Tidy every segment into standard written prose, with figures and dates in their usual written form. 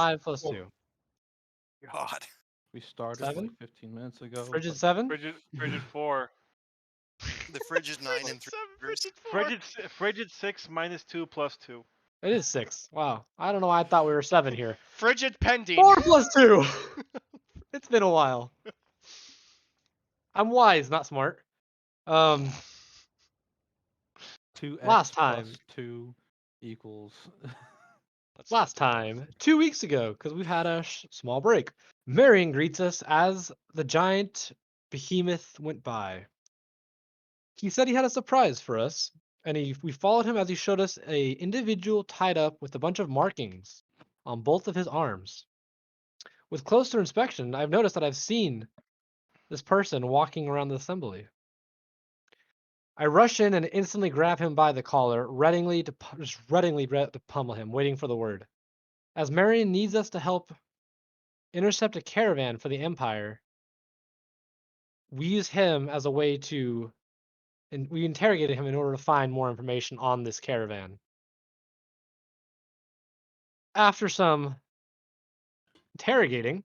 5 plus Oh. 2. God. We started 7? like 15 minutes ago. Frigid but 7? Frigid 4. The fridge is 9 and 3 Frigid 7, quarters. Frigid 4. Frigid 6 minus 2 plus 2. It is 6. Wow. I don't know why I thought we were 7 here. Frigid pending. 4 plus 2! It's been a while. I'm wise, not smart. 2x Last time. plus 2 equals. Last time, 2 weeks ago, because we've had a small break. Marion greets us as the giant behemoth went by. He said he had a surprise for us, and we followed him as he showed us a individual tied up with a bunch of markings on both of his arms. With closer inspection, I've noticed that I've seen this person walking around the assembly. I rush in and instantly grab him by the collar, readily to pummel him, waiting for the word. As Marion needs us to help intercept a caravan for the Empire, we use him as a way to, and we interrogated him in order to find more information on this caravan. After some interrogating,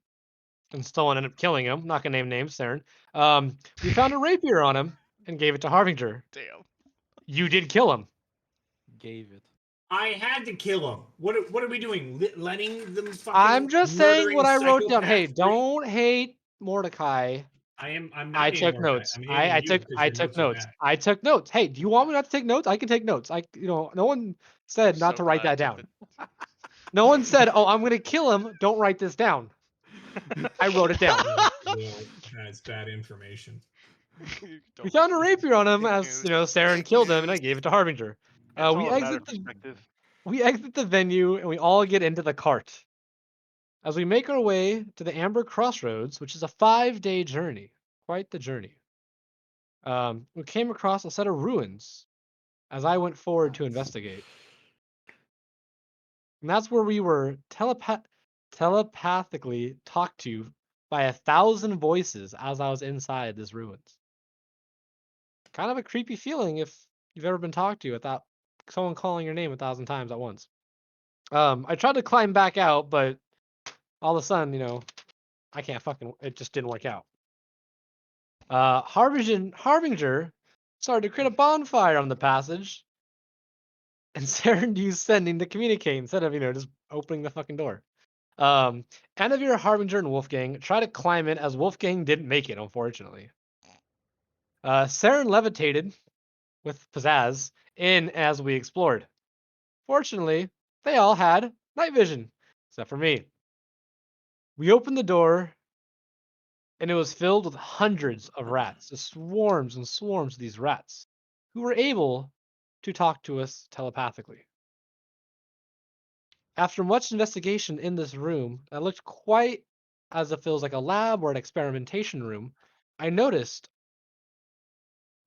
and someone ended up killing him, not gonna name names, Saren, we found a rapier on him and gave it to Harbinger. Damn. You did kill him. Gave it. I had to kill him. What are we doing? Letting them fucking I'm just saying what I wrote down. psychopaths Hey, free? don't hate Mordecai. I'm not I hating took Mordecai. notes. I'm I hating you because I your took notes are notes. bad. I took notes. Hey, do you want me not to take notes? I can take notes. No one said not So to write glad that I took down. No one said, "Oh, I'm gonna kill him. Don't write this down." I wrote it down. Will has bad information. We found a rapier on him, Fake as news. Saren Fake killed him, and I news. gave it to Harbinger. It's We all a matter exit of perspective. we exit the venue, and we all get into the cart. As we make our way to the Amber Crossroads, which is a 5-day journey, quite the journey, we came across a set of ruins as I went forward to investigate. And that's where we were telepathically talked to by 1,000 voices as I was inside this ruins. Kind of a creepy feeling if you've ever been talked to without someone calling your name 1,000 times at once. I tried to climb back out, but all of a sudden, I can't it just didn't work out. Harbinger started to create a bonfire on the passage, and Saren used sending to communicate instead of, just opening the fucking door. Anavir, Harbinger, and Wolfgang try to climb in as Wolfgang didn't make it, unfortunately. Saren levitated with pizzazz in as we explored. Fortunately, they all had night vision, except for me. We opened the door, and it was filled with hundreds of rats, just swarms and swarms of these rats, who were able to talk to us telepathically. After much investigation in this room that looked quite as if it was like a lab or an experimentation room, I noticed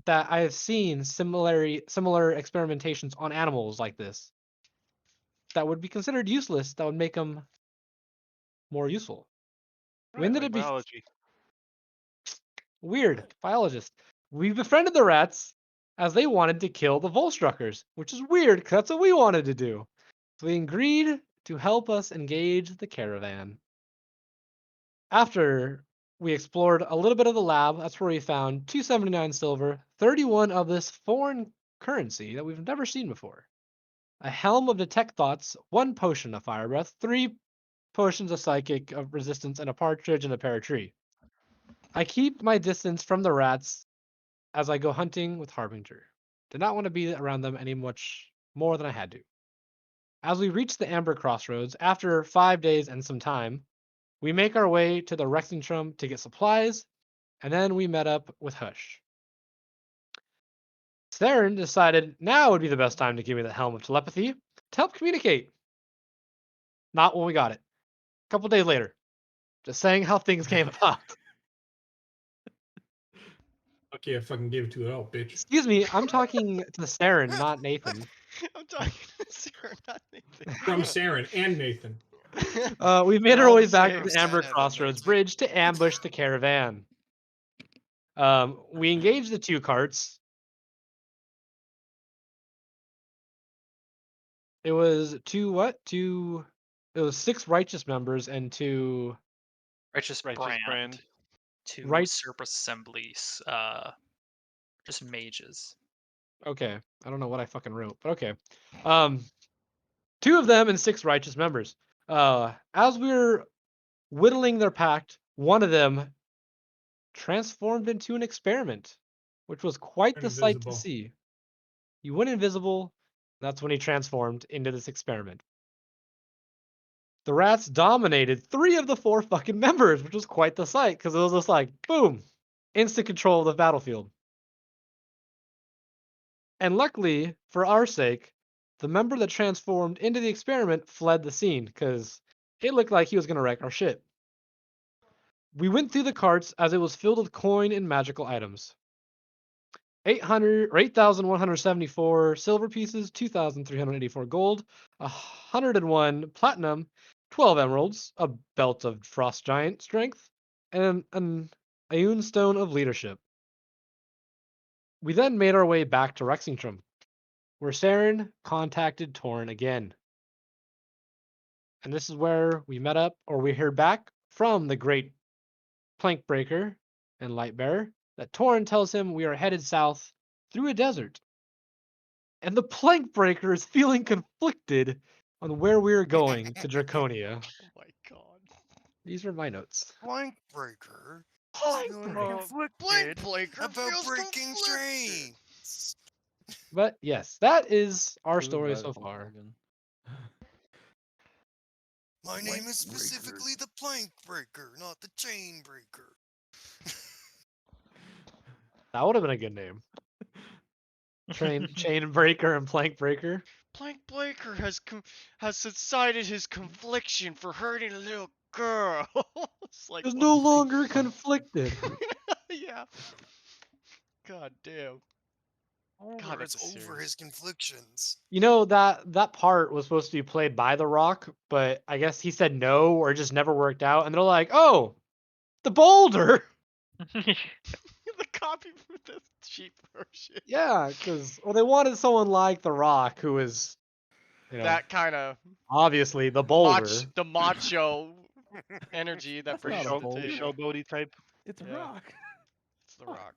that I have seen similar experimentations on animals like this that would be considered useless, that would make them more useful. When did Like it be biology. weird? Biologist. We befriended the rats as they wanted to kill the Volstruckers, which is weird because that's what we wanted to do. So they agreed to help us engage the caravan. After we explored a little bit of the lab, that's where we found 279 silver, 31 of this foreign currency that we've never seen before, a helm of detect thoughts, 1 potion of fire breath, 3 potions of psychic of resistance, and a partridge and a pear tree. I keep my distance from the rats as I go hunting with Harbinger. Did not want to be around them any much more than I had to. As we reach the Amber Crossroads, after 5 days and some time, we make our way to the Rexingtrum to get supplies, and then we met up with Hush. Saren decided now would be the best time to give me the Helm of Telepathy to help communicate. Not when we got it. A couple days later. Just saying how things came about. Okay, I fucking gave it to you all, bitch. Excuse me, I'm talking to Saren, not Nathan. I'm talking to Sarah, not Nathan. From Saren and Nathan. We made They're our all way the back same. to the Amber Saren, Crossroads Nathan. Bridge to ambush the caravan. We engaged the 2 carts. It was 2 what? 2... It was 6 righteous members and 2 Righteous Righteous brand. brand. 2 Right- Serpus Assemblies. Just mages. Okay, I don't know what I fucking wrote, but okay. 2 of them and 6 righteous members. As we were whittling their pact, one of them transformed into an experiment, which was quite Turn the sight to invisible. see. He went invisible. That's when he transformed into this experiment. The rats dominated 3 of the 4 fucking members, which was quite the sight because it was just like, boom, instant control of the battlefield. And luckily, for our sake, the member that transformed into the experiment fled the scene because it looked like he was going to wreck our shit. We went through the carts as it was filled with coin and magical items. 8,174 silver pieces, 2,384 gold, 101 platinum, 12 emeralds, a belt of frost giant strength, and an Aeon stone of leadership. We then made our way back to Rexingtrum, where Saren contacted Torn again. And this is where we met up, or we heard back from the great Plank Breaker and Lightbearer that Torn tells him we are headed south through a desert. And the Plank Breaker is feeling conflicted on where we are going to Draconia. Oh my god. These are my notes. Blank breaker. Plank Feeling Breaker. Blank conflicted Blaker about feels breaking conflicted. trains. But yes, that is our Who would story ride a so far. Volkswagen? My Blank name is breaker. specifically the plank breaker, not the chain breaker. That would have been a good name. Chain Breaker and Plank Breaker. Blank Blaker has decided his confliction for hurting a little girl. It's like Is what? no longer conflicted. Yeah. God damn. God, It's that's a over series. his conflictions. You know that part was supposed to be played by The Rock, but I guess he said no or it just never worked out. And they're like, "Oh, the boulder." The copy for the cheap version. Yeah, because they wanted someone like The Rock who is, That kind of obviously the boulder. the macho energy that That's not brings a to the boulder. table. Showboaty type. It's a Yeah. rock. It's the Rock.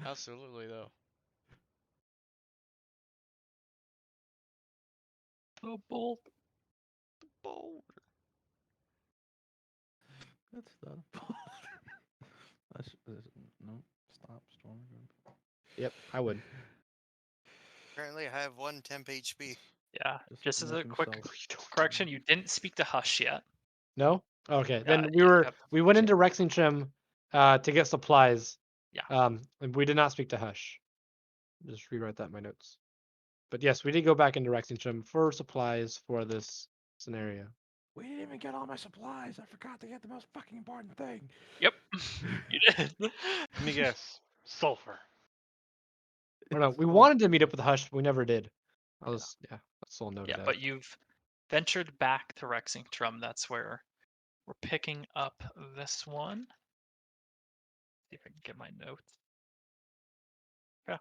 Absolutely though. The bolt. Boulder. That's not a boulder. No, stop, Storm. Yep, I would. Apparently, I have 1 temp HP. Yeah. Just as a make quick himself- correction, you didn't speak to Hush yet. No? Okay. Then you have- we went into Rexingtrim to get supplies. Yeah. And we did not speak to Hush. Just rewrite that in my notes. But yes, we did go back into Rexingtrim for supplies for this scenario. We didn't even get all my supplies. I forgot to get the most fucking important thing. Yep. You did. Let me guess. Sulfur. Or no, we It's wanted to meet up with Hush, but we never did. That's all noted Yeah, out. but you've ventured back to Rexingtrum. That's where we're picking up this one. See if I can get my notes. Yeah.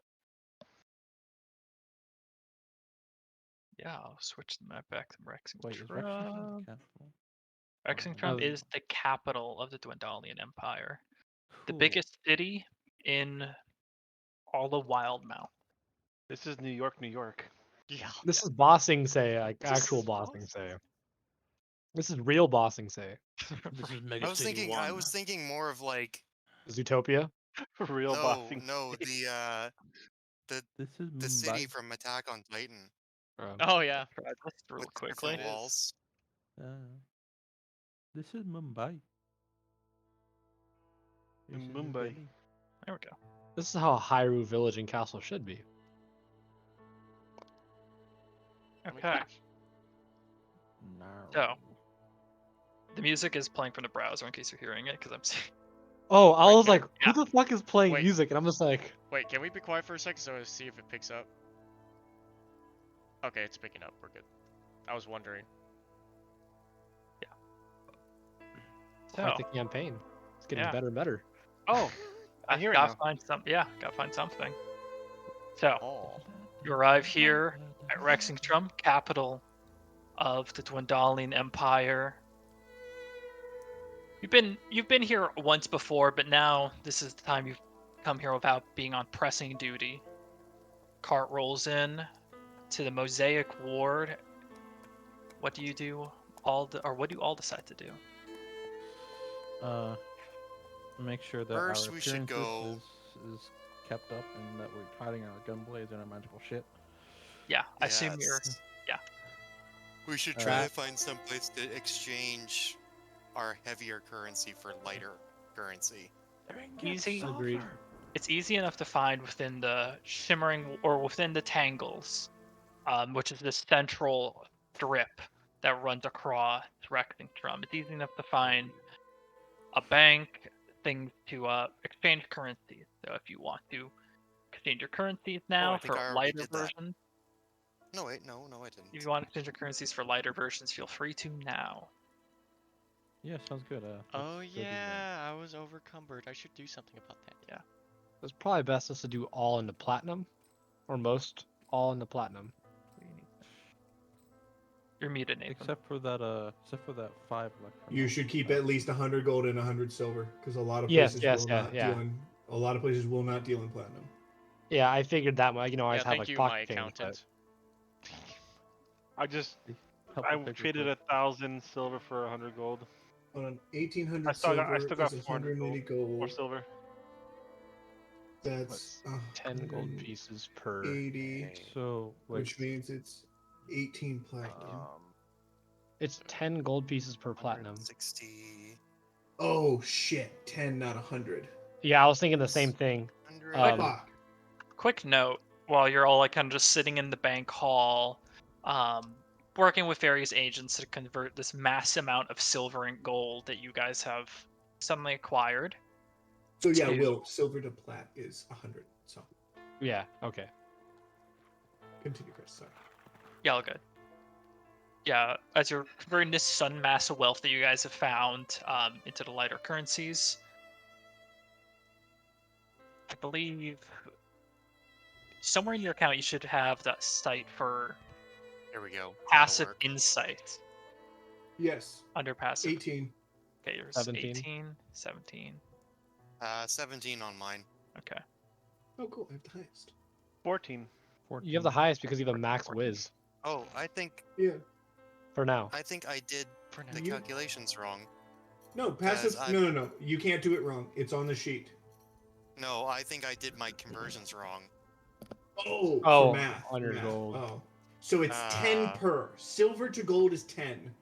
Yeah, I'll switch the map back to Rexingtrum. Wait, is Rexington the capital? Rexingtrum Of- is the capital of the Dwendalian Empire. The Cool. biggest city in all of WildeMount. This is New York, New York. Yeah. This is bossing say, like This actual is bossing boss- say. This is real bossing say. This is I Mega was City thinking. 1. I was thinking more of like Zootopia. Real bossing. This is the city Mumbai. from Attack on Titan Oh yeah. Try this real with quickly. different walls. This is Mumbai. In This is Mumbai. Delhi. There we go. This is how Hyrule Village and Castle should be. Okay. No. So. The music is playing from the browser in case you're hearing it, because I'm seeing. Oh, I Right was here. like, who the fuck is playing Wait. music? And I'm just like, Wait, can we be quiet for a second so I see if it picks up? Okay, it's picking up. We're good. I was wondering. quite So, the campaign. It's getting Yeah. better and better. Oh, I hear it gotta now. find some. Yeah, gotta find something. So Oh. you arrive here at Rexingtrum, capital of the dwindling empire. You've been here once before, but now this is the time you've come here without being on pressing duty. Cart rolls in to the Mosaic Ward. What do you do? What do you all decide to do? Make sure that First, our we should appearances go. is kept up and that we're hiding our gun blades and our magical shit. Yeah, I assume you're. Yes. Yeah. We should try Uh, to find some place to exchange our heavier currency for lighter currency. Easy. Agreed. It's easy enough to find within the shimmering or within the tangles, which is this central strip that runs across Rexingtrum. It's easy enough to find a bank, things to exchange currencies. So if you want to exchange your currencies now I think for I already lighter did that. versions, No, wait, no, I if didn't. you want to exchange your currencies for lighter versions, feel free to now. Yeah, sounds good. Oh let's go do that. yeah, I was overcumbered. I should do something about that. Yeah. It's probably best us to do all into platinum, or most all into platinum. You're muted, Nathan. Except for that 5 electron. You should keep at least 100 gold and 100 silver, because a lot of Yes, places yes, will yeah, not yeah. deal in. A lot of places will not deal in platinum. Yeah, I figured that might, always Yeah, have thank like you, my pocket change, but accountant. I just Help I the figure traded quote. 1,000 silver for 100 gold. On 1800 I still got silver is 180 gold. Or silver. That's 10 gold pieces per. 80, So wait, which means it's 18 platinum. It's 10 gold pieces per platinum. 60. Oh shit, 10 not 100. Yeah, I was thinking the same thing. 100. Fuck. Quick note, while you're all like kind of just sitting in the bank hall, working with various agents to convert this mass amount of silver and gold that you guys have suddenly acquired. So yeah, Two. Will, silver to plat is 100. So Yeah, okay. continue, Chris. Sorry. Yeah, all good. Yeah, as you're converting this sudden mass of wealth that you guys have found into the lighter currencies, I believe somewhere in your account you should have that site for There we go. passive That'll work. insight Yes. under passive. 18. Okay, yours 17. 18, 17. 17 on mine. Okay. Oh, cool. I have the highest. 14. You have the highest because you have a max 14. whiz Oh, I think Yeah. for now. I did For now. the You- calculations wrong. No, passive. Guys, No. You can't do it wrong. It's on the sheet. No, I think I did my conversions wrong. Oh, Oh, for math. 100 math. gold. Oh. So it's 10 per. Silver to gold is 10.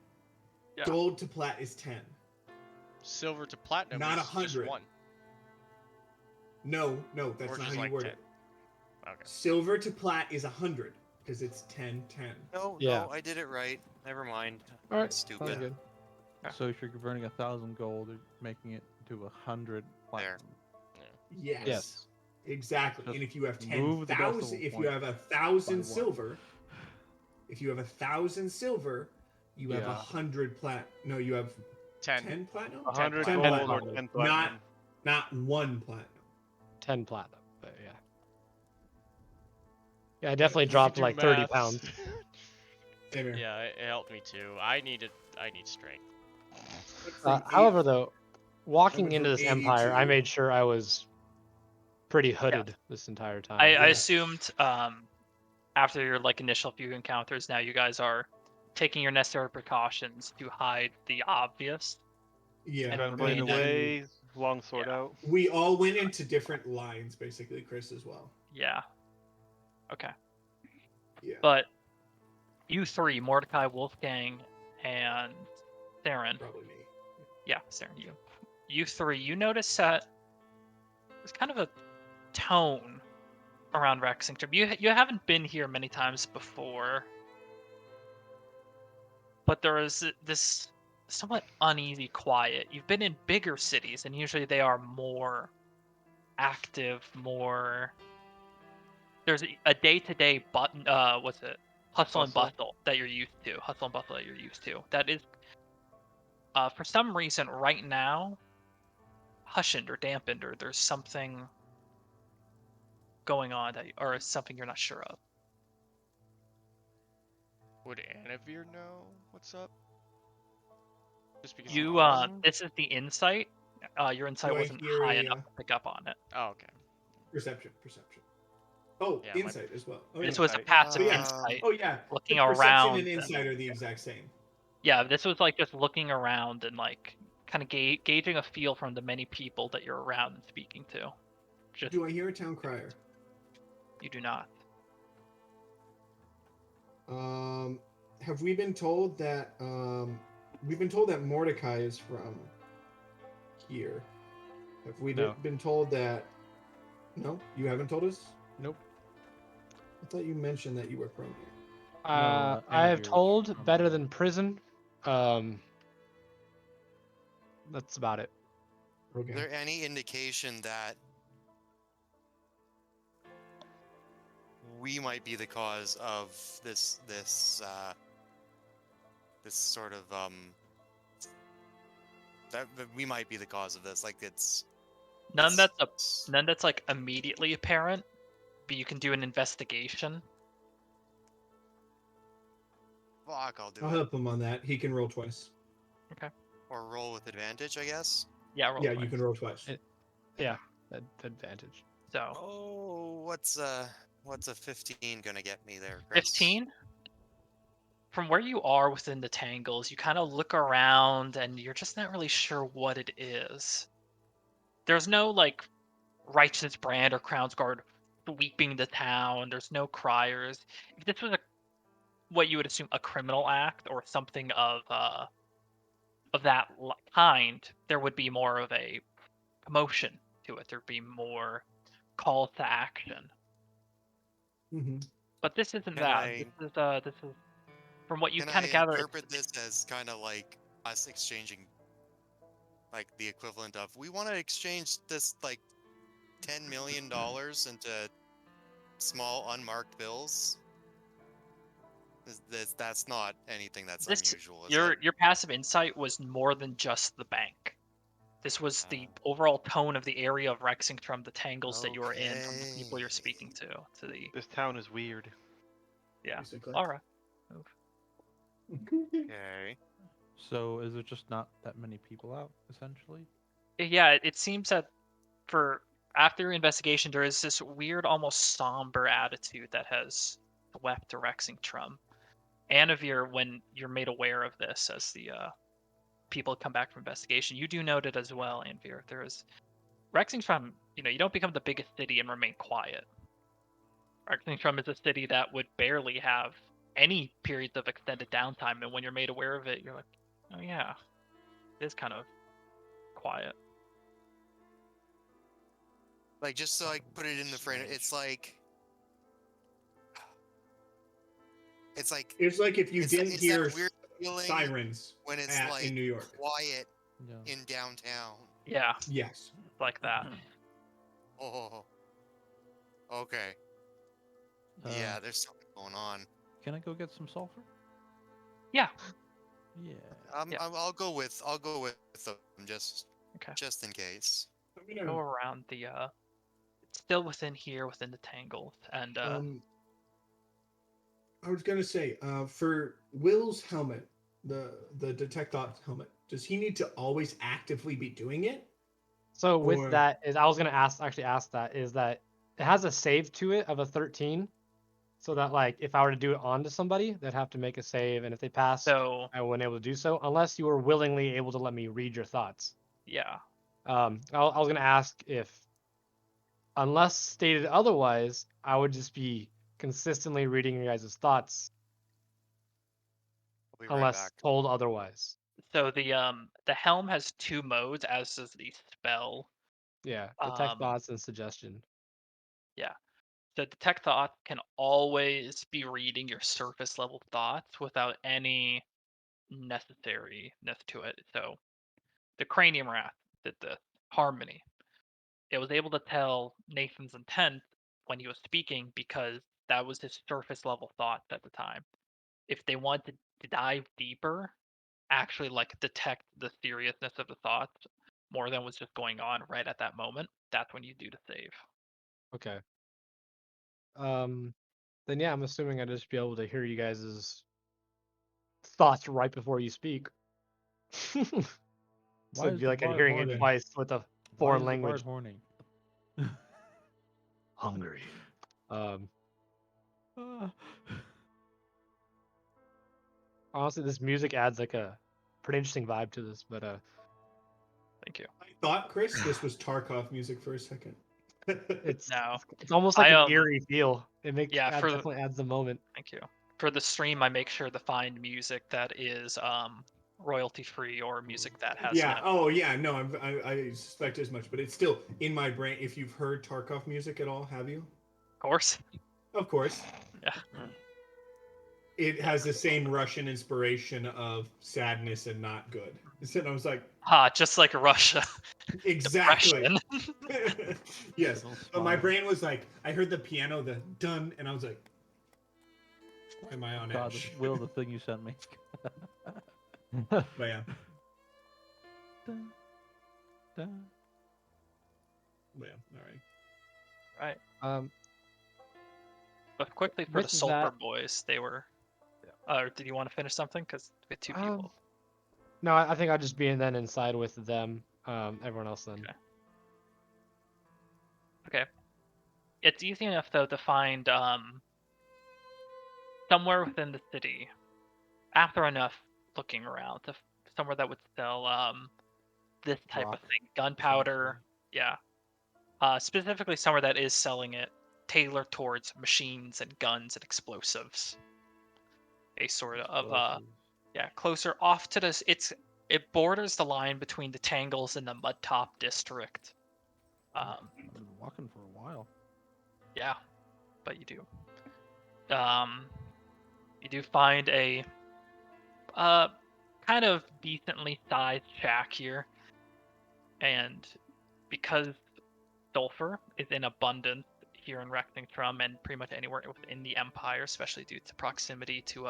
Yeah. Gold to plat is 10. Silver to platinum Not is just 100. 1. No, that's Or not just how like you word 10. it. Okay. Silver to plat is 100 because it's 10, 10. No, Yeah. no, I did it right. Never mind. All right, Stupid. sounds good. So if you're converting 1,000 gold, you're making it to 100 platinum. Yes. Yes. Exactly. Just and if you have move the 10,000, decimal if you point have 1,000 by one. silver, if you have 1,000 silver, you have Yeah. 100 plat. No, you have 10. 10 platinum. 100 10 gold or platinum. 10 platinum. Not one platinum. 10 platinum, but yeah. Yeah, I definitely If we dropped do like 30 maths- pounds. Same here. Yeah, it helped me too. I need strength. From However, though, walking went into from this empire, I 82. made sure I was pretty hooded this entire time. I Yeah. assumed after your like initial few encounters, now you guys are taking your necessary precautions to hide the obvious. Yeah. And Gun blade blade and away, long sword Yeah. out. We all went into different lines, basically, Chris, as well. Yeah. Okay. Yeah. But you three, Mordecai, Wolfgang, and Theron. Probably me. Yeah, Theron, you three, you notice that there's kind of a tone around Rexington. You haven't been here many times before, but there is this somewhat uneasy quiet. You've been in bigger cities, and usually they are more active, more. There's a day-to-day button. What's it? Hustle and Bustle. bustle that you're used to. Hustle and bustle that you're used to. That is, for some reason, right now, hushened or dampened, or there's something going on that, or something you're not sure of. Would Anavir know what's up? Just because You he knows him? this is the insight. Your insight Do I wasn't hear high a enough to pick up on it. Oh, okay. perception? Oh, Yeah, my- insight as well. Oh, This yeah. was a Insight. passive yeah. insight, Oh yeah. looking The perception around. and insight are the exact same. Yeah, this was like just looking around and like kind of gauging a feel from the many people that you're around and speaking to. Just Do I hear a town crier? you do not. Have we been told that we've been told that Mordecai is from here? Have we No. been told that? No, you haven't told us. Nope. I thought you mentioned that you were from here. I have Anavir was told from better there. than prison. That's about it. Okay. Is there any indication that we might be the cause of this sort of that we might be the cause of this? Like it's None that's like immediately apparent, but you can do an investigation. fuck. I'll do I'll it. help him on that. He can roll twice. Or roll with advantage, I guess. Yeah, roll Yeah, twice. you can roll twice. Yeah, advantage. So Oh, what's a 15 gonna get me there, Chris? 15. From where you are within the tangles, you kind of look around and you're just not really sure what it is. There's no like righteous brand or Crown's Guard sweeping the town. There's no criers. If this was what you would assume a criminal act or something of that kind, there would be more of a commotion to it. There'd be more calls to action. Mm-hmm. But this isn't Can that. I- This is from what you Can kind I of gather. interpret this as kind of like us exchanging, like the equivalent of we want to exchange this like $10 million into small unmarked bills? That's not anything that's unusual, is it? Your passive insight was more than just the bank. This was the overall tone of the area of Rexingtrum, the tangles that you were in, from the people you're speaking to the. This town is weird. Yeah. Basically. All right. Okay. So is there just not that many people out, essentially? Yeah, it seems that for after your investigation, there is this weird, almost somber attitude that has swept Rexingtrum. Anavir, when you're made aware of this as the people come back from investigation, you do note it as well, Anavir. There is Rexingtrum, you don't become the biggest city and remain quiet. Rexingtrum is a city that would barely have any periods of extended downtime, and when you're made aware of it, you're like, oh yeah, it is kind of quiet. Like just so I put it in the frame, it's like It's like if you it's, didn't it's hear that weird feeling sirens when it's like in New York. quiet Yeah. in downtown. Yeah, Yes. like that. Oh, okay. Yeah, there's something going on. Can I go get some sulfur? Yeah. Yeah. Yeah. I'll go with them just Okay. just in case. I'm gonna, Go around the it's still within the tangles, and I was gonna say, for Will's helmet, the detect thought helmet, does he need to always actively be doing it? So with Or- that, is I was gonna ask that is that it has a save to it of a 13, so that like if I were to do it onto somebody, they'd have to make a save, and if they pass, so I wouldn't able to do so unless you were willingly able to let me read your thoughts. yeah. I was gonna ask if, unless stated otherwise, I would just be consistently reading your guys' thoughts I'll be right unless back. told otherwise. So the helm has two modes, as does the spell. Yeah, detect Um, thoughts and suggestion. So detect thought can always be reading your surface level thoughts without any necessariness to it. So the cranium wrath did the harmony. It was able to tell Nathan's intent when he was speaking because that was his surface level thoughts at the time. If they wanted to dive deeper, actually like detect the seriousness of the thoughts more than was just going on right at that moment, that's when you do the save. Okay. Then yeah, I'm assuming I'd just be able to hear you guys' thoughts right before you speak. So Why it'd is be the like bard hearing it horning? twice with a Why foreign is the language. bard horning? Hungry. Um, honestly, this music adds like a pretty interesting vibe to this. But Thank you. I thought, Chris, this was Tarkov music for a second. it's No. it's almost like I, an eerie feel. It makes yeah, for the- definitely adds the moment. Thank you. For the stream, I make sure to find music that is royalty free or music that has Yeah. no. Oh, yeah. No, I suspect as much, but it's still in my brain. If you've heard Tarkov music at all, have you? Of course. Of course. Yeah. It has the same Russian inspiration of sadness and not good. And I was like, Just like Russia. exactly. Depression. Yes. Little But my smile. brain was like, I heard the piano, the dun, and I was like, why am I on God, edge? Will, the thing you sent me. But yeah. Dun, dun. But yeah. All right. Um, But quickly for the With Sulfur that- Boys, they were. Did you want to finish something? Because we had two people. no, I think I'll just be then inside with them. Everyone else then. Okay. It's easy enough though to find somewhere within the city, after enough looking around, to somewhere that would sell this type of Rock, thing, gunpowder. Yeah. Specifically somewhere that is selling it, tailored towards machines and guns and explosives. A sort of Explosives. yeah, closer off to this. It borders the line between the Tangles and the Mudtop district. I've been walking for a while. Yeah, but you do. You do find a kind of decently sized shack here, and because sulfur is in abundance here in Rectingtrum and pretty much anywhere within the Empire, especially due to proximity to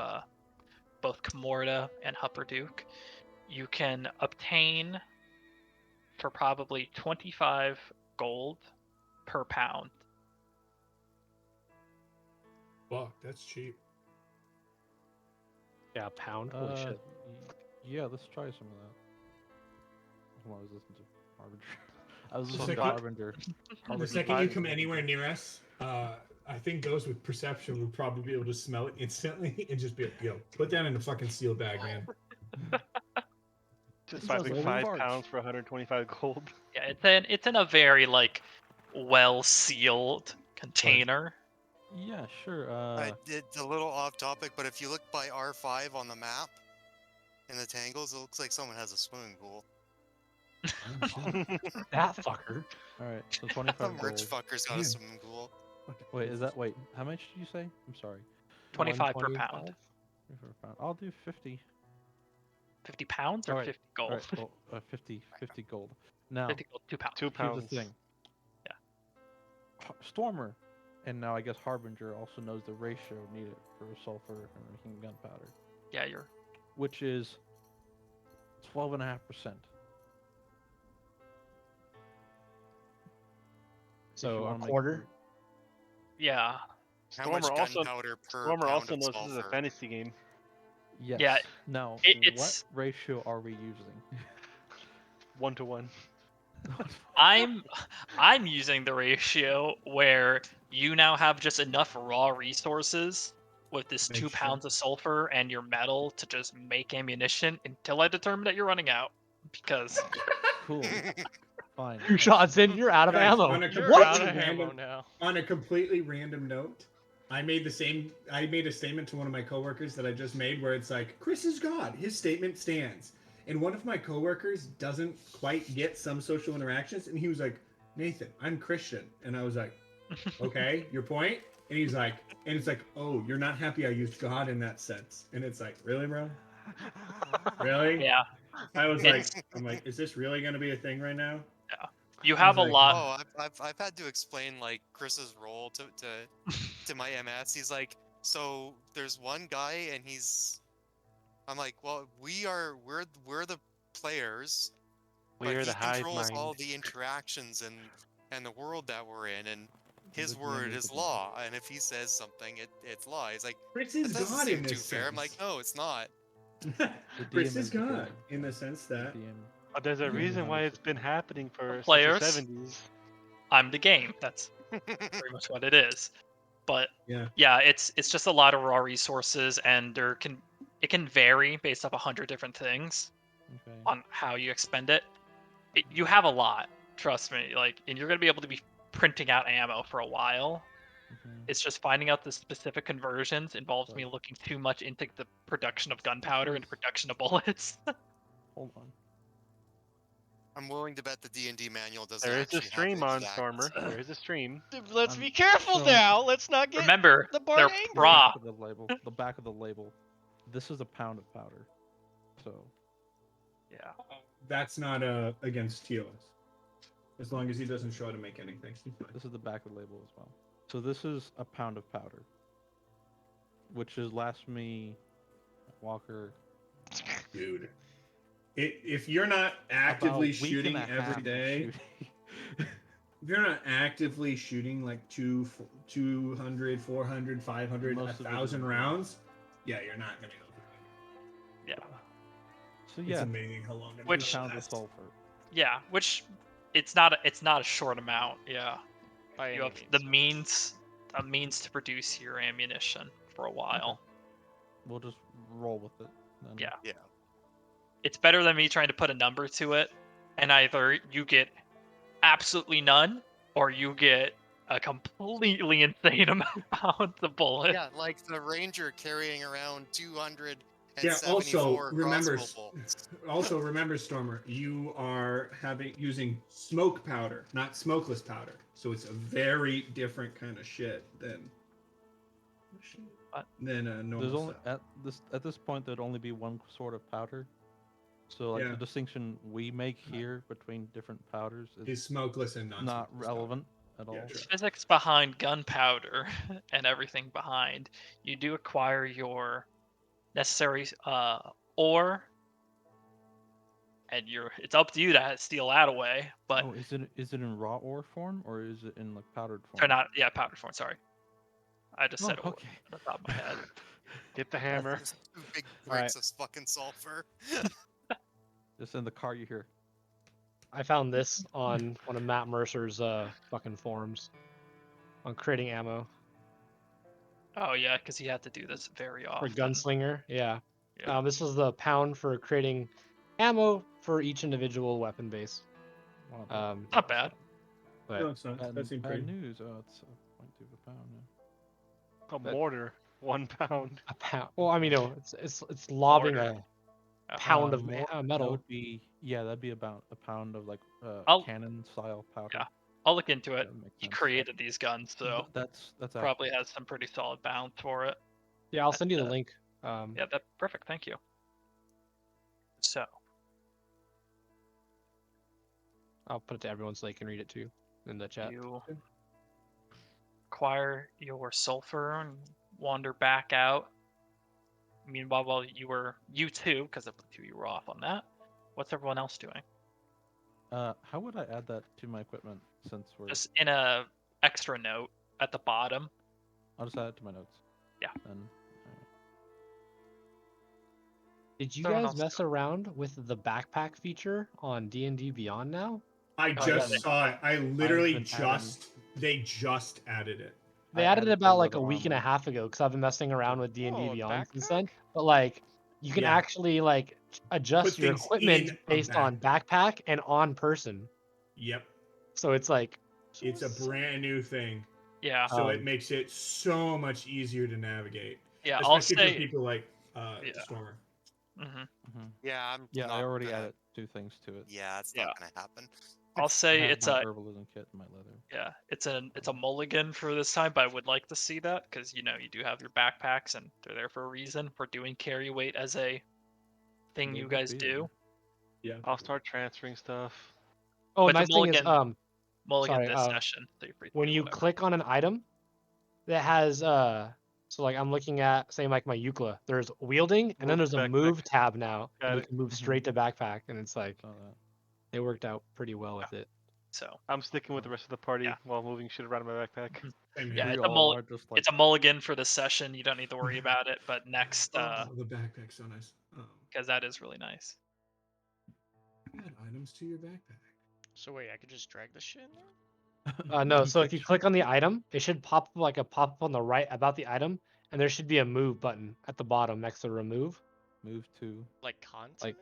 both Comorda and Hupperduke, you can obtain for probably 25 gold per pound. Fuck, that's cheap. Yeah, a pound. Holy shit. Yeah, let's try some of that. Well, I was listening to Harbinger. I was The listening to second- Harbinger. The second you come anywhere near us, I think those with perception would probably be able to smell it instantly and just be like, yo, put that in a fucking seal bag, man. Just Sounds finding like 5 farts. pounds for 125 gold. Yeah, it's in a very like well sealed container. Yeah, sure. It's a little off topic, but if you look by R5 on the map in the Tangles, it looks like someone has a swimming pool. That fucker. All right, so 25 Some gold. rich fucker's got a swimming pool. Wait, is that wait? How much did you say? I'm sorry. 25 per 125? pound. 25 pound. I'll do 50. 50 pounds or Alright, 50 gold? All right, well, 50 gold. Now, 50 gold, 2 pounds. 2 here's pounds. the thing. Yeah. Stormer, and now I guess Harbinger also knows the ratio needed for sulfur and making gunpowder, Yeah, you're which is 12.5%. So a quarter. yeah. How much Stormer also- gunpowder per Stormer pound also of knows this is a sulfur? fantasy game. Yes. Yeah, Now, it's- what ratio are we using? 1 to 1. I'm using the ratio where you now have just enough raw resources with this Make 2 sure. pounds of sulfur and your metal to just make ammunition until I determine that you're running out. Because Cool. Fine. 2 shots in, you're out of Guys, ammo. on a You're completely out of random- ammo now. On a completely random note, I made a statement to one of my coworkers that I just made where it's like, Chris is God. His statement stands. And one of my coworkers doesn't quite get some social interactions, and he was like, Nathan, I'm Christian. And I was like, okay, your point? And he's like, and it's like, oh, you're not happy I used God in that sense. And it's like, really, bro? Really? yeah, I was like, I'm like, is this really gonna be a thing right now? you have a like, lot. Oh, I've had to explain like Chris's role to my MS. He's like, so there's one guy and I'm like, well, we're the players. We but are he the hive controls mind. all the interactions and the world that we're in, and his The word community is is law. And if he says something, it's law. He's like, Chris that is doesn't God seem in too this fair. I'm sense. like, no, it's not. Chris DM is the God game. in the sense that DM. There's a Yeah, reason why it's 100%. been happening for since Players? the 70s. I'm the game. That's pretty much what it is. But yeah. yeah, it's just a lot of raw resources, and it can vary based off 100 different things Okay. on how you expend it. You have a lot, trust me. Like, and you're gonna be able to be printing out ammo for a while. Mhm. It's just finding out the specific conversions involves me Right. looking too much into the production of gunpowder and production of bullets. Hold on. I'm willing to bet the D&D manual doesn't There is a actually have stream on exact. Stormer. There is a stream. Let's I'm be careful showing- now. Let's not get Remember, the bard they're angry. raw. Back of the label. The back of the label. This is a pound of powder. So Yeah. That's not against TOS. As long as he doesn't show how to make anything. this is the back of the label as well. So this is a pound of powder, which is lasts me, Walker, Dude. If you're not actively about a week shooting and a half every of day, shooting. if you're not actively shooting like 200, 400, 500, Most of it 1,000 is- rounds, yeah, you're not gonna go through it. Yeah. So It's yeah, amazing how long it Which- pounds of lasts. sulfur. Yeah, which it's not a short amount. Yeah. By You any have the means. means to produce your ammunition for a while. We'll just roll with it. Then. Yeah. Yeah. It's better than me trying to put a number to it, and either you get absolutely none or you get a completely insane amount of pounds of bullets. Yeah, like the ranger carrying around 274 Yeah, also remember, crossbow bolts. also remember, Stormer, you are using smoke powder, not smokeless powder. So it's a very different kind of shit than What? normal There's only stuff. at this point there'd only be one sort of powder. So like Yeah. the distinction we make here between different powders is Is smokeless and not not smokeless relevant at all. Yeah, The sure. physics behind gunpowder and everything behind, you do acquire your necessary ore, and it's up to you to steal that away. But Oh, is it in raw ore form or is it in like powdered form? they're not. Yeah, powdered form. Sorry, I just Oh, said it okay. on the top of my head. Get the hammer. Just 2 big Alright. bricks of fucking sulfur. Just in the car you hear. I found this on one of Matt Mercer's fucking forums on creating ammo Oh yeah, because he had to do this very for often. gunslinger. Yeah. Yeah. This is the pound for creating ammo for each individual weapon base. Wow, Not bad. But No, it's not. bad, That seemed bad pretty. news. Oh, it's 0.2 of a pound. Yeah. A But- mortar, 1 pound. a pound. Well, I mean, no, it's lobbing Mortar. a pound of That metal. would be that'd be about a pound of like I'll- cannon style powder. Yeah. I'll look into it. That would make He sense. created these guns, so That's probably accurate. has some pretty solid bounds for it. Yeah, I'll send you the And, link. Yeah, that's perfect. Thank you. So, I'll put it to everyone so they can read it too in the chat. you acquire your sulfur and wander back out. Meanwhile, while you two, because of the two you were off on that, what's everyone else doing? How would I add that to my equipment since we're? Just in a extra note at the bottom. I'll just add it to my notes. Yeah. And Did you Someone guys else mess around with the backpack feature on D&D Beyond now? I Oh, just yeah. saw it. I literally been they just added it. They I added it the about like a leather week and a armor. half ago because I've been messing around with D&D Oh, Beyond since backpack? then. But like, you can Yeah. actually like adjust Put your things equipment in a based on backpack and on person. Yep. So it's like, It's a brand new thing. Yeah, So it Um, makes it so much easier to navigate. yeah. I'll Especially for say. people like Yeah. Stormer. Mhm. Yeah, I'm Yeah, I not already gonna- added 2 things to it. Yeah, it's Yeah. not gonna happen. I'll I say have it's my a herbalism kit and my leather. yeah, it's a mulligan for this time, but I would like to see that because you do have your backpacks and they're there for a reason for doing carry weight as a thing They you would guys be do. Yeah. I'll start transferring stuff. oh, But the nice thing is, Mulligan sorry, this session, so you're free to when do you whatever. click on an item that has so like I'm looking at say like my Eucla, there's wielding and then Move there's a backpack. move tab now, Got and you it. can move Mhm. straight to backpack, and it's like Saw that. they worked out pretty well with it. So I'm sticking with the rest of the party Yeah. while moving shit around in my backpack. Same Yeah, here. it's We a all are just like it's a mulligan for this session. You don't need to worry about it. But next, Oh, the backpack's so nice. Oh. because that is really nice. Add items to your backpack. So wait, I could just drag this shit in there? No, so if you click on the item, it should pop up like a pop-up on the right about the item, and there should be a move button at the bottom next to remove. Move to. Like continents?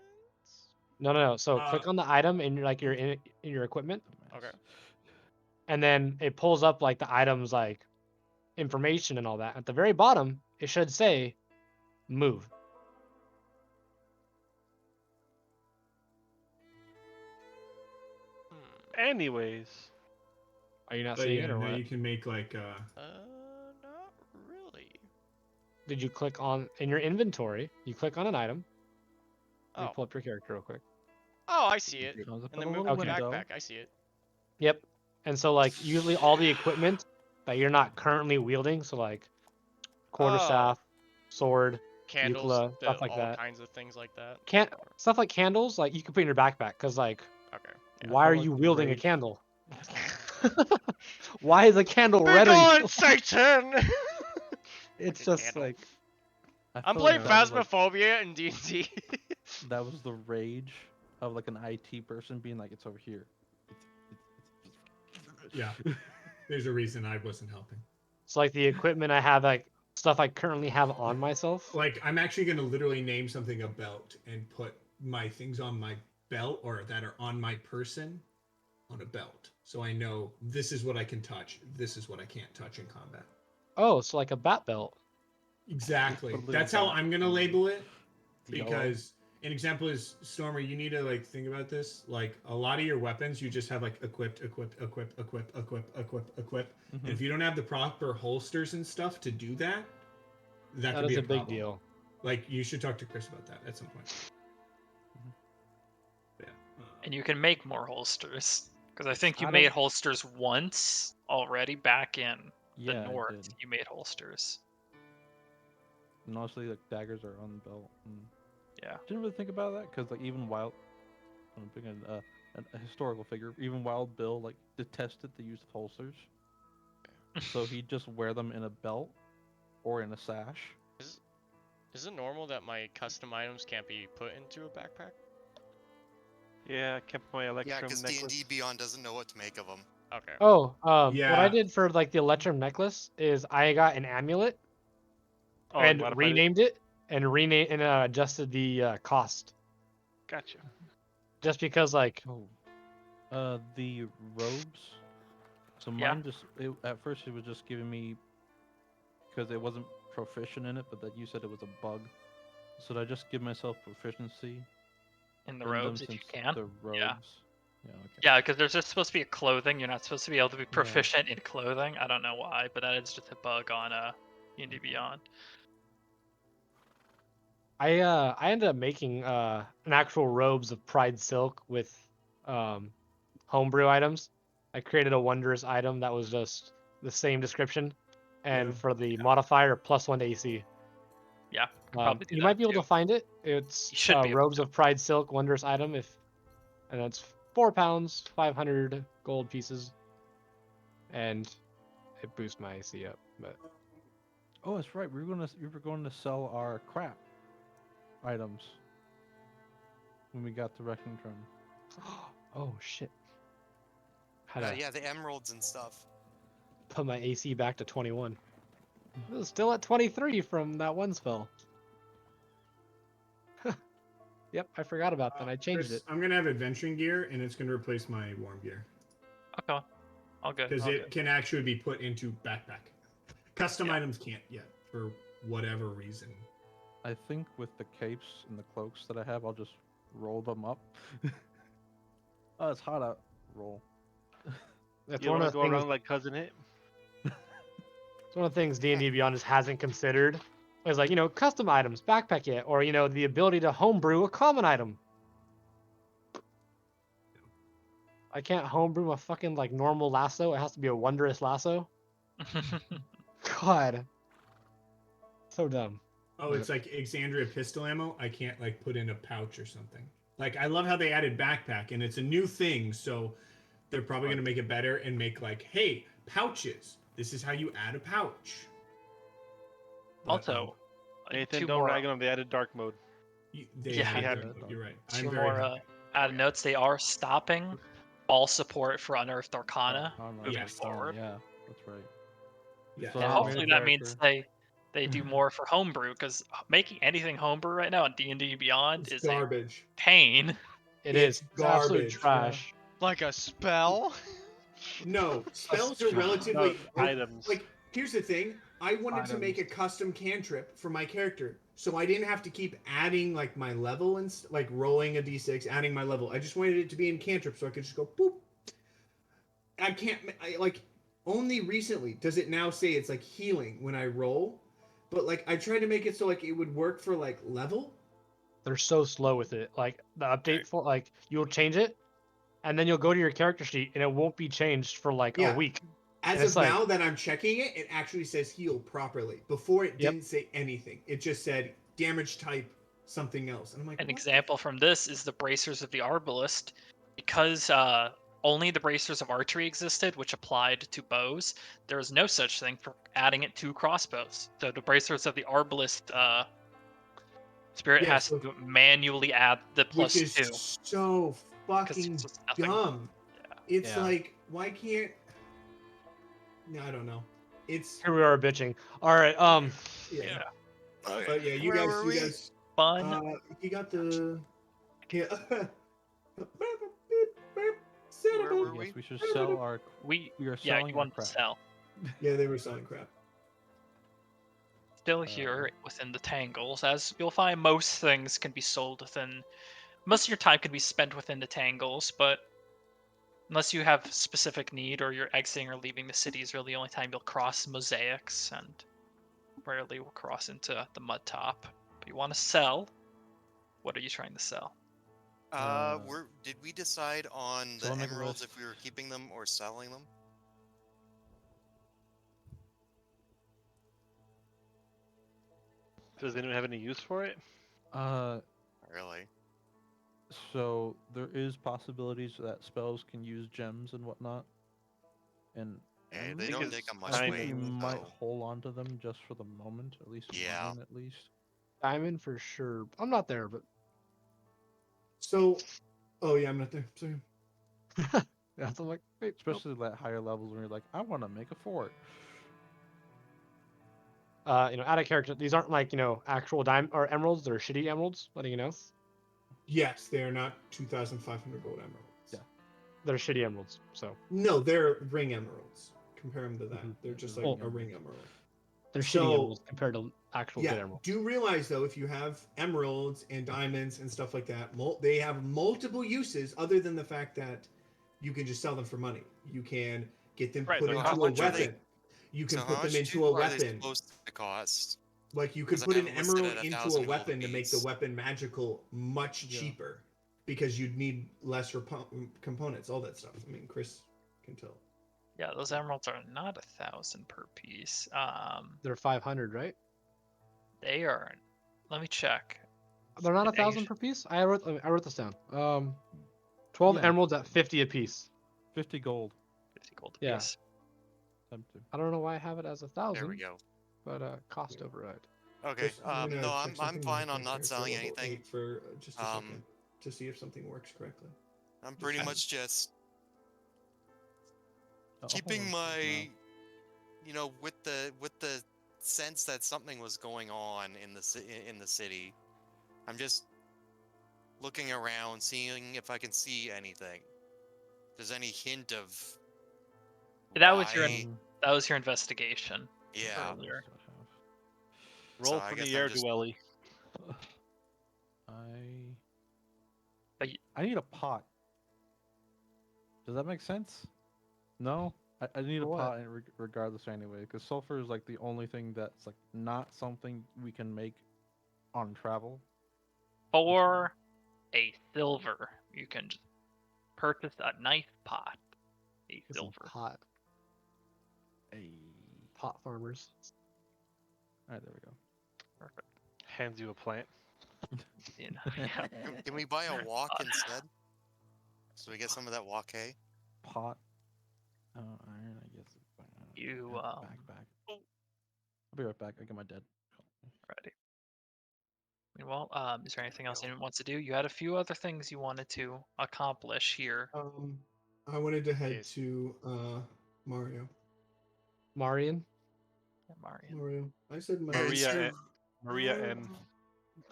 No. So click Uh, on the item in like your in your equipment, Okay. and then it pulls up like the item's like information and all that. At the very bottom, it should say move. Anyways, Are you not But seeing yeah, it or now what? you can make like Not really. Did you click on in your inventory? You click on an item. Let me Oh. pull up your character real quick. Oh, I see it. Comes up And in then a move little the window. backpack. I see it. Yep. And so like usually all the equipment that you're not currently wielding, so like quarterstaff, sword, Candles, eucla, stuff like all that. kinds of things like that. Can't stuff like candles, like you can put in your backpack, cause like Okay. why are felt you like the wielding a rage- candle? Why is a candle Big red? on Satan! It's Fucking just candle. like I I'm feel playing like that was, like, Phasmophobia in D&D. that was the rage of like an IT person being like, "It's over here." yeah. There's a reason I wasn't helping. it's like the equipment I have, like stuff I currently have on myself. Like I'm actually gonna literally name something a belt and put my things on my belt or that are on my person on a belt. So I know this is what I can touch, this is what I can't touch in combat. Oh, so like a bat belt. Exactly. Put a little That's how bat I'm gonna on label it. yellow. Because an example is Stormer, you need to like think about this. Like a lot of your weapons, you just have like equipped. And if you don't have the proper holsters and stuff to do that, that could That be is a a big problem. deal. Like you should talk to Chris about that at some point. Yeah. And you can make more holsters. Because I think you Out made of- holsters once already back in the Yeah, I north. did. You made holsters. And honestly, like daggers are on the belt. Yeah. Didn't really think about that because like even Wild, I'm thinking a historical figure. Even Wild Bill like detested the use of holsters, so he'd just wear them in a belt or in a sash. Is it normal that my custom items can't be put into a backpack? yeah, I kept my Yeah, Electrum because necklace. D&D Beyond doesn't know what to make of them. Okay. Oh, what Yeah. I did for like the Electrum necklace is I got an amulet Oh, and modified it? renamed it and adjusted the cost. Gotcha. Just because like The robes. So Yeah. mine at first it was just giving me because it wasn't proficient in it, but that you said it was a bug. So did I just give myself proficiency In the in them robes, if you since can. the robes? Yeah. Yeah. Okay. Yeah, because there's just supposed to be a clothing. You're not supposed to be able to be proficient in clothing. I don't know why, but that is just a bug on D&D Beyond. I ended up making an actual robes of Pride silk with homebrew items. I created a wondrous item that was just the same description, and Yeah. for the modifier +1 to AC. Yeah, could probably do You that might be able too. to find it. It's You should be able robes of Pride silk wondrous item and it's 4 pounds, 500 gold pieces, and it boosts my AC up. But Oh, that's right. We were going to sell our crap items when we got to Wrecking Drum. oh shit, had to Yeah, the emeralds and stuff. put my AC back to 21. It was still at 23 from that one spell. Yep, I forgot about that. I changed Chris, it. I'm gonna have adventuring gear, and it's gonna replace my warm gear Okay. All good. because all it good. can actually be put into backpack. Custom Yeah. items can't yet for whatever reason. I think with the capes and the cloaks that I have, I'll just roll them up. Oh, it's hot out. Roll. That's You one want of to the go things. around like Cousin Hit? It's one of the things D&D Beyond just hasn't considered. Is like custom items, backpack it, or the ability to homebrew a common item. I can't homebrew a fucking like normal lasso. It has to be a wondrous lasso. God, so dumb. Oh, it's like Exandria pistol ammo. I can't like put in a pouch or something. Like I love how they added backpack, and it's a new thing, so they're probably gonna make it better and make like, hey, pouches. This is how you add a pouch. But, Also, Nathan, two don't more. rag on them. They added dark mode. They Yeah. had Yeah. their input, you're right. I'm Two very more happy. added notes. They are stopping all support for Unearthed Arcana Oh, no, moving Yes. forward. Yeah, that's right. Yeah. So Yeah, our hopefully main that means character- they do more for homebrew, because making anything homebrew right now in D&D Beyond It's is a garbage. pain. It's It's absolute garbage. trash. Like a spell? No, spells are No, relatively items. Like, here's the thing. I wanted to make a custom cantrip for my character, so I didn't have to keep adding like my level and like rolling a d6, adding my level. I just wanted it to be in cantrip, so I could just go boop. I can't like only recently does it now say it's like healing when I roll, but like I tried to make it so like it would work for like level. They're so slow with it. Like the update for like you'll change it, and then you'll go to your character sheet, and it won't be changed for like a Yeah. week. As And it's of like, now that I'm checking it, it actually says heal properly. Before it Yep. didn't say anything. It just said damage type something else. And I'm like, An what the example from this is the bracers of the Arbalist, because only the bracers of archery existed, which applied to bows. There is no such thing for adding it to crossbows. So the bracers of the Arbalist spirit Yeah, has so- to manually add the which plus is 2 so because fucking it's just nothing. dumb. It's Yeah. like, why can't? No, I don't know. It's here we are bitching. All right. yeah. Okay, But yeah, you where guys, were you we? guys. Fun. He got the. Yeah. Where were we? Yes, we should sell our. We We are yeah, selling you our want to crap. sell. Yeah, they were selling crap. Still here within the tangles, as you'll find most things can be sold within. Most of your time can be spent within the tangles, but unless you have specific need or you're exiting or leaving the city is really the only time you'll cross mosaics, and rarely will cross into the mud top. But you want to sell. What are you trying to sell? Did we decide on so the I'll make a emeralds list. if we were keeping them or selling them? Does anyone have any use for it? Uh, Really? so there is possibilities that spells can use gems and whatnot, and Hey, I'm they think don't it's take up much I think weight. we might So. hold on to them just for the moment, at least Yeah. mine, at least. Diamond for sure. I'm not there, but So, oh yeah, I'm not there. Sorry. yeah, so I'm like, wait, nope. Especially at higher levels when you're like, I want to make a fort. Add a character. These aren't like actual diamond or emeralds. They're shitty emeralds. Letting you know, Yes, they are not 2,500 gold emeralds. Yeah. they're shitty emeralds. So No, they're ring emeralds. Compare them to that. Mhm. They're just They're like ring a ring emeralds. emerald. they're shitty So- emeralds compared to actual good Yeah. emeralds. Do realize though, if you have emeralds and diamonds and stuff like that, they have multiple uses other than the fact that you can just sell them for money. You can get them Right, put they're into how a much are they- weapon. You can So how put them much into a are they weapon. supposed to cost? Like you could 'Cause I put an have it listed emerald at into a 1,000 gold weapon to make the apiece. weapon magical much Yeah. cheaper because you'd need less components, all that stuff. I mean, Chris can tell. Yeah, those emeralds are not 1,000 per piece. They're 500, right? They are. Let me check. They're not An 1,000 egg- per piece. I wrote this down. 12 Yeah. emeralds at 50 a piece. 50 gold. 50 gold Yeah. apiece. Tempted. I don't know why I have it as There 1,000, we go. but cost override. Okay. Chris, I'm gonna No, check I'm something fine real on quick not here for selling level anything. 8 for just a Um, second to see if something works correctly. I'm pretty Okay. much just I'll hold keeping on to my, it with the sense that something was going on in the city. I'm just looking around, seeing if I can see anything. If there's any hint of. That was your why- that was your investigation. Yeah. earlier. Roll So I for guess the I'm air just- duelly. But I need a pot. Does that make sense? No? I need a For what? pot regardless anyway, because sulfur is like the only thing that's like not something we can make on travel. for a silver, you can just purchase a nice pot. A Get some silver. pot farmers. Alright, there we go. Perfect. Hands you a plant. You know, yeah. Can we buy a walk instead? So we get some of that walk hay? Pot. Iron, I guess. You, back. I'll be right back. I get my dead. Ready. Well, is there anything else anyone wants to do? You had a few other things you wanted to accomplish here. I wanted to head Yes. to Mario. Marion. Yeah, Marion. Mario. I said Maria and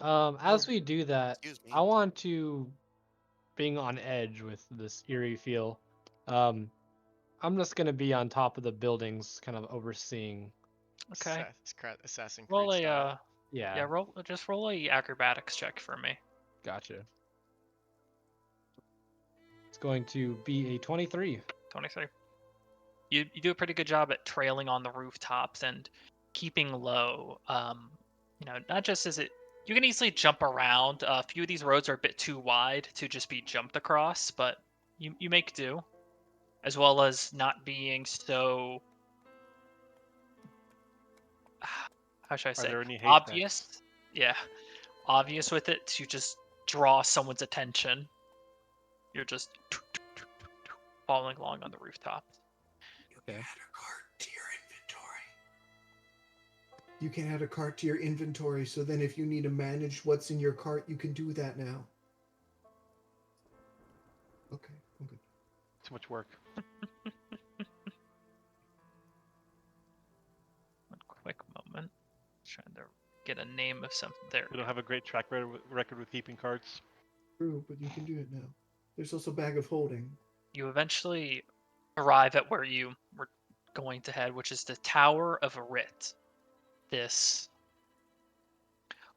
As we do that, Excuse me. I want to, being on edge with this eerie feel, I'm just gonna be on top of the buildings, kind of overseeing. Okay. Assassin Creed Roll a style. yeah, roll a acrobatics check for me. Gotcha. It's going to be a 23. 23. You do a pretty good job at trailing on the rooftops and keeping low. Not just is it you can easily jump around. A few of these roads are a bit too wide to just be jumped across, but you make do, as well as not being so how should I are say there any haystacks? obvious. Yeah, obvious with it to just draw someone's attention. You're just following along on the rooftops. Okay. Add a cart to your inventory. You can add a cart to your inventory, so then if you need to manage what's in your cart, you can do that now. Okay, I'm good. Too much work. One quick moment. Trying to get a name of something there. We don't have a great track record with keeping cards. True, but you can do it now. There's also bag of holding. You eventually arrive at where you were going to head, which is the Tower of Writ. This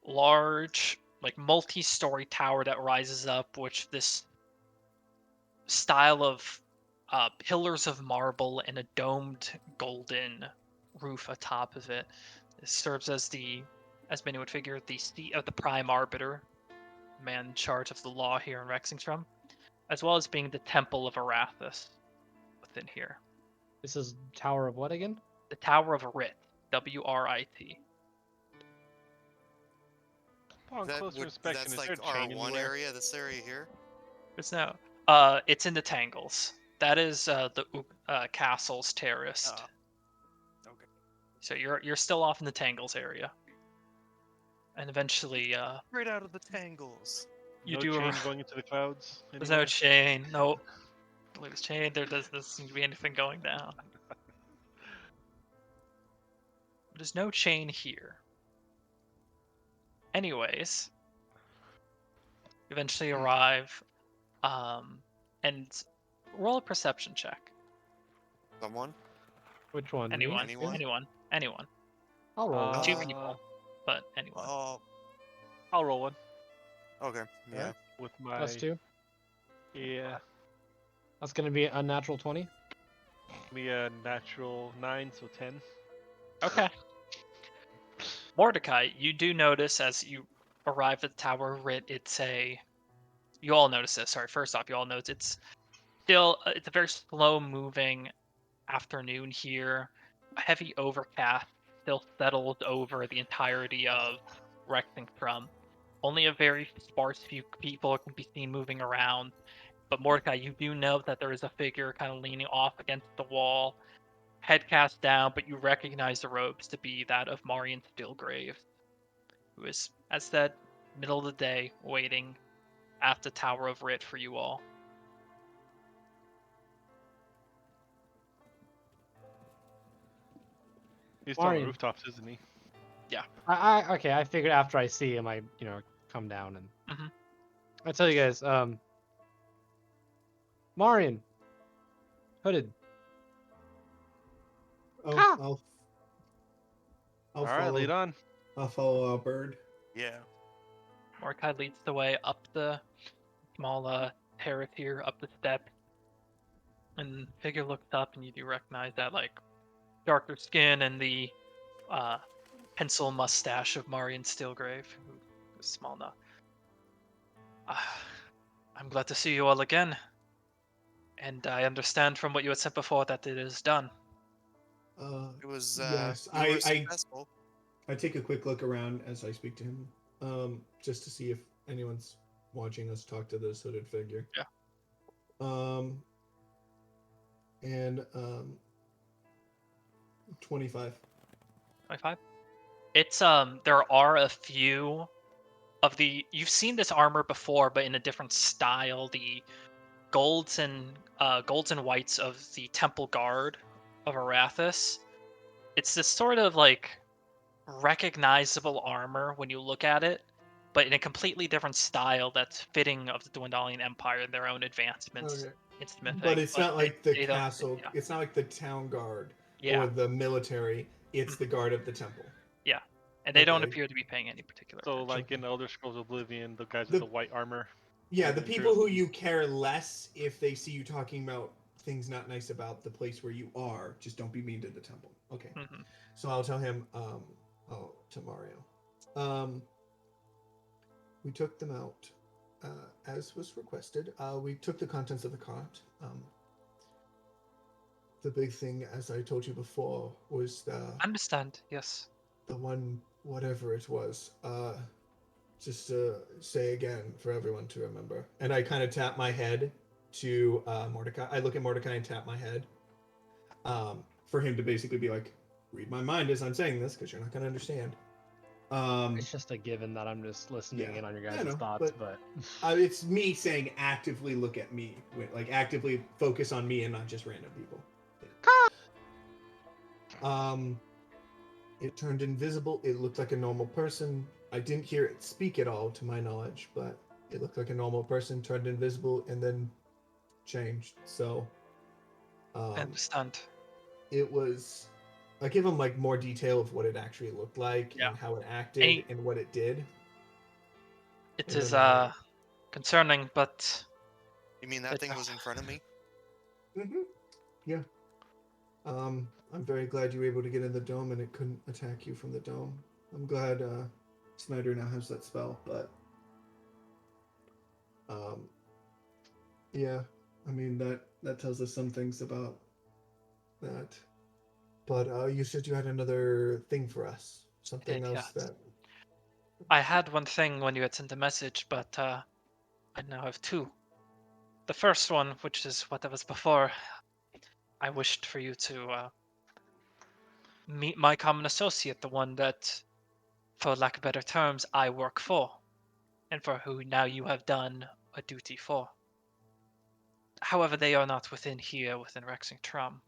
large, like multi-story tower that rises up, which this style of pillars of marble and a domed golden roof atop of it. This serves as as many would figure, the seat of the Prime Arbiter, man in charge of the law here in Rexingstrom, as well as being the Temple of Arathis within here. This is Tower of what again? The Tower of Writ, W-R-I-T. Upon closer inspection, That's is like there a chain R1 anywhere? area, this area here? It's no, it's in the Tangles. That is the Castle's terraced. Okay. So you're still off in the Tangles area, and eventually Right out of the tangles. you No do. chain going into the clouds. There's no Anywhere? chain. No, loose chain. There doesn't seem to be anything going down. There's no chain here. Anyways, eventually arrive, and roll a perception check. Someone? Which one? Me? Anyone? Anyone? Anyone. I'll roll. Two one. people, but anyone. Oh, I'll roll one okay. Yeah. Alright. with my. +2. Yeah, That's gonna be a natural 20. me a natural 9, so 10. Okay. Mordecai, you do notice as you arrive at the Tower of Writ, you all notice this. Sorry, first off, you all notice it's a very slow-moving afternoon here. A heavy overcast still settles over the entirety of Rexingstrom. Only a very sparse few people can be seen moving around. But Mordecai, you do know that there is a figure kind of leaning off against the wall, head cast down, but you recognize the robes to be that of Marion Stillgrave, who is, as said, middle of the day, waiting at the Tower of Writ for you all. He's still on the Marion. rooftops, isn't he? Okay. I figured after I see him, I come down and Mhm. I tell you guys, Marion, hooded. Oh, Ah! I'll All right, follow. lead on. I'll follow Bird. Yeah. Mordecai leads the way up the small terrace here, up the steps. And the figure looks up, and you do recognize that, like, darker skin and the pencil mustache of Marion Stillgrave, who is small enough. I'm glad to see you all again. And I understand from what you had said before that it is done. It was, Yes, we were successful. I take a quick look around as I speak to him, just to see if anyone's watching us talk to this hooded figure. Yeah. And 25. 25. It's there are a few of the. You've seen this armor before, but in a different style. The golds and whites of the Temple Guard of Arathis. It's this sort of like recognizable armor when you look at it, but in a completely different style that's fitting of the Dwendalian Empire and their own advancements Okay. in smithing. But it's not like the they don't- castle. Yeah. It's not like the town guard Yeah. or the military. It's Mhm. the guard of the temple. Yeah. And they don't Okay. appear to be paying any particular So, attention. like in Elder Scrolls Oblivion, the guys The- with the white armor. Yeah, the in people who Jerusalem. you care less if they see you talking about things not nice about the place where you are, just don't be mean to the temple. Okay. Mhm. So I'll tell him, to Mario. We took them out, as was requested. We took the contents of the cart. The big thing, as I told you before, was Understand, yes. the one, whatever it was. Just to say again for everyone to remember. And I kind of tap my head to Mordecai. I look at Mordecai and tap my head for him to basically be like, read my mind as I'm saying this, because you're not going to understand. It's just a given that I'm just listening Yeah, in on your I guys' know, thoughts, but- but it's me saying actively look at me. Like actively focus on me and not just random people. It turned invisible. It looked like a normal person. I didn't hear it speak at all, to my knowledge, but it looked like a normal person, turned invisible, and then changed. So, I understand. it was. I give him like more detail of what it actually looked like Yeah. and how it acted Any- and what it did. It And is then concerning, but You mean that thing was in front of me? Yeah. I'm very glad you were able to get in the dome and it couldn't attack you from the dome. I'm glad Snyder now has that spell, but yeah, I mean that tells us some things about that. But you said you had another thing for us, something did, else yes. that. I had one thing when you had sent the message, but I now have two. The first one, which is what was before, I wished for you to meet my common associate, the one that, for lack of better terms, I work for, and for who now you have done a duty for. However, they are not within here, within Rexing Trum.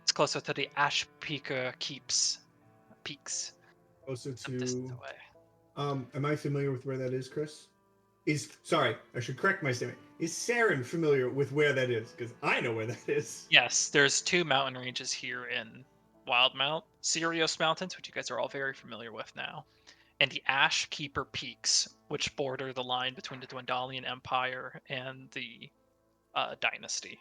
It's closer to the Ash Peaker peaks, Closer some distance to. away. Am I familiar with where that is, Chris? Sorry, I should correct my statement. Is Saren familiar with where that is? Because I know where that is. Yes, there's two mountain ranges here in WildeMount. Sirius Mountains, which you guys are all very familiar with now, and the Ash Keeper Peaks, which border the line between the Dwendalian Empire and the Dynasty.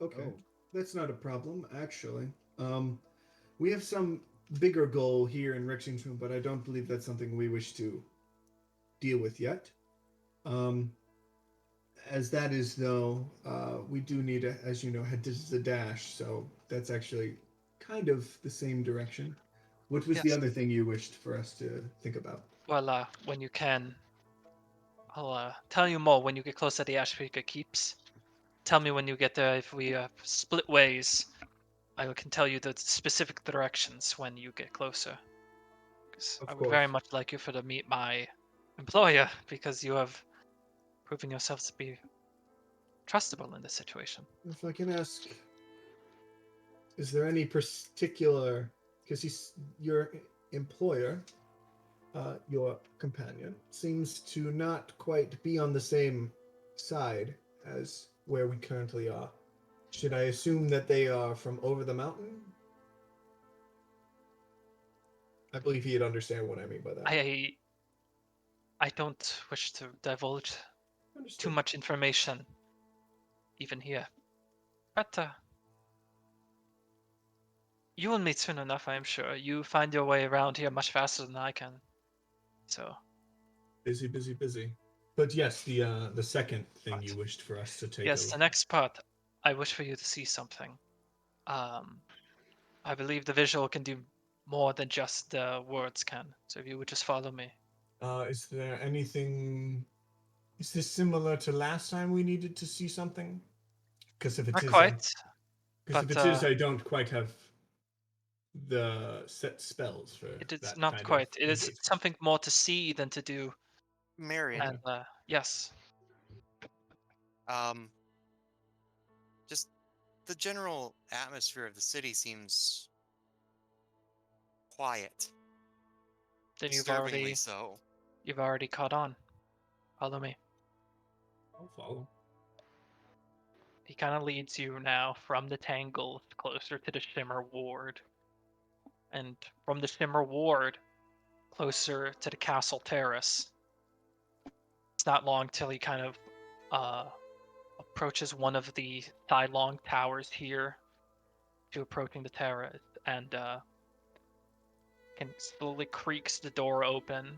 Okay. Oh. That's not a problem, actually. We have some bigger goal here in Rexington, but I don't believe that's something we wish to deal with yet. As that is, though, we do need, as you know, head to Zadash, so that's actually kind of the same direction. What was the Yes. other thing you wished for us to think about? Well, when you can, I'll tell you more when you get close to the Ash Peaker Keeps. Tell me when you get there. If we split ways, I can tell you the specific directions when you get closer. 'Cause Of I would very course. much like you to meet my employer because you have proven yourselves to be trustable in this situation. If I can ask, is there any particular, because your employer, your companion, seems to not quite be on the same side as where we currently are. Should I assume that they are from over the mountain? I believe he'd understand what I mean by that. I don't wish to divulge too Understood. much information, even here. But you will meet soon enough, I am sure. You find your way around here much faster than I can. So, Busy, busy, busy. But yes, the second thing Right. you wished for us to take yes, over. the next part, I wish for you to see something. I believe the visual can do more than just the words can. So if you would just follow me. Is there anything? Is this similar to last time we needed to see something? Because if it Not is, quite. because if but, it is, I don't quite have the set spells for It is that not kind quite. of It is engagement. something more to see than to do. Marion, And yes, um, just the general atmosphere of the city seems quiet, then disturbingly so. you've already caught on. Follow me. I'll follow. He kind of leads you now from the Tangles closer to the Shimmer Ward, and from the Shimmer Ward closer to the Castle Terrace. It's not long till he kind of approaches one of the sidelong towers here to approaching the terrace, and can slowly creaks the door open,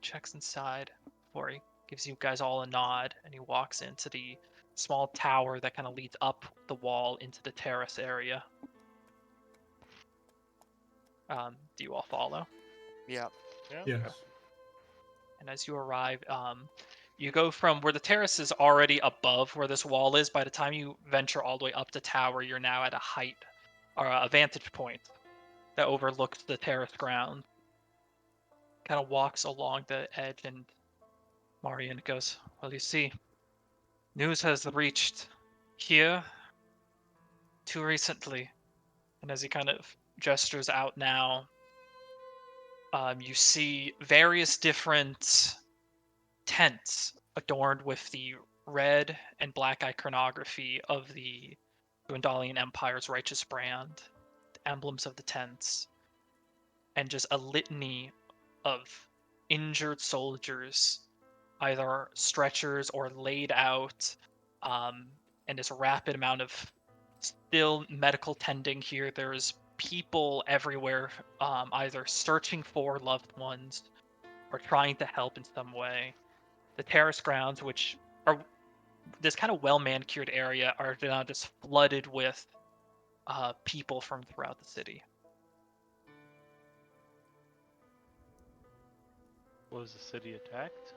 checks inside before he gives you guys all a nod, and he walks into the small tower that kind of leads up the wall into the terrace area. Do you all follow? Yeah. Yes. And as you arrive, you go from where the terrace is already above where this wall is. By the time you venture all the way up the tower, you're now at a height or a vantage point that overlooks the terrace ground. Kind of walks along the edge, and Marian goes, "Well, you see, news has reached here too recently." And as he kind of gestures out now, you see various different tents adorned with the red and black iconography of the Dwendalian Empire's righteous brand, the emblems of the tents, and just a litany of injured soldiers, either stretchers or laid out, and this rapid amount of still medical tending here. There's people everywhere, either searching for loved ones or trying to help in some way. The terrace grounds, which are this kind of well manicured area, are now just flooded with people from throughout the city. Was the city attacked?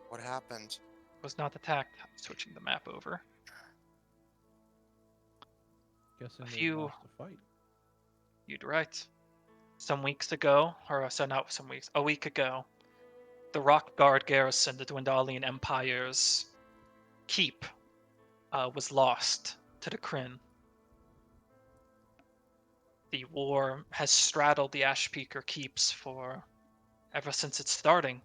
What happened? Was not attacked. Switching the map over. Guessing they few- lost the fight. You'd right. Some weeks ago, or so not some weeks, a week ago, the Rock Guard garrison, the Dwendalian Empire's keep, was lost to the Kryn. The war has straddled the Ashpeaker keeps for ever since its starting,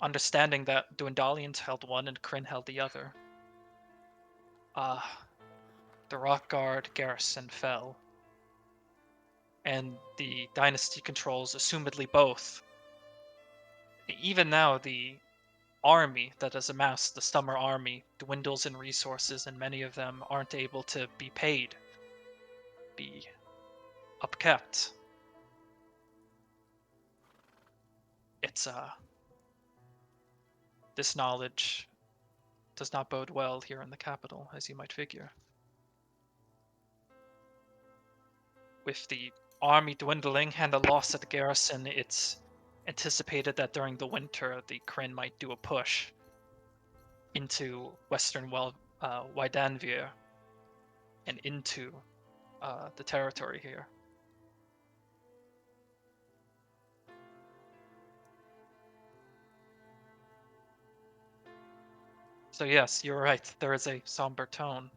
understanding that Dwendalians held one and Kryn held the other. The Rock Guard garrison fell, and the dynasty controls assumedly both. Even now, the army that has amassed the Summer Army dwindles in resources, and many of them aren't able to be paid, be upkept. It's this knowledge does not bode well here in the capital, as you might figure. With the army dwindling and the loss at the garrison, it's anticipated that during the winter the Kryn might do a push into western Wydanvir and into the territory here. So yes, you're right. There is a somber tone.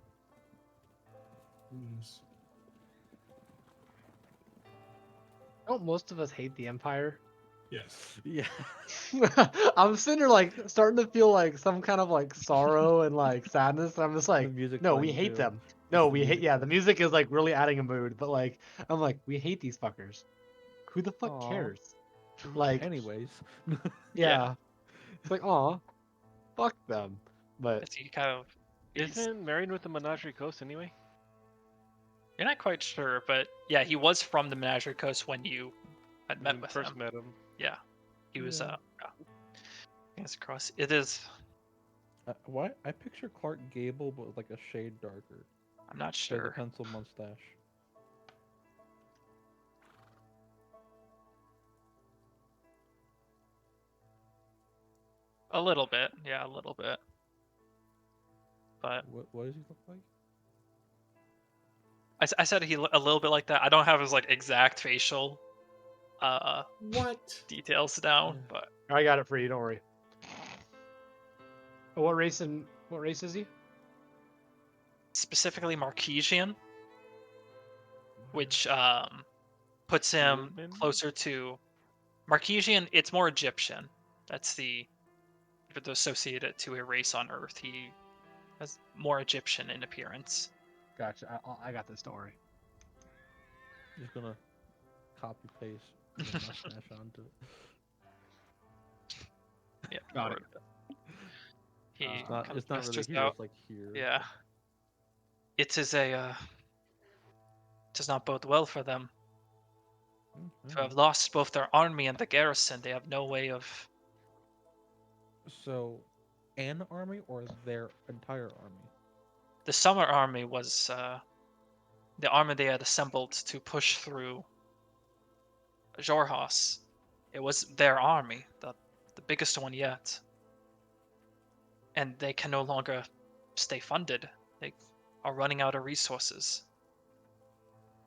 Yes. Don't most of us hate the Empire? Yes. Yeah. I'm sitting here like starting to feel like some kind of like sorrow and like sadness. I'm just The like, music no, we playing, hate too. them. Just No, the we hate. music Yeah, the playing. music is like really adding a mood. But like, I'm like, we hate these fuckers. Who the fuck Aw. cares? Like, Anyways. yeah, it's like, aw, fuck them. But As he kind of, Isn't Marion with the Menagerie Coast anyway? you're not quite sure, but yeah, he was from the Menagerie Coast when you had When met we with first him. met him. Yeah, he was. Yeah. Yes, across. It is. Why? I picture Clark Gable, but with like a shade darker. I'm not He has a sure. pencil mustache. A little bit, yeah, a little bit. But What does he look like? I said he a little bit like that. I don't have his like exact facial What? details down, but I got it for you. Don't worry. What race is he? specifically Marquesian, which puts him Human? closer to Marquesian. It's more Egyptian. That's the associated to a race on Earth. He has more Egyptian in appearance. Gotcha. I got this. Don't worry. Just gonna copy paste the mustache onto it. Yeah, Got or- it. He It's kind not of really gestures here. out. It's like here. Yeah. It is a does not bode well for them. To have lost both their army and the garrison, they have no way of. So, an army or their entire army? The summer army was the army they had assembled to push through Jorhas. It was their army, the biggest one yet. And they can no longer stay funded. They are running out of resources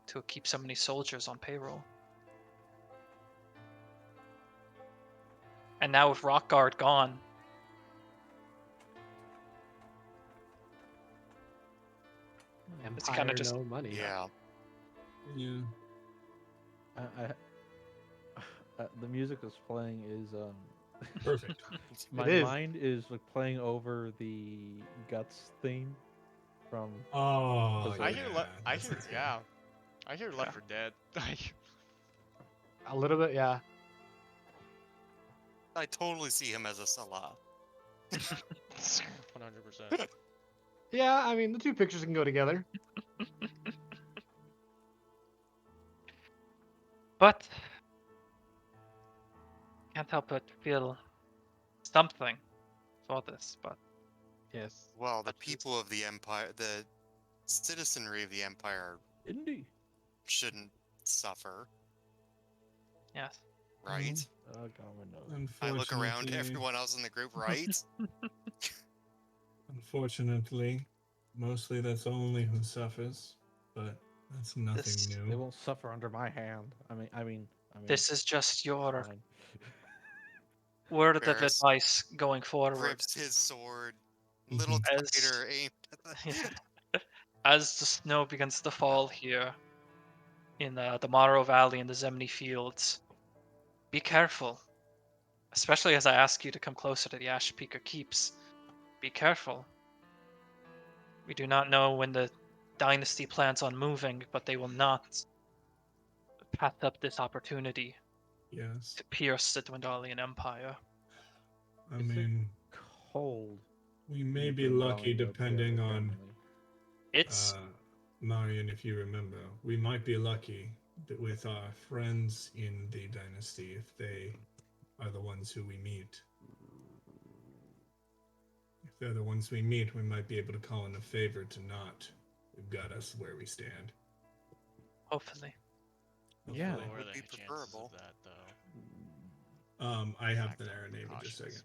to keep so many soldiers on payroll. And now with Rockguard gone, It's kinda Empire, just- no money. Yeah. Yeah. The music that's playing is Perfect. my is. mind is like playing over the Guts theme from Oh, I I yeah, hear, that sounds good. yeah, I hear Left 4 Dead. Like, A little bit, yeah. I totally see him as a Salah. 100%. Yeah, I mean the two pictures can go together. but can't help but feel something for this. But Yes. Well, the people of the Empire, the citizenry of the Empire indie. shouldn't suffer, yes, right? God, my nose. I look around, Unfortunately- everyone else in the group, right? Unfortunately, mostly that's only who suffers, but that's nothing This- They new. won't suffer under my hand. I mean. this is just your fine. word of Varys advice going forward. Grips his sword, little As- tighter, aimed at the... As the snow begins to fall here in the Morrow Valley and the Zemni Fields, be careful. Especially as I ask you to come closer to the Ash Peaker Keeps. Be careful. We do not know when the dynasty plans on moving, but they will not pass up this opportunity Yes. to pierce the Dwendalian Empire. I It's a mean, Cold. we may be Dwendalian lucky military, depending on apparently. It's Marion, if you remember. We might be lucky that with our friends in the dynasty if they are the ones who we meet. If they're the ones we meet, we might be able to call in a favor to not gut us where we stand. hopefully. Yeah. Hopefully. What are Would be the chances preferable. of that, though? I have Act the on narrow name in just a precautions.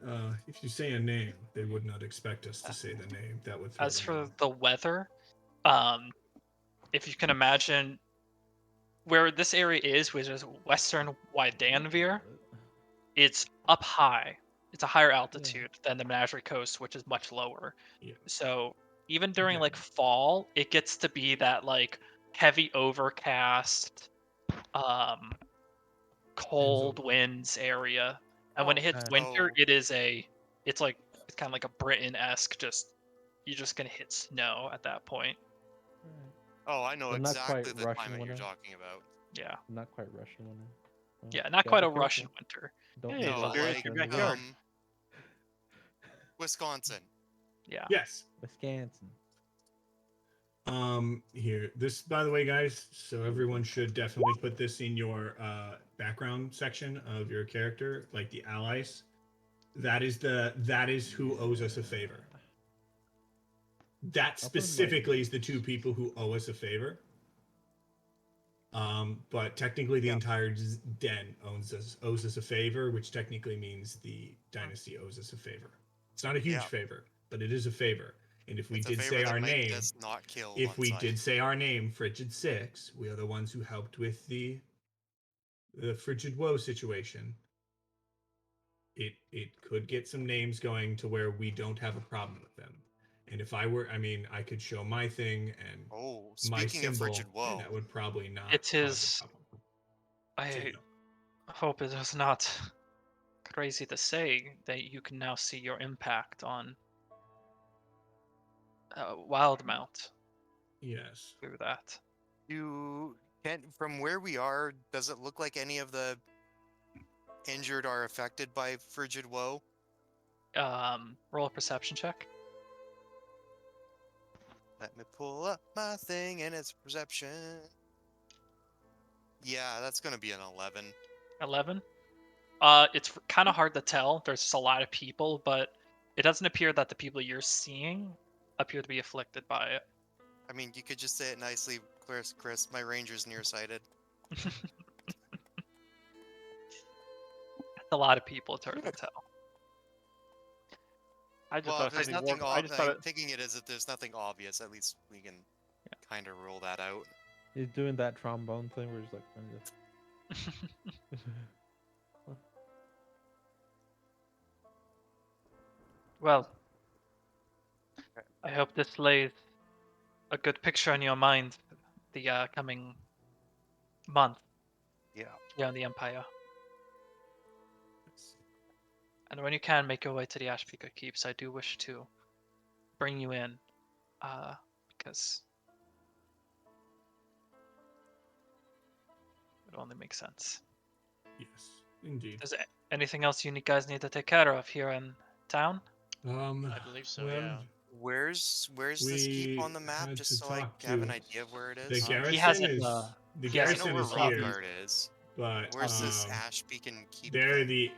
second. If you say a name, they would not expect us to say the name. That would throw As them for in. the weather, if you can imagine where this area is, which is western Wydanvir, it's up high. It's a higher altitude than the Menagerie Coast, which is much lower. Yeah. So even during Yeah. like fall, it gets to be that like heavy overcast, cold winds area. And when it hits winter, Oh. it's kind of like a Britain-esque, just you're just gonna hit snow at that point. Oh, I know But not exactly quite the Russian climate you're winter. talking about. Yeah, Not quite Russian winter. Well, yeah, not gotta quite be a careful. Russian winter. Don't Hey, move No, out Barry's like your Russian backyard. winter. Wisconsin. Yeah. Yes. Wisconsin. Here. This, by the way, guys, so everyone should definitely put this in your background section of your character, like the allies. That is who owes us a favor. That I'll put 'em, like- specifically is the two people who owe us a favor. But technically the entire den owes us a favor, which technically means the dynasty owes us a favor. It's not a huge Yeah. favor, but it is a favor. And if we It's a did favor say that our might name, get us not killed if on we site. did say our name, Frigid Six, we are the ones who helped with the Frigid Woe situation. It could get some names going to where we don't have a problem with them. And if I were, I mean, I could show my thing and Oh, my speaking of symbol, Frigid Woe, and that would probably not It cause a is. problem. So, I you know. hope it is not crazy to say that you can now see your impact on WildeMount Yes. through that. from where we are, does it look like any of the injured are affected by Frigid Woe? Roll a perception check. Let me pull up my thing and its perception. Yeah, that's gonna be an 11. 11. It's kind of hard to tell. There's just a lot of people, but it doesn't appear that the people you're seeing appear to be afflicted by it. I mean, you could just say it nicely, Chris. My ranger's nearsighted. It's a lot of people. It's hard to tell. I just Well, thought if there's something nothing, more. I just thought I'm it. thinking it is if there's nothing obvious, at least we can kind of rule that out. He's doing that trombone thing where he's like, Well, I hope this lays a good picture in your mind the coming month Yeah. here in the Empire. And when you can make your way to the Ashpeaker Keeps, I do wish to bring you in, because it only makes sense. Yes, indeed. Is there anything else you guys need to take care of here in town? I believe so, well, yeah. Where's this keep we on the map, had just to so I talk have an to idea of where it the is? garrison. He hasn't, is he the I hasn't know garrison where is copied. here, Rockguard is. but Where's this Ash Beacon keep? they're thing?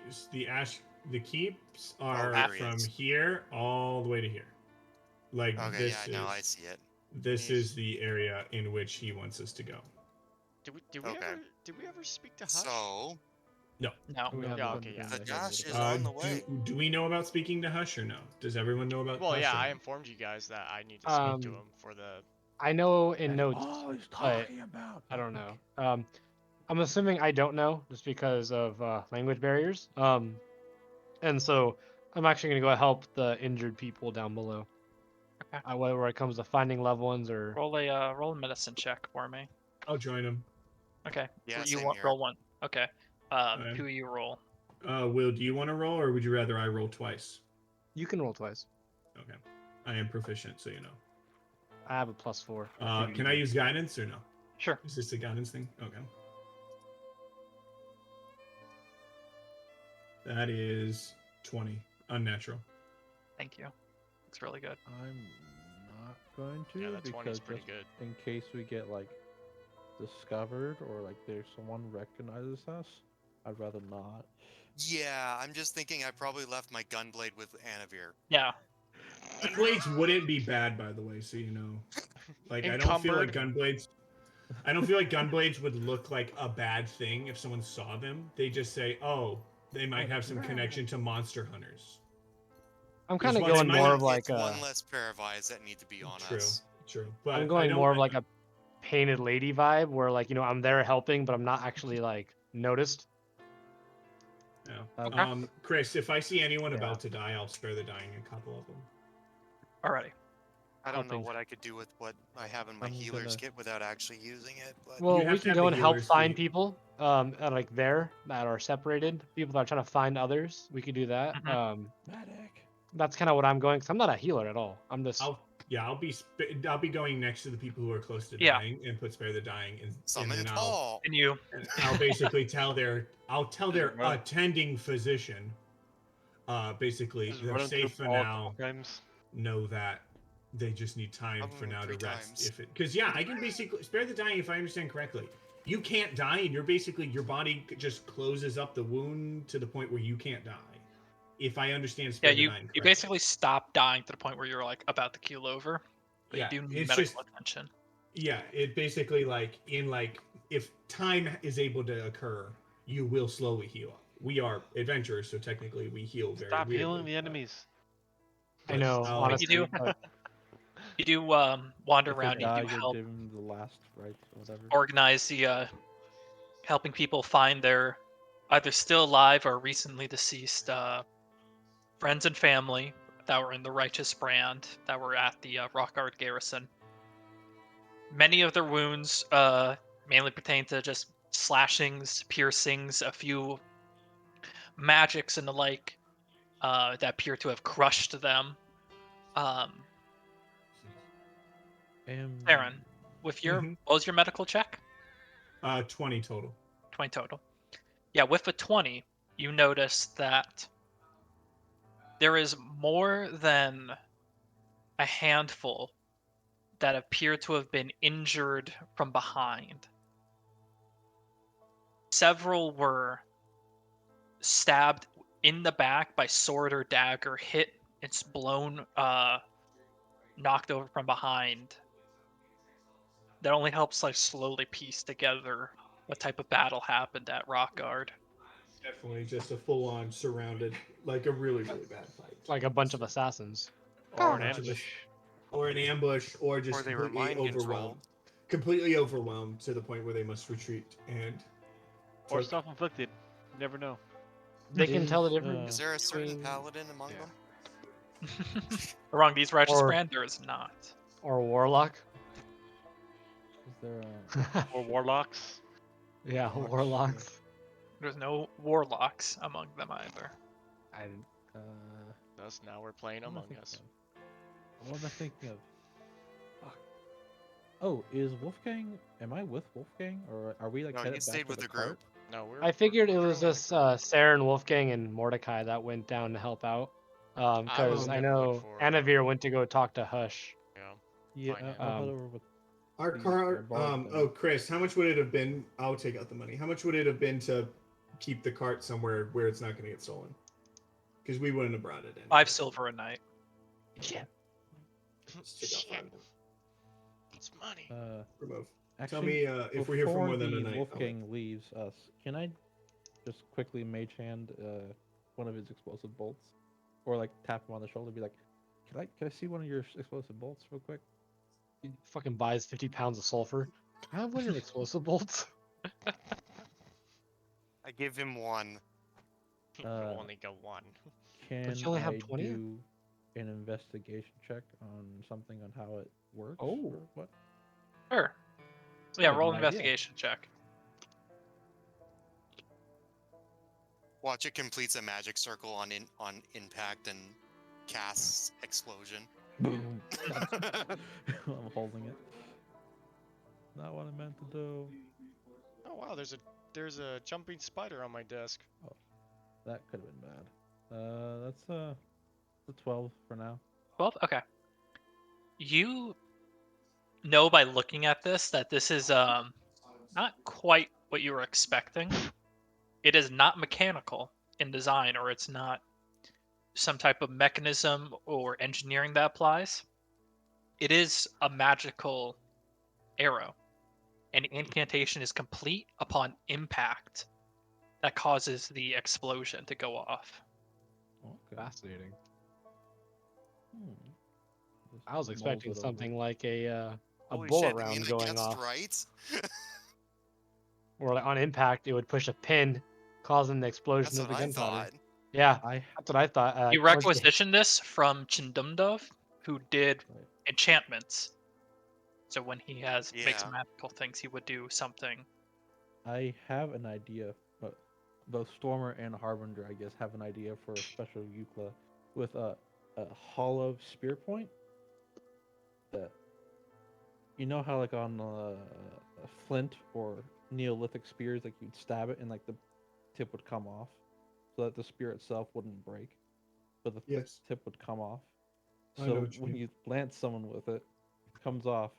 the keeps are there he from is. here all the way to here. Like Okay, this yeah, is now I see it. this Yes. is the area in which he wants us to go. Okay. Did we ever speak to Hush? So No. we have Yeah, one okay, thing yeah. that the has dash a is little- on the way. Do we know about speaking to Hush or no? Does everyone know about Well, Hush? yeah, or I no? informed you guys that I need to speak to him for the. I know in That's notes, all he's but talking about. I don't know. I'm assuming I don't know just because of language barriers. And so I'm actually gonna go help the injured people down below. Okay. Whether it comes to finding loved ones or Roll a medicine check for me. I'll join him. Okay. Yeah, You same here. roll one. Okay. Okay. Who you roll? Will, do you want to roll, or would you rather I roll twice? you can roll twice. Okay. I am proficient, so you know. I have a +4. Can I use guidance or no? Sure. Is this a guidance thing? Okay. That is 20. Unnatural. Thank you. Looks really good. I'm not going to Yeah, that 20 is because pretty just good. in case we get like discovered or like there's someone recognizes us, I'd rather not. Yeah, I'm just thinking I probably left my gunblade with Anavir. Yeah. Gunblades wouldn't be bad, by the way, so you know. Like, I don't feel like gunblades. I don't feel like gunblades would look like a bad thing if someone saw them. They just say, "Oh, they might have some connection to monster hunters." I'm kind of There's one- going more of like it's a. one less pair of eyes that need to be on True, us. true. But I'm I going don't- more of like a painted lady vibe, where like I'm there helping, but I'm not actually like noticed. Yeah. Okay. Chris, if I see anyone Yeah. about to die, I'll spare the dying a couple of them. Alrighty. I don't know Helping. what I could do with what I have in my I'm healer's gonna- kit without actually using it. But Well, have we to can have go the and help healers find be- people, like there that are separated. People that are trying to find others. We could do that. Mhm. Medic. That's kind of what I'm going. Cause I'm not a healer at all. I'm just. I'll be going next to the people who are close to Yeah. dying and put spare the dying, and summon then Paul. And you. I'll basically tell their Right. attending physician, basically Just they're running through safe for Paul a now. couple times. Know that they just need time I'll for move now to 3 rest. times. If it, because yeah, I can basically spare the dying if I understand correctly. You can't die, and you're basically your body just closes up the wound to the point where you can't die. If I understand Yeah, spare the you dying you correctly. basically stop dying to the point where you're like about to keel over, but Yeah, you do need it's medical just- attention. Yeah, it basically if time is able to occur, you will slowly heal up. We are adventurers, so technically we heal very Stop weirdly, healing the but- enemies. I know, But, honestly. do. but You do wander If they around. die, You do you're help giving them the last rites or whatever. organize the helping people find their either still alive or recently deceased friends and family that were in the Righteous Brand that were at the Rockguard garrison. Many of their wounds mainly pertain to just slashings, piercings, a few magics and the like that appear to have crushed them. Aaron, with your Mhm. what was your medical check? 20 total. 20 total. Yeah, with a 20, you notice that there is more than a handful that appear to have been injured from behind. Several were stabbed in the back by sword or dagger, hit, it's blown, knocked over from behind. That only helps like slowly piece together what type of battle happened at Rockguard. Definitely just a full-on surrounded, like a really, really bad fight. Like a bunch of assassins. Or an Bunch of ambush. Or an ambush, or just Or they were completely mind controlled. overwhelmed. Completely overwhelmed to the point where they must retreat and Or took- self-inflicted. You never know. They can tell the Is, difference. Is there a certain between- paladin among yeah. them? Wrong, these Righteous Or- Brand, there is not. Or warlock. Is there Or warlocks. Yeah, Warlocks, warlocks. There's no warlocks among them either. I Thus now we're playing what am I Among thinking Us. of? What am I thinking of? Fuck. Oh, is Wolfgang? Am I with Wolfgang, or are we like No, headed you back stayed to with the group. cart? No, we're. I figured it we're was going just Saren, Wolfgang, and Mordecai that went down to help out. Because was I gonna look know for, Anavir went to go talk to Hush. Yeah. Yeah, Fine, I'll head um, over with. Our Please, car. borrow them. Oh, Chris, how much would it have been? I'll take out the money. How much would it have been to keep the cart somewhere where it's not going to get stolen? Because we wouldn't have brought it in. 5 silver a night. Yeah. Just take out 5. It's money. Remove. Actually, Tell me if we're here for more than a before the night. I'll- Wolfgang leaves us, can I just quickly mage hand one of his explosive bolts, or like tap him on the shoulder, be like, can I see one of your explosive bolts real quick? He fucking buys 50 pounds of sulfur. Can I have one of your explosive bolts? I give him one. You only go one. Can you only have I 20? do an investigation check on something on how it works? Oh. or what? Sure. Yeah, have roll an an idea. investigation check. Watch, it completes a magic circle on impact and casts explosion. Boom. I'm holding it. Not what I meant to do. Oh wow, there's a jumping spider on my desk. That could have been bad. That's the 12 for now. 12? Okay. You know by looking at this that this is not quite what you were expecting. It is not mechanical in design, or it's not some type of mechanism or engineering that applies. It is a magical arrow. And the incantation is complete upon impact that causes the explosion to go off. Okay. Fascinating. Just I was mold expecting it over. something like a Holy bullet shit, round Mina going guessed off, right? or like on impact it would push a pin, causing the explosion That's of the what I gunpowder. thought. Yeah, I that's what I thought. You once requisitioned this from Chindumdov, who did Right. enchantments. So when he makes Yeah. magical things, he would do something. I have an idea, but both Stormer and Harbinger, I guess, have an idea for a special Eucla with a hollow spear point. That you know how like on a flint or Neolithic spears, like you'd stab it and like the tip would come off, so that the spear itself wouldn't break, but the Yes. tip would come off. I know So what you when mean. you lance someone with it, it comes off,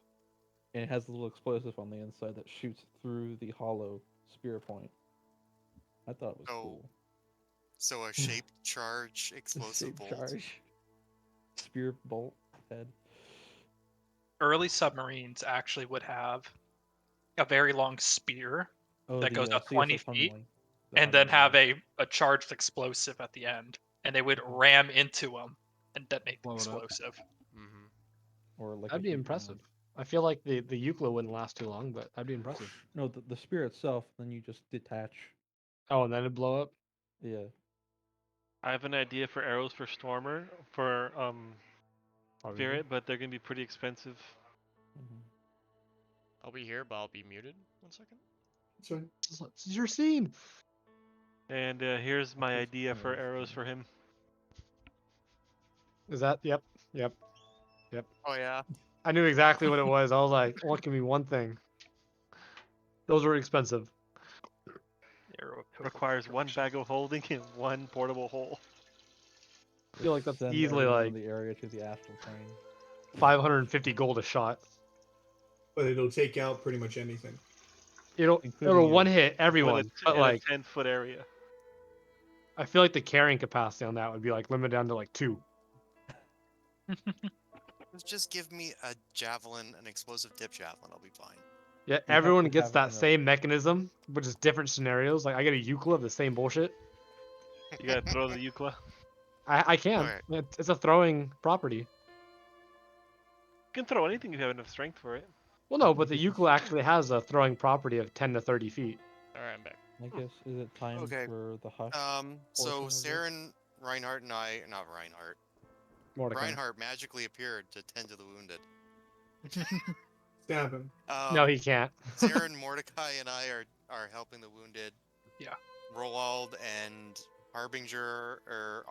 and it has a little explosive on the inside that shoots through the hollow spear point. I thought it was Oh. cool. So a shaped charge explosive Shape bolt. charge. Spear bolt head. Early submarines actually would have a very long spear Oh, that the, goes up CSS 20 feet, Hunley. The and then Hunley have one. a charged explosive at the end, and they would ram into them and detonate the Blow it up. explosive. Mm-hmm. or like That'd a be huge impressive. amount. I feel like the Euclid wouldn't last too long, but that'd be impressive. No, the spear itself. Then you just detach. Oh, and then it'd blow up. Yeah. I have an idea for arrows for Stormer for Spirit, but they're gonna be pretty expensive. Mhm. I'll be here, but I'll be muted. 1 second. That's fine. This is your scene. And here's my This idea for arrow's arrows fine. for him. Is that? Yep. Yep. Oh yeah. I knew exactly what it was. I was like, what can be one thing? Those were expensive. Arrow of Requires one perfection. bag of holding and one portable hole. I feel like that's Send easily everyone like in the area to the astral plane. 550 gold a shot. But it'll take out pretty much anything. It'll Including one your- hit everyone, but in like a 10-foot area. I feel like the carrying capacity on that would be like limited down to like 2. Just give me a javelin, an explosive dip javelin. I'll be fine. Yeah, have everyone to gets have it that in a- same mechanism, but just different scenarios. Like I get a Euclid of the same bullshit. You gotta throw the Eucla. I can. Alright. It's a throwing property. You can throw anything if you have enough strength for it. Well, no, but the Euclid actually has a throwing property of 10 to 30 feet. Alright, I'm back. I guess is it time Okay. for the hush? So portion of this? Saren, Reinhardt, and I, not Reinhardt. Mordecai. Reinhardt magically appeared to tend to the wounded. Stab him. No, he can't. Saren, Mordecai, and I are helping the wounded. Yeah. Roald and Harbinger are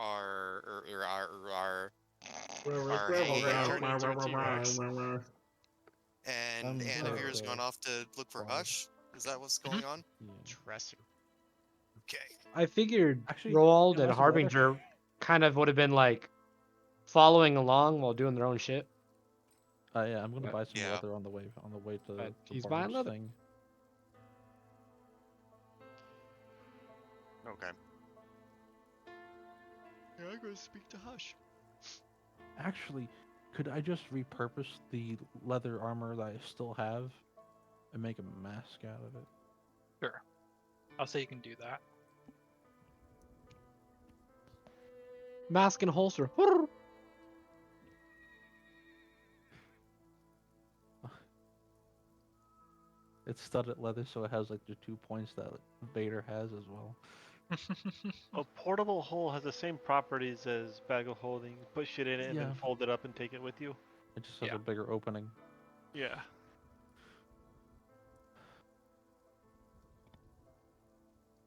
hanging out. Turn into a T-Rex. And Anavir's gone off to look for Hush. Is that what's going on? Yeah. Dresser. Okay. I figured Actually, Roald yeah, and that's a letter. Harbinger kind of would have been like following along while doing their own shit. Yeah, I'm gonna But- buy some Yeah. leather on the way to But the he's buying barge leather. thing. Okay. Yeah, I'm gonna speak to Hush. Actually, could I just repurpose the leather armor that I still have and make a mask out of it? Sure. I'll say you can do that. Mask and holster. It's studded leather, so it has like the 2 points that Vader has as well. A portable hole has the same properties as bag of holding. Put shit in it and Yeah. then fold it up and take it with you. It just has Yeah. a bigger opening. Yeah.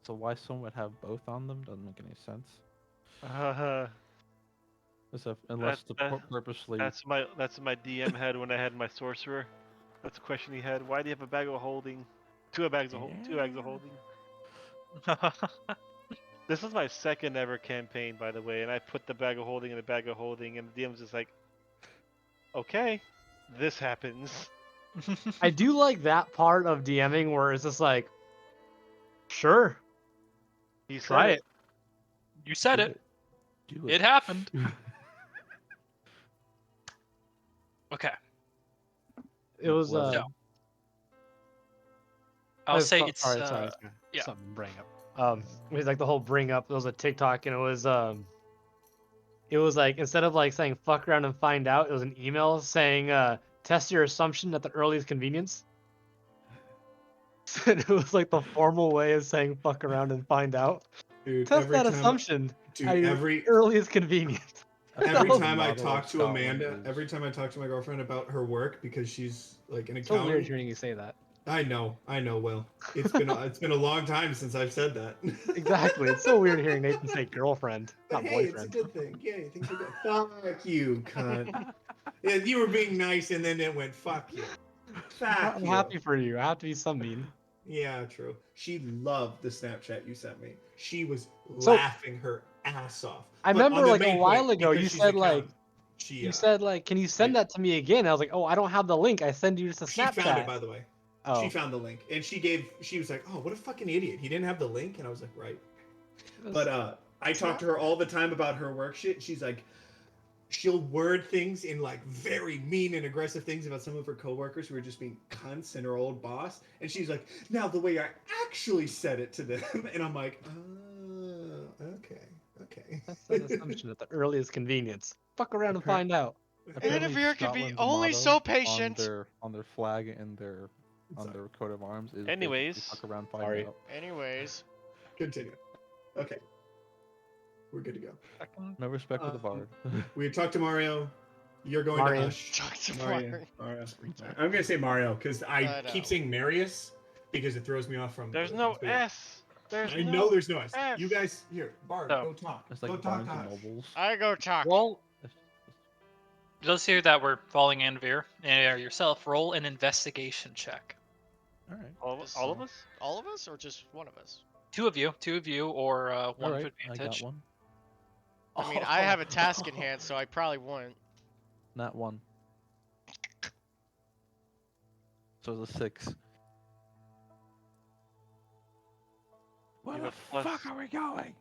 So why someone would have both on them doesn't make any sense. Unless to purposely. That's my DM had when I had my sorcerer. That's the question he had. Why do you have a bag of holding? Two bags of holding. This is my second ever campaign, by the way, and I put the bag of holding in the bag of holding, and the DM's just like, okay, this happens. I do like that part of DMing where it's just like, sure, He said try it. You said Do it. Do It happened. Okay. It was Well, So, I'll say it's sorry. yeah. Something to bring up. It was like the whole bring up. There was a TikTok and it was like instead of like saying fuck around and find out, it was an email saying test your assumption at the earliest convenience. And it was like the formal way of saying fuck around and find out. Dude, Test every that time, assumption dude, at your every earliest convenience. every So time I model talk of to Scotland Amanda, is- every time I talk to my girlfriend about her work because she's like an so weird accountant. hearing you say that. I know, Will. It's been a long time since I've said that. Exactly. It's so weird hearing Nathan say girlfriend, But not hey, it's a boyfriend. good thing. Yay, things are good. Fuck you, cunt. Yeah, you were being nice, and then it went fuck you. Fuck I'm you. happy for you. I have to be some mean. Yeah, true. She loved the Snapchat you sent me. She was So- laughing her ass off. I But on remember the like a main while point, ago because you she's said like accountant, she, you said like, can you send that to me again? I was like, oh, I don't have the link. I send you just a she Snapchat. found it, by the way. Oh, She found the link, and she was like, "Oh, what a fucking idiot! He didn't have the link." And I was like, "Right." But I talk to her all the time about her work shit. She's like, she'll word things in like very mean and aggressive things about some of her coworkers who are just being cunts and her old boss. And she's like, "Now the way I actually said it to them," and I'm like, "Oh, okay." that's an assumption at the earliest convenience. Fuck around and Appar- find out. Apparently Anavir can be Scotland's only motto so patient. on their flag and their on Sorry. their coat of arms is Anyways. basically fuck around, find Sorry. out. Anyways, Continue. Okay. We're good to go. No respect for the bard. We had talked to Mario. You're going Mario. to Hush. talk to Mario. Mario. Mario. I'm gonna say Mario because I I keep know. saying Marius because it throws me off from. There's other no things, but yeah. S. There's I no know there's no S. S. You guys here, Bard, So, go talk. It's Go like talk Barnes to and Hush. Nobles. I go talk. Roll. It's- Let's hear that we're following Anvir and yourself. Roll an investigation check. All right. All of us? All of us, or just one of us? Two of you, or one All with right. I advantage. got one. I mean, I have a task in hand, so I probably wouldn't. Not one. So it's a 6. Where You the have a plus- fuck are we going?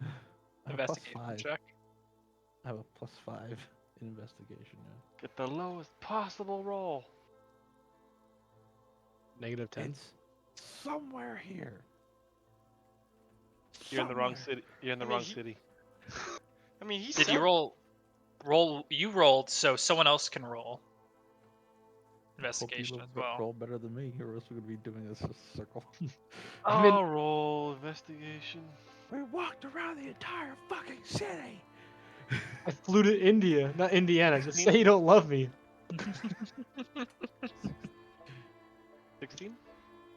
I have a plus Investigation 5. check. I have a plus 5 in investigation. Yeah. Get the lowest possible roll. -10. It's somewhere here. You're in the wrong Somewhere. city. You're in the I mean, wrong he- city. I mean, he Did said. you roll? You rolled, so someone else can roll. Investigation Hope as you well. roll better than me, or else we're gonna be doing this as a circle. I'm in- I'll roll investigation. We walked around the entire fucking city. I flew to India, not Indiana. Just 16? say you don't love me. 16?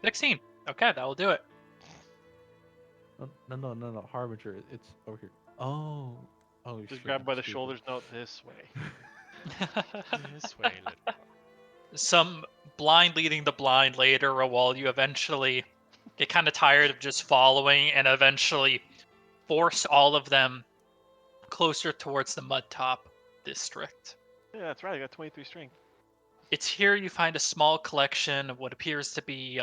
16. Okay, that will do it. No. Harbinger, it's over here. Oh. Oh, Just shit, grab I'm by the stupid. shoulders. No, this way. This way, little. Some blind leading the blind later, while you eventually get kind of tired of just following and eventually force all of them closer towards the Mud Top district. Yeah, that's right. I got 23 strength. It's here you find a small collection of what appears to be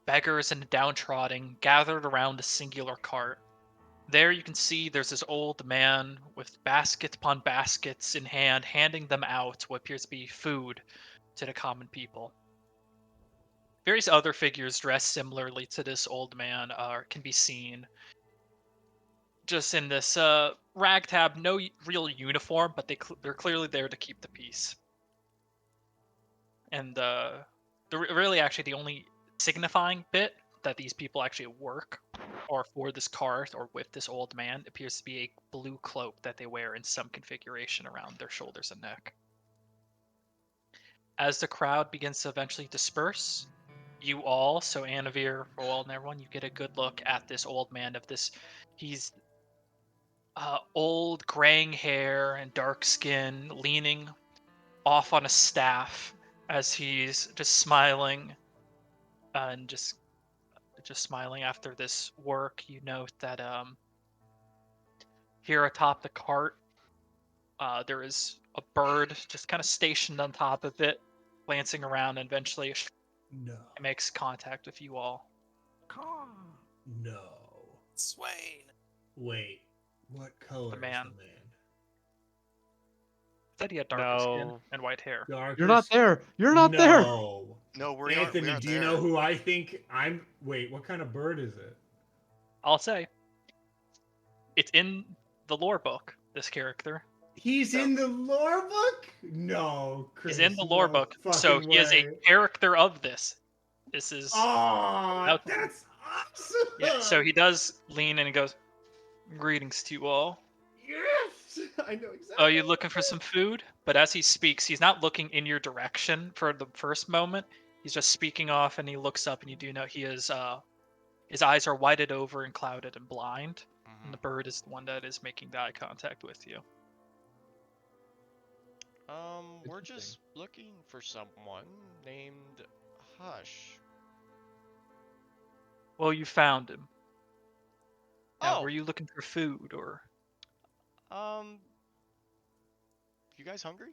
beggars and downtrodden gathered around a singular cart. There you can see there's this old man with basket upon baskets in hand, handing them out what appears to be food to the common people. Various other figures dressed similarly to this old man can be seen. Just in this ragtag, no real uniform, but they're clearly there to keep the peace. And really actually the only signifying bit that these people actually work or for this cart or with this old man appears to be a blue cloak that they wear in some configuration around their shoulders and neck. As the crowd begins to eventually disperse, you all, so Anavir, Roel, and everyone, you get a good look at this old man of this. He's old, graying hair and dark skin, leaning off on a staff as he's just smiling and just smiling after this work. You note that here atop the cart there is a bird just kind of stationed on top of it, glancing around, and eventually it No. makes contact with you all. No. Swain. Wait. What color The is man. the man? Said he had darker skin No. and white hair. Darker You're not s- there. You're not there. No. No, we Anthony, aren't do you there. know who I think I'm? Wait, what kind of bird is it? I'll say it's in the lore book. This character He's in the lore book? No, Chris, is in the lore no book, so fucking he is a way. character of this. This is Oh, Okay. that's awesome. yeah. So he does lean and he goes, "Greetings to you all. Yes, I know exactly. Are you looking for some food?" But as he speaks, he's not looking in your direction for the first moment. He's just speaking off, and he looks up, and you do know he is. His eyes are whited over and clouded and blind. And the bird is the one that is making the eye contact with you. We're just looking for someone named Hush. Well, you found him. Now, Oh. were you looking for food or? You guys hungry?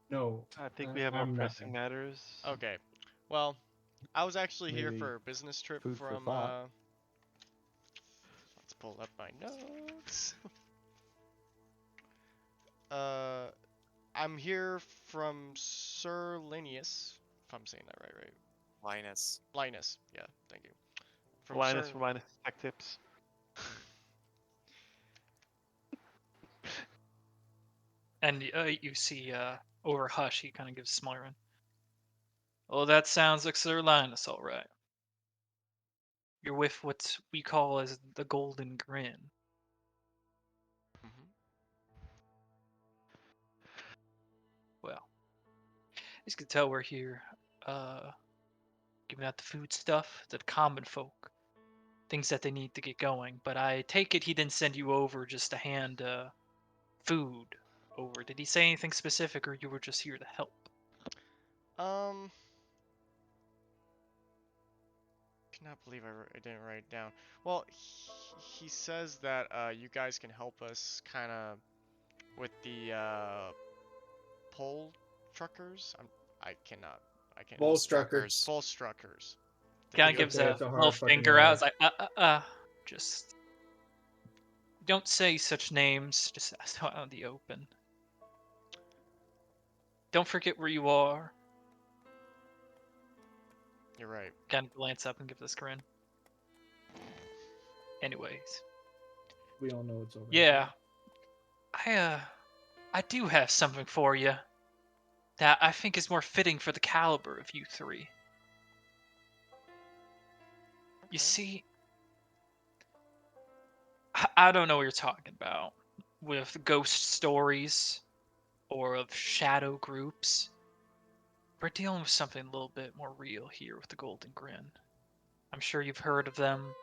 No, I think we have more I'm pressing nothing. matters. Okay. Well, I was actually here Maybe for a business trip food for from thought. let's pull up my notes. I'm here from Sir Linus, if I'm saying that right. Linus. Linus, yeah, thank you. From Linus Sir... from Linus Tech Tips. And you see over Hush, he kind of gives a small grin. Oh, that sounds like Sir Linus, all right. You're with what we call as the Golden Grin. Mhm. Well, as you can tell, we're here giving out the food stuff to the common folk. Things that they need to get going. But I take it he didn't send you over just to hand food over. Did he say anything specific, or you were just here to help? Um, cannot believe I didn't write it down. Well, he says that you guys can help us kind of with the pole truckers. I can't. Bull Struckers. struckers. Pole struckers. Kind Thank of you. gives Okay, a it's a little hard fucking finger out. word. It's like, just don't say such names. Just out in the open. Don't forget where you are. You're right. Kind of glance up and give this grin. Anyways, We all know it's over. yeah, I do have something for you that I think is more fitting for the caliber of you three. You Okay. see, I don't know what you're talking about with ghost stories or of shadow groups. We're dealing with something a little bit more real here with the Golden Grin. I'm sure you've heard of them.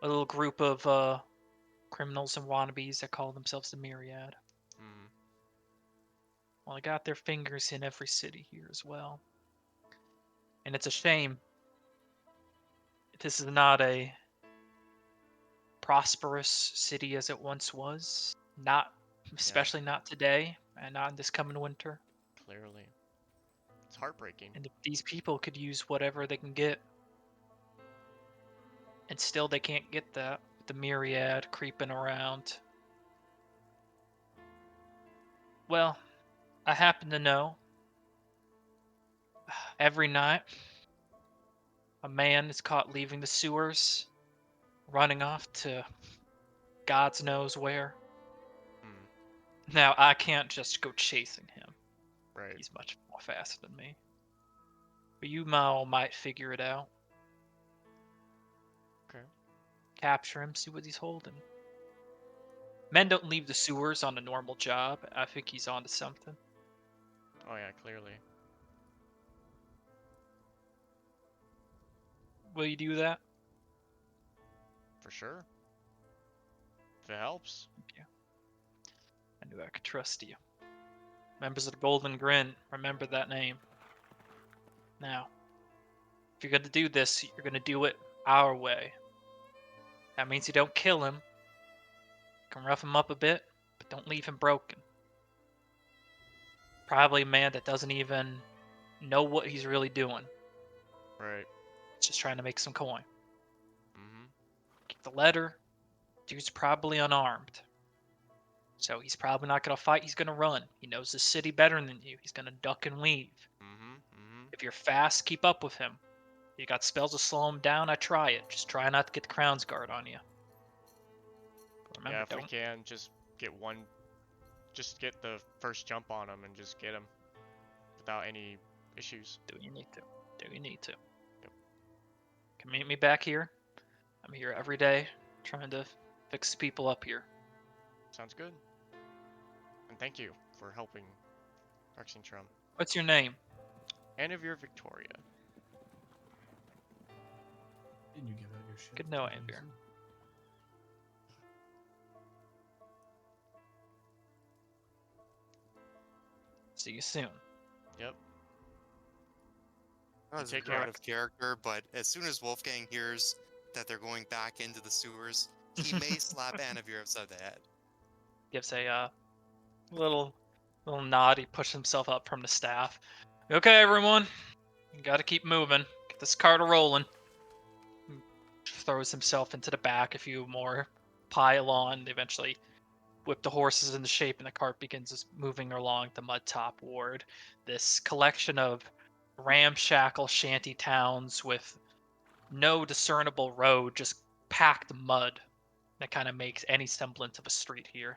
A little group of criminals and wannabes that call themselves the Myriad. Hmm. Well, they got their fingers in every city here as well. And it's a shame. This is not a prosperous city as it once was. Not, especially not today, and not in this coming winter. Clearly, it's heartbreaking. And if these people could use whatever they can get, and still they can't get that. The Myriad creeping around. Well, I happen to know every night a man is caught leaving the sewers, running off to God's knows where. Hmm. Now, I can't just go chasing him. Right. He's much more faster than me. But you might figure it out. Okay. Capture him, see what he's holding. Men don't leave the sewers on a normal job. I think he's onto something. Oh yeah, clearly. Will you do that? For sure. If it helps. I knew I could trust you. Members of the Golden Grin, remember that name. Now, if you're going to do this, you're going to do it our way. That means you don't kill him. You can rough him up a bit, but don't leave him broken. Probably a man that doesn't even know what he's really doing. Right. Just trying to make some coin. Mm-hmm. Get the letter. Dude's probably unarmed. So he's probably not going to fight. He's going to run. He knows the city better than you. He's going to duck and weave. Mm-hmm. Mm-hmm. If you're fast, keep up with him. You got spells to slow him down, I try it. Just try not to get the Crown's Guard on you. But remember, Yeah, if we don't. can, just get the first jump on him and just get him without any issues. Do what you need to. Do what you need to. Yep. Can meet me back here. I'm here every day trying to fix people up here. Sounds good. And thank you for helping Arxingtrum. What's your name? Anavir Victoria. And you give out your shit. Good to know, Anvir. See you soon. Yep. That was Take out care. of character, but as soon as Wolfgang hears that they're going back into the sewers, he may slap Anavir upside the head. Gives a little nod. He pushes himself up from the staff. Okay, everyone. You gotta keep moving. Get this cart rolling. Throws himself into the back. A few more pile on. They eventually whip the horses into shape, and the cart begins moving along the mud top ward. This collection of ramshackle shanty towns with no discernible road, just packed mud that kind of makes any semblance of a street here.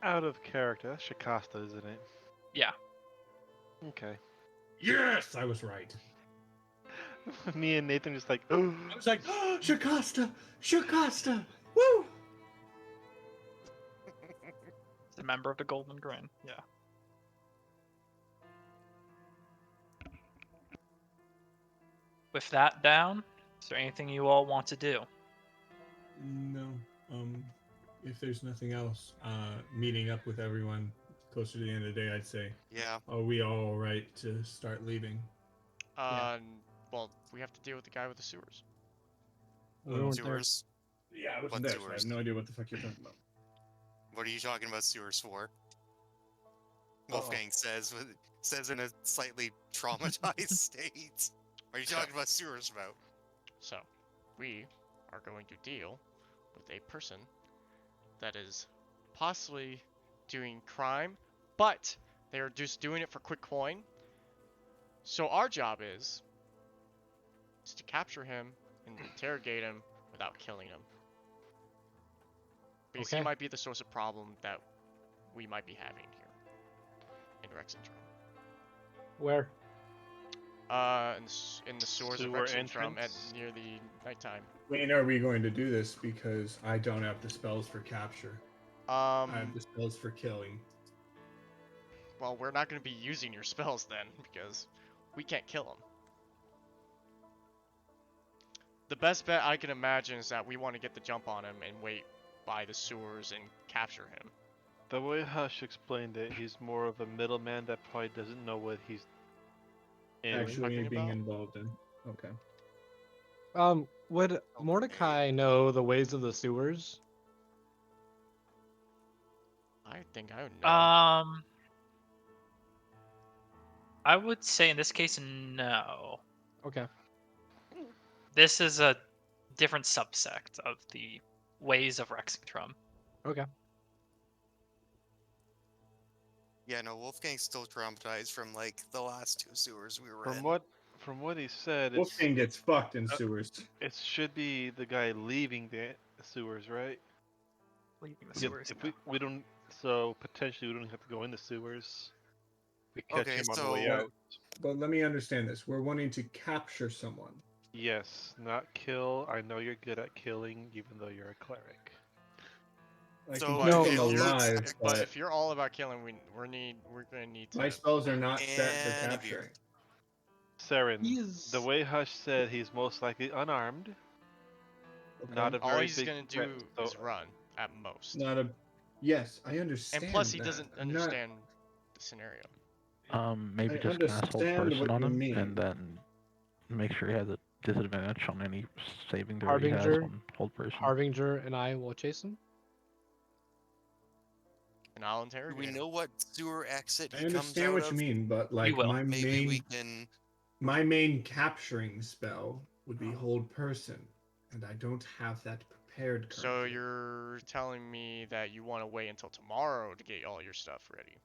Out of character. That's Shikasta, isn't it? Yeah. Okay. Yes, I was right. Me and Nathan just like, I was like, oh, Shikasta, Shikasta, woo! He's a member of the Golden Grin. Yeah. With that down, is there anything you all want to do? No. If there's nothing else, meeting up with everyone closer to the end of the day, I'd say, Yeah. are we all right to start leaving? Well, we have to deal with the guy with the sewers. We weren't there. Sewers. Yeah, I wasn't What there, so I sewers? have no idea what the fuck you're talking about. What are you talking about sewers for? Wolfgang says in a slightly traumatized state. What are you talking about sewers about? So, we are going to deal with a person that is possibly doing crime, but they are just doing it for quick coin. So our job is to capture him and interrogate him without killing him. Because he Okay. might be the source of problem that we might be having here in Rexentrum. Where? In the sewers of Sewer Rexentrum at entrance? near the nighttime. When are we going to do this? Because I don't have the spells for capture. I have the spells for killing. Well, we're not going to be using your spells then, because we can't kill him. The best bet I can imagine is that we want to get the jump on him and wait by the sewers and capture him. the way Hush explained it, he's more of a middleman that probably doesn't know what he's in. Actually talking being about? involved in. Okay. Would Mordecai know the ways of the sewers? I think I would know. I would say in this case, no. Okay. This is a different subsect of the ways of Rexentrum. Okay. Yeah, no, Wolfgang's still traumatized from like the last two sewers we were in. From what he said, Wolfgang gets fucked in sewers. it should be the guy leaving the sewers, right? Leaving the Yeah, sewers. if we don't, so potentially we don't have to go in the sewers. We catch Okay, him on the way so- out. But let me understand this. We're wanting to capture someone. Yes, not kill. I know you're good at killing, even though you're a cleric. I So, can No. keep them if you're- alive, But but if you're all about killing, we're gonna need to. my spells are not set for And a capture. beer. Saren, He's the way Hush said, he's most likely unarmed. Okay? Not a All very he's big gonna threat, do so is run at most. Not a. Yes, I understand. And plus, he that. doesn't I'm not- understand the scenario. Maybe I just cast hold understand person what on you him, mean. and then make sure he has a disadvantage on any saving throw he has Harbinger. on hold person. Harbinger and I will chase him. And I'll Do interrogate we him. know what sewer exit I he comes understand out what of? you mean, but like will. my Maybe we main can. my main capturing spell would be hold person, and I don't have that prepared currently. So you're telling me that you want to wait until tomorrow to get all your stuff ready?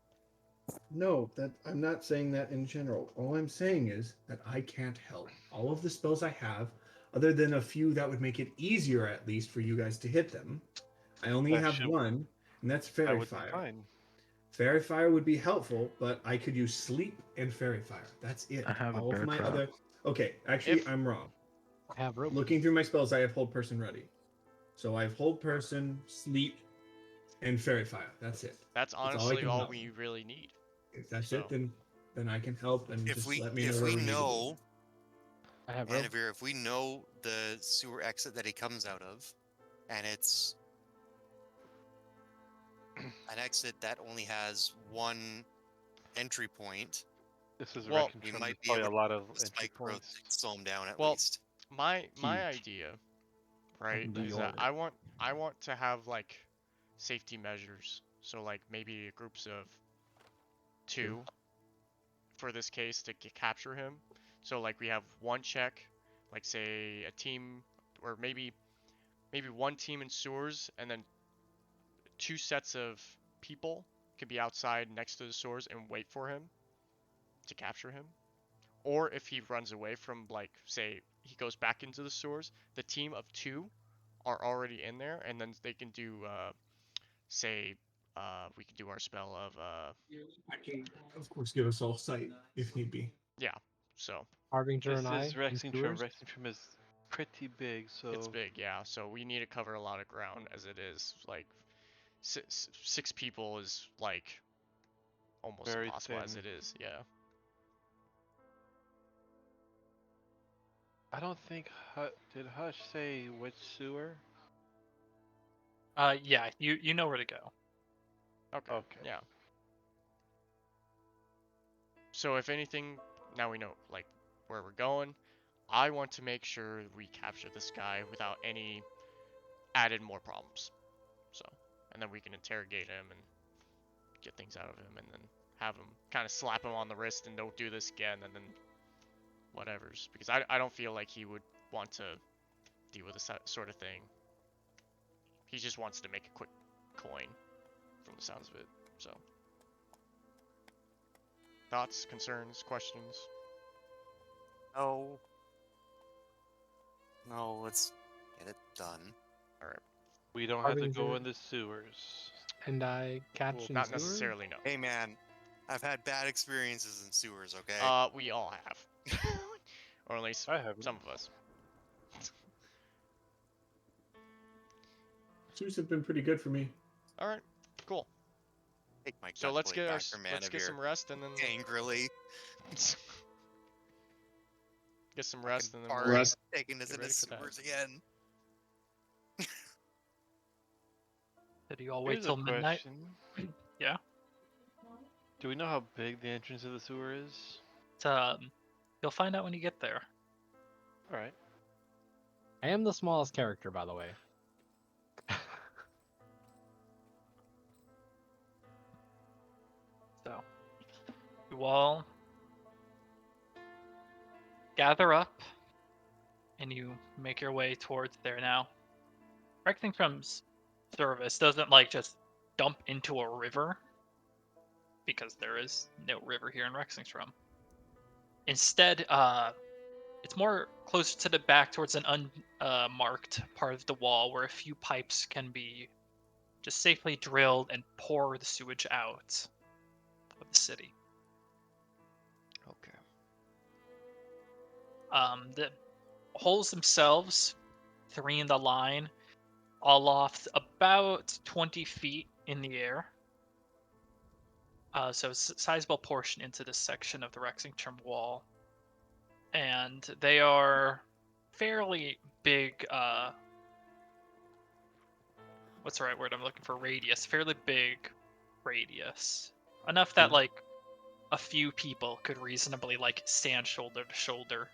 No, that I'm not saying that in general. All I'm saying is that I can't help. All of the spells I have, other than a few that would make it easier at least for you guys to hit them, I only That have should- one, and that's that Fairy would be Fire. fine. Fairy Fire would be helpful, but I could use Sleep and Fairy Fire. That's it. I have a All of bear my trap. other. Okay, actually, If- I'm wrong. I have rope. Looking through my spells, I have Hold Person ready. So I have Hold Person, Sleep, and Fairy Fire. That's it. That's all I honestly can all help. we really need. If that's So- it, then I can help and If just we let me know where if we we need to be. know I have rope. Anavir, if we know the sewer exit that he comes out of, and it's an exit that only has one entry point, This is Well, Wreckington. we There's might be probably a able lot of entry spike growth points. to slow him down at Well, least. My Huge. idea, right, The is that order. I want to have like safety measures. So like maybe groups of two for this case to capture him. So like we have one check, like say a team, or maybe one team in sewers, and then two sets of people could be outside next to the sewers and wait for him to capture him. Or if he runs away from, like, say, he goes back into the sewers, the team of two are already in there, and then they can do, say, we can do our spell of I can, of course, give us all sight if need be. yeah. So Harbinger This and I. is in Rexingtram. sewers? Rexingtram is pretty big, so it's big, yeah. So we need to cover a lot of ground as it is. Like six people is like almost very impossible as thin. it is. Yeah. I don't think did Hush say which sewer? Yeah, you know where to go. Okay. Okay. Yeah. So if anything, now we know like where we're going. I want to make sure we capture this guy without any added more problems. So, and then we can interrogate him and get things out of him, and then have him kind of slap him on the wrist and don't do this again, and then whatever's. Because I don't feel like he would want to deal with this sort of thing. He just wants to make a quick coin, from the sounds of it. So, thoughts, concerns, questions? No. No, let's get it done. All right. We don't have to go Harbinger. in the sewers. And I catch Well, in not sewers? necessarily, no. Hey man, I've had bad experiences in sewers, okay? We all have. Or at least I haven't. some of us. Sewers have been pretty good for me. All right, cool. Take my So let's gunplate get our back from man let's of get your some rest and then angrily. get some rest and then Are we'll taking us get into ready for that. sewers again. Did you all wait Here's till a midnight? question. Yeah. Do we know how big the entrance of the sewer is? You'll find out when you get there. All right. I am the smallest character, by the way. So, you all gather up, and you make your way towards there now. Rexingtram's service doesn't like just dump into a river, because there is no river here in Rexingtram. Instead, it's more closer to the back towards an unmarked part of the wall where a few pipes can be just safely drilled and pour the sewage out of the city. Okay. The holes themselves, 3 in the line, all off about 20 feet in the air. So it's a sizable portion into this section of the Rexingtram wall. And they are fairly big, what's the right word I'm looking for? Radius. Fairly big radius. Enough that, like, a few people could reasonably, like, stand shoulder to shoulder.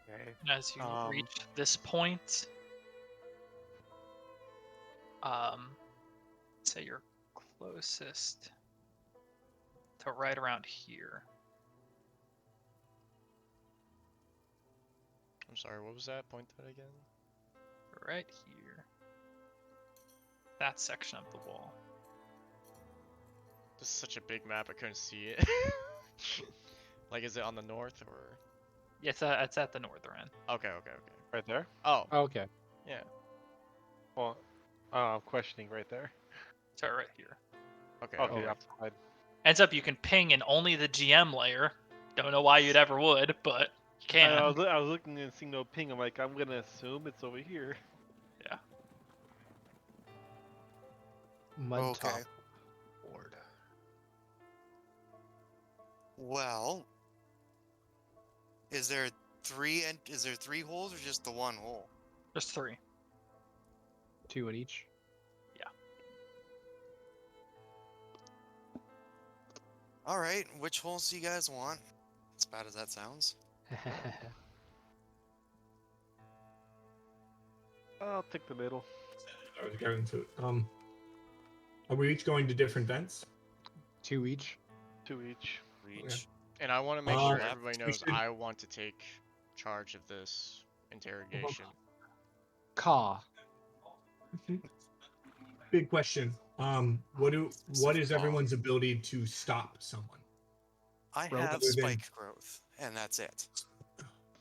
Okay. And as you Um, reach this point, say you're closest to right around here. I'm sorry, what was that? Point that again. Right here. That section of the wall. This is such a big map, I couldn't see it. Like, is it on the north or? Yeah, it's at the northern end. Okay. Right there? Oh, Okay. yeah. Well, I'm questioning right there. So right here. Okay. Okay, okay. outside. Ends up you can ping in only the GM layer. Don't know why you'd ever would, but you can. I was looking and seeing no ping. I'm like, I'm gonna assume it's over here. Mud Okay. top board. Well, is there three holes or just the one hole? There's 3. 2 in each. All right, which holes do you guys want? As bad as that sounds. I'll take the middle. I was going to. Are we each going to different vents? 2 each. 2 each. Reach. And I want to make Uh, sure yeah, everybody we knows should- I want to take charge of this interrogation. Caw. Big question. What is Far. everyone's ability to stop someone? I Well, have other than- spike growth, and that's it.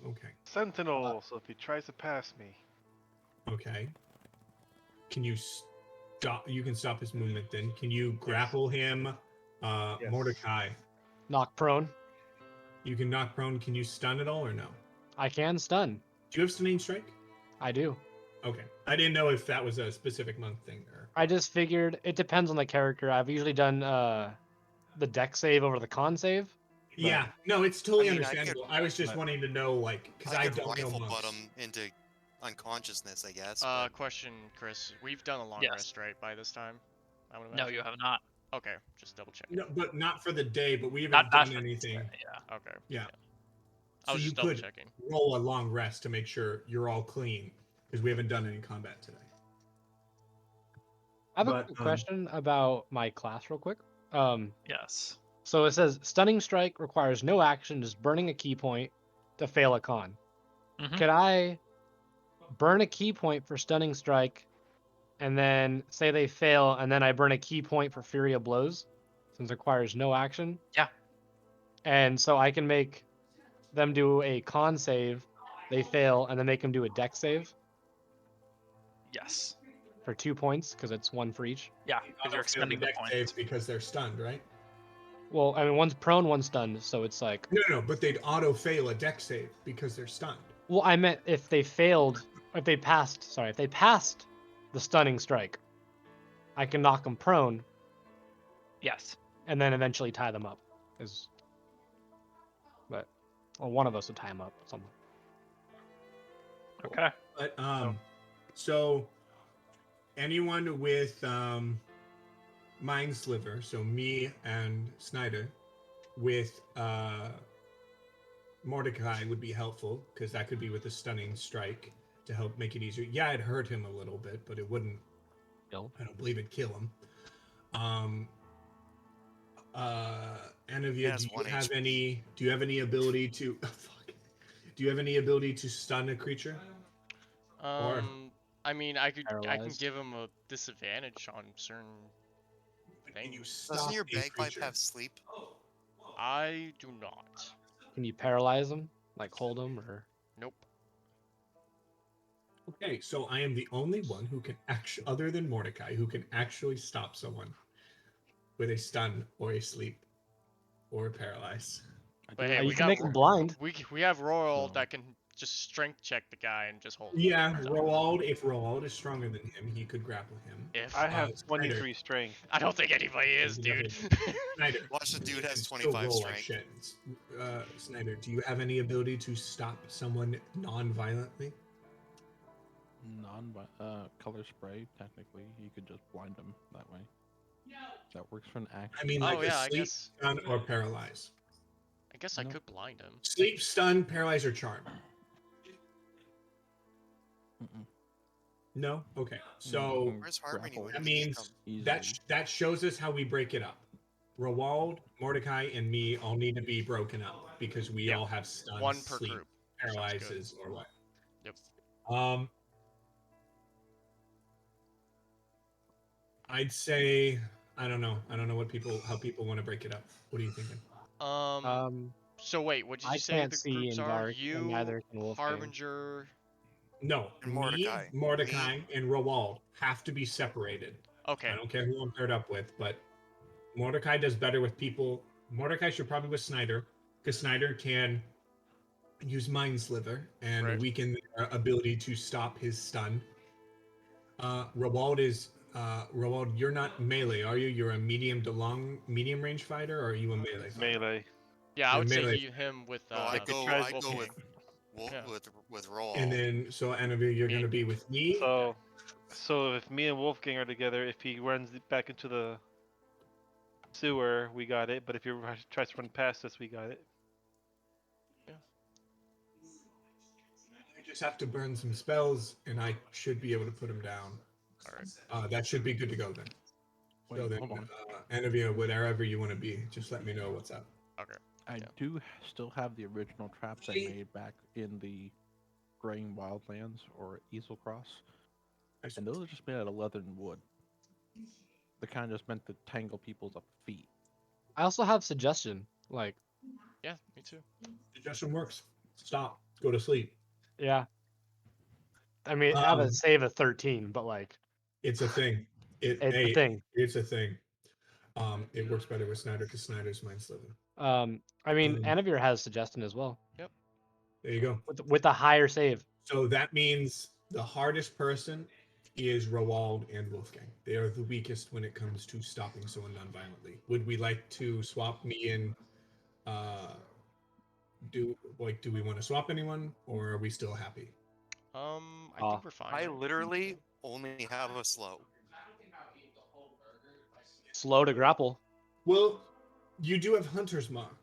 Okay. Sentinel. So if he tries to pass me, Okay. can you stop? You can stop his movement. Then can you grapple him? Yes. Mordecai, Knock prone. you can knock prone. Can you stun at all or no? I can stun. Do you have stunning strike? I do. Okay, I didn't know if that was a specific monk thing or. I just figured it depends on the character. I've usually done the deck save over the con save. Yeah, no, it's totally I mean, I could- understandable. I was just but- wanting to know, like, because I I could don't know rifle butt monks. him into unconsciousness, I guess. but- Question, Chris. We've done a long Yes. rest, right, by this time? I would No, imagine? you have not. Okay, just double checking. No, but not for the day. But we Not, haven't not done for anything. Yeah. Okay. Yeah. I So was you just double could checking. roll a long rest to make sure you're all clean because we haven't done any combat today. I have a But, quick question about my class, real quick. Yes. So it says stunning strike requires no action, just burning a key point to fail a con. Mhm. Could I burn a key point for stunning strike, and then say they fail, and then I burn a key point for Fury of Blows, since it requires no action? Yeah. And so I can make them do a con save, they fail, and then make them do a deck save Yes. for 2 points, because it's one for each. Yeah, because you're Auto-fail extending the deck points. save because they're stunned, right? Well, I mean, one's prone, one's stunned, so it's like. No, but they'd auto-fail a deck save because they're stunned. Well, I meant if they failed, if they passed the stunning strike, I can knock them prone Yes. and then eventually tie them up. Or one of us would tie them up. Something. Okay. But so anyone with Mind Sliver, so me and Snyder, with Mordecai would be helpful because that could be with a stunning strike to help make it easier. Yeah, it hurt him a little bit, but it wouldn't. Kill. I don't believe it'd kill him. Anavia, Yes, do you 1 have HP. any? Do you have any ability to? Do you have any ability to stun a creature? I mean, I can Paralyzed. give him a disadvantage on certain Can you things. stop Doesn't your a bagpipe creature? have sleep? I do not. Can you paralyze them? Like hold them, or? Nope. Okay, so I am the only one who can actually, other than Mordecai, who can actually stop someone with a stun or a sleep or a paralyze. But hey, you we can got make them blind. we have Royal So- that can just strength check the guy and just hold him. Yeah, So, Roald, if Roald is stronger than him, he could grapple him. If I have Snyder. 23 strength. I don't think anybody is, You dude. Snyder. Watch the dude you has can still 25 roll like strength. shit. Snyder, do you have any ability to stop someone non-violently? Color spray. Technically, you could just blind them that way. That works for an action. I mean, Oh, like yeah, a I sleep, guess- stun, or paralyze. I guess I No. could blind him. Sleep, stun, paralyze, or charm. Mm-mm. No. Okay. You So can Where's Harmony? grapple Where that did he means come? easily. that shows us how we break it up. Roald, Mordecai, and me all need to be broken up because we Yep. all have stuns, One per sleep, group. Sounds good. paralyzes, or what. Yep. I'd say I don't know. I don't know how people want to break it up. What are you thinking? So wait, what did I you say can't the see groups in are? dark, and You, neither can Wolfgang. Harbinger. No, And Mordecai. me, Mordecai, and Roald have to be separated. Okay. I don't care who I'm paired up with, but Mordecai does better with people. Mordecai should probably with Snyder, because Snyder can use Mind Sliver and Right. weaken their ability to stop his stun. Roald is Roald. You're not melee, are you? You're a medium range fighter, or are you a melee fighter? Melee. Yeah, I You're would say melee. him with. Oh, I go Wolfgang. with Yeah. with roll. And then so Anavir, you're Me. gonna be with me. So if me and Wolfgang are together, if he runs back into the sewer, we got it. But if he tries to run past us, we got it. I just have to burn some spells, and I should be able to put him down. All right. That should be good to go then. Wait, So then, hold on. Anavia, wherever you want to be, just let me know what's up. Okay. I yeah. do still have the original traps I made back in the Graying Wildlands or Easel Cross, and those are just made out of leather and wood. They're kind of just meant to tangle people's feet. I also have suggestion. Like, Yeah, me too. Suggestion works. Stop. Go to sleep. yeah. I mean, I have a Um, save of 13, but like, It's a thing. It's a thing. It's a thing. It works better with Snyder because Snyder's mind slither. I mean, Um, Anavir has suggestion as well There you go. with a higher save. So that means the hardest person is Roald and Wolfgang. They are the weakest when it comes to stopping someone non-violently. Would we like to swap me and do we want to swap anyone, or are we still happy? I Ah. think we're fine. I right? literally only have a slow. Slow to grapple. Well, you do have Hunter's Mark.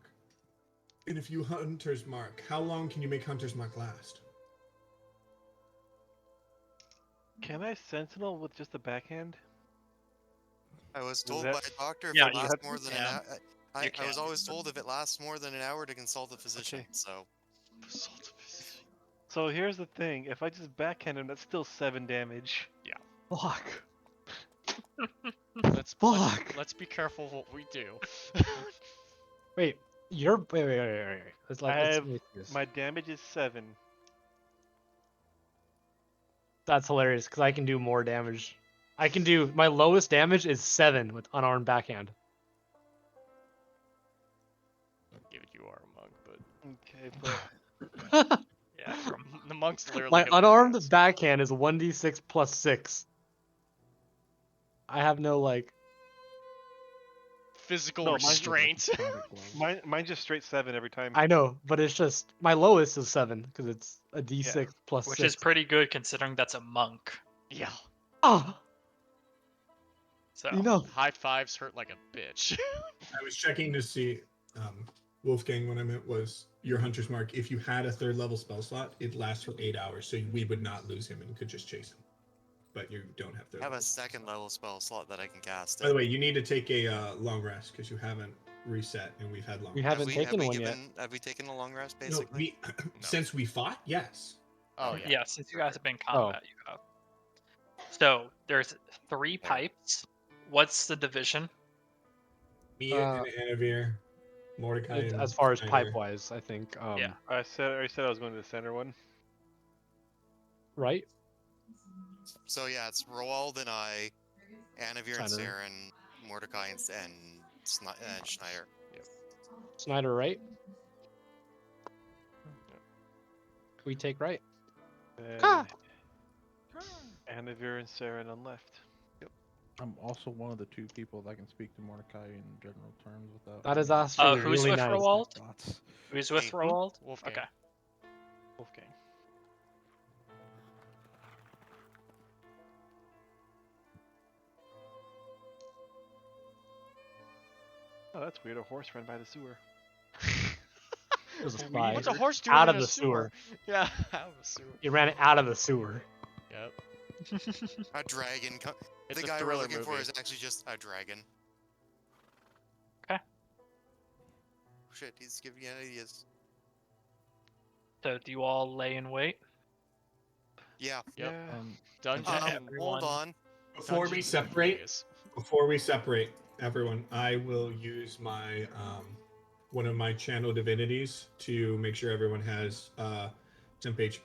And if you Hunter's Mark, how long can you make Hunter's Mark last? Can I sentinel with just a backhand? I was Is told that- by a doctor if Yeah, it you lasts have- more than yeah, an hour. you I was can. always told if it lasts more than an hour to consult a physician. Okay. So So here's the thing: if I just backhand him, that's still 7 damage. Fuck. Let's let's be careful what we do. Wait, wait. Let's I let's have make this. My damage is 7. That's hilarious because I can do more damage. I can do my lowest damage is 7 with unarmed backhand. Give it you are a monk, but Okay, but Yeah, from the monk's literally My gonna unarmed lose. backhand is 1d6 plus 6. I have no like. Physical No, mine's just restraint. mine's just straight 7 every time. I know, but it's just my lowest is 7 because it's a d6 plus which 6. is pretty good considering that's a monk. Yeah. Oh, So you know. High fives hurt like a bitch. I was checking to see, Wolfgang, what I meant was your Hunter's Mark. If you had a 3rd level spell slot, it lasts for 8 hours, so we would not lose him and could just chase him. But you don't have 3rd I have level. a 2nd level spell slot that I can cast. By the way, you need to take a long rest because you haven't reset, and we've had long. We rests. haven't taken one yet. Have we taken a long rest No, basically? since we fought, yes. Oh yeah. yeah, since you guys have been in Oh. combat, you have. So there's 3 pipes. What's the division? Me and Anavir, Mordecai. And As far as Snyder. pipe wise, I think. Yeah. I said I was going to the center one. Right? So yeah, it's Roald and I, Anavir and Snyder. Saren, Mordecai and Schneider. Snyder, right? We take right. And Ah! Anavir and Saren on left. I'm also one of the 2 people that can speak to Mordecai in general terms without. That is actually Who's really with nice. Roald? Dots. Who's with Hey, Roald? Wolfgang. Okay. Wolfgang. Oh, that's weird. A horse ran by the sewer. It was a spy. What's a horse doing Out in of a the sewer. Yeah, out of the sewer. He ran it out of the sewer. Yep. A dragon. It's The a guy we're thriller looking for movie. is actually just a dragon. Okay. Oh, shit, he's giving you ideas. So do you all lay in wait? Yeah. Yep. Yeah. Dungeon. Hold everyone. on. Before we separate, everyone, I will use my one of my channel divinities to make sure everyone has temp HP.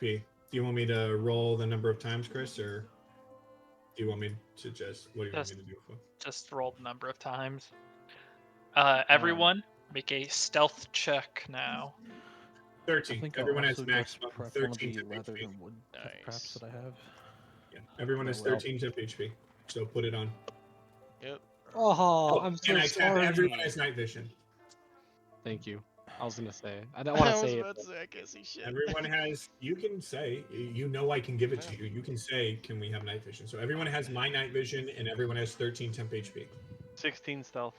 Do you want me to roll the number of times, Chris, or do you want me to just what do you want me to do? Just roll the number of times. Everyone, make a stealth check now. 13. I think Everyone I'll has also just maximum prep one of 13 the temp leather HP. and wood traps that I have. Yeah, everyone has Oh, well. 13 temp HP, so put it on. Yep. Oh, I'm so and I tap sorry. everyone has night vision. Thank you. I was gonna say. I don't want I to was say it. about to but- say I can't see shit. Everyone has. You can say. You know I can give it to you. You can say, "Can we have night vision?" So everyone has my night vision, and everyone has 13 temp HP. 16 stealth.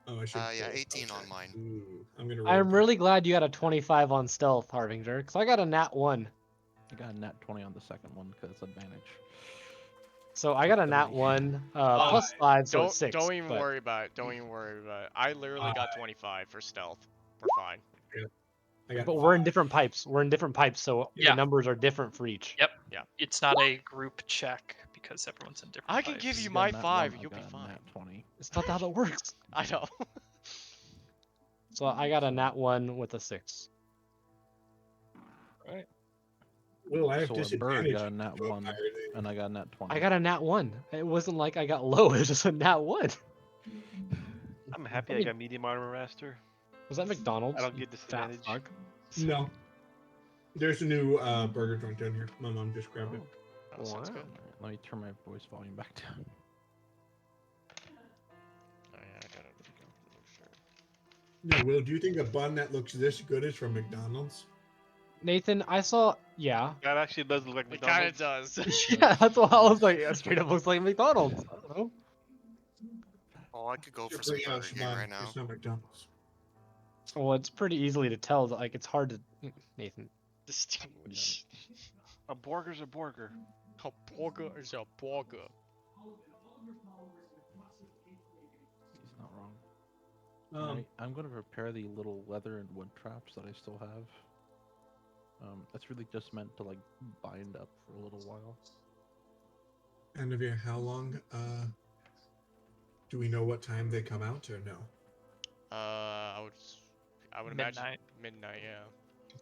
Oh, I should. Yeah, roll. 18 on Okay. mine. Ooh, I'm gonna. Roll I'm again. really glad you got a 25 on stealth, Harbinger, because I got a nat 1. I got a nat 20 on the second one because it's advantage. So I got a nat 1 plus 5, so it's 6. Don't even but worry about it. Don't even worry about it. I literally got 25 for stealth. We're fine. I got But we're in different pipes. We're in different pipes, so Yeah. the numbers are different for each. Yep. Yeah. It's not a group check because everyone's in different I can give pipes. you got my a nat 5. 1, I You'll be got a fine. Nat 20. It's not how that works. I know. So I got a nat 1 with a 6. Will, I have So a bird disadvantage. got a nat to a 1, pirate. and I got a nat 20. I got a nat 1. It wasn't like I got low, it was just a nat 1. I'm happy I I mean- got medium armor master. Was that McDonald's? I don't you get fat disadvantage. fuck? No. There's a new burger joint down here. My mom just grabbed it. Oh, sounds Wow. good. Alright, let me turn my voice volume back down. Oh yeah, I gotta go for No, Will, do you think a bun that looks this good is from McDonald's? Nathan, I saw. Yeah. That actually does look like It kind of McDonald's. does. Yeah, that's what I was like. It straight up looks like McDonald's. I don't know. Oh, I could go It's a for some Burger brioche King bun. right now. It's not McDonald's. Well, it's pretty easily to tell. Like, it's hard to. Nathan. Distinguish. A burger's a burger. A burger is a burger. He's not wrong. Um, Alright, I'm going to prepare the little leather and wood traps that I still have. That's really just meant to like bind up for a little while. Andavir, how long? Do we know what time they come out or no? I would imagine Midnight. midnight. Yeah.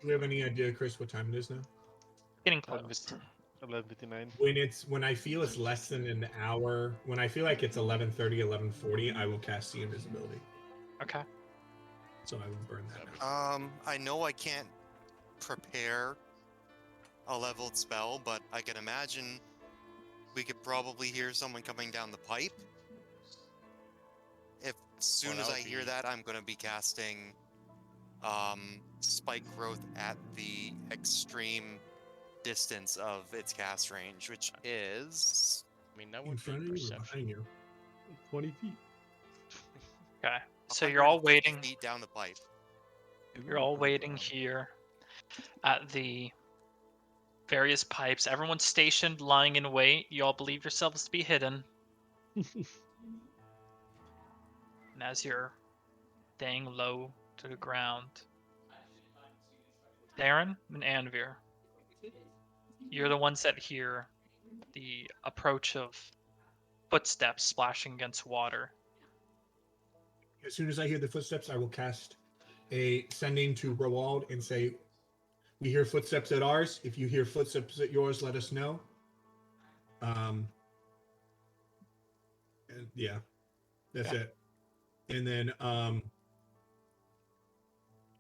Do we have any idea, Chris, what time it is now? Getting close. 11:59. When I feel it's less than an hour, when I feel like it's 11:30, 11:40, I will cast the invisibility. Okay. So I will burn that out. I know I can't prepare a leveled spell, but I can imagine we could probably hear someone coming down the pipe. If as soon that as I would hear be- that, I'm gonna be casting spike growth at the extreme distance of its cast range, which is I mean, that In would front be of you or perception. behind you? 20 feet. Okay. So you're all 150 waiting. feet down the pipe. You're all waiting here at the various pipes. Everyone's stationed, lying in wait. You all believe yourselves to be hidden. And as you're staying low to the ground, Darren and Anvir, you're the ones that hear the approach of footsteps splashing against water. As soon as I hear the footsteps, I will cast a sending to Roald and say, "We hear footsteps at ours. If you hear footsteps at yours, let us know." And yeah, that's Yeah. it. And then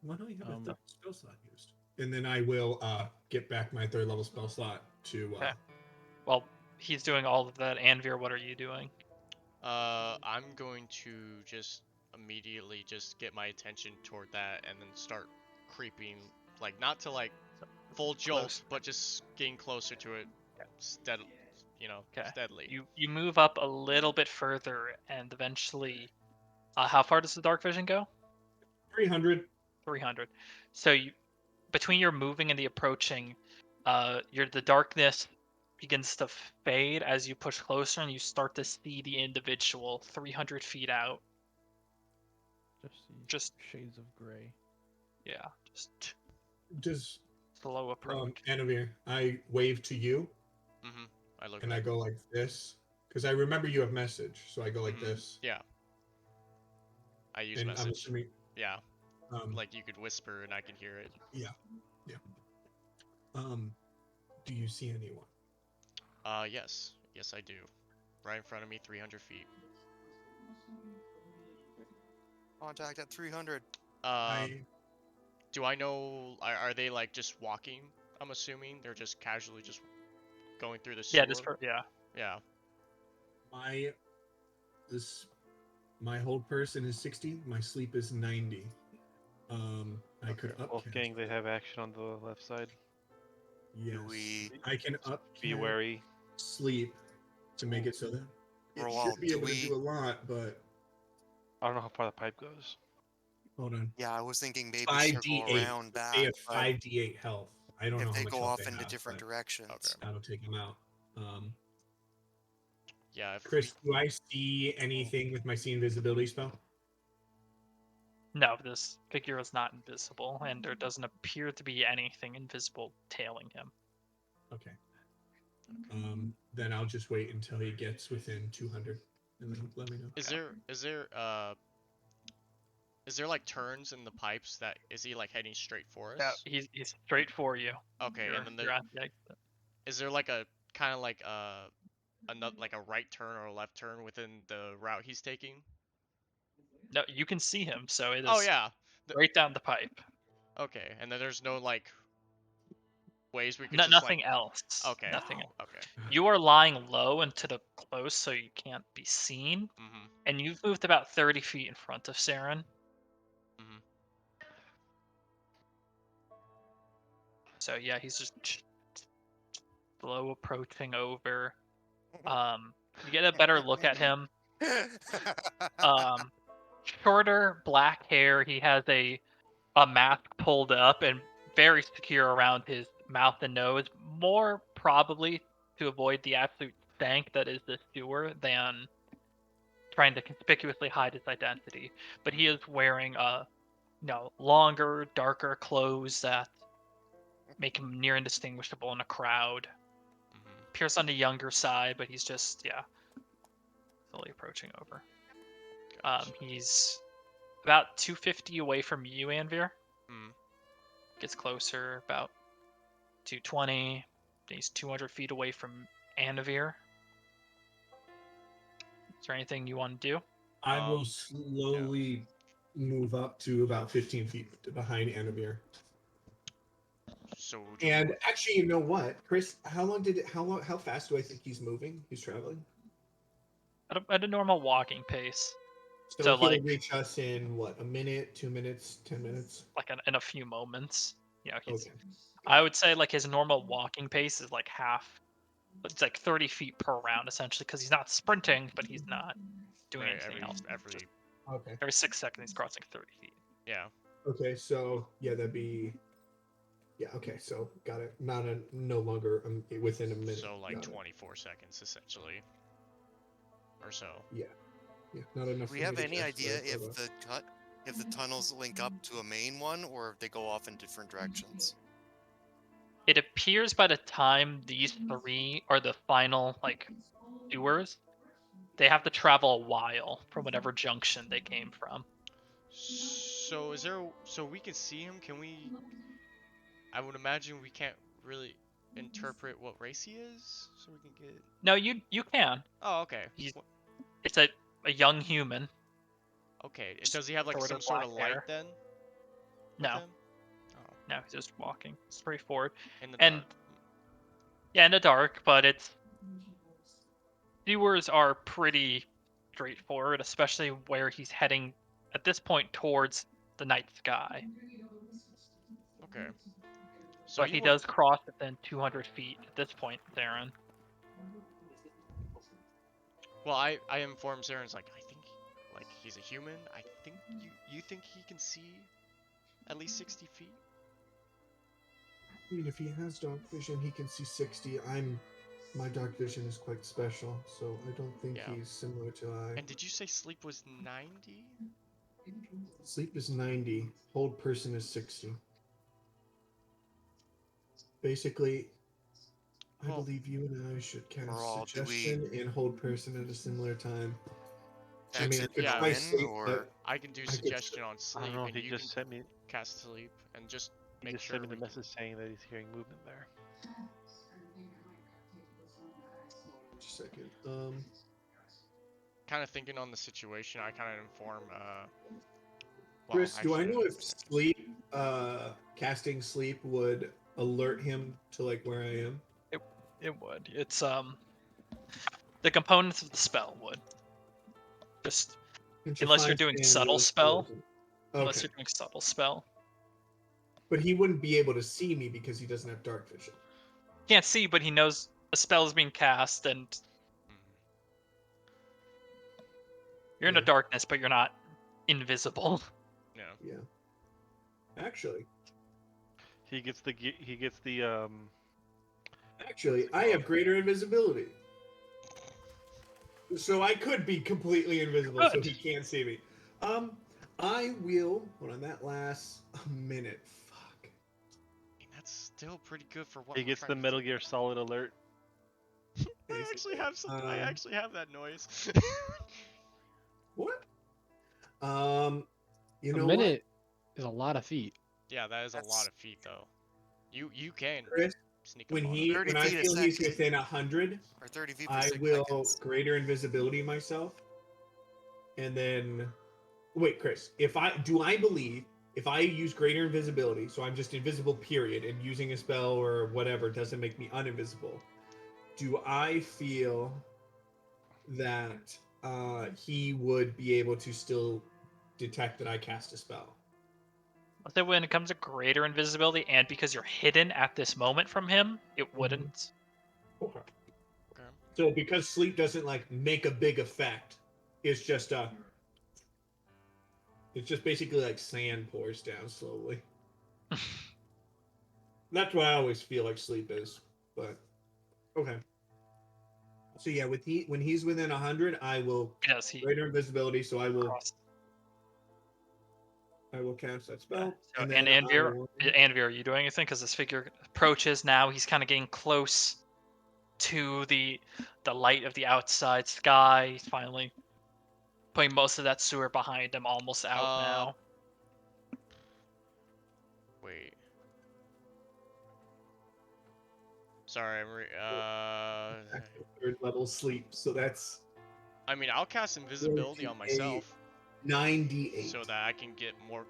why don't you have a Um, third spell slot used? And then I will get back my third level spell slot to Okay. Well, he's doing all of that. Anvir, what are you doing? I'm going to just immediately just get my attention toward that and then start creeping, like not to like full jolt, Close. but just getting closer to it, steadily, Okay. steadily. You move up a little bit further, and eventually, how far does the dark vision go? 300. 300. So you, between your moving and the approaching, the darkness begins to fade as you push closer, and you start to see the individual 300 feet out. Just shades of gray. Yeah, just Does slow approach. Anavir, I wave to you Mm-hmm. I look and I back. go like this because I remember you have message, so I go like Mhm. this. Yeah. I use And I'm message. assuming, Yeah. um, Like you could whisper and I can hear it. do you see anyone? Yes. Yes, I do. Right in front of me, 300 feet. Contact at 300. Do I know? Are they like just walking? I'm assuming they're just casually just going through the sewer. Yeah. Yeah. My hold person is 60. My sleep is 90. I could up. Wolfgang, they have action on the left side. Yes. we- I can up. Be wary. Sleep to make it so that it Roald, should be do able to we- do a lot, but I don't know how far the pipe goes. hold on. Yeah, I was thinking maybe 5d8. circle around that. They have but 5d8 health. I don't know if how they much go health off they into have, different but directions. Okay. that'll take them out. Yeah. If Chris, do I see anything with my see invisibility spell? No, this figure is not invisible, and there doesn't appear to be anything invisible tailing him. Okay. Then I'll just wait until he gets within 200, and then let me know. is there Is there like turns in the pipes that is he like heading straight for us? Yeah, he's straight for you. Okay, You're, and then you're there at the exit. is there like a kind of like another like a right turn or a left turn within the route he's taking? No, you can see him, so it Oh is yeah. right down the pipe. Okay, and then there's no like ways we could No, just like. nothing else. Okay. Nothing else. Okay. You are lying low and to the close, so you can't be seen. Mhm. And you've moved about 30 feet in front of Saren. Mhm. So yeah, he's just slow approaching over. You get a better look at him. Shorter black hair. He has a mask pulled up and very secure around his mouth and nose. More probably to avoid the absolute stank that is the sewer than trying to conspicuously hide his identity. But he is wearing longer, darker clothes that make him near indistinguishable in a crowd. Mhm. Appears on the younger side, but he's just slowly approaching over. Gotcha. He's about 250 away from you, Anvir. Mhm. Gets closer, about 220. He's 200 feet away from Anvir. Is there anything you want to do? I will slowly move up to about 15 feet behind Anavir. So. And actually, you know what, Chris? How fast do I think he's moving? He's traveling. At a normal walking pace. So So, he'll like- reach us in what? A minute, 2 minutes, 10 minutes. Like in a few moments. He's. Okay. I would say like his normal walking pace is like half. It's like 30 feet per round essentially, because he's not sprinting, but he's not doing anything else. Every. Okay. Every 6 seconds he's crossing 30 feet. Yeah. Okay. So yeah, that'd be. Yeah. Okay. So got it. No longer within a minute. So like Got it. 24 seconds essentially. Or so. Yeah. Yeah. Not enough. Do we for have me to any cast idea spell, if the tunnels link up to a main one, or if they go off in different directions? It appears by the time these 3 are the final sewers, they have to travel a while from whatever junction they came from. So is there? So we can see him? Can we? I would imagine we can't really interpret what race he is, so we can get. No, you can. Oh, okay. It's a young human. Okay. Does he have like Shorter some sort of black light hair. then? with No. him? Oh, No, he's just walking straightforward. in the And dark. yeah, in the dark, but sewers are pretty straightforward, especially where he's heading at this point towards the night sky. Okay. So But he does cross within 200 feet at this point, Theron. Well, I informed Zaren's like I think like he's a human. I think you think he can see at least 60 feet. I mean, if he has dark vision, he can see 60. My dark vision is quite special, so I don't think Yeah. he's similar to I. And did you say sleep was 90? Sleep is 90. Hold person is 60. Basically, I Well, believe you and I should cast Overall, do we- suggestion and hold person at a similar time. I mean, I Exit could yeah, try in, sleep, or but I can do I could- suggestion on I sleep, don't know. and He you just can sent me. cast sleep, and just He make just sure sent me the we message saying that he's hearing movement there. just a second. kind of thinking on the situation. I kind of inform. Chris, do I actually, know if sleep, casting sleep would alert him to like where I am? It would. It's the components of the spell would. Just unless you're doing subtle spell. Unless Okay, you're doing subtle spell. but he wouldn't be able to see me because he doesn't have dark vision. Can't see, but he knows a spell is being cast, and you're in the Yeah. darkness, but you're not invisible. Yeah. Yeah. Actually, I have greater invisibility. So I could be completely invisible, so Good. he can't see me. I will. Hold on, that lasts a minute. Fuck. I mean, that's still pretty good for what He we're gets the trying to Metal do. Gear Solid alert. I actually have some. I actually have that noise. What? You A know minute is a lot of feet. Yeah, that is a lot That's- of feet though. You can what, Chris? sneak up When on he 30 when I feet a feel he's second. within 100, Or 30 feet per I 6 will seconds. greater invisibility myself, and then wait, Chris. I believe if I use greater invisibility, so I'm just invisible, period, and using a spell or whatever doesn't make me uninvisible. Do I feel that he would be able to still detect that I cast a spell? Let's say when it comes to greater invisibility, and because you're hidden at this moment from him, it wouldn't. Okay. Okay. So because sleep doesn't like make a big effect, it's just it's just basically like sand pours down slowly. That's what I always feel like sleep is. But okay. So yeah, when he's within 100, I will Yes, he greater invisibility. So crossed. I will cast that Okay. spell. So, And and then Anvir, Anvir, are you doing anything? Because this figure approaches now. He's kind of getting close to the light of the outside sky. He's finally putting most of that sewer behind him, almost out now. Wait. Sorry, third level sleep. So that's I mean, I'll cast invisibility on 48, myself 98. so that I can get more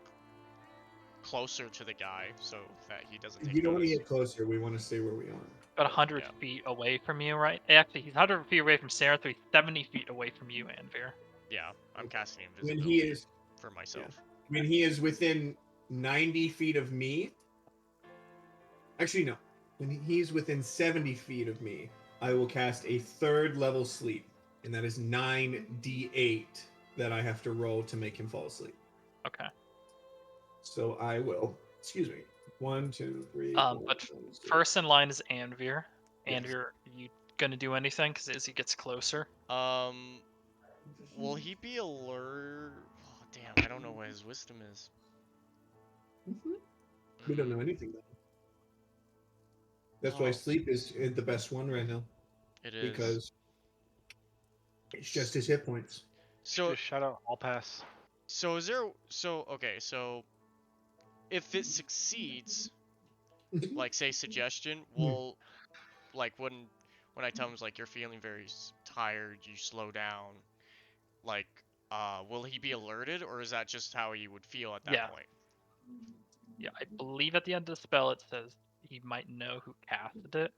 closer to the guy, so that he doesn't take You don't want to notice. get closer. We want to stay where we are. About 100 Yeah. feet away from you, right? Actually, he's 100 feet away from Sarah, so he's 70 feet away from you, Anvir. Yeah, I'm casting When invisibility he is for myself. when he is within 90 feet of me. Actually, no. When he's within 70 feet of me, I will cast a third level sleep, and that is 9d8 that I have to roll to make him fall asleep. Okay. So I will. Excuse me. 1, 2, 3. But 4, 5, 6. first in line is Anvir. Yes. Anvir, you gonna do anything? Because as he gets closer. Will he be alert? Oh, damn, I don't know what his wisdom is. We don't know anything though. That's why sleep is the best one right now. It is. Because it's just his hit points. So Just shout out all pass. So is there okay, so if it succeeds, like say suggestion, will like when I tell him like you're feeling very tired, you slow down, like will he be alerted, or is that just how he would feel at that point? Yeah, I believe at the end of the spell it says he might know who casted it.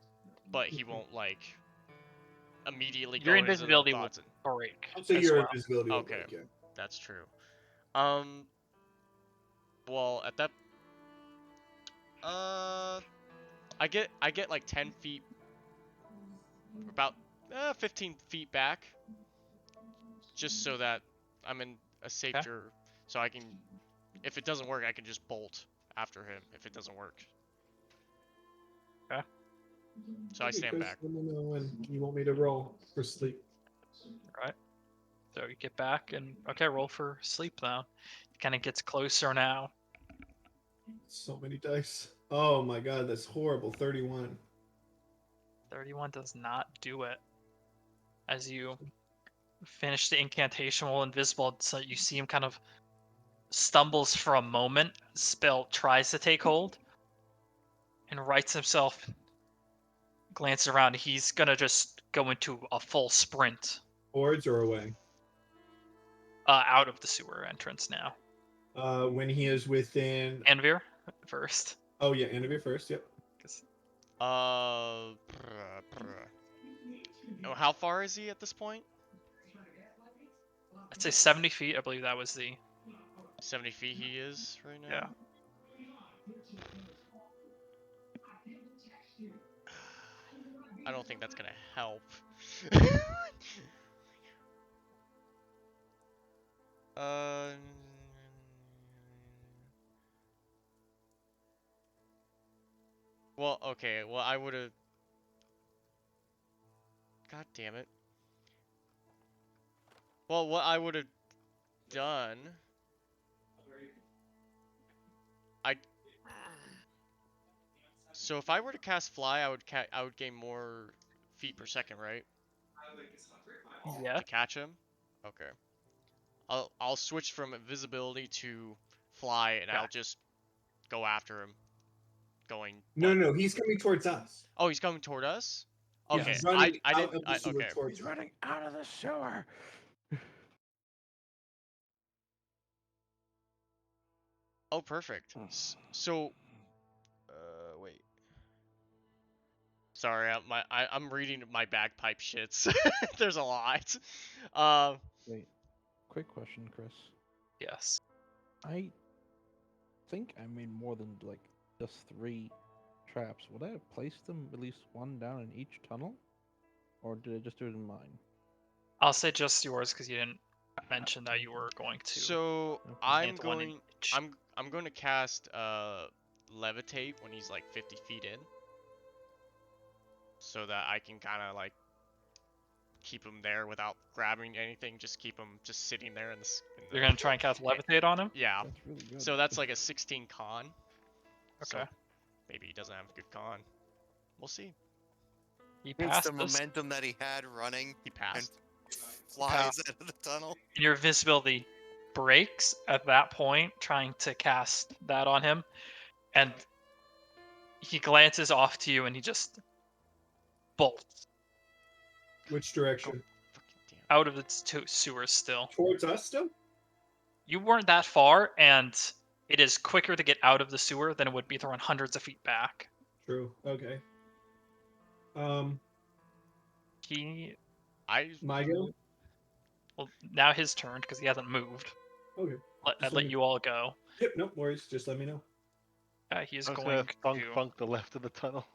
But he won't like immediately Your go into invisibility the will thoughts. break. So your well. invisibility will Okay, break, yeah. that's true. Well, at that I get like 10 feet, about 15 feet back, just so that I'm in a safer, so I can, if it doesn't work, I can just bolt after him if it doesn't work. Okay. So I stand back. Let me know when you want me to roll for sleep. Right. So you get back and okay, roll for sleep now. It kind of gets closer now. So many dice. Oh my god, that's horrible. 31. 31 does not do it. As you finish the incantation while invisible, so you see him kind of stumbles for a moment. Spell tries to take hold and rights himself. Glances around. He's gonna just go into a full sprint. Towards or away? Out of the sewer entrance now. When he is within. Anvir first. Oh yeah, Anvir first. Yep. Oh, how far is he at this point? I'd say 70 feet. I believe that was the 70 feet he is right now. Yeah. I don't think that's gonna help. Well, okay. Well, I would have. God damn it. Well, what I would have done. So if I were to cast fly, I would gain more feet per second, right? Yeah. To catch him. Okay. I'll switch from invisibility to fly, and Yeah. I'll just go after him. Going. No, what? no, he's coming towards us. Oh, he's coming toward us. Yeah, Okay, he's running I out didn't. of the sewer Okay. towards He's us. running out of the sewer. Oh, perfect. So, wait. Sorry, I'm reading my bagpipe shits. There's a lot. Wait, quick question, Chris. Yes. I think I made more than like just 3 traps. Would I have placed them at least one down in each tunnel, or did I just do it in mine? I'll say just yours because you didn't mention that you were going to. So Okay. I'm plant one in going. each. I'm going to cast levitate when he's like 50 feet in, so that I can kind of like keep him there without grabbing anything. Just keep him just sitting there in the. You're gonna try and cast levitate on him. Yeah. That's really good. So that's like a 16 con. So Okay. maybe he doesn't have a good con. We'll see. He It's passed the this. momentum that he had running He passed. flies out of the tunnel. Your visibility breaks at that point, trying to cast that on him, and he glances off to you and he just bolts Which direction? Fucking damn. out of the sewers still. Towards us still? You weren't that far, and it is quicker to get out of the sewer than it would be to run hundreds of feet back. True. Okay. He, My go? well, now his turn because he hasn't moved. Okay. I'd Just let let me- you all go. Yep, no worries. Just let me know. He is I was going gonna to. funk the left of the tunnel.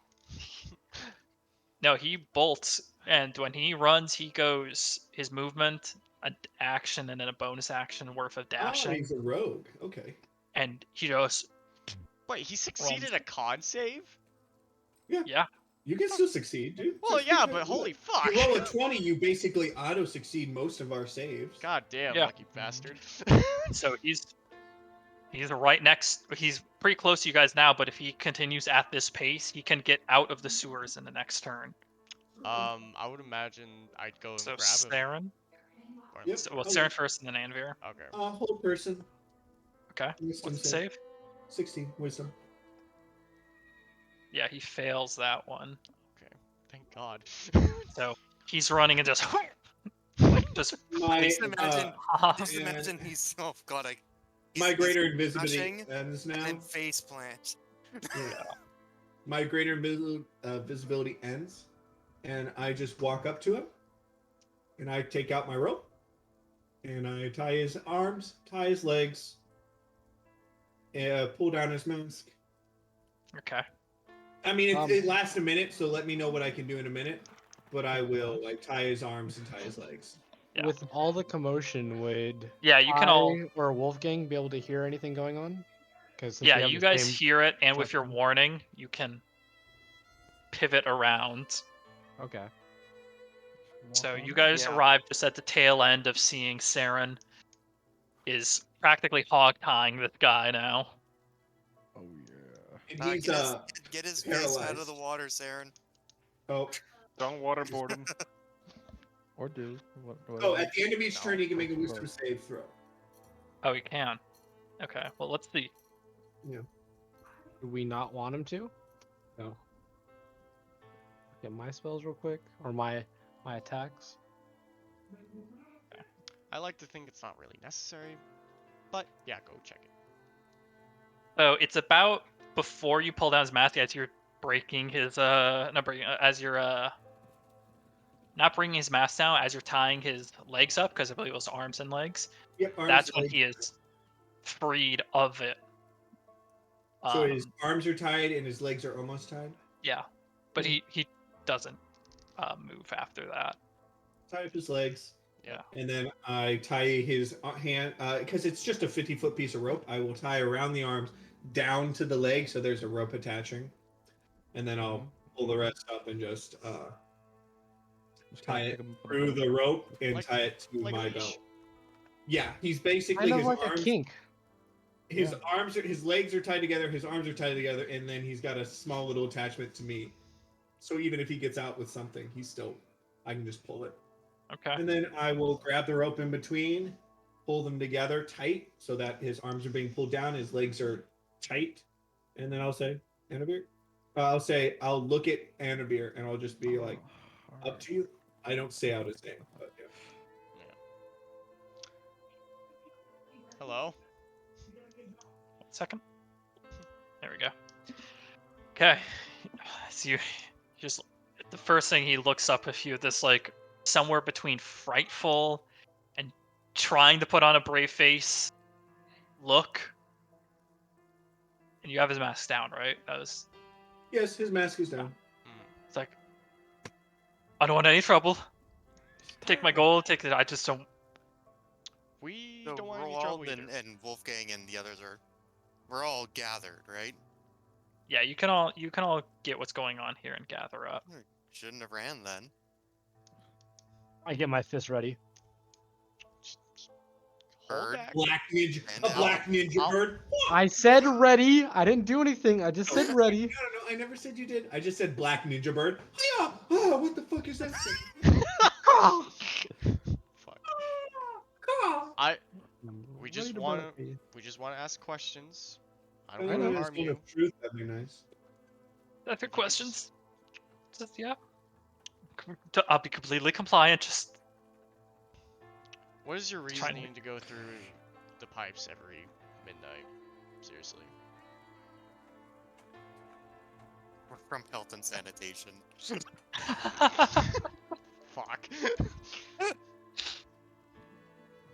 No, he bolts, and when he runs, he goes his movement, an action, and then a bonus action worth of Ah, dashing, he's a rogue. Okay. and he goes, Wait, he succeeded a con save? yeah, You can still succeed, dude. Well, 60 yeah, good. but Look, holy if fuck! you roll a 20, you basically auto succeed most of our saves. God damn, Yeah. lucky bastard. so he's right next. He's pretty close to you guys now, but if he continues at this pace, he can get out of the sewers in the next turn. I would imagine I'd go and So grab him. Saren, Or- Yep. so, well, Okay. Saren first, and then Anvir. Okay. Whole person. Okay, Wisdom what's the save? 16 wisdom. Yeah, he fails that one. Thank God. So he's running and just like just My Just imagine, just and imagine he's oh god, my he's greater invisibility rushing ends now. and then face plant. Yeah. My greater visibility ends, and I just walk up to him, and I take out my rope, and I tie his arms, tie his legs, pull down his mask. okay. I mean, it lasts a minute, so let me know what I can do in a minute. But I will like tie his arms and tie his legs. Yeah. With all the commotion, would Yeah, you can all. or Wolfgang be able to hear anything going on? Because Yeah, you guys hear it, and with your section. warning, you can pivot around. Okay. So you guys Yeah. arrived just at the tail end of seeing Saren is practically hog tying this guy now. Oh yeah. And he's Get his face out of the paralyzed. water, Saren. oh Don't waterboard him. Or do. oh at the end of each No. turn, he can make a wisdom save throw. Oh, he can. Okay, well let's see. Do we not want him to? No. Get my spells real quick, or my attacks. I like to think it's not really necessary, but yeah, go check it. So it's about before you pull down his mask as you're breaking his not breaking as you're not bringing his mask down as you're tying his legs up because I believe it was arms and legs. Yep. Arms, That's when legs. he is freed of it. So his arms are tied and his legs are almost tied. Yeah, but he doesn't move after that. Tie up his legs. Yeah. And then I tie his hand because it's just a 50-foot piece of rope. I will tie around the arms down to the leg, so there's a rope attaching, and then I'll pull the rest up and just tie it through the rope and Like- tie it to like a my leash. belt. Yeah, he's basically Kind of his like arms. a kink. His arms are, his legs are tied together, his arms are tied together, and then he's got a small little attachment to me. So even if he gets out with something, I can just pull it. Okay. And then I will grab the rope in between, pull them together tight so that his arms are being pulled down, his legs are tight, and then I'll say, Annabir. I'll look at Annabir and I'll just be like, up to you. I don't say out his name, but yeah. Hello? 1 second. There we go. Okay. So you just the first thing he looks up with you, this like somewhere between frightful and trying to put on a brave face look. And you have his mask down, right? That was. Yes, his mask is down. It's like, I don't want any trouble. Take my gold. Take it. I just don't. We So don't want any trouble Roald either. and Wolfgang and the others we're all gathered, right? Yeah, you can all get what's going on here and gather up. Shouldn't have ran then. I get my fist ready. Hold Bird. back. Black ninja, And a black ninja I'll- bird. I said ready. I didn't do anything. I just said ready. No, I never said you did. I just said black ninja bird. Yeah. Oh, what the fuck is that? Fuck. We just want to ask questions. I don't want to harm you. Truth, that'd be nice. If your questions, just yeah. I'll be completely compliant. Just What is your Trying to- reasoning to go through the pipes every midnight? Seriously. We're from health and sanitation. Fuck.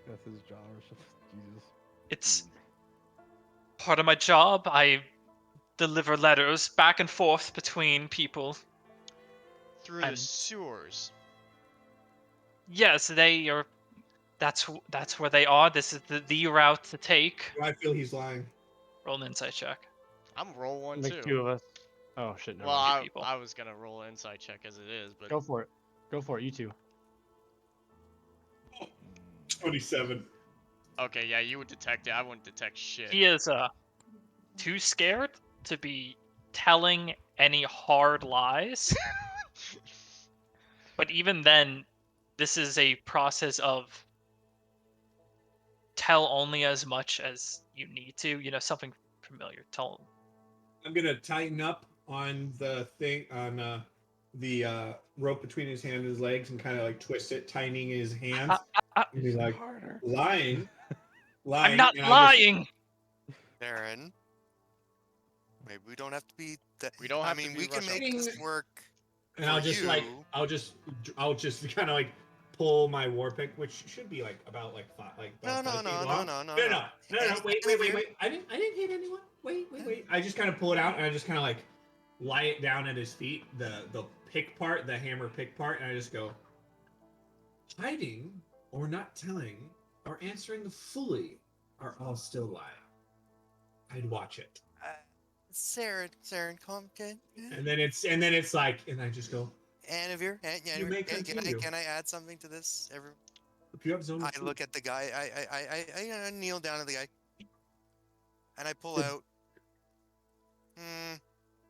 That's his job or something. Jesus. it's part of my job. I deliver letters back and forth between people. Through the And- sewers. Yes, they are. That's where they are. This is the route to take. I feel he's lying. Roll an insight check. I'm roll one Make too. 2 of us. Oh shit! No. Well, two I, people. I was gonna roll an insight check as it is, but Go for it. Go for it. You two. 27. okay, yeah, you would detect it. I wouldn't detect shit. He is too scared to be telling any hard lies. But even then, this is a process of tell only as much as you need to. You know, something familiar. Tell. I'm gonna tighten up on the thing on the rope between his hand and his legs and kind of like twist it, tightening his hands. And he's like Harder. lying. I'm not and I just- lying. Darren. Maybe we don't have to be that. We don't I have to mean, be we can Russian. make this work. And I'll For just you- I'll just kind of like pull my war pick, which should be like about like No, about no, 5 no, feet no, long. no, no, No, no. wait. I didn't hit anyone. Wait. I just kind of pull it out and I just kind of like lie it down at his feet, the pick part, the hammer pick part, and I just go hiding or not telling or answering fully are all still lying. I'd watch it. Saren, calm, okay. And then it's like, and I just go, Annabir, You may can continue. I add something to this? if you have zone of I truth- look at the guy. I kneel down at the guy, and I pull Good. out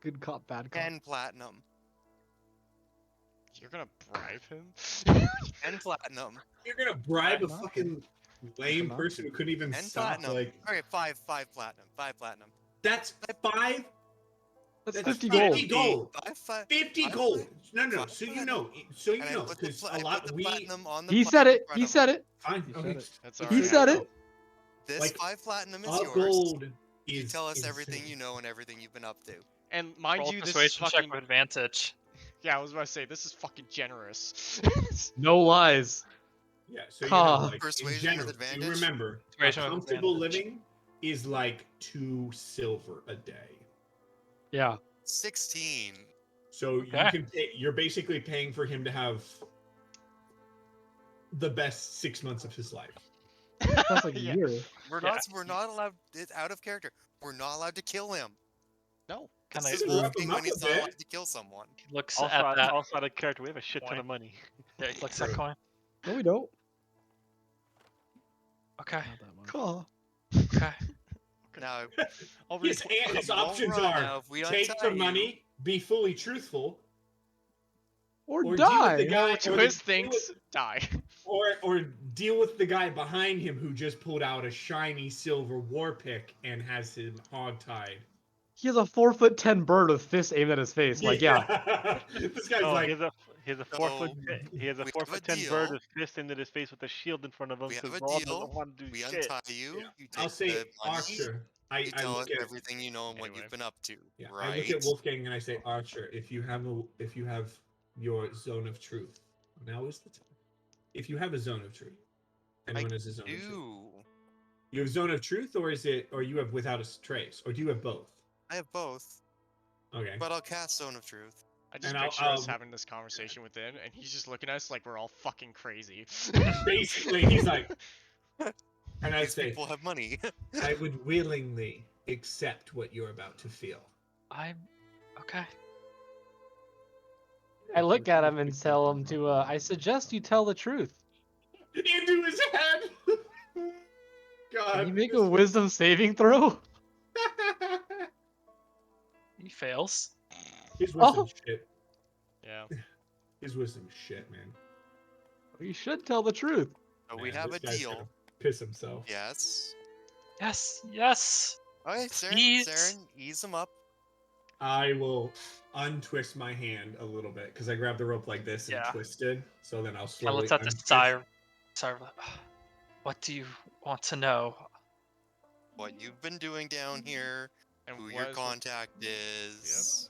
Good cop, bad cop. 10 platinum. You're gonna bribe him? 10 platinum. You're gonna bribe a Not fucking lame not person who couldn't even 10 stop. platinum. Like Okay, five platinum. 5 platinum. that's five. That's That's 50 50 gold. gold. Five, 50 five gold. plat- No. five So you platinum. know, And I put the, because I a lot put the we. platinum on the He plaque said in it. front He of said him. it. Fine. He Okay. said it. That's He already He said happened. it. This Like, 5 platinum is All yours. gold You is. tell us insane. everything you know and everything you've been up to. And mind Roll you, this is persuasion fucking. check with advantage. Yeah, I was about to say this is fucking generous. No lies. Yeah. So you Huh. know, like, Persuasion in with general, advantage? you remember, Persuasion with comfortable advantage. living is like 2 silver a day. Yeah. 16. So Okay. you can pay, you're basically paying for him to have the best 6 months of his life. That's like a Yeah. year. We're not allowed. It's out of character. We're not allowed to kill him. No. Kind This of is rough Wolfgang him when up he's a not bit. allowed to kill someone. looks Also, at that. also out of character, we have a shit ton point. of money. Yeah, he looks at that coin. No, we don't. Okay. Not that much. Huh. Okay. Now, His Long options run are now, if we take untie the you- money, be fully truthful, Or deal with die. the guy, Twist thinks die. or deal with the guy behind him who just pulled out a shiny silver war pick and has him hogtied. He has a 4'10" bird with fists aimed at his face. Like, yeah. This guy's Oh, like, he has a 4 foot So, he has a we four have a foot 10 bird deal. with fist into his face with a shield in front of him We have because a Raw deal. doesn't want to do We shit. untie you. You I'll take say the money. Archer. You I tell us look at everything you know and what Anyway. you've been up to. yeah, Right? I look at Wolfgang and I say, Archer, if you have your zone of truth, now is the time. If you have a zone of truth, anyone has a zone of truth. Ew. You have zone of truth, or you have without a trace, or do you have both? I have both, Okay. but I'll cast Zone of Truth. I just And picture I'll- us having this conversation within, and he's just looking at us like we're all fucking crazy. Basically, he's like, and I These say, people have money. I would willingly accept what you're about to feel. I'm okay. I look at him and tell him to, I suggest you tell the truth. Into his head. God. Can you make a wisdom saving throw? He fails. His wisdom Oh. shit. Yeah. His wisdom shit, man. You should tell the truth. But we Man, have a this guy's deal. gonna piss himself. Yes. Yes, yes. Okay, Saren, Ease. Saren, ease him up. I will untwist my hand a little bit because I grabbed the rope like this and Yeah. twisted. So then I'll I slowly. looked at the untwist. sire. What do you want to know? What you've been doing down here, And who what your is contact is,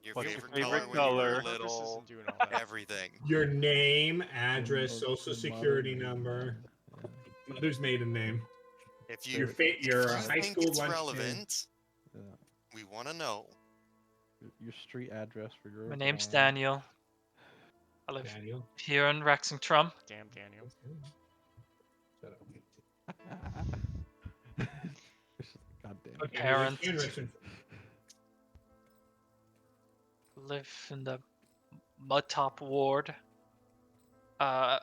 your What's favorite, your favorite color when you were color? purposes little, in doing all that. everything. Your name, address, The social mother security name, number, yeah. mother's maiden name. If Your you, fate, your if you high think school it's lunch relevant, Yeah. we want to know. Your street address for your. My name's born. Daniel. I live Daniel. here in Rexingtrum. Damn, Daniel. Shut up. God damn. My it. parents Handwritten. live in the Mudtop Ward. I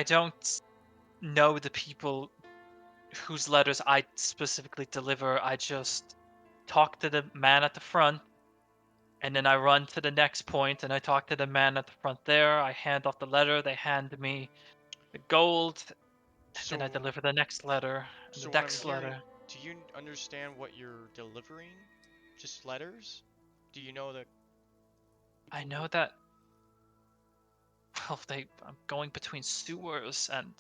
don't know the people whose letters I specifically deliver. I just talk to the man at the front, and then I run to the next point, and I talk to the man at the front there. I hand off the letter. They hand me the gold, and then I So- deliver the next letter, and So the what I'm next hearing, letter. do you understand what you're delivering? Just letters? Do you know that? I know that. Well, I'm going between sewers and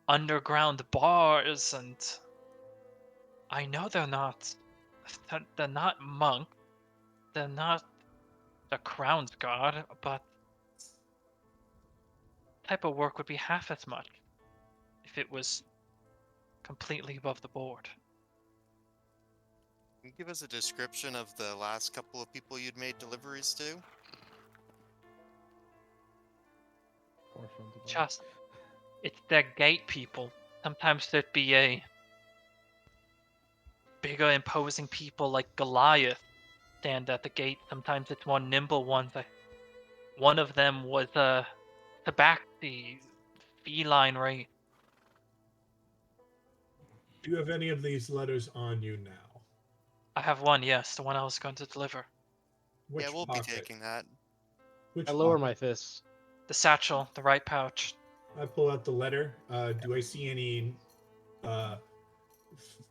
underground bars, and I know they're not. They're not monk. They're not the crown's guard, but type of work would be half as much if it was completely above the board. Can you give us a description of the last couple of people you'd made deliveries to? Portions of it. Just, it's their gate people. Sometimes there'd be a bigger, imposing people like Goliath stand at the gate. Sometimes it's more nimble ones. One of them was Tabaxi, feline right. Do you have any of these letters on you now? I have one, yes, the one I was going to deliver. Which Yeah, we'll pocket? be taking that. Which I lower pocket? my fists. The satchel, the right pouch. I pull out the letter. Do I see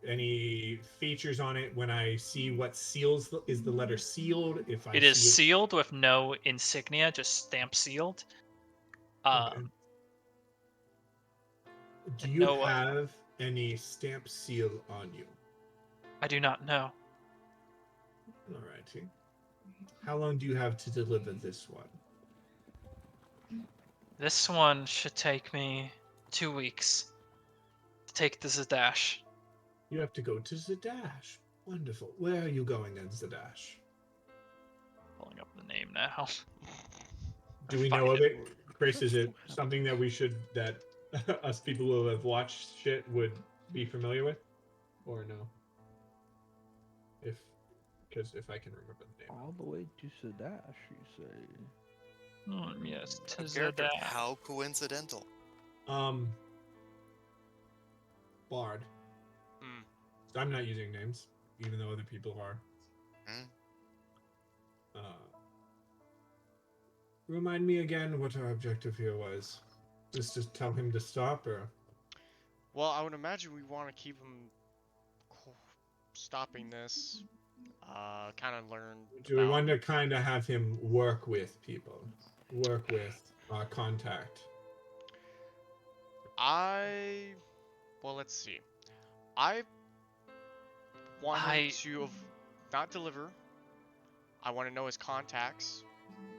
any features on it when I see what seals? Is the letter sealed? If I It is see sealed with no insignia, just stamp sealed. Okay. Do you no, have any stamp seal on you? I do not know. Alrighty. How long do you have to deliver this one? This one should take me 2 weeks to take to Zadash. You have to go to Zadash. Wonderful. Where are you going in Zadash? Pulling up the name now. Do we know of it? Chris, is it something that us people who have watched shit would be familiar with? Or no? Because if I can remember the name. All the way to Sadash, you say? Yes, to A character. Zadash. How coincidental. Bard. Hmm. So I'm not using names, even though other people are. Hmm. Remind me again what our objective here was. Just to tell him to stop, or Well, I would imagine we want to keep him stopping this. Kind of learn do we about. want to kind of have him work with people, work with contact? Well, let's see. I want him to not deliver. I want to know his contacts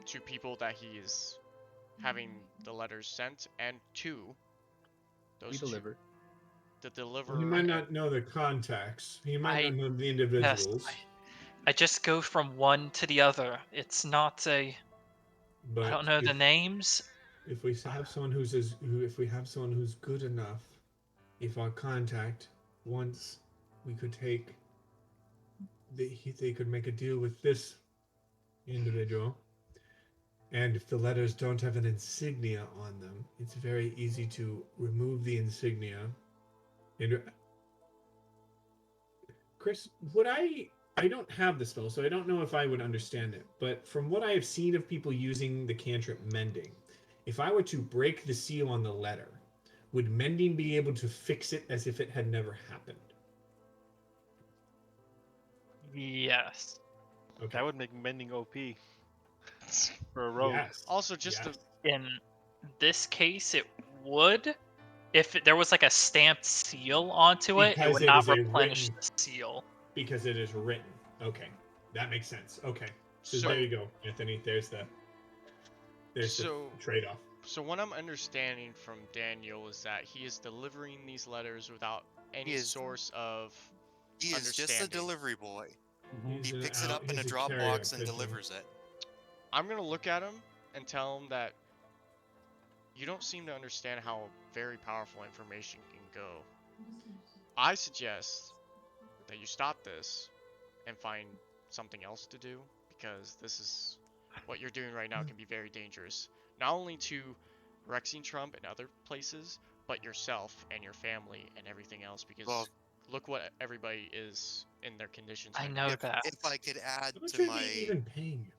to people that he is having the letters sent, and two, We those two, deliver. the deliverer. He might not know the contacts. He might I- not know the Yes, individuals. I just go from one to the other. It's not a. But I don't know the names. if we have someone if we have someone who's good enough, if our contact once we could take, they could make a deal with this individual, and if the letters don't have an insignia on them, it's very easy to remove the insignia. And Chris, would I don't have the spell, so I don't know if I would understand it. But from what I have seen of people using the cantrip Mending, if I were to break the seal on the letter, would Mending be able to fix it as if it had never happened? Yes. Okay. That would make mending OP for a rogue. Yes. Also, just yes. In this case, it would. If there was like a stamped seal onto it, it Because would it not is a replenish written- the seal. because it is written. Okay, that makes sense. Okay, so So- there you go, Anthony. There's the trade-off. So what I'm understanding from Daniel is that he is delivering these letters without any is- source of He is just a understanding. delivery boy. He's He an picks it up in a he's Dropbox carrier and pigeon. delivers it. I'm gonna look at him and tell him that you don't seem to understand how very powerful information can go. I suggest that you stop this and find something else to do, because this is what you're doing right now can be very dangerous. Not only to Rexing Trump and other places, but yourself and your family and everything else, because Well, look what everybody is in their conditions I right know if, that. if I could add How much to are my, they even paying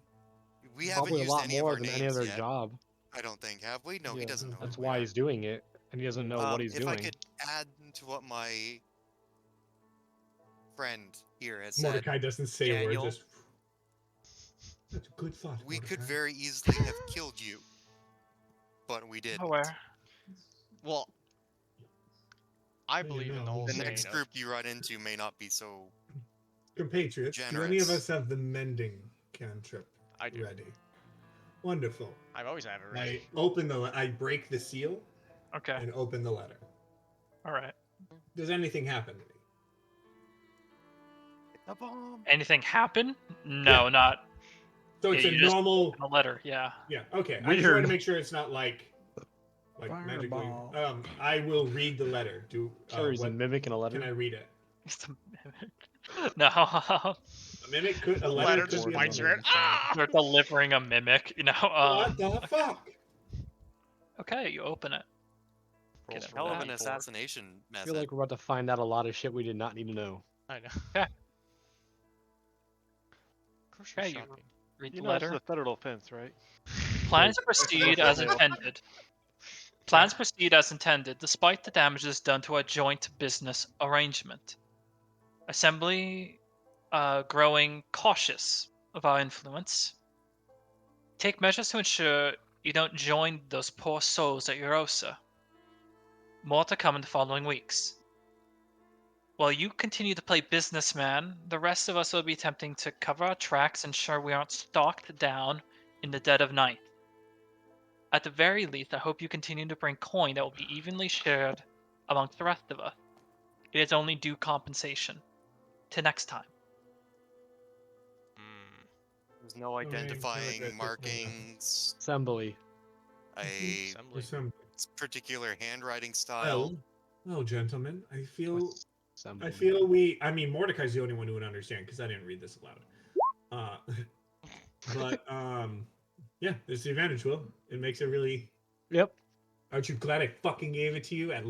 you? we haven't Probably a used lot any of more our than names any other yet. job. I don't think, have we? No, he Yeah, doesn't know. That's who we why are. he's doing it, and he doesn't know what he's if doing. I could add to what my friend here has said, Mordecai doesn't say a word. Daniel, Just that's a good thought. we could Mordecai. very easily have killed you, but we didn't. Aware. Well, I Well, you believe in the know, whole The saying next of group you run into may not be so. Compatriots, do any of generous. us have the mending cantrip I do. ready? Wonderful. I've always had it ready. I break the seal Okay. and open the letter. All right. Does anything happen to me? A bomb. Anything happen? No, not So it's Yeah, a you just- normal. in a letter. Yeah. Yeah. Okay. I just want Weird. to make sure it's not like magically. Fireball. I will read the letter. Sure, he's a what mimic in a letter. can I read it? It's a mimic. No. A mimic could a letter Letter could just be a bites your mimic. head. Ah! They're delivering a mimic, you know. What the fuck? Okay, you open it. Rolls Get for Hell of that. an 1d4. assassination I method. feel like we're about to find out a lot of shit we did not need to know. I know. Grocery Okay, you shopping. read You the know this is letter. a federal offense, right? Plans to proceed as Yeah. intended. Plans proceed as intended, despite the damages done to our joint business arrangement. Assembly growing cautious of our influence. Take measures to ensure you don't join those poor souls at Eurosa. More to come in the following weeks. While you continue to play businessman, the rest of us will be attempting to cover our tracks and ensure we aren't stalked down in the dead of night. At the very least, I hope you continue to bring coin that will be evenly shared amongst the rest of us. It is only due compensation. Till next time. There's no Alright, identifying good, markings, Assembly. a Assembly. particular handwriting style. Well, gentlemen, I feel Assembly. I mean, Mordecai's the only one who would understand because I didn't read this aloud. But yeah, there's the advantage. Will it makes it really? Yep. Aren't you glad I fucking gave it to you at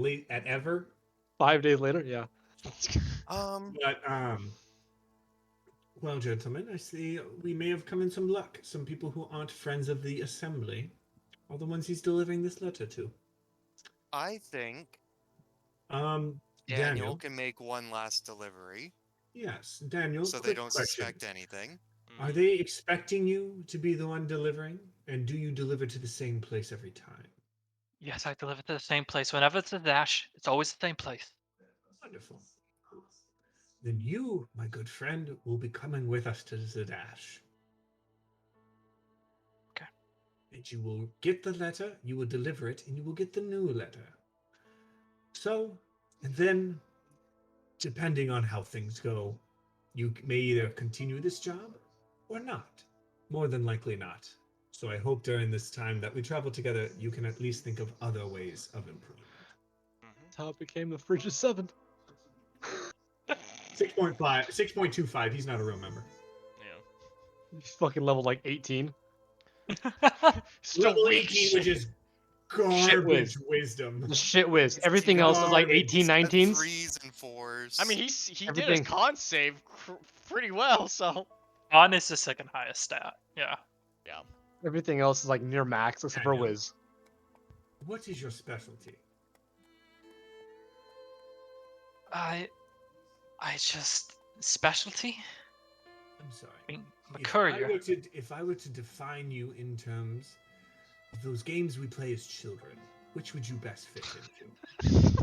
ever? 5 days later, yeah. Um, But Well, gentlemen, I see we may have come in some luck. Some people who aren't friends of the assembly are the ones he's delivering this letter to. I think Um, Daniel Daniel. can make one last delivery, Yes, Daniel. so they Quick don't question: suspect anything. Are they expecting you to be the one delivering, and do you deliver to the same place every time? Yes, I deliver to the same place. Whenever it's a dash, it's always the same place. Wonderful. Then you, my good friend, will be coming with us to Zadash. Okay. And you will get the letter, you will deliver it, and you will get the new letter. So, and then, depending on how things go, you may either continue this job or not. More than likely not. So I hope during this time that we travel together, you can at least think of other ways of improvement. That's how it became the Frigid 7. 6.5, 6.25. He's not a real member. Yeah. He's fucking level like 18. Still Level weak 18, shit. which is Shit whiz. garbage wisdom. The shit whiz. Everything else is like Garbage. 18, He's got 19s. 3s and 4s. I mean, he did Everything. his con save pretty well, so. On is the second highest stat. Yeah. Yeah. Everything else is like near max except for Daniel. whiz. What is your specialty? I just specialty. I'm sorry. I mean, I'm a If courier. if I were to define you in terms of those games we play as children, which would you best fit into?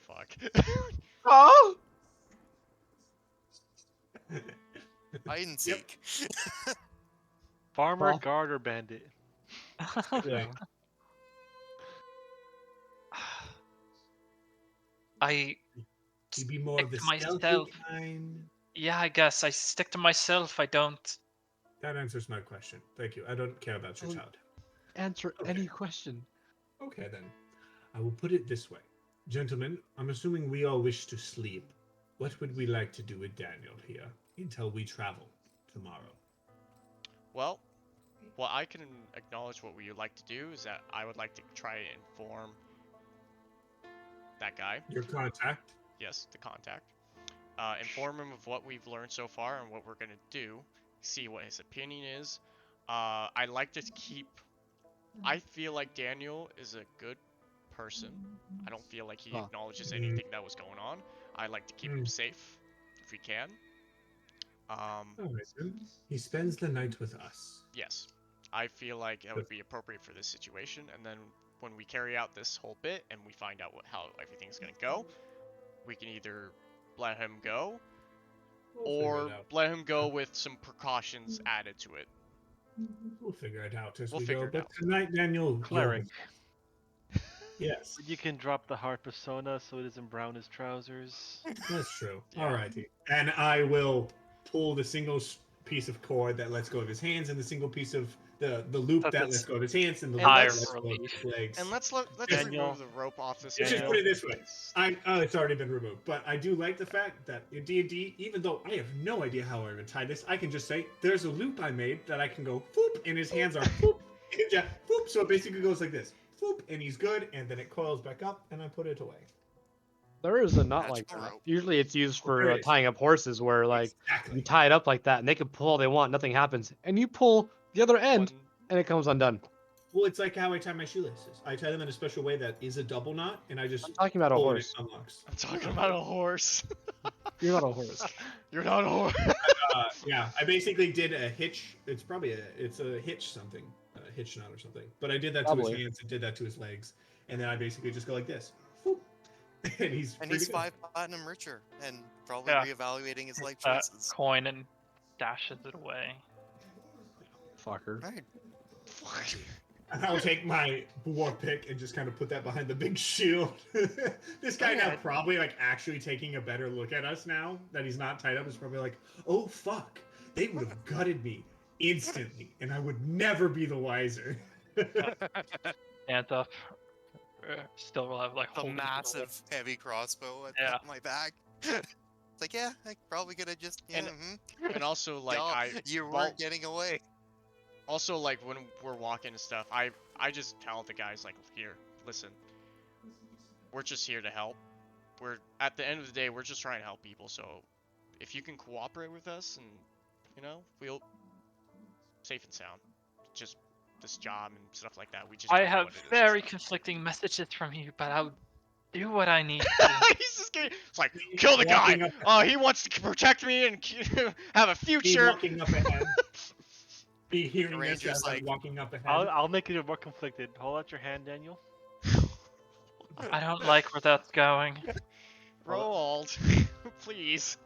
Fuck. Oh! Hide and seek. Farmer, Well- guard, or bandit? Yeah. I You'd be more of the stick to stealthy myself. kind. Yeah, I guess I stick to myself. I don't. That answers my question. Thank you. I don't care about your Oh. child. Answer Okay. any question. Okay, then. I will put it this way. Gentlemen, I'm assuming we all wish to sleep. What would we like to do with Daniel here until we travel tomorrow? Well, what I can acknowledge what we would like to do is that I would like to try and inform that guy. Your contact? Yes, the contact. Inform him of what we've learned so far and what we're gonna do. See what his opinion is. I like to keep. I feel like Daniel is a good person. I don't feel like he Huh. acknowledges anything that was going on. I like to keep him safe if we can. All right, then. He spends the night with us. Yes, I feel like that would be appropriate for this situation. And then when we carry out this whole bit and we find out how everything's gonna go, we can either let him go or let him go with some precautions added to it. We'll figure it out as We'll we figure go. it But out. tonight, Daniel, Cleric. Yes, You can drop the heart persona so it doesn't brown his trousers. that's true. Yeah. Alrighty. And I will pull the single piece of cord that lets go of his hands and the single piece of the loop Thought that that's lets go of his hands and the loop And that let's- lets go of his legs. And let's Daniel. remove the rope off this. Let's just Daniel. put it this way. It's already been removed, but I do like the fact that in D&D, even though I have no idea how I would tie this, I can just say there's a loop I made that I can go boop, and his hands are boop, and yeah, boop. So it basically goes like this, boop, and he's good, and then it coils back up, and I put it away. There is a knot Magical like that. rope. Usually it's used There for is. tying up horses where like Exactly. you tie it up like that and they can pull all they want, nothing happens. And you pull the other end One- and it comes undone. Well, it's like how I tie my shoelaces. I tie them in a special way that is a double knot, and I just I'm talking about a pull and it horse. unlocks. I'm talking about a horse. You're not a horse. You're not a horse. Yeah, I basically did a hitch. It's probably it's a hitch something, a hitch knot or something. But I did that to Probably. his hands and did that to his legs, and then I basically just go like this, whoop, and he's And pretty he's good. 5 platinum richer and probably Yeah. reevaluating his life That choices. coin and dashes it away. Fucker. Right. I'll take my war pick and just kind of put that behind the big shield. This guy now Yeah. probably like actually taking a better look at us now that he's not tied up is probably like, oh fuck, they would have gutted me instantly, and I would never be the wiser. Hands up. Still have like The holding it massive heavy crossbow at Yeah. my back. It's like, yeah, I probably could have just. Yeah, And- And also like y'all, you well, weren't getting away. also like when we're walking and stuff, I just tell the guys like, here, listen, we're just here to help. We're at the end of the day, we're just trying to help people. So if you can cooperate with us, and we'll safe and sound. Just this job and stuff like that. We just I don't know have what it is. very conflicting messages from you, but I'll do what I need to. He's just getting, it's like, kill the guy. Walking up- He wants to protect me and have a Be future. walking up ahead. Be hearing this Ranger's as I'm like- walking up ahead. I'll make it more conflicted. Hold out your hand, Daniel. I don't like where that's going. Roald, please.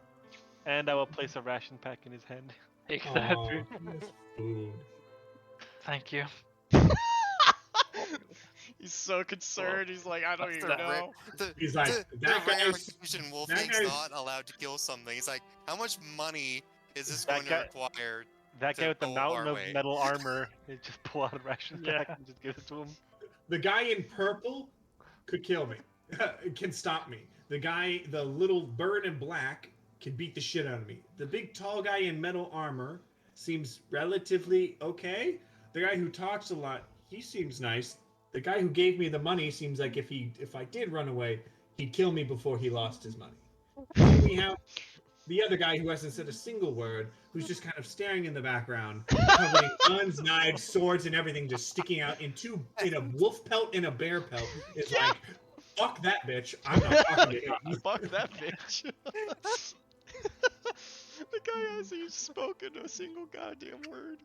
And I will place a ration pack in his hand. Take that. Aw, this food. Thank you. He's so concerned. He's like, I don't even The rare- know. the- He's like, the that rare guy's- occasion that Wolfgang's guy's- not allowed to kill something. He's like, how much money is this That going to require? That To guy with the go mountain our of way. metal armor, they just pull out a ration Yeah. pack and just give it to him. The guy in purple could kill me. Can stop me. The little bird in black can beat the shit out of me. The big tall guy in metal armor seems relatively okay. The guy who talks a lot, he seems nice. The guy who gave me the money seems like if I did run away, he'd kill me before he lost his money. Then we have the other guy who hasn't said a single word, who's just kind of staring in the background, covered in guns, knives, swords, and everything just sticking out in a wolf pelt and a bear pelt. Is like, fuck that bitch. I'm not talking to him. Fuck that bitch. The guy hasn't spoken a single goddamn word.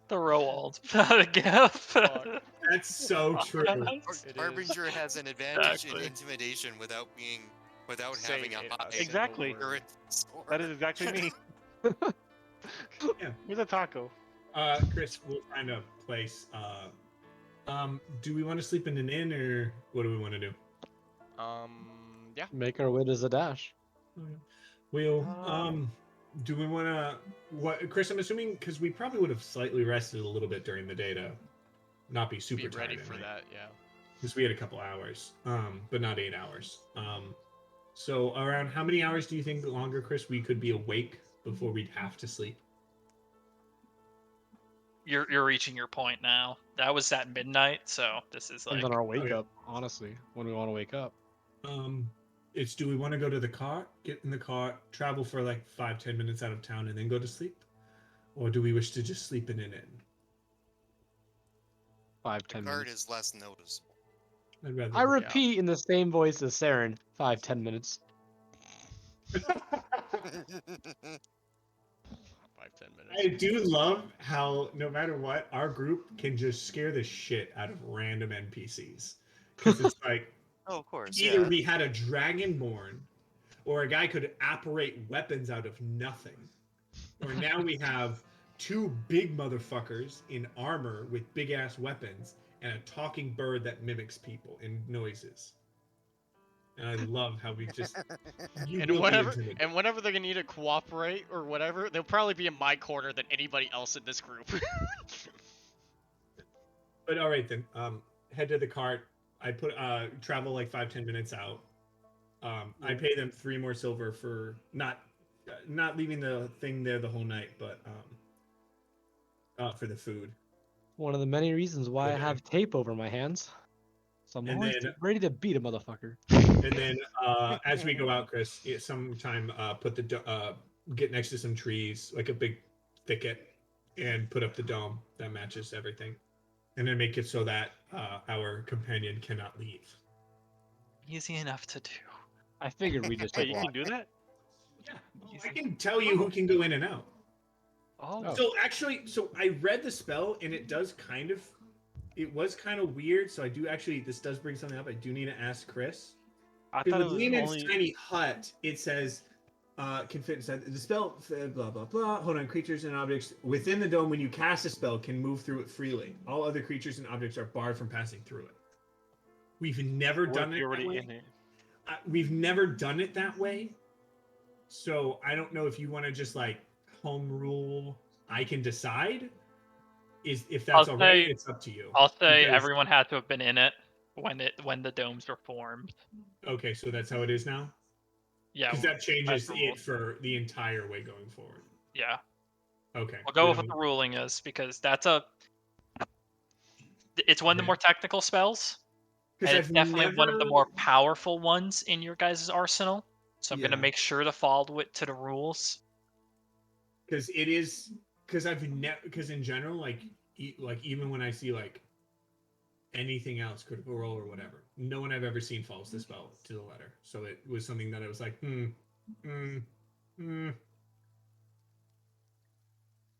The Roald. The gif. Fuck. That's so true. It is. Harbinger has an advantage Exactly. in intimidation without Saying having a it high a single Exactly. word. current score. That is exactly me. Yeah. Here's a taco. Chris, we'll find a place. Do we want to sleep in an inn or what do we want to do? Yeah. Make our way to Zadash. We'll do we want to what Chris? I'm assuming because we probably would have slightly rested a little bit during the day to not be super Be ready tired, for right? that, yeah. Because we had a couple hours, but not 8 hours. So around how many hours do you think longer, Chris, we could be awake before we'd have to sleep? You're reaching your point now. That was at midnight, so this is like And then our wake okay. up, honestly, when we want to wake up. It's do we want to go to the car, get in the car, travel for like 5-10 minutes out of town, and then go to sleep, or do we wish to just sleep in an inn? 5-10 Guard minutes. is less noticeable. I'd rather. I repeat in the same voice as Saren. 5-10 minutes. 5-10 minutes. I do love how no matter what, our group can just scare the shit out of random NPCs. Because it's like Oh, of course. either Yeah. we had a dragonborn, or a guy could apparate weapons out of nothing, or now we have two big motherfuckers in armor with big ass weapons and a talking bird that mimics people and noises. And I love how we just you And will be whenever intimidated. whenever they're gonna need to cooperate or whatever, they'll probably be in my corner than anybody else in this group. But all right then, head to the cart. I put travel like 5-10 minutes out. I pay them 3 more silver for not leaving the thing there the whole night, but for the food. One of the many reasons why I Okay. have tape over my hands. So I'm And always then- ready to beat a motherfucker. And then as we go out, Chris, sometime put the get next to some trees, like a big thicket, and put up the dome that matches everything, and then make it so that our companion cannot leave. easy enough to do. I figured we just Wait, take you a can walk. do that? Yeah, I can tell you who can go in and out. Oh, So actually, I read the spell, and it was kind of weird. So I do actually, this does bring something up. I do need to ask Chris. I Because thought it with was Lehman's only. tiny hut, it says, can fit inside the spell, blah, blah, blah. Hold on, creatures and objects within the dome when you cast a spell can move through it freely. All other creatures and objects are barred from passing through it. We've never What done if it you're that already way. in it? We've never done it that way. So I don't know if you want to just like home rule. I can decide. If that's I'll all right, say- it's up to you. I'll say Because- everyone had to have been in it when the domes were formed. Okay, so that's how it is now. Yeah, Because that changes the it rule. for the entire way going forward. yeah. Okay. I'll go we with what don't- the ruling is because it's one of the Okay. more technical spells, 'cause and it's I've definitely one of the never- more powerful ones in your guys' arsenal. So I'm gonna Yeah. make sure to follow it to the rules. Because it is because I've never because in general like like even when I see like anything else critical role or whatever, no one I've ever seen follows the spell to the letter. So it was something that I was like,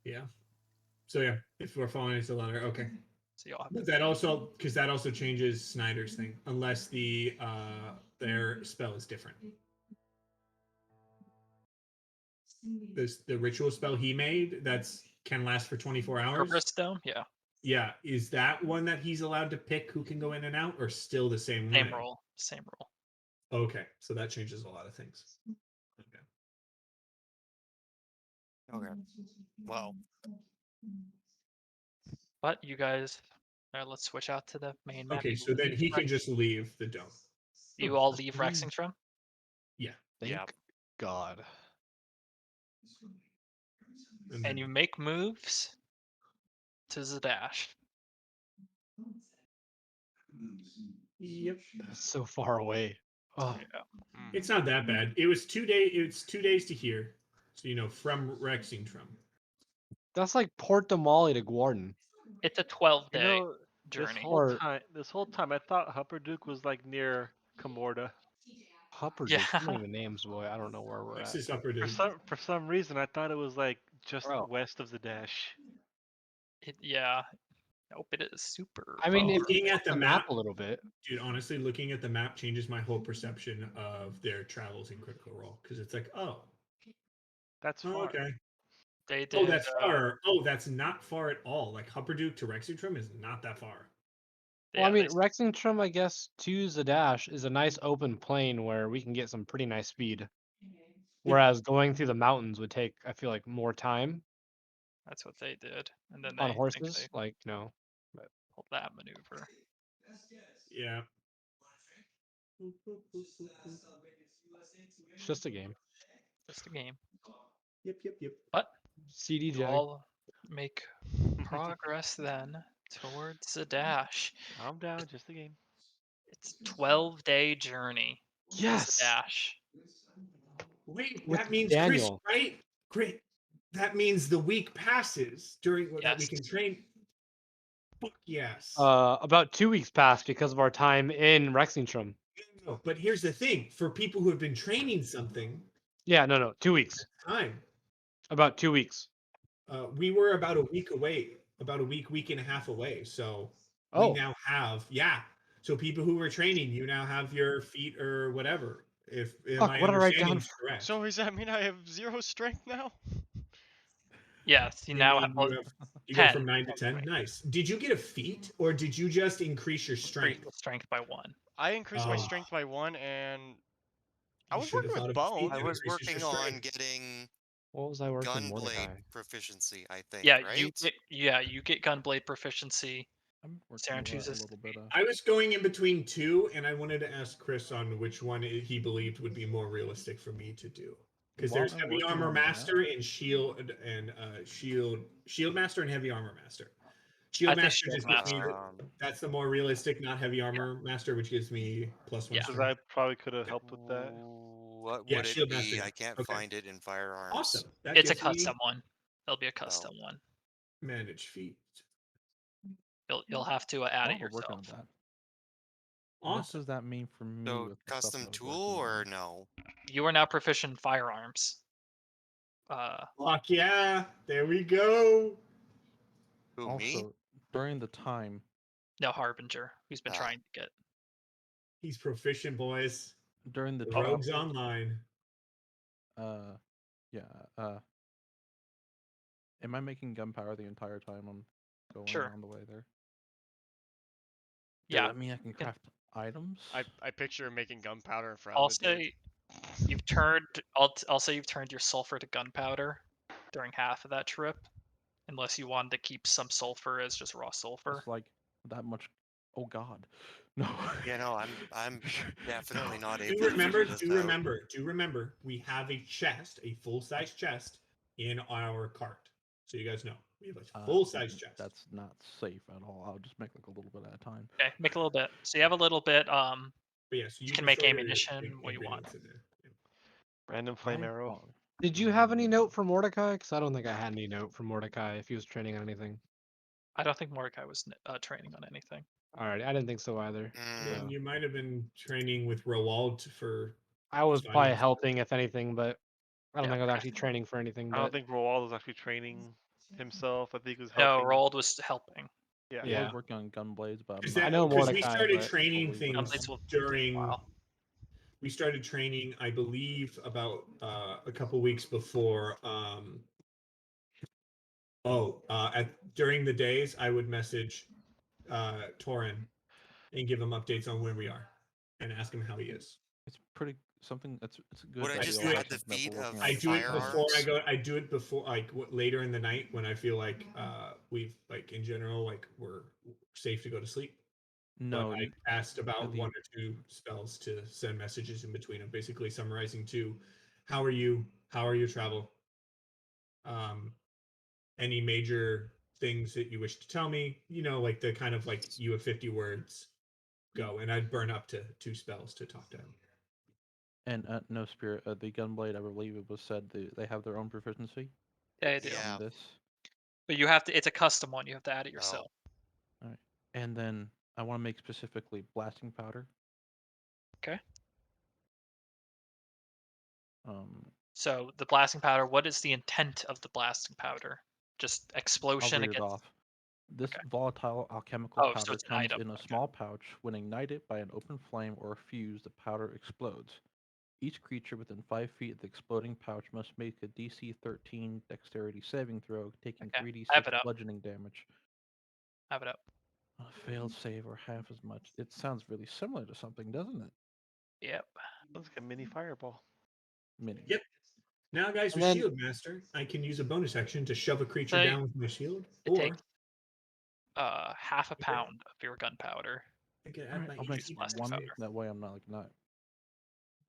yeah. So yeah, if we're following it to the letter, okay. So you'll have But to that also because that also changes Snyder's thing, unless their spell is different. The ritual spell he made that's can last for 24 hours. Kerberos Dome, yeah. Yeah, is that one that he's allowed to pick who can go in and out, or still the same Same way? rule. Same rule. Okay, so that changes a lot of things. Okay. Okay. Well, But you guys, let's switch out to the main map. Okay, You so then leave he can Rex- just leave the dome. you all leave Rexingtrum, Yeah. Thank Yeah. God. And and then you make moves to Zadash. yep. That's so far away. Oh, Yeah. It's not that bad. It was 2 days. It's 2 days to here. So from Rexingtrum. that's like Port de Molly to Gordon. It's a 12-day You know, journey. Or- this whole time, I thought Hupperduke was like near Comorda. Hupperduke. Yeah. Too many names, boy. I don't know where we're This at. is upper For dude. some reason, I thought it was like just Bro. west of the dash. Yeah. Nope, it is super I mean, far. if Looking you at the the map, a little bit. dude, honestly, looking at the map changes my whole perception of their travels in Critical Role because it's like, oh, That's far. okay. They Oh, did. that's far. Oh, that's not far at all. Like Hupperduke to Rexingtrum is not that far. Well, I Yeah, mean, Rexingtrum, I guess, to Zadash is a nice open plain where we can get some pretty nice speed. Whereas going through the mountains would take, I feel like, more time that's what they did, and then on they think horses. they Like, but pulled that maneuver. Yeah. it's just a game. Just a game. Yep. But CD you Jag. all make progress then towards Zadash. Calm down, just a game. It's a 12-day journey to Yes! Zadash. Wait, With that means Daniel. Chris, right? Great. That means the week passes during that we Yes. can train. Fuck yes. About 2 weeks passed because of our time in Rexingtrum. No, but here's the thing: for people who have been training something, Yeah, no, 2 weeks. time. About 2 weeks. We were about a week away, about a week and a half away. So we Oh, now have, yeah. So people who were training, you now have your feet or whatever. If fuck, my what did I write understanding down? is correct. So does that mean I have 0 strength now? Yes, you You now mean have you go 10. from 9 to 10? Nice. Did you get a feat or did you just increase your Increase strength? the strength by 1. I increased my Oh. strength by 1, and I You was should have working thought with of a feat bone. I that was increases your working on strength. getting What was I working Mordecai? gunblade proficiency, I think, Yeah, right? you get gunblade proficiency. I'm working Saren on that chooses a little bit. I was going in between two, and I wanted to ask Chris on which one he believed would be more realistic for me to do. Because While there's I'm heavy working armor on that- master and shield master and heavy armor master. Shield I think master shield just gives me master. that's the more realistic, not heavy armor master, which gives me +1 Yeah. Because strength. I probably could have helped with that. What Yeah, would it shield be? master. I can't Okay. find it in firearms. Awesome. That It's a gives me custom one. It'll be a custom one. manage feet. You'll have to add while it we're working on yourself. that, what Awesome. does that mean for me So with the stuff custom that I was tool working or on? no? You are now proficient in firearms. Fuck yeah. There we go. Who, me? Also, during the time, No Harbinger, who's been Ah. trying to get. He's proficient, boys. during the The time, Rogues Online. yeah, am I making gunpowder the entire time I'm going Sure. on the way there? Yeah. Does that mean I can craft items? I picture making gunpowder in front I'll of the say dude. you've turned. I'll say you've turned your sulfur to gunpowder during half of that trip, unless you wanted to keep some sulfur as just raw sulfur. It's like that much. Oh God, no. Yeah, no, I'm definitely not Do able to remember, figure this do out. remember, do remember, we have a chest, a full-size chest in our cart. So you guys know. We have a full-size chest. That's not safe at all. I'll just make like a little bit at a time. Okay, make a little bit. So you have a little bit. But yeah, so You can make store your ammunition, what you want. ingredients in there. Yeah. Random flame I arrow. vol- Did you have any note for Mordecai? Because I don't think I had any note for Mordecai if he was training on anything. I don't think Mordecai was training on anything. Alright, I didn't think so either. Then Mm, you might have been training with Roald for. I was probably science. helping if anything, but I don't Yeah, think I was actually training for anything. I don't But think Roald was actually training himself. I think he was No, helping. Roald was helping. Yeah. I yeah, was working on Gunblades, but I'm Because not. I know we Mordecai, started but training fully versed things on Gunblades will take a during. while. We started training, I believe, about a couple weeks before. During the days, I would message Torin and give him updates on where we are, and ask him how he is. It's pretty something that's it's good would I that just we all do have it- add the something that feat we're of working I on. do it before I firearms? go. I do it before, later in the night when I feel like we've like in general like we're safe to go to sleep. No, But I asked about the- one or two spells to send messages in between them, basically summarizing to, how are you? How are your travel? Any major things that you wish to tell me? Like the kind of like you have 50 words, go, and I'd burn up to 2 spells to talk to him. and no spirit. The Gunblade, I believe it was said they have their own proficiency Yeah, you do. Yeah. in this. But you have to. It's a custom one. You have to add it Oh, yourself. All right, and then I want to make specifically blasting powder. Okay. Um, So the blasting powder. What is the intent of the blasting powder? Just I'll explosion read it against. off. This Okay. volatile alchemical Oh, so powder it's an comes item. in a Okay. small pouch. When ignited by an open flame or a fuse, the powder explodes. Each creature within 5 feet of the exploding pouch must make a DC 13 dexterity saving throw, taking Okay. 3d6 I have it up. bludgeoning damage. Have it up. On a failed save or half as much. It sounds really similar to something, doesn't it? Yep. Let's get mini fireball. Mini. Yep. Now, guys, And with then- Shield Master, I can use a bonus action to shove a creature So down with my shield, it or takes half a pound of your gunpowder. I can add Alright, my I'll make HP plastic one. powder. That way I'm not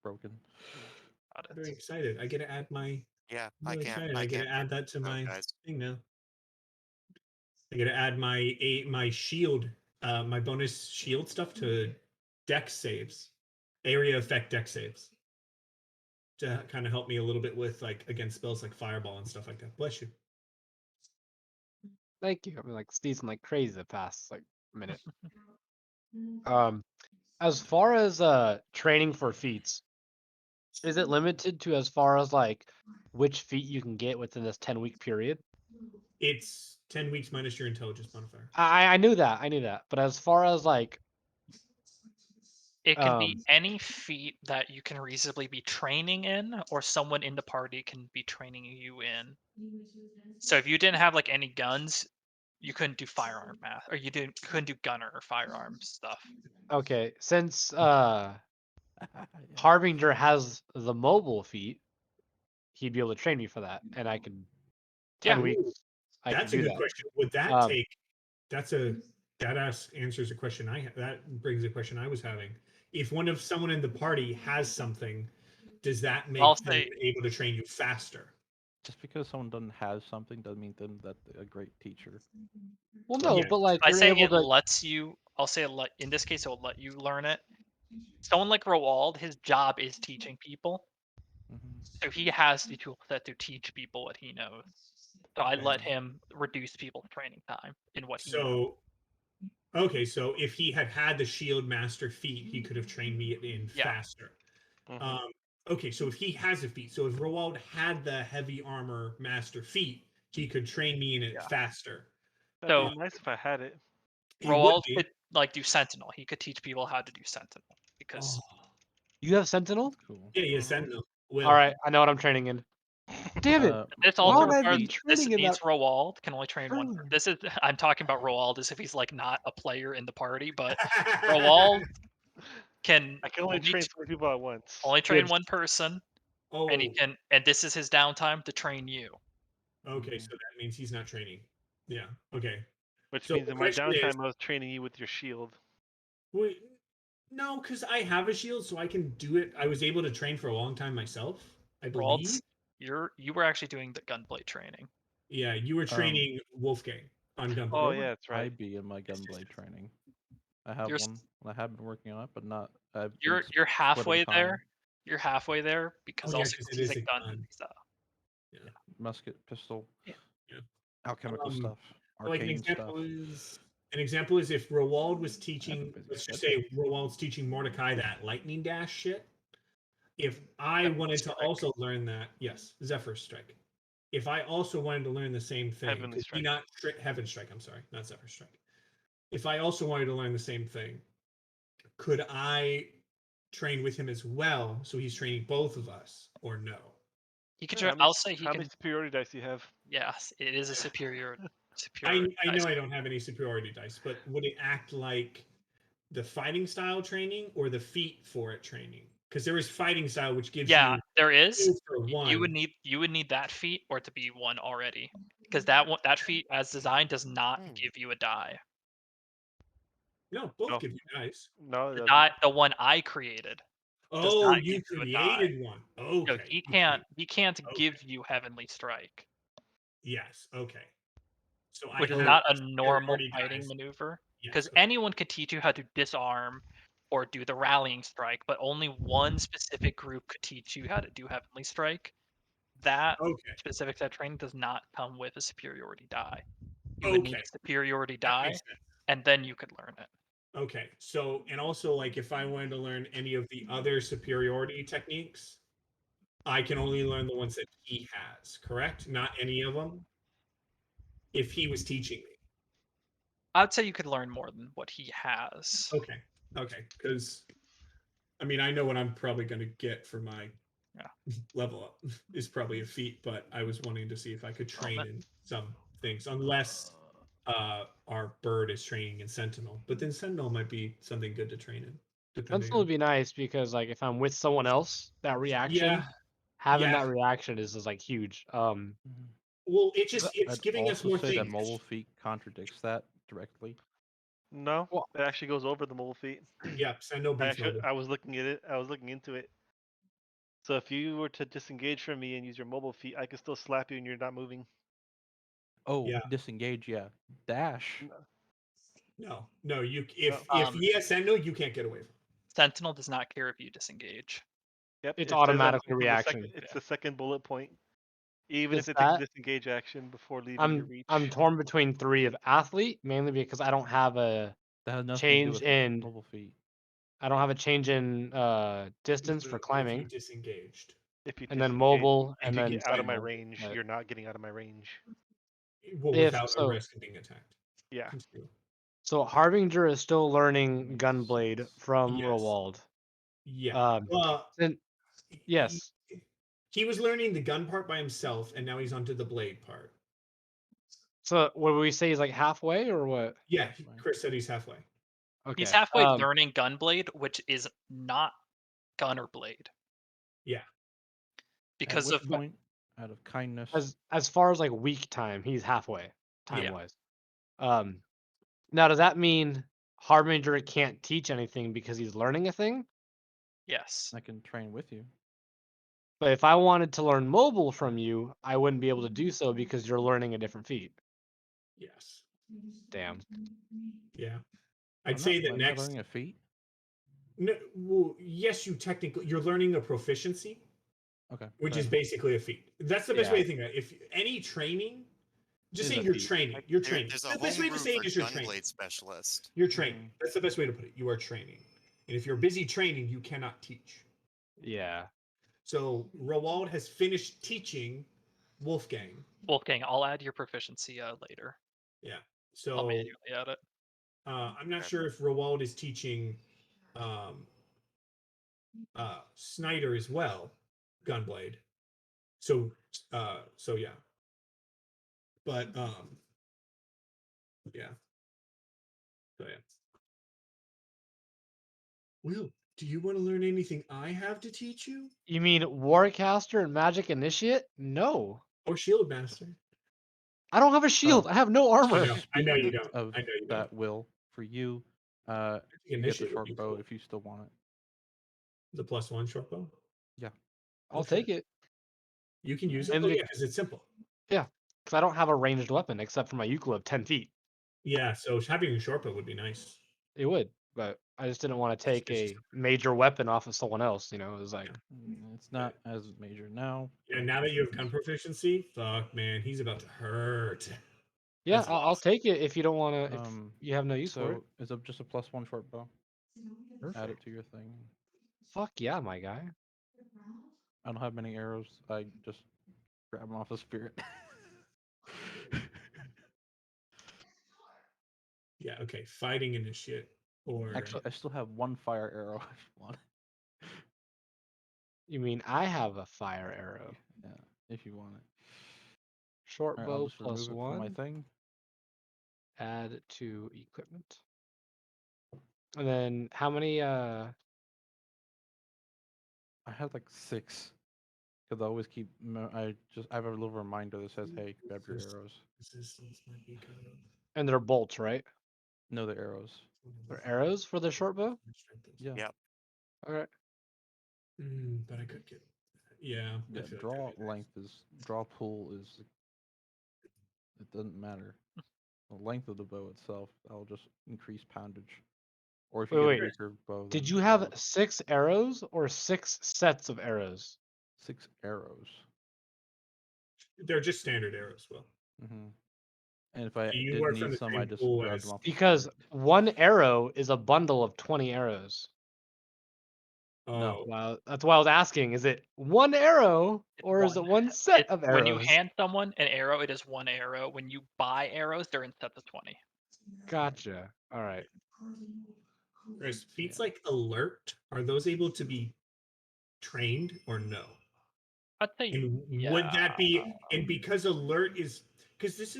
broken. Got I'm very it. excited. I get to add my. yeah. I'm I really can't. excited. I I get can't. to add that to Oh, my guys. thing now. I get to add my shield, my bonus shield stuff to dex saves, area effect dex saves, to kind of help me a little bit with like against spells like fireball and stuff like that. Bless you. thank you. I mean, like sneezing like crazy the past like minute. As far as training for feats, is it limited to as far as like which feat you can get within this 10-week period? It's 10 weeks minus your intelligence modifier. I knew that. I knew that. But as far as like It can be any feat that you can reasonably be training in, or someone in the party can be training you in. So if you didn't have like any guns, you couldn't do firearm math, or you couldn't do gunner or firearm stuff. okay, since Yeah. Harbinger has the mobile feat, he'd be able to train me for that, and I could 10 Yeah. weeks. I could That's a do good that. question. Would that Um, take? Answers a question I that brings a question I was having. If someone in the party has something, does that make I'll them say able to train you faster? Just because someone doesn't have something doesn't mean them that they're a great teacher. well, no, Yeah. but like I you're say able it to. lets you. I'll say in this case, it'll let you learn it. Someone like Roald, his job is teaching people, Mm-hmm. so he has the tool set to teach people what he knows. So I Okay. let him reduce people's training time in what he knows. So, okay, so if he had the shield master feat, he could have trained me in Yeah. faster. Mhm. Okay, so if he has a feat, so if Roald had the heavy armor master feat, he could train me in it Yeah. faster. That'd So be nice if I had it. It would Roald be. could like do Sentinel. He could teach people how to do Sentinel because Oh, You have Sentinel? That's cool. yeah, Mhm. Sentinel. Will. All right, I know what I'm training in. Damn it! this Why also would I requires be feat- this training in means that? Roald can only train one. Hmm. This is I'm talking about Roald as if he's like not a player in the party, but Roald can I can only train 4 people at once. only train Good. one person, and he Oh, can and this is his downtime to train you. okay, Mhm. so that means he's not training. Yeah, okay. Which So means the in my question is, downtime, I was training you with your shield. wait, no, because I have a shield, so I can do it. I was able to train for a long time myself, I believe. Roald's you were actually doing the gunblade training. Yeah, you were training Wolfgang on Gunblade. Oh What yeah, would that's right. I be in my gunblade training? I have You're one. And I have been working on it, but not. I've been you're splitting halfway time. there. You're halfway there because Oh yeah, also because it he's is a a gun. gun. So. Musket, pistol, Yeah. Yeah. alchemical stuff, Like an arcane example stuff. is if Roald was That's a teaching, busy let's just schedule. say Roald's teaching Mordecai that lightning dash shit. If I Heavenly wanted to Strike. also learn that, yes, Zephyr Strike. If I also wanted to learn the same thing, Heavenly could he Strike. not Heaven Strike? I'm sorry, not Zephyr Strike. If I also wanted to learn the same thing, could I train with him as well? So he's training both of us, or no? He could. How many, I'll say he how many can. superiority dice do you have? Yes, it is a superior. I dice. know I don't have any superiority dice, but would it act like the fighting style training or the feat for it training? Because there is fighting style, which gives Yeah, you there is. 2 for You would 1. need that feat or to be one already, because that feat as designed does not Hmm. give you a die. No, both No. give you dice. No, it The doesn't. die, the one I created, does Oh, not you give you a die. created one. No, Okay. he you can't. created- He can't Okay. give you Heavenly Strike, Yes. Okay. So I which is have not a less normal superiority fighting dice. maneuver. Yes. Because Okay. anyone could teach you how to disarm or do the rallying strike, but only one specific group could teach you how to do Heavenly Strike. That Okay. specific set training does not come with a superiority die. You would need Okay. a superiority That die, makes sense. and then you could learn it. Okay. So, and also, like, if I wanted to learn any of the other superiority techniques, I can only learn the ones that he has, correct? Not any of them? If he was teaching me. I'd say you could learn more than what he has. Okay. Okay. Because, I mean, I know what I'm probably going to get for my level up is probably a feat, but I was wanting to see if I could train in some things, unless our bird is training in Sentinel. But then Sentinel might be something good to train in, depending Sentinel would on. be nice because like if I'm with someone else, that reaction, Yeah. having Yeah. that reaction is like huge. Well, it's I'd giving us also more say that things. mobile feat contradicts that directly. No, Well- it actually goes over the mobile feat. Yeah, Sentinel beats mobile. I was looking at it. I was looking into it. So if you were to disengage from me and use your mobile feat, I could still slap you and you're not moving. Oh, Yeah. disengage, yeah. Dash. No. You if Um, he has Sentinel, you can't get away from. Sentinel does not care if you disengage. Yep, It's it says that automatically from the reaction. It's the second bullet point. Even Is if they take that the disengage action before leaving your reach. I'm torn between 3 of athlete, mainly because I don't have a That has nothing change to do with in mobile feat. distance for If you climbing, disengaged. If you and then disengage, mobile, if and you then get out of my Sentinel. range, But you're not getting out of my range. Well, if without a so, risk of being attacked. Yeah. Continue. so Harbinger is still learning Gunblade from Yes. Roald. Yeah. Then yes. He was learning the gun part by himself, and now he's onto the blade part. So what would we say is like halfway or what? Yeah, Chris said he's halfway. Okay. He's halfway learning Gunblade, which is not gun or blade. Yeah. Because At which of point, out of kindness, as far as like week time, he's halfway time Yeah. wise. Now does that mean Harbinger can't teach anything because he's learning a thing? yes. I can train with you. But if I wanted to learn mobile from you, I wouldn't be able to do so because you're learning a different feat. Yes. Damn. Yeah. I'm I'd say not, that am I next. learning a feat? No, well, yes, you're learning a proficiency, Okay. which fair is enough. basically a feat. That's the best Yeah. way to think of it. If any training, just Is saying a you're feat. training, Like, you're there- training. There's a The best way to homebrew say for it is you're training. Gunblade specialist. You're training. That's the best way to put it. You are training. And if you're busy training, you cannot teach. Yeah. So Roald has finished teaching Wolfgang. Wolfgang, I'll add your proficiency later. Yeah. I'll So manually add it. I'm not Okay. sure if Roald is teaching Snyder as well, Gunblade. So yeah. But yeah. So yeah. Will, do you want to learn anything I have to teach you? You mean Warcaster and Magic Initiate? No. Or Shield Master? I don't have a shield. I have no armor. I know you Speaking don't. of I know you that, don't. Will, for you, you get the Initiate would be short bow cool. if you still want it. The +1 short bow? Yeah. I'll take it. You can use it? And Oh, the- yeah, because it's simple. Yeah, because I don't have a ranged weapon except for my ukulele of 10 feet. Yeah, so having a short bow would be nice. It would. but I just didn't want to It's take just a major weapon off of someone else. You know, it was like, It's not as major now. yeah. but Now that you have it's- gun proficiency, fuck man, he's about to hurt. yeah, That's I'll awesome. take it if you don't want to. If Um, you have no use for it. so it's a, just a +1 short bow. Add Perfect. it to your thing. Fuck yeah, my guy. I don't have many arrows. I just grab them off the spirit. Yeah. Okay. Fighting initiate or Actually, I still have one fire arrow if you want. You mean I have a fire arrow? Yeah, if you want it. Short Alright, I'll bow just plus remove it from my 1. thing. Add to equipment. And then how many? I had like 6. Because I always keep. I have a little reminder that says, "Hey, grab your arrows." resistance might be kind of. And they're bolts, right? No, the arrows. They're arrows for the short bow. Yeah. Yep. All right. But I could get. Yeah. I Yeah. feel like Draw that'd be nice. length is draw pull is. It doesn't matter. The length of the bow itself. That'll just increase poundage. Or if you Wait, get wait. a bigger bow, Did then you have 6 arrows or 6 sets of arrows? 6 arrows. They're just standard arrows, Will. Mm-hmm. And if I You did work from need the some, same I just pool grabbed as. them off the Because spirit. 1 arrow is a bundle of 20 arrows. No. Oh, Wow, that's why I was asking: is it 1 arrow It's or is it one. 1 set It, of when you arrows? hand someone an arrow, it is 1 arrow. When you buy arrows, they're in sets of 20. Gotcha. All right. Chris, feats Yeah. like alert, are those able to be trained or no? I'd say And would yeah. that be and because alert is because this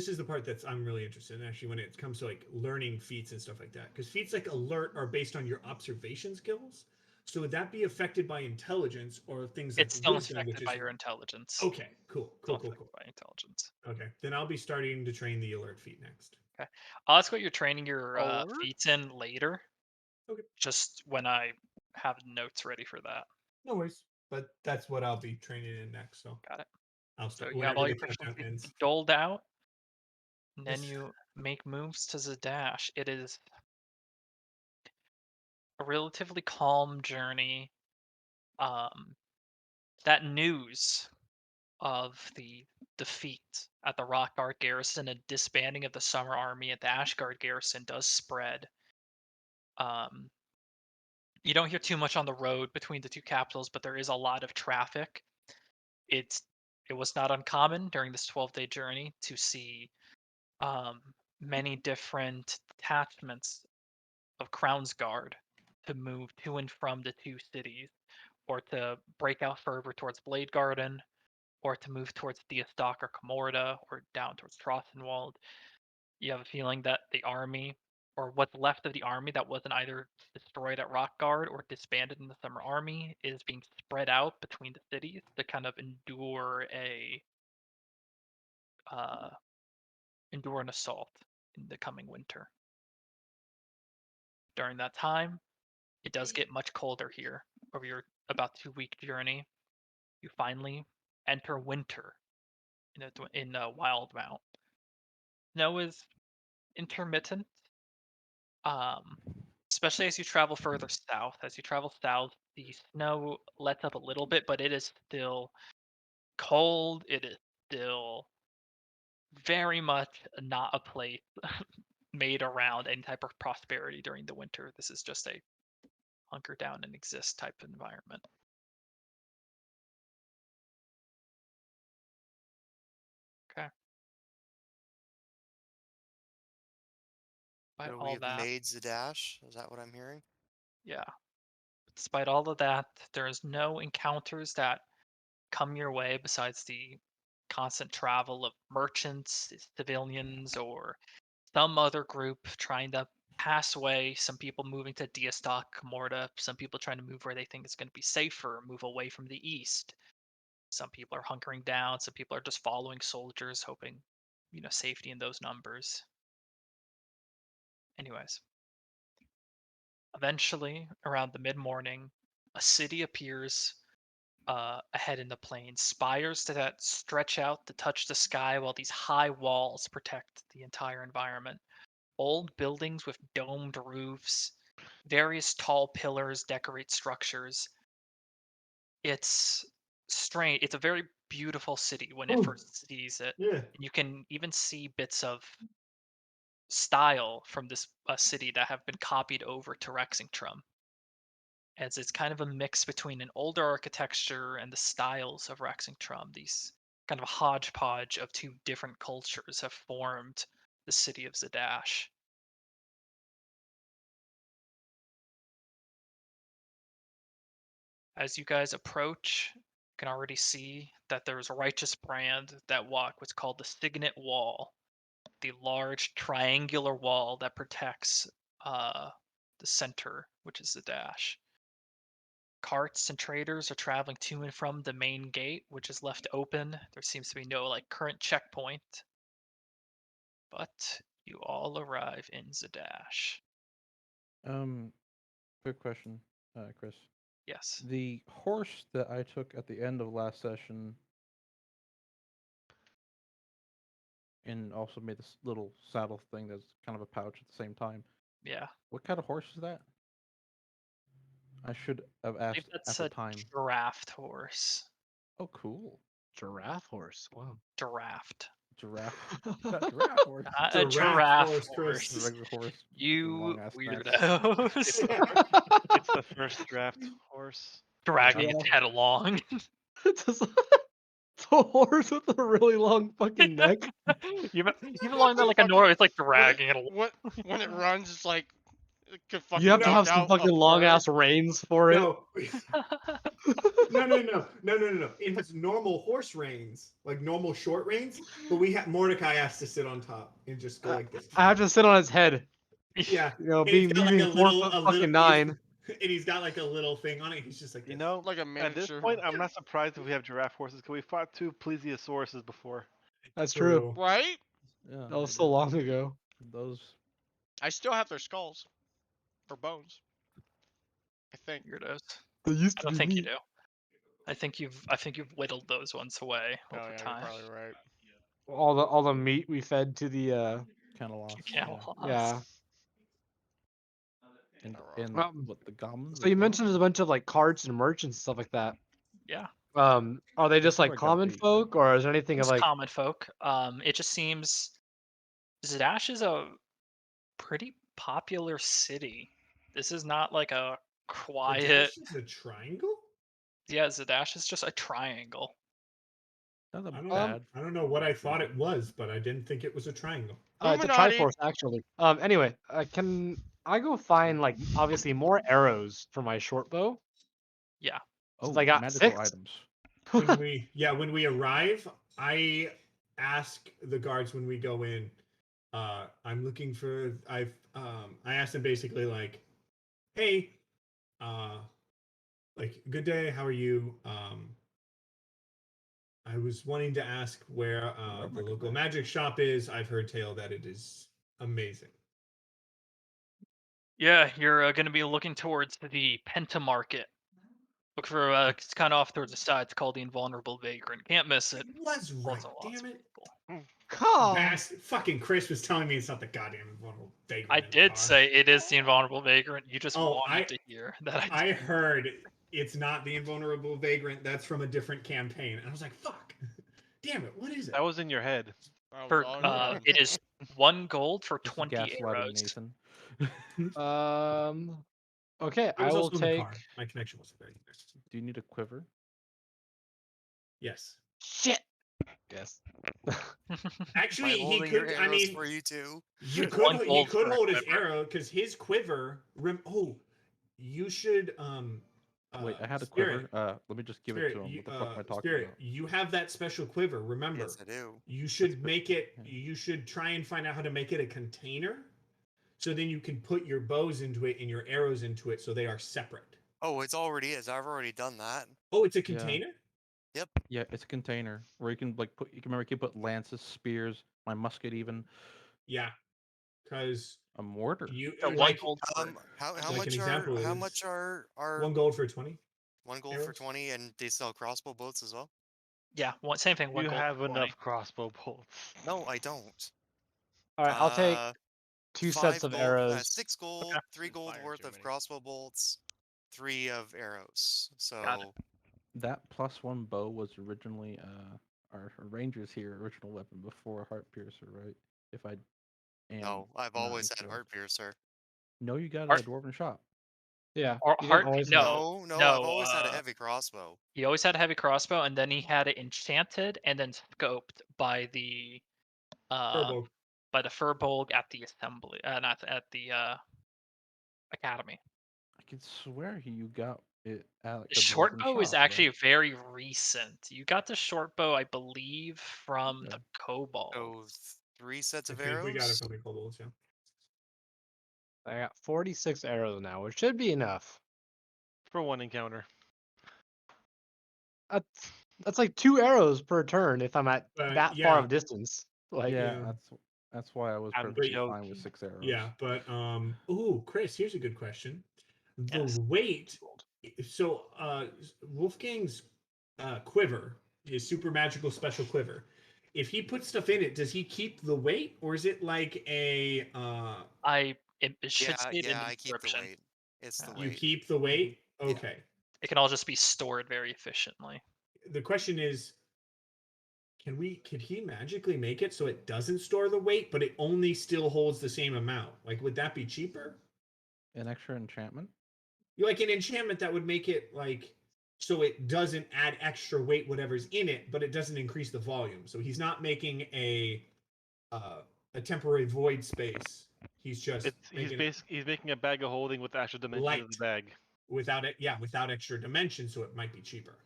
is the part that's I'm really interested in actually when it comes to like learning feats and stuff like that. Because feats like alert are based on your observation skills. So would that be affected by intelligence or things like It's still wisdom, which affected is by your intelligence. okay, cool, Still cool, cool, affected cool. by intelligence. Okay, then I'll be starting to train the alert feat next. Okay. I'll ask what you're training your Alert? feats in later. Okay. Just when I have notes ready for that. No worries, but that's what I'll be training in next. So Got it. I'll So start you have whenever all the your countdown proficiencies ends. doled out, and then Yes. you make moves to Zadash. It is a relatively calm journey. That news of the defeat at the Rockguard garrison and disbanding of the Summer Army at the Ashguard garrison does spread. You don't hear too much on the road between the two capitals, but there is a lot of traffic. It was not uncommon during this 12-day journey to see many different detachments of Crown's Guard to move to and from the two cities, or to break out further towards Blade Garden, or to move towards Theostock or Comorda, or down towards Trossenwald. You have a feeling that the army, or what's left of the army that wasn't either destroyed at Rockguard or disbanded in the Summer Army, is being spread out between the cities to kind of uh, endure an assault in the coming winter. During that time, it does get much colder here. Over your about 2-week journey, you finally enter winter in WildeMount. Snow is intermittent, um, especially as you travel further south. As you travel south, the snow lets up a little bit, but it is still cold. It is still very much not a place made around any type of prosperity during the winter. This is just a hunker down and exist type of environment. Okay. Despite So all we've that, made Zadash. Is that what I'm hearing? yeah. Despite all of that, there's no encounters that come your way besides the constant travel of merchants, civilians, or some other group trying to pass away. Some people moving to Diastock, Morta. Some people trying to move where they think it's going to be safer, move away from the east. Some people are hunkering down. Some people are just following soldiers, hoping, safety in those numbers. Anyways, eventually, around the mid-morning, a city appears ahead in the plain, spires that stretch out to touch the sky, while these high walls protect the entire environment. old buildings with domed roofs, various tall pillars decorate structures. It's strange. It's a very beautiful city when it Ooh, first sees it. yeah. You can even see bits of style from this city that have been copied over to Rexingtrum, as it's kind of a mix between an older architecture and the styles of Rexingtrum. These kind of a hodgepodge of two different cultures have formed the city of Zadash. As you guys approach, you can already see that there's a righteous brand that walk what's called the Signet Wall, the large triangular wall that protects the center, which is Zadash. Carts and traders are traveling to and from the main gate, which is left open. There seems to be no current checkpoint, but you all arrive in Zadash. Quick question, Chris. Yes. The horse that I took at the end of last session, and also made this little saddle thing that's kind of a pouch at the same time. Yeah. What kind of horse is that? I should have I believe asked that's at a the time. draft horse. Oh, cool. Giraffe horse. Wow. Draft. Giraffe. Not giraffe horse. Not a Giraffe giraffe horse, horse. Chris. The regular horse. You long-ass necks. weirdos. It's the first draft horse. Dragging its Giraffe. head along. It's a horse with a really long fucking neck. Even along that like a Norway, it's like dragging it along. When it runs, it's like it could fucking You have to knock have some out fucking a long bird. ass reins for it. No. No. It has normal horse reins, like normal short reins, but Mordecai has to sit on top and just go like this. I have to sit on his head. Yeah. You know, And he's being got, like, being a 4 little- foot a fucking little- 9. And he's got like a little thing on it. He's just like You this. know, Like a at this miniature. point, I'm not surprised if we have giraffe horses because we fought two plesiosauruses before. That's true. Right? Yeah. That was so long ago. Those. I still have their skulls. Or bones. I think. Weirdos. They used I to don't be think you meat. do. I think you've whittled those ones away Oh over yeah, you're time. probably right. All the meat we fed to the Kind of lost. Camel yeah. And, Not and wrong. what, the goblins? So you mentioned there's a bunch of like carts and merchants and stuff like that. Yeah. Are they just Before like I got common beat, folk, or is there anything of It's like? common folk. It just seems Zadash is a pretty popular city. This is not like a The quiet. dash is a triangle? Yeah, Zadash is just a triangle. Not I a don't, bad. I don't know what I thought it was, but I didn't think it was a triangle. It's a Illuminati. Triforce actually. Anyway, can I go find like obviously more arrows for my short bow? Yeah. Since Oh, I got magical 6. items. When we arrive, I ask the guards when we go in. I'm looking for. I asked them basically like, hey, like good day, how are you? I was wanting to ask where the local magic shop is. I've heard tale that it is amazing. Yeah, you're going to be looking towards the Penta Market. Look for it's kind of off towards the side. It's called the Invulnerable Vagrant. Can't miss it. Was right, Lots and lots damn of it. people. Come. Fucking Chris was telling me it's not the goddamn invulnerable vagrant. I in the did car. say it is the Invulnerable Vagrant. You just Oh, wanted to hear that. I heard it's not the invulnerable vagrant. That's from a different campaign, and I was like, "Fuck, damn it, what is it?" That was in your head. That was For all in your head. it is 1 gold for This is 20 gaslighting arrows. Nathan. Okay, It I was will also in the take. car. My connection wasn't very good. Do you need a quiver? Yes, Shit. Yes. actually, By he holding could. your I arrows mean, for you too. you One could. He gold could for a hold his quiver. arrow because his quiver. You should. Wait, I had a Spirit, quiver. Let me just give it to him. What the fuck am I talking Spirit, about? you have that special quiver. Remember, Yes, I do. you should That's make it. yeah. You should try and find out how to make it a container, so then you can put your bows into it and your arrows into it, so they are separate. Oh, it's already is. I've already done that. Oh, it's a container. Yep. Yeah, it's a container where you can like put. You can remember you can put lances, spears, my musket, even Yeah, because a mortar. you So one like gold for How like an much example how is much are 1 gold for 20. 1 gold for arrows? 20, and they sell crossbow bolts as well? Yeah, same thing. 1 You gold have for 20. enough crossbow bolts. No, I don't. All right, I'll take. 2 5 sets of gold, arrows. 6 gold, Okay. 3 gold Fire worth too of many. crossbow bolts, 3 of arrows. Got it. So That +1 bow was originally our ranger's here original weapon before Heart Piercer, right? If I am no, I've not always had incorrect. Heart Piercer. No, you got it Heart- at Dwarven Shop. Yeah. Or You didn't heart? always have it. No, No, I've no. always had a heavy crossbow. He always had a heavy crossbow, and then he had it enchanted and then scoped by the Turbo. Furbolg at the assembly, not at the academy. I could swear you got it at like, The the short Dwarven bow is Shop, actually right? very recent. You got the short bow, I believe, from Okay. the Kobold. So 3 sets I of think we got it arrows. from the kobolds, yeah. I got 46 arrows now, which should be enough. For one encounter. That's like 2 arrows per turn if I'm at But that far of distance. Like, Yeah, Yeah. that's why I was I'm perfectly But fine with 6 arrows. yeah, but ooh, Chris, here's a good question. The Yes. weight, so Wolfgang's quiver, his super magical special quiver. If he puts stuff in it, does he keep the weight, or is it like a It should Yeah, state in the I keep the description. weight. It's the Yeah. you weight. keep the weight? Yeah. Okay. It can all just be stored very efficiently. The question is, could he magically make it so it doesn't store the weight, but it only still holds the same amount? Like, would that be cheaper? An extra enchantment? Like an enchantment that would make it like so it doesn't add extra weight whatever's in it, but it doesn't increase the volume. So he's not making a temporary void space. He's just He's making it he's making a bag of holding with the actual dimension of the light bag. without it, yeah, without extra dimension, so it might be cheaper.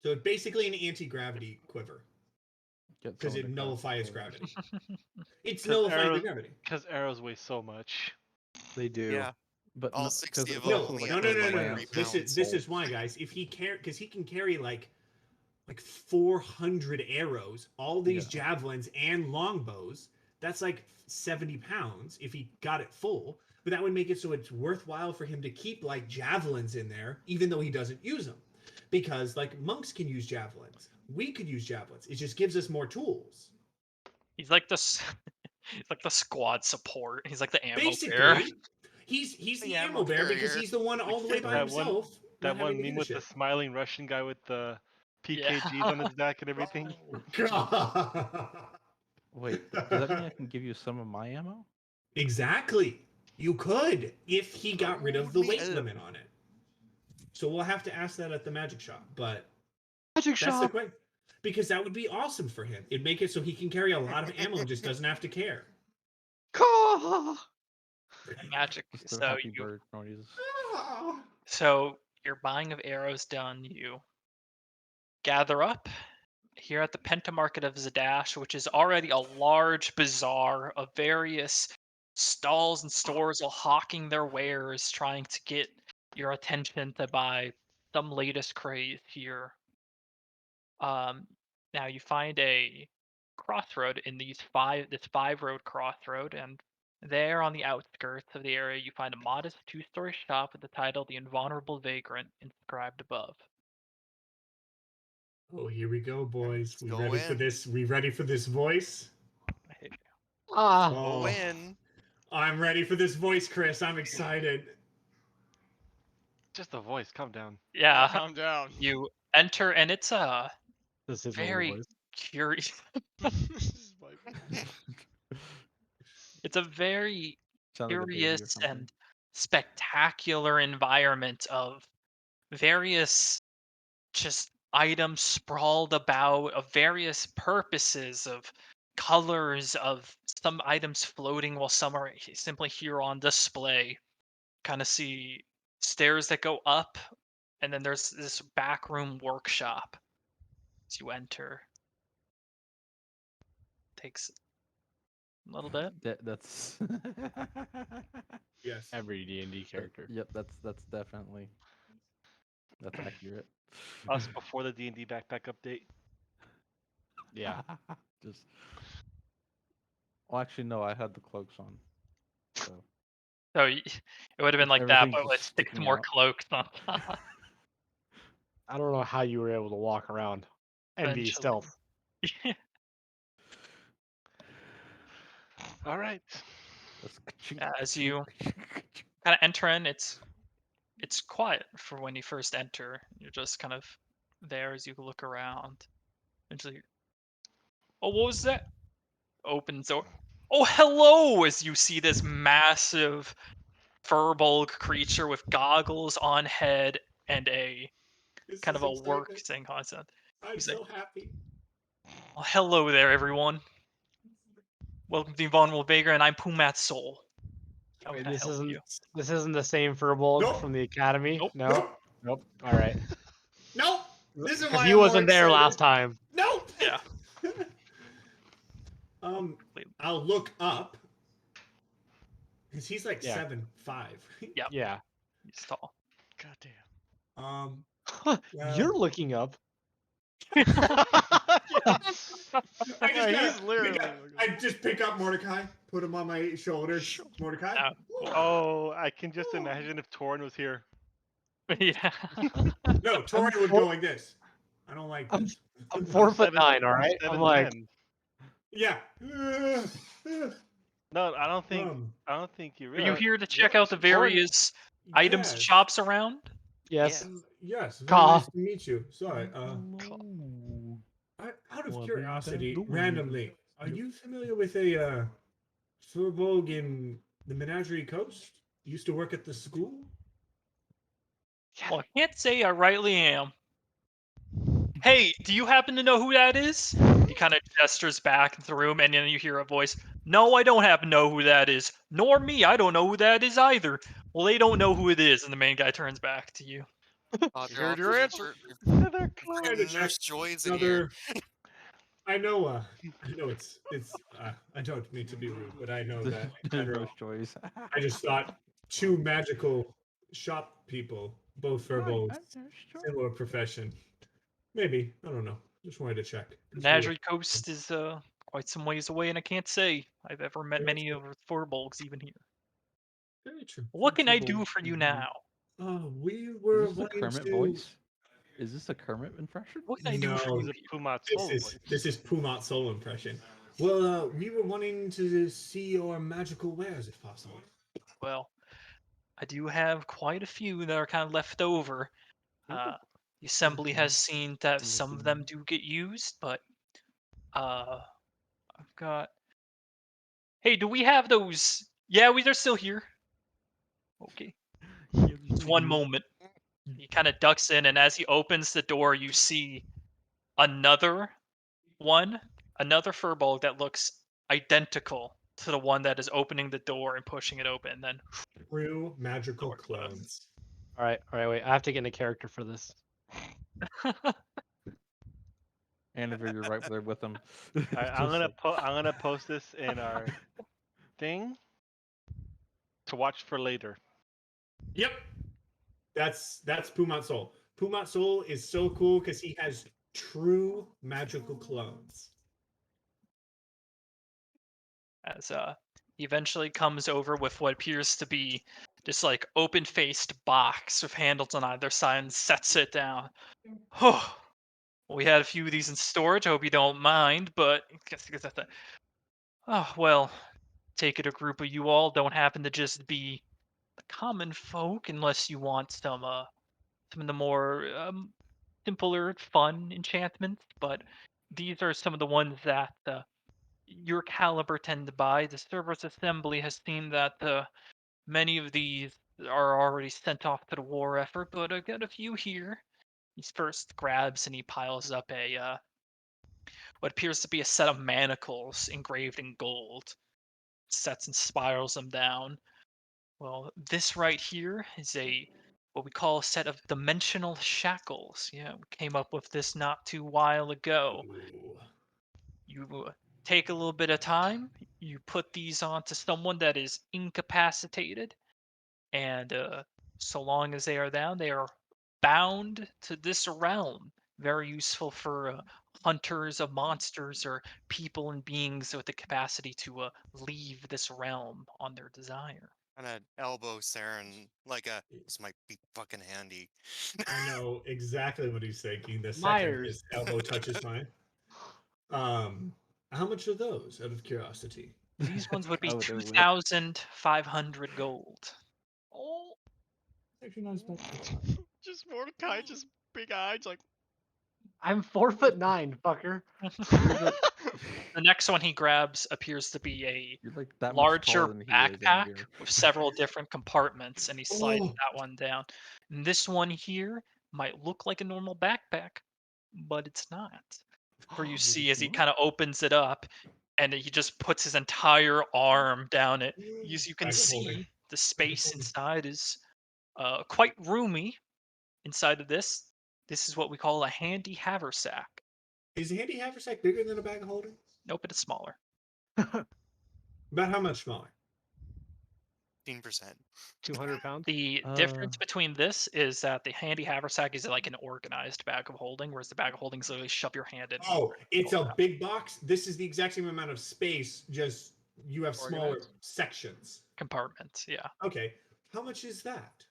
So it's basically an anti-gravity quiver Get because some of it the nullifies craft gravity. It's Because nullifying the gravity. arrows weigh so much. they do. Yeah. But All no, 60 because of it's them No, also only like no, have no, the no, like no, no. 3 lances. This is pounds. why, guys. If he because he can carry like 400 arrows, all these Yeah. javelins and longbows. That's like 70 pounds if he got it full. But that would make it so it's worthwhile for him to keep like javelins in there, even though he doesn't use them. Because like monks can use javelins, we could use javelins. It just gives us more tools. He's like this. He's like the squad support. He's like the ammo bearer. Basically, he's The the ammo ammo bearer because carrier. he's the one all the way by That one himself, not that one having to meme do with the shit. smiling Russian guy with the Yeah. PKGs on his back and everything. Oh, God. Wait, does that mean I can give you some of my ammo? Exactly. You could if he got rid of Load the me weight up. limit on it. So we'll have to ask that at the magic shop. But Magic that's the shop. question. Because that would be awesome for him. It'd make it so he can carry a lot of ammo and just doesn't have to care. Caw! Magic. Just the So happy you. bird noise. So your buying of arrows done. You gather up here at the Pentamarket of Zadash, which is already a large bazaar of various stalls and stores all hawking their wares, trying to get your attention to buy some latest craze here. Now you find a crossroad in this 5 road crossroad, and there on the outskirts of the area you find a modest 2-story shop with the title "The Invulnerable Vagrant" inscribed above. Oh, here we go, boys. Let's We go ready for in. this? We ready for this voice? I hate you. Ah, Go Oh, in. I'm ready for this voice, Chris. I'm excited. Just the voice, calm down. Yeah, Yeah, calm down. you enter, and it's a this is my very voice. curious. This is my- It's a very Sound like a baby or curious something. and spectacular environment of various just items sprawled about of various purposes, of colors, of some items floating while some are simply here on display. Kind of see stairs that go up, and then there's this back room workshop as you enter. Takes a little bit. That's Yes. Every D&D character. Yep, that's definitely that's accurate. Us before the D&D backpack update. Yeah. Just. Well, actually, no. I had the cloaks on. So So it would have been like that, everything's but just with 6 sticking more out. cloaks on top. I don't know how you were able to walk around and be Eventually. stealth. All right. As you kind of enter in, it's quiet for when you first enter. You're just kind of there as you look around. And just like, oh, what was that? Opens door. Oh, hello! As you see this massive furbulk creature with goggles on head and a This kind is of a work excitement. thing concept. I'm He's like, so happy. well, hello there, everyone. Welcome to the Vulnerable Baker, and I'm Pumat Soul. How Wait, can I help you? this isn't the same Furbolg Nope. from the academy. Nope. No. Nope. Nope. All right. Nope. This is Because why he I'm more wasn't there excited. last time. Nope. Yeah. I'll look up because he's like Yeah. 7'5". Yeah. He's tall. Goddamn. You're looking up. He's literally. I just pick up Mordecai, put him on my shoulders. Mordecai. No. Oh, I can just imagine if Torin was here. Yeah. No, Tori would go like this. I don't like I'm- this. I'm 4'9", all right. I'm like, 7'10". Yeah. No, I don't think. Um, I don't think you Are really. you here to check out the Torin- various items and yes. shops around? yes. Yes. Very Ka. nice to meet you. Sorry. Out of curiosity, randomly, are you familiar with a Furbolg in the Menagerie Coast? Used to work at the school. Well, I can't say I rightly am. Hey, do you happen to know who that is? He kind of gestures back into the room, and then you hear a voice. No, I don't happen to know who that is. Nor me, I don't know who that is either. Well, they don't know who it is, and the main guy turns back to you. Oh, You heard no, your answer. Another Trying to Nurse check Joy's in here. I know it's I don't mean to be rude, but I know that in general, Nurse Joyce. I just thought two magical shop people, both Furbolgs, similar profession. Maybe, I don't know. Just wanted to check. Menagerie Coast is quite some ways away, and I can't say I've ever met many of the Furbolgs even here. Very true. What can I do for you now? We were Is this a wanting Kermit to. voice? Is this a Kermit impression? What can I do for No, you? He's a Pumat This Soul is voice. this is Pumat Soul impression. Well, we were wanting to see your magical wares, if possible. Well, I do have quite a few that are kind of left over. The assembly has seen that some of them do get used, but I've got. Hey, do we have those? Yeah, they're still here. Okay. Just one moment. He kind of ducks in, and as he opens the door, you see another Furbolg that looks identical to the one that is opening the door and pushing it open. And then True magical Door closed. clones. All right. Wait. I have to get in a character for this. And if you're right there with them. I'm gonna post this in our thing to watch for later. Yep. That's Pumat Soul. Pumat Soul is so cool because he has true magical clones. as he eventually comes over with what appears to be just like open-faced box with handles on either side and sets it down. Oh, we had a few of these in storage. I hope you don't mind, but oh well. Take it a group of you all don't happen to just be the common folk, unless you want some of the more simpler, fun enchantments. But these are some of the ones that your caliber tend to buy. The Cerberus Assembly has seen that many of these are already sent off to the war effort, but I've got a few here. He first grabs and he piles up a what appears to be a set of manacles engraved in gold. Sets and spirals them down. Well, this right here is what we call a set of dimensional shackles. Yeah, we came up with this not too while ago. Ooh. You take a little bit of time, you put these onto someone that is incapacitated, and so long as they are down, they are bound to this realm. Very useful for hunters of monsters or people and beings with the capacity to leave this realm on their desire. And an elbow Saren, like this might be fucking handy. I know exactly what he's thinking. The second Myers. his elbow touches mine. How much are those, out of curiosity? These ones would be Oh, they're lit. 2,500 gold. Oh, Actually, not as bad. just Mordecai, just big eyes, like. I'm 4'9", fucker. The next one he grabs appears to be a You're like that much larger taller than he is, backpack Anavir. with several different compartments, and he slides Oh. that one down. And this one here might look like a normal backpack, but it's not. For you But see it's as he not? kind of opens it up, and he just puts his entire arm down it. As you can Bag of holding. see, the space inside is quite roomy. Inside of this is what we call a handy haversack. Is a handy haversack bigger than a bag of holding? Nope, it's smaller. About how much smaller? 15%. 200 pounds. The difference between this is that the handy haversack is like an organized bag of holding, whereas the bag of holding is literally shove your hand in. Oh, it's pull a it out. big box. This is the exact same amount of space, just you have smaller Organized. sections. Compartment, yeah. Okay. How much is that?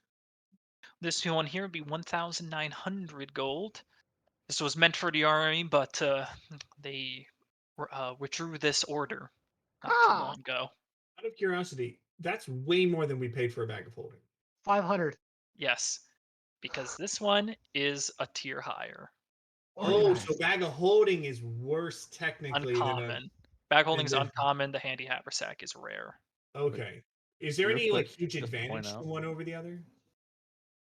This one here would be 1,900 gold. This was meant for the army, but they withdrew this order not too Ah, long ago. Out of curiosity, that's way more than we paid for a bag of holding. 500. Yes, because this one is a tier higher. Oh, so bag of holding is worse technically than a. Uncommon. Bag holding is the- uncommon. The handy haversack is rare. Okay. Is there Real any like quick, huge just to point advantage to out. one over the other?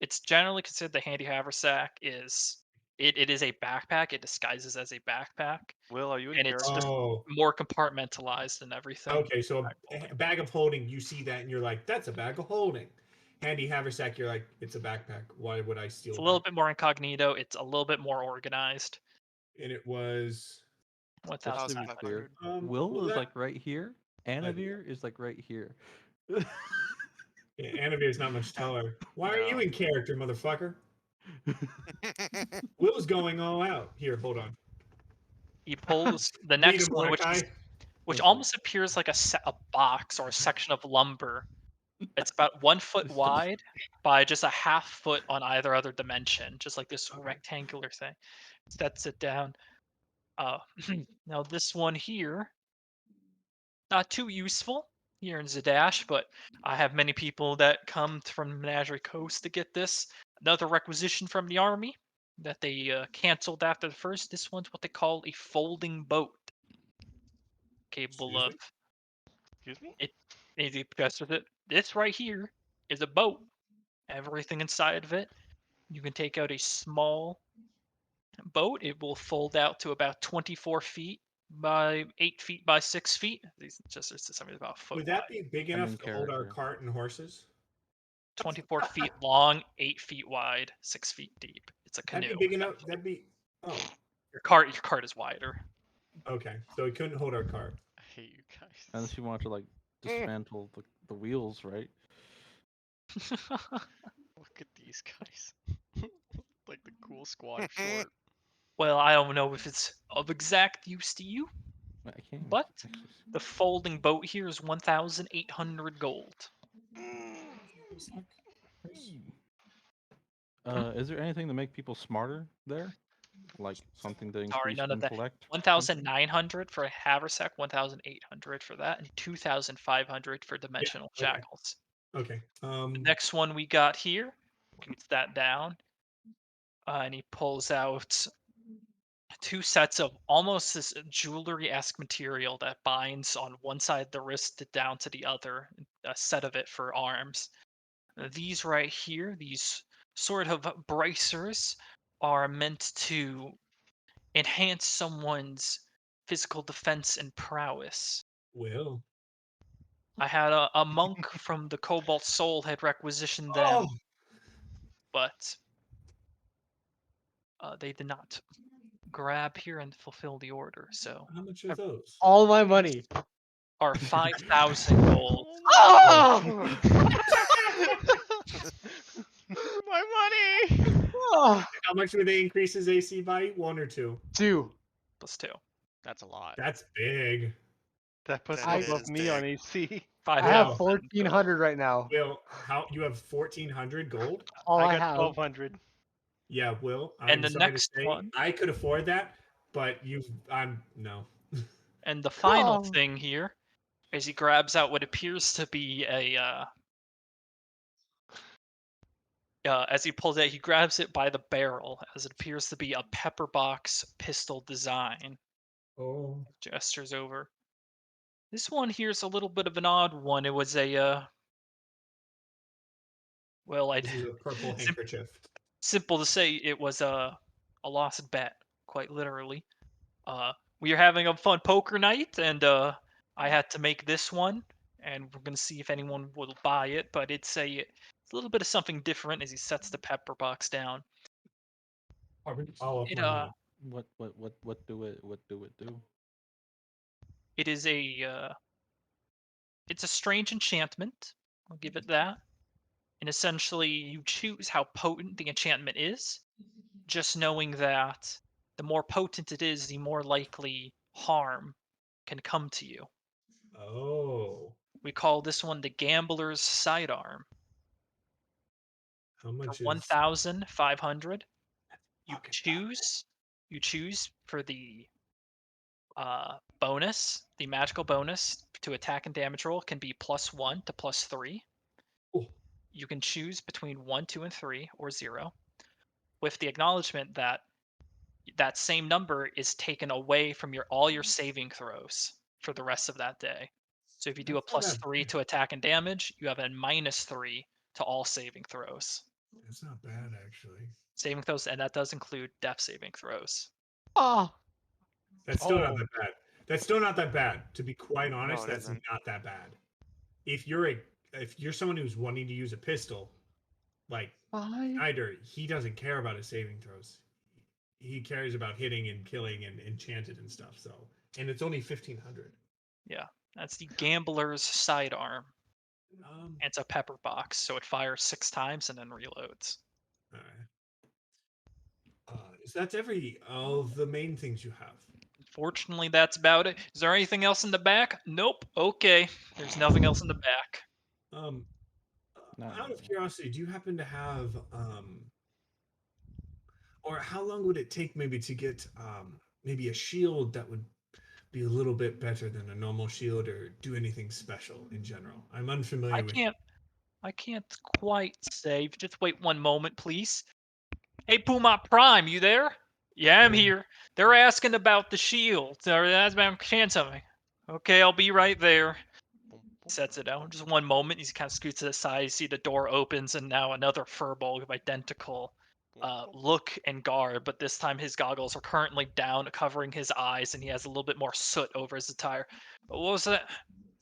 It's generally considered the handy haversack is it is a backpack. It disguises as a backpack, Will, are you in and it's character? just Oh, more compartmentalized and everything. okay. So Bag a holding. bag of holding, you see that and you're like, that's a bag of holding. Handy haversack, you're like, it's a backpack. Why would I steal It's a a little backpack? bit more incognito. It's a little bit more organized. And it was. Just to be 1,500. clear, Well, Will is that- like right here. Anavir is like right here. Yeah, Anavir's not much taller. Why are you No. in character, motherfucker? Will's going all out. Here, hold on. He pulls the Read next him, one, Mordecai. which Listen. almost appears like a box or a section of lumber. It's about 1 foot wide by just a half foot on either other dimension, just like this rectangular thing. Sets it down. Now this one here, not too useful here in Zadash, but I have many people that come from Menagerie Coast to get this. Another requisition from the army that they canceled after the first. This one's what they call a folding boat, capable Excuse of me? Excuse me? easy press with it. This right here is a boat. Everything inside of it. You can take out a small boat. It will fold out to about 24 feet by 8 feet by 6 feet. These just it's something about a foot Would wide. that be big I'm enough in to hold our character. cart and horses? 24 feet long, 8 feet wide, 6 feet deep. It's a canoe. That'd be big enough. essentially. That'd be. Oh, Your cart is wider. okay. So it couldn't hold our cart. I hate you guys. Unless you want to like dismantle the wheels, right? Look at these guys. Like the cool squad of short. Well, I don't know if it's of exact use to you. I can't. But actually see. the folding boat here is 1,800 gold. Is there anything to make people smarter there? Like something to Sorry, increase none of that. intellect? 1,900 for a haversack, 1,800 for that, and 2,500 for dimensional okay. shackles. Okay. The next one we got here, puts that down, and he pulls out 2 sets of almost this jewelry-esque material that binds on one side of the wrist down to the other, a set of it for arms. These right here, these sort of bracers, are meant to enhance someone's physical defense and prowess. Will. I had a monk from the Cobalt Soul had requisitioned them, Oh, but they did not grab here and fulfill the order. So how much are those? All my money. are 5,000 gold. Oh! My money! Oh! How much would they increase his AC by? 1 or 2? 2. Plus 2. That's a lot. That's big. That puts That him above is me on big. AC. I 5,000 have Wow. 1,400 right now. Will, how you have 1,400 gold? All I I got have. 1,200. Yeah, Will. And I'm the sorry next to say, one- I could afford that, but I'm no. And the final Oh. thing here as he grabs out what appears to be as he pulls it, he grabs it by the barrel, as it appears to be a pepper box pistol design. Oh, Gestures over. This one here's a little bit of an odd one. It was well, I'd this is a purple sim- handkerchief. simple to say it was a lost bet, quite literally. We were having a fun poker night, and I had to make this one, and we're gonna see if anyone will buy it. But it's a little bit of something different as he sets the pepper box down. All of It one now. What do it do? it is it's a strange enchantment. I'll give it that. And essentially, you choose how potent the enchantment is, just knowing that the more potent it is, the more likely harm can come to you. Oh, We call this one the Gambler's Sidearm. how For much is 1,500, you pocket choose for the bonus, the magical bonus to attack and damage roll can be +1 to +3. Oh, You can choose between 1, 2, and 3, or 0, with the acknowledgement that that same number is taken away from all your saving throws for the rest of that day. So if you do a that's not that +3 to attack and damage, you have a -3 to all saving throws. That's not bad actually. Saving throws, and that does include death saving throws. Oh, That's still not Oh. that bad. That's still not that bad. To be quite honest, it that's isn't. not that bad. If you're someone who's wanting to use a pistol, like fine. Schneider, he doesn't care about his saving throws. He cares about hitting and killing and enchanted and stuff. So, and it's only 1,500. Yeah, that's the Gambler's Sidearm. Um, It's a pepper box, so it fires 6 times and then reloads. all right. So that's all of the main things you have. Fortunately, that's about it. Is there anything else in the back? Nope. Okay. There's nothing else in the back. Um, Not out of really. curiosity, do you happen to have or how long would it take maybe to get maybe a shield that would be a little bit better than a normal shield or do anything special in general? I'm I unfamiliar with. can't quite say. Just wait one moment, please. Hey, Puma Prime, you there? Yeah, I'm Yeah. here. They're asking about the shield. Or that's about something. Okay, I'll be right there. Sets it down. Just one moment. He kind of scoots to the side. You see the door opens, and now another furbolg of identical look and garb, but this time his goggles are currently down, covering his eyes, and he has a little bit more soot over his attire. What was that?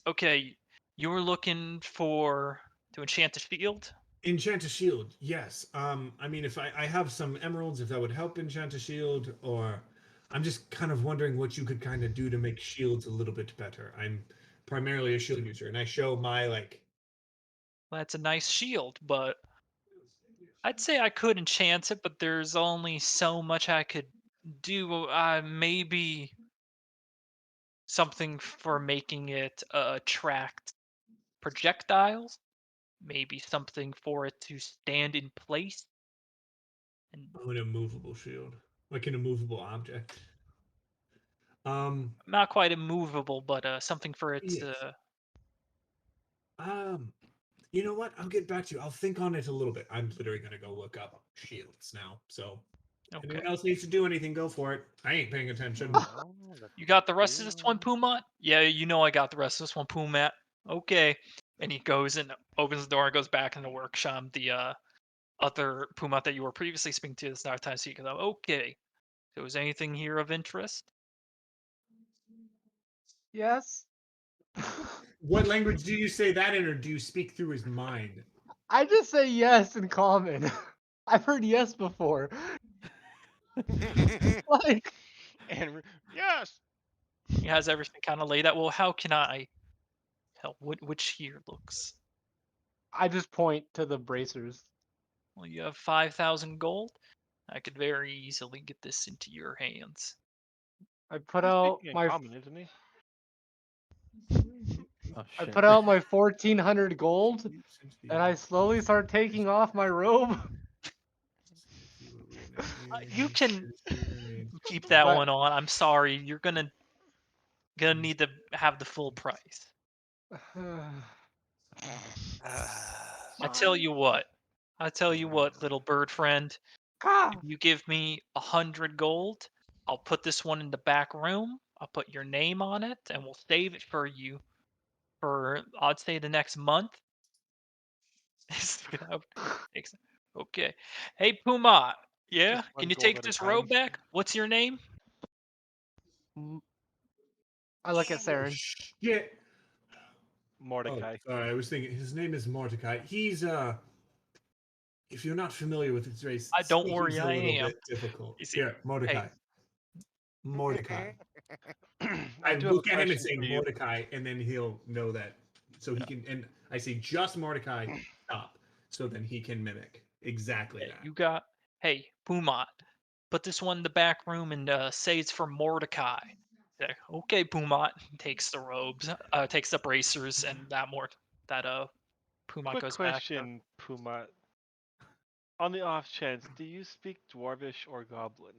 Okay, you were looking to enchant a shield? Enchant a shield, yes. I mean, if I have some emeralds, if that would help enchant a shield, or I'm just kind of wondering what you could kind of do to make shields a little bit better. I'm primarily a shield user, and I show my like. Well, that's a nice shield, but I'd say I could enchant it, but there's only so much I could do. Maybe something for making it attract projectiles. Maybe something for it to stand in place. And Oh, an immovable shield, like an immovable object. Um, not quite immovable, but something for it yes. to. Um, you know what? I'll get back to you. I'll think on it a little bit. I'm literally gonna go look up shields now. So, if Okay. anyone else needs to do anything, go for it. I ain't paying attention. You got the rest of this one, Pumat? Yeah, you know I got the rest of this one, Pumat. Okay. And he goes and opens the door and goes back in the workshop. The other Pumat that you were previously speaking to this entire time, so you can go, okay. So is anything here of interest? Yes. What language do you say that in, or do you speak through his mind? I just say yes in common. I've heard yes before. Like, And yes. He has everything kind of laid out. Well, how can I help? Which here looks? I just point to the bracers. Well, you have 5,000 gold. I could very easily get this into your hands. I put He's out speaking in my common, isn't he? Oh I shit. put out my 1,400 gold, and I slowly start taking off my robe. You can keep that But one on. I'm sorry, you're gonna need to have the full price. I tell you what. I tell you what, little bird friend. If you give me 100 gold, I'll put this one in the back room. I'll put your name on it, and we'll save it for you for I'd say the next month. Okay. Hey Puma. Yeah, Just can one you gold take at a this time. robe back? What's your name? I look at Oh, Saren. shit. Oh, Mordecai. sorry. I was thinking his name is Mordecai. He's if you're not familiar with his race, I don't speaking's worry, a I little am. bit difficult. You see, Here, hey, Mordecai. Mordecai. I I do have a look at him and question say for you. Mordecai, and then he'll know that. So he Yeah. can, and I say just Mordecai, stop. So then he can mimic exactly yeah, that. you got. Hey Puma, put this one in the back room and say it's for Mordecai. Yeah, okay, Puma takes the robes, takes the bracers, and that Puma Quick goes back. question, Puma. On the off chance, do you speak Dwarvish or Goblin?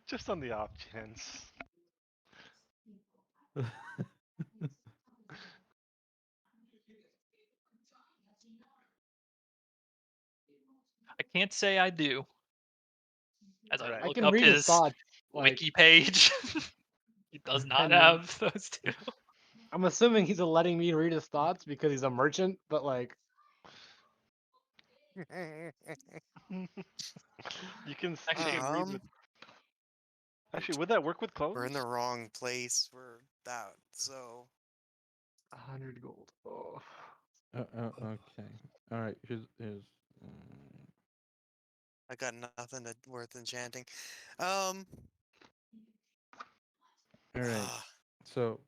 Just on the off chance. I can't say I do, as I Right. I look can up read his his thoughts. Like, wiki page. He does not and have those two. I'm assuming he's letting me read his thoughts because he's a merchant. But like, You can Actually, read with. Actually, would that work with clones? We're in the wrong place for that. So 100 gold. Oh. Okay. All right. Here's. I got nothing worth enchanting. Um. All right. ah, So,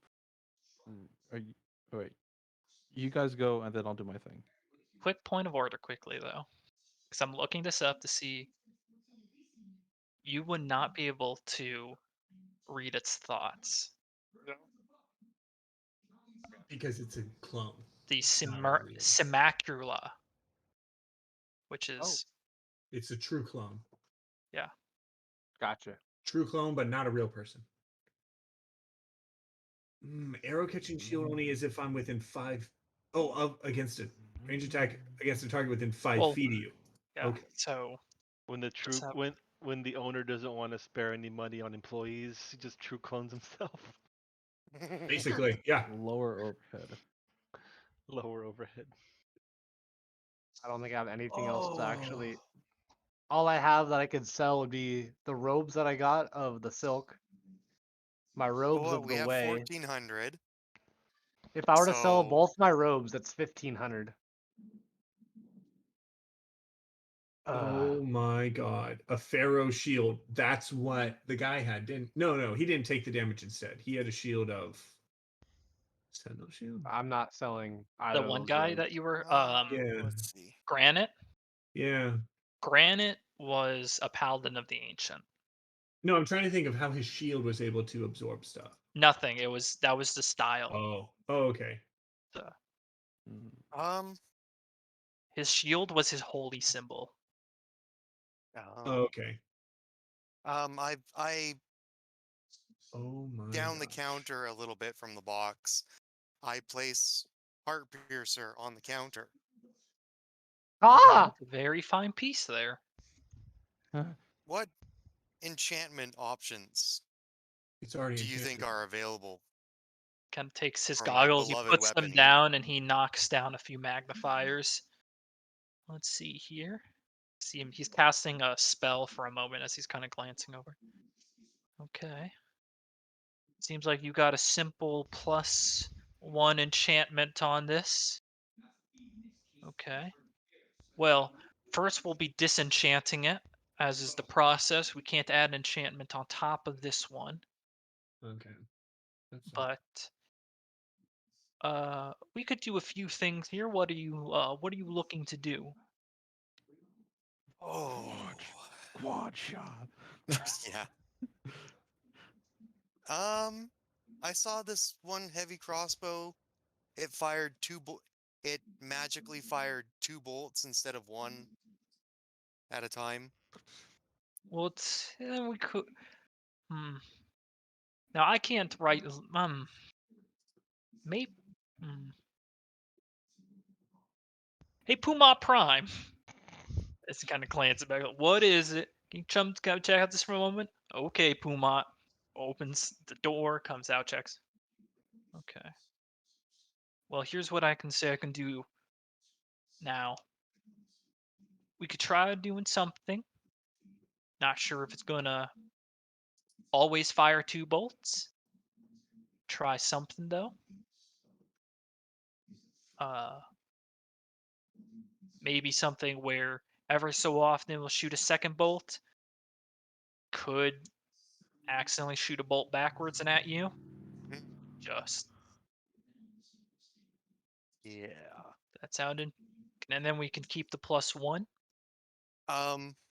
are you? Wait. You guys go, and then I'll do my thing. quick point of order quickly though, because I'm looking this up to see you would not be able to read its thoughts. Because it's a clone. The Not a real. Simacula, which Oh, is It's a true clone. yeah. gotcha. True clone, but not a real person. Arrow catching shield only is if I'm within 5. Oh, against a range attack against a target within 5 feet of you. Yeah. Okay. So When the let's have- when the owner doesn't want to spare any money on employees, he just true clones himself. Basically, yeah. Lower overhead. Lower overhead. I don't think I have anything else to actually. Oh. All I have that I could sell would be the robes that I got of the silk, my robes well, of we the have way. 1400. If I were to sell So both my robes, that's 1500. Oh my god. A Pharaoh shield. That's what the guy had. Didn't no, he didn't take the damage instead. He had a shield of Sentinel shield? I'm not selling the either of one those guy robes. that you were Yeah. let's see. Granite. Yeah. Granite was a paladin of the ancient. No, I'm trying to think of how his shield was able to absorb stuff. Nothing. That was the style. Oh. Oh, okay. The, Um. his shield was his holy symbol. Oh, okay. I Oh my down the gosh. counter a little bit from the box. I place heart piercer on the counter. Ah! That's a very fine piece there. What enchantment options It's already do you think enchanted. are available Kind of takes his for my goggles, he beloved puts them weapon? down, and he knocks down a few magnifiers. Let's see here. See him. He's casting a spell for a moment as he's kind of glancing over. Okay. Seems like you got a simple +1 enchantment on this. Okay. Well, first we'll be disenchanting it, as is the process. We can't add an enchantment on top of this one, Okay. That's but we could do a few things here. What are you looking to do? Oh, Quad shot. yeah. I saw this one heavy crossbow. It fired it magically fired 2 bolts instead of 1 at a time. Well, we could. Hmm. Now I can't write. Maybe. Hey, Puma Prime. It's kind of glancing back. What is it? Can you check out this for a moment? Okay, Puma. Opens the door, comes out, checks. Okay. Well, here's what I can say I can do now. We could try doing something. Not sure if it's gonna always fire 2 bolts. Try something though. Maybe something where ever so often we'll shoot a second bolt. Could accidentally shoot a bolt backwards and at you. Mhm. Just Yeah. that sounded. And then we can keep the +1.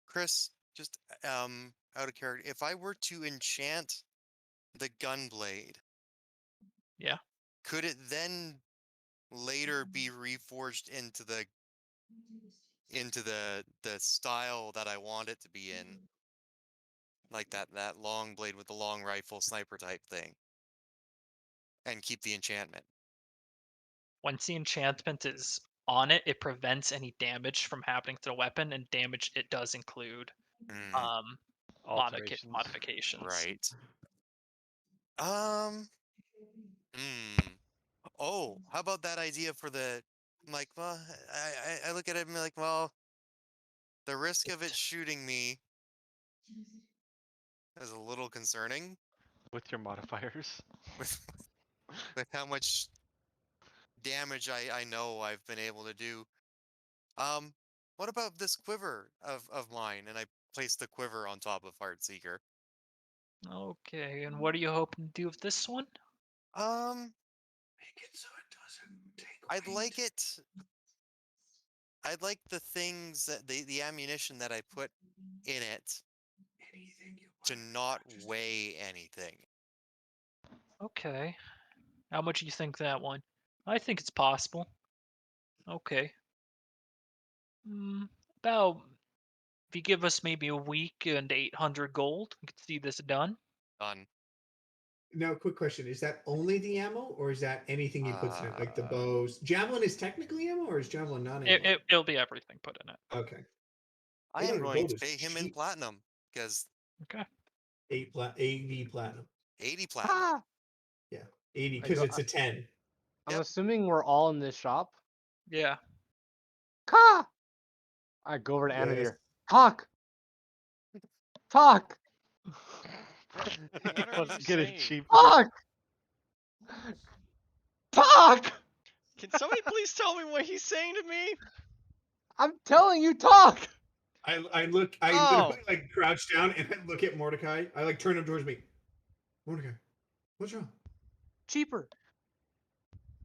Chris, just out of character, if I were to enchant the gunblade, Yeah. could it then later be reforged into the style that I want it to be in? Like that long blade with the long rifle sniper type thing. And keep the enchantment. Once the enchantment is on it, it prevents any damage from happening to the weapon, and damage it does include Mm, Alterations. modifications. right. Um. Hmm. Oh, how about that idea for the? I'm like, well, I look at it and be like, well, the risk of it shooting me is a little concerning With your modifiers. with with how much damage I know I've been able to do. Um, what about this quiver of mine? And I place the quiver on top of Heartseeker. Okay, and what are you hoping to do with this one? Um, Make it so it doesn't take I'd weight. like it. I'd like the things that the ammunition that I put in it Anything you to want. not weigh anything. Okay. How much do you think that one? I think it's possible. Okay. About if you give us maybe a week and 800 gold, we could see this done. Done. Now, quick question: is that only the ammo, or is that anything he puts in it, like the Uh, bows? Javelin is technically ammo, or is javelin non ammo? It'll be everything put in it. Okay. I am 800 going gold to is pay him in cheap. platinum because Okay. 80 platinum. 80 platinum. Ah! Yeah, 80 I because go, it's a 10. I'm Yep. assuming we're all in this shop. Yeah. Ka! I go over to Yes. Anadir. Talk! Talk! What are Let's you get it saying? cheaper. Talk! Talk! Can somebody please tell me what he's saying to me? I'm telling you, talk! I look, I Oh. literally like crouch down and I look at Mordecai. I like turn him towards me. Mordecai, what's wrong? Cheaper.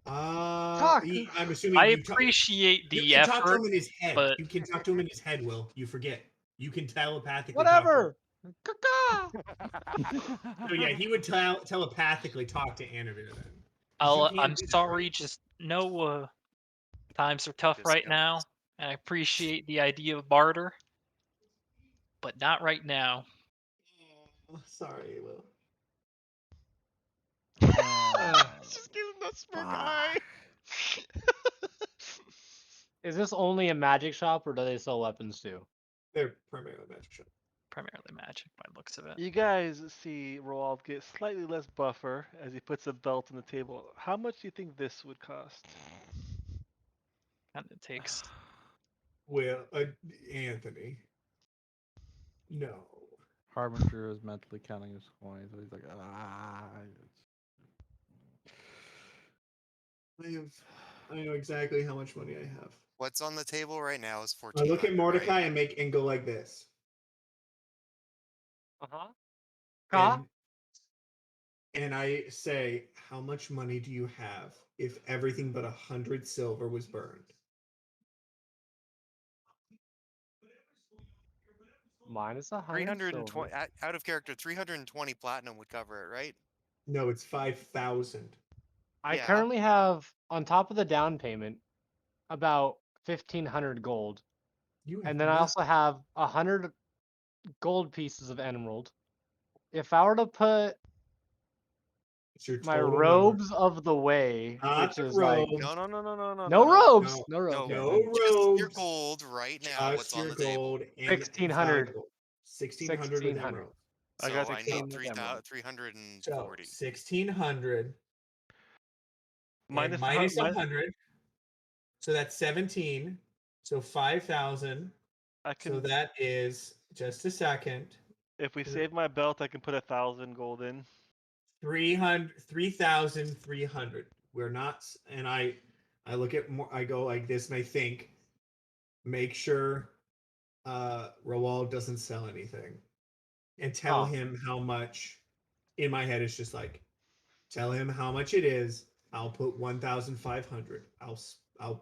I'm assuming I you appreciate you the can talk to effort, him in his head. but You can talk to him in his head, Will. You forget. You can telepathically Whatever. talk Caca! to him. So yeah, he would telepathically talk to Anavir then. 'Cause I'll, you I'm can't do that, sorry, right? just no. Times are tough right Discount. now, and I appreciate the idea of barter, but not right now. Oh, sorry, Will. Just give him that smirk eye. Is this only a magic shop or do they sell weapons too? They're primarily magic shop. Primarily magic by the looks of it. You guys see Roald get slightly less buffer as he puts a belt on the table. How much do you think this would cost? And it takes. Well, Anthony. No. Harbinger is mentally counting his coins, and he's like, ah. I know exactly how much money I have. What's on the table right now is I 1400. look at Mordecai Right? and go like this. Uh-huh. Ka? And I say, how much money do you have if everything but 100 silver was burned? Minus 100 320 silver. out of character. 320 platinum would cover it, right? No, it's 5,000. I Yeah. currently have, on top of the down payment, about 1,500 gold. You have And then I also have 100 gold pieces of emerald. If I were to put It's your My total number. robes of the way, Not which the is like robes. No, no, no, no, no, no, no no, robes, No, no robes. no, no just your robes. gold right now. What's Just on your the table? gold and 1600. 5 gold. 1600 with 1600. emeralds. I So got I need 16 emeralds. 340. So 1600 minus and the minus hun- 100. So that's 17. So 5,000. I So can. that is just a second. If we save my belt, I can put 1,000 gold in. 3,300. We're not, and I look at more. I go like this, and I think, make sure Roald doesn't sell anything, and tell Oh. him how much. In my head, it's just like, tell him how much it is. I'll put 1,500. I'll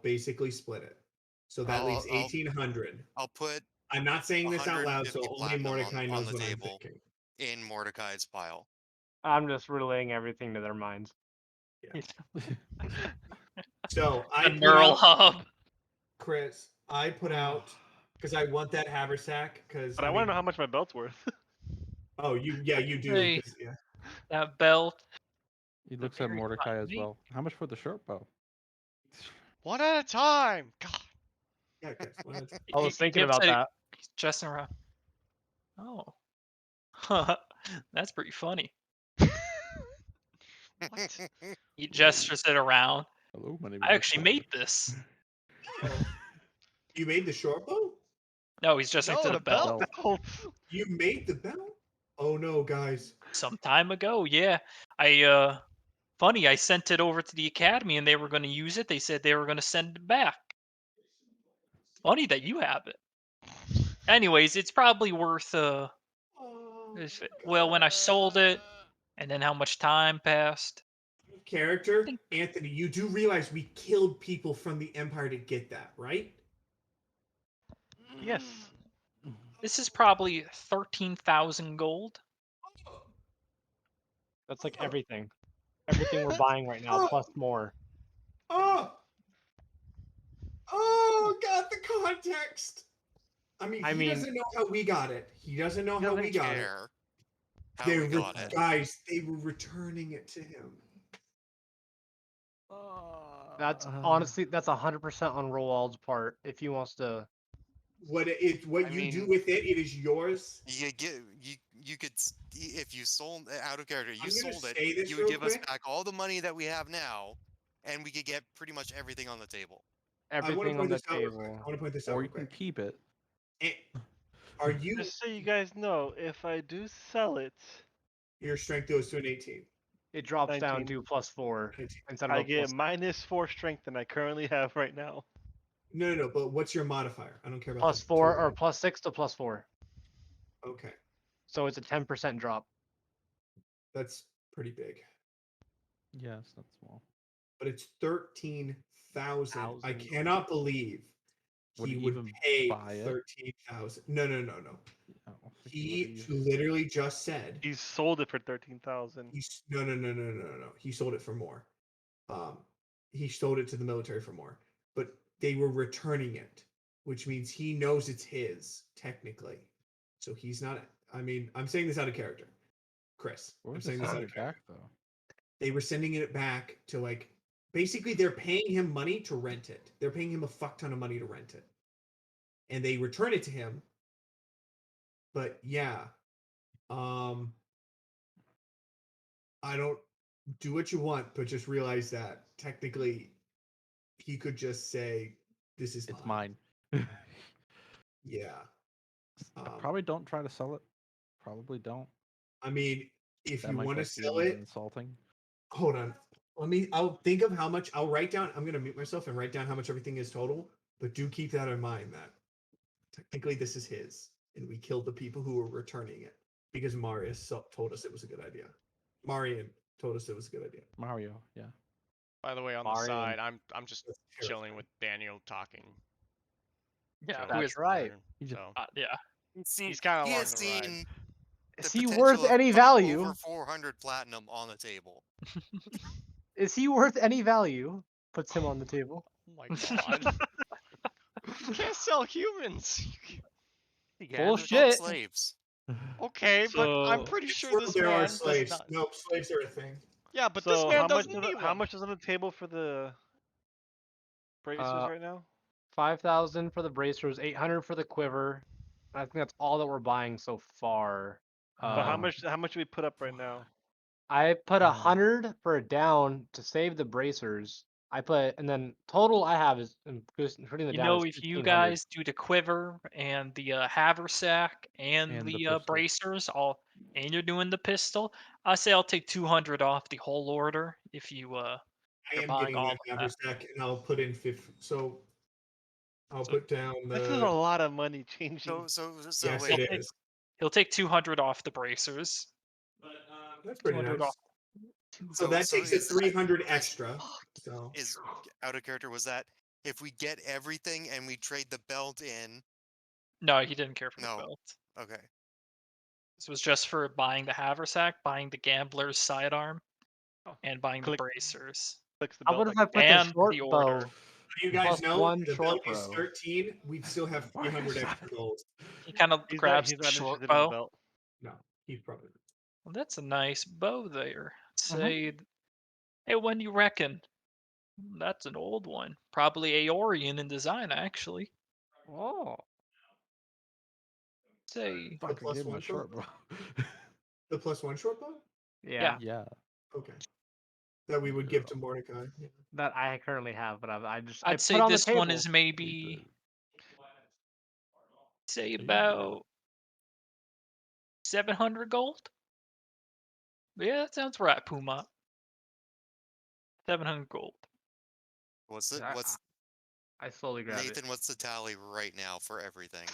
basically split it, so that leaves 1,800. I'll put I'm not saying this out loud, so 150 only platinum Mordecai on knows the what I'm table thinking. in Mordecai's pile. I'm just relaying everything to their minds. So I The put neural out, hub. Chris. I put out because I want that haversack. Because But I want to know how much my belt's worth. Oh, you do. Hey. 'cause, yeah. That belt. He The looks at very Mordecai as tiny. well. How much for the short bow? One at a time. God. Yeah, Chris. I was He thinking gives about it- that. He's just around. Oh. That's pretty funny. What? He gestures it around. Hello, my name is I actually Mordecai. made this. You made the short bow? No, he's gesturing No, to the the belt. belt. Oh, You made the belt? Oh no, guys. Some time ago, yeah. Funny, I sent it over to the academy and they were going to use it. They said they were going to send it back. Funny that you have it. Anyways, it's probably worth Oh, well, when I sold it and then how much time passed. character, Anthony, you do realize we killed people from the Empire to get that, right? yes. This is probably 13,000 gold. That's like everything. Everything we're buying right now, plus more. Oh, got the context. I mean, I he mean- doesn't know how we got it. He doesn't know how we Doesn't got it. care how They we got it. Guys, they were returning it to him. That's honestly, that's 100% on Roald's part. If he wants to, What I you do mean- with it, it is yours. You get you could if you sold out of character, you I'm gonna sold it. say this You would real give us quick. back all the money that we have now, and we could get pretty much everything on the table. everything on the I table. want to point this out Or real you can quick. keep it. Are you Just so you guys know, if I do sell it, your strength goes to an 18? It drops down 19. to +4 instead of I a get +6. -4 strength than I currently have right now. No. But what's your modifier? I don't care about the +4 total. or +6 to +4. Okay, So it's a 10% drop. that's pretty big. Yeah, it's not small. But it's 13,000. I Thousand. cannot believe Would he he would even pay buy it? 13,000. No. I don't think He would literally just said He sold it for 13,000. he's no. He sold it for more. He sold it to the military for more, but they were returning it, which means he knows it's his technically. So he's not. I mean, I'm saying this out of character, Chris. Where I'm was saying it this out sending of it character. back though? They were sending it back to like basically they're paying him money to rent it. They're paying him a fuck ton of money to rent it, and they return it to him. But yeah, I don't do what you want, but just realize that technically he could just say, "This is It's mine." mine. Yeah. Probably don't try to sell it. Probably don't. I mean, if That you might want to just be sell it, insulting. hold on. I'll think of how much. I'll write down. I'm gonna mute myself and write down how much everything is total. But do keep that in mind that technically this is his, and we killed the people who were returning it because Marius told us it was a good idea. Marian told us it was a good idea. Mario, yeah. By the way, on the Mario. side, I'm just That's chilling terrifying. with Daniel talking. Yeah, chilling who with is That's right. Warren, He just- So yeah. he's kind of He along has the ride. seen the Is he potential worth of any putting value? over 400 platinum on the table. Is he worth any value? Puts him on the table. Oh my god. You can't sell humans. You can, they're called Bullshit. slaves. Okay, but I'm So- pretty It's sure where this there are man does slaves. not. Nope, slaves are a thing. Yeah, but so this man how much doesn't is need it, how one. much is on the table for the This man doesn't how need much is on the table for the bracers Uh, right now? 5,000 for the bracers, 800 for the quiver. I think that's all that we're buying so far. But how Um, much do we put up right now? I put Uh, 100 for a down to save the bracers. And then total I have is including the You down know, is if you 1,500. guys do the quiver and the haversack and And the the pistol. bracers, and you're doing the pistol, I say I'll take 200 off the whole order if you I you're am buying getting all that of that. haversack, and I'll put in 50. So I'll So put down This is a the. lot of money changing. So Yes, wait. it is. He'll take 200 off the bracers. That's pretty 200 nice. off. So that So takes it is 300 extra. So is out of character? Was that if we get everything and we trade the belt in? No, he didn't care for the No. belt. Okay. This was just for buying the haversack, buying the gambler's sidearm, Oh, and buying click. the bracers. Clicks the How belt about if like I put the And short the bow? order. you guys Plus know one the short belt is bow. 13. We'd still have 300 extra gold. He kind of grabs he's the not short interested in the bow. belt. No, he's probably. Well, that's a nice bow there. Mhm. Say, hey, when you reckon? That's an old one. Probably Aeorian in design, actually. Oh. Say, The Fuck, I plus gave him one a short short bow. The plus one short bow? Yeah. Yeah. Okay. That we would give to Mordecai. Yeah. That I currently have, but I I'd put say on the this one table. is maybe, say, Ooh. about 700 gold. Yeah, that sounds right, Puma. 700 gold. What's it? I- What's I slowly grab Nathan? it. What's the tally right now for everything?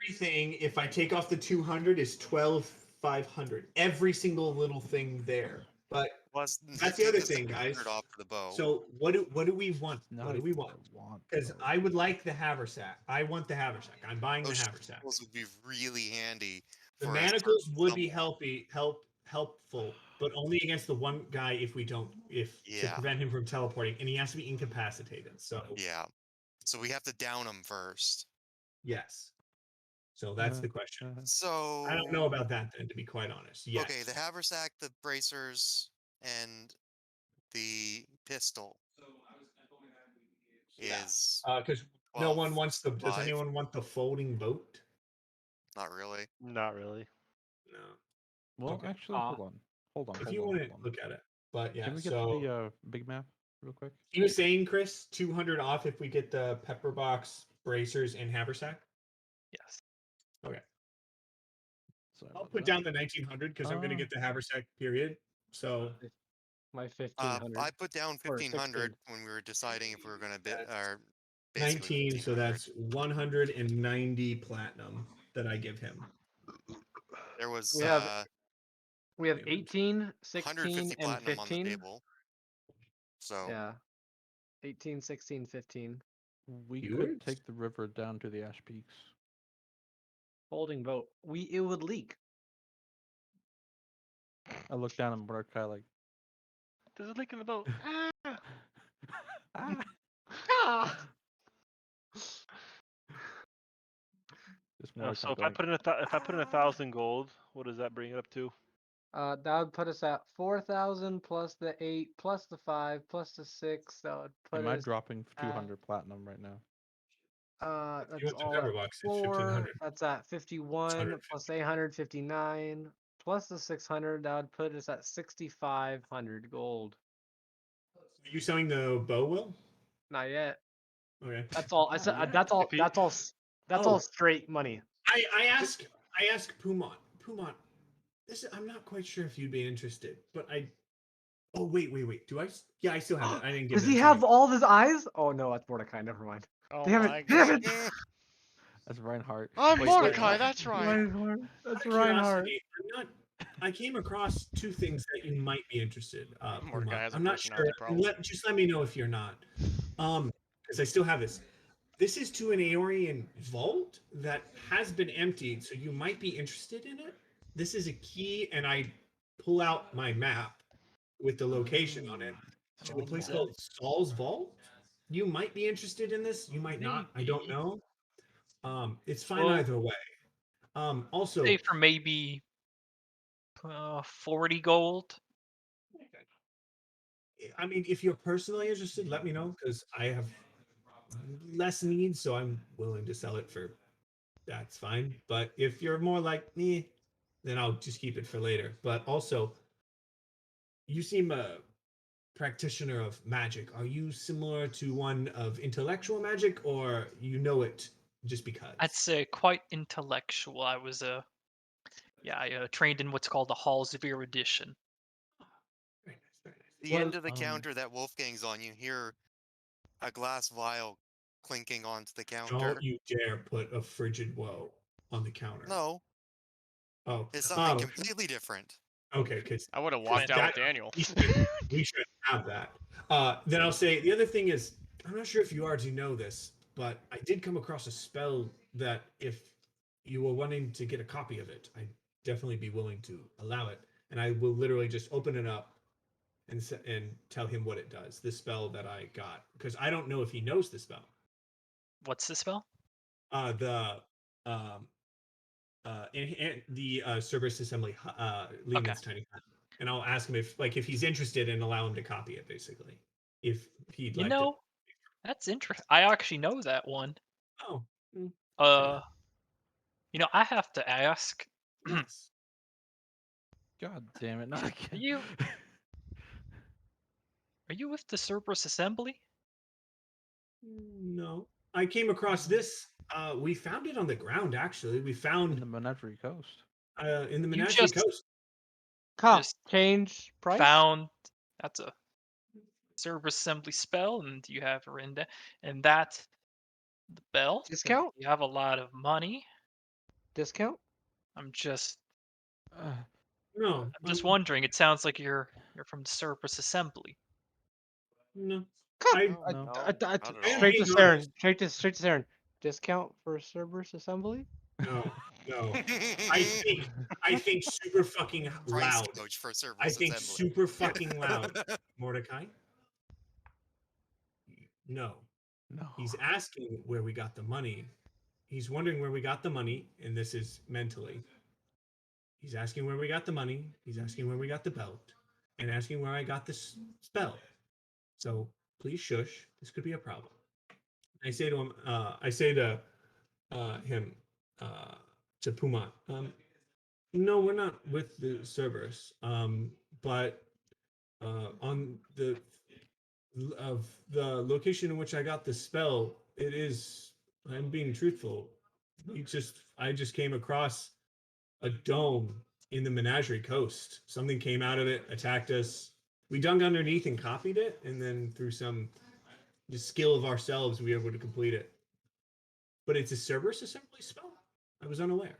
Everything, if I take off the 200, is 12,500. Every single little thing there. But Plus, that's the other take thing, guys. 700 off for the bow. So what do we want? Now What do he's we gonna want? Because both. I would like the haversack. I want the haversack. I'm buying the Those haversack. shackles would be really handy. The for a manacles certain would be someone. helpful, but only against the one guy if we don't to Yeah. prevent him from teleporting, and he has to be incapacitated. So Yeah. So we have to down them first. yes. So that's the question. So I don't know about that then, to be quite honest. Yes. Okay, the haversack, the bracers, and the pistol is Because no one wants the. Does 5. anyone want the folding boat? Not really. Not really. No. Well, Okay. actually, hold on. If you want to look at it, but yeah. Can we get So the big map real quick? he was saying, Chris, 200 off if we get the pepper box, bracers, and haversack. Yes. Okay. Sorry I'll about put that. down the 1900 because I'm going to get the haversack. Period. So My 1,500. I put down or 1,500 16. when we were deciding if we were going to bid. That's Or basically 19. So 1,500. that's 190 platinum that I give him. There was We have 18, 16, 150 and platinum on the 15. table. So Yeah. 18, 16, 15. We Yours? could take the river down to the Ash Peaks. Folding boat. It would leak. I look down at Mordecai like, There's a leak in the boat. ah. Ah! This So Mordecai if I going, put in if I put in 1,000 gold, what does that bring it up to? That would put us at 4,000 plus the 8 plus the 5 plus the 6. That would put am I us. dropping 200 platinum right now? You That's went to all pepper at box. It's 4. 1,500. That's at 51 plus 859 plus the 600. That would put us at 6,500 gold. Are you selling the bow, Will? Not yet. Okay. That's all. I said. Yeah. That's all. If he- That's all. That's Oh. all straight money. I ask Pumont. I'm not quite sure if you'd be interested, but I. Oh wait. Do I? Yeah, I still have it. I didn't give Does that he to have you. all of his eyes? Oh no, that's Mordecai. Never mind. Oh Damn my it! Damn god. it! That's Reinhardt. I'm Wait, Mordecai, what? that's right. Reinhardt. That's Out of Reinhardt. curiosity, I came across two things that you might be interested. Mordecai Pumont. has a I'm not sure. personality problem. Just let me know if you're not. Because I still have this. This is to an Aeorian vault that has been emptied, so you might be interested in it. This is a key, and I pull out my map with the location on it to a place called Saul's Vault. You might be interested in this. You might not. I don't know. It's fine Well, either way. Also, say for maybe 40 gold. I mean, if you're personally interested, let me know because I have less needs, so I'm willing to sell it for. That's fine. But if you're more like me, then I'll just keep it for later. But also, you seem a practitioner of magic. Are you similar to one of intellectual magic, or you know it just because? I'd say quite intellectual. I was I trained in what's called the halls of erudition. Very nice, very nice. The Well, end of the counter that Wolfgang's on, you hear a glass vial clinking onto the counter. don't you dare put a frigid woe on the counter. No, Oh, it's something completely different. okay, because I would have walked out that with Daniel. we should have that. Then I'll say the other thing is I'm not sure if you already know this, but I did come across a spell that if you were wanting to get a copy of it, I'd definitely be willing to allow it, and I will literally just open it up and tell him what it does. The spell that I got because I don't know if he knows the spell. What's the spell? The um and the Cerberus Assembly Okay. Lehman's Tiny Hut, and I'll ask him if he's interested and allow him to copy it basically, if he'd You like to. know, that's interesting. I actually know that one. Oh, say Uh, that. I have to ask. Are Yes. God damn it! Not again. you are you with the Cerberus Assembly? No, I came across this. We found it on the ground. Actually, we In found the Menagerie Coast. in the You Menagerie just Coast. just Change price. found that's a Cerberus Assembly spell, and you have her in there, and that's the belt. And Discount? you have a lot of money. Discount? I'm just Uh, No, I'm just wondering. It sounds like you're from the Cerberus Assembly. no. Huh, I No, no. no, not at I am all. straight to being honest. Saren. Straight to Saren. Discount for Cerberus Assembly? No, no. I think super fucking Price loud. gouge for I Cerberus think Assembly. super fucking loud. Mordecai? No. No. He's asking where we got the money. He's wondering where we got the money, and this is mentally. He's asking where we got the money. He's asking where we got the belt, and asking where I got this spell. So please shush. This could be a problem. I say to him. I say to him. Uh, to Puma. No, we're not with the Cerberus. But on the of the location in which I got the spell, it is. I'm being truthful. I just came across a dome in the Menagerie Coast. Something came out of it, attacked us. We dug underneath and copied it, and then through some just skill of ourselves, we were able to complete it. But it's a Cerberus assembly spell. I was unaware.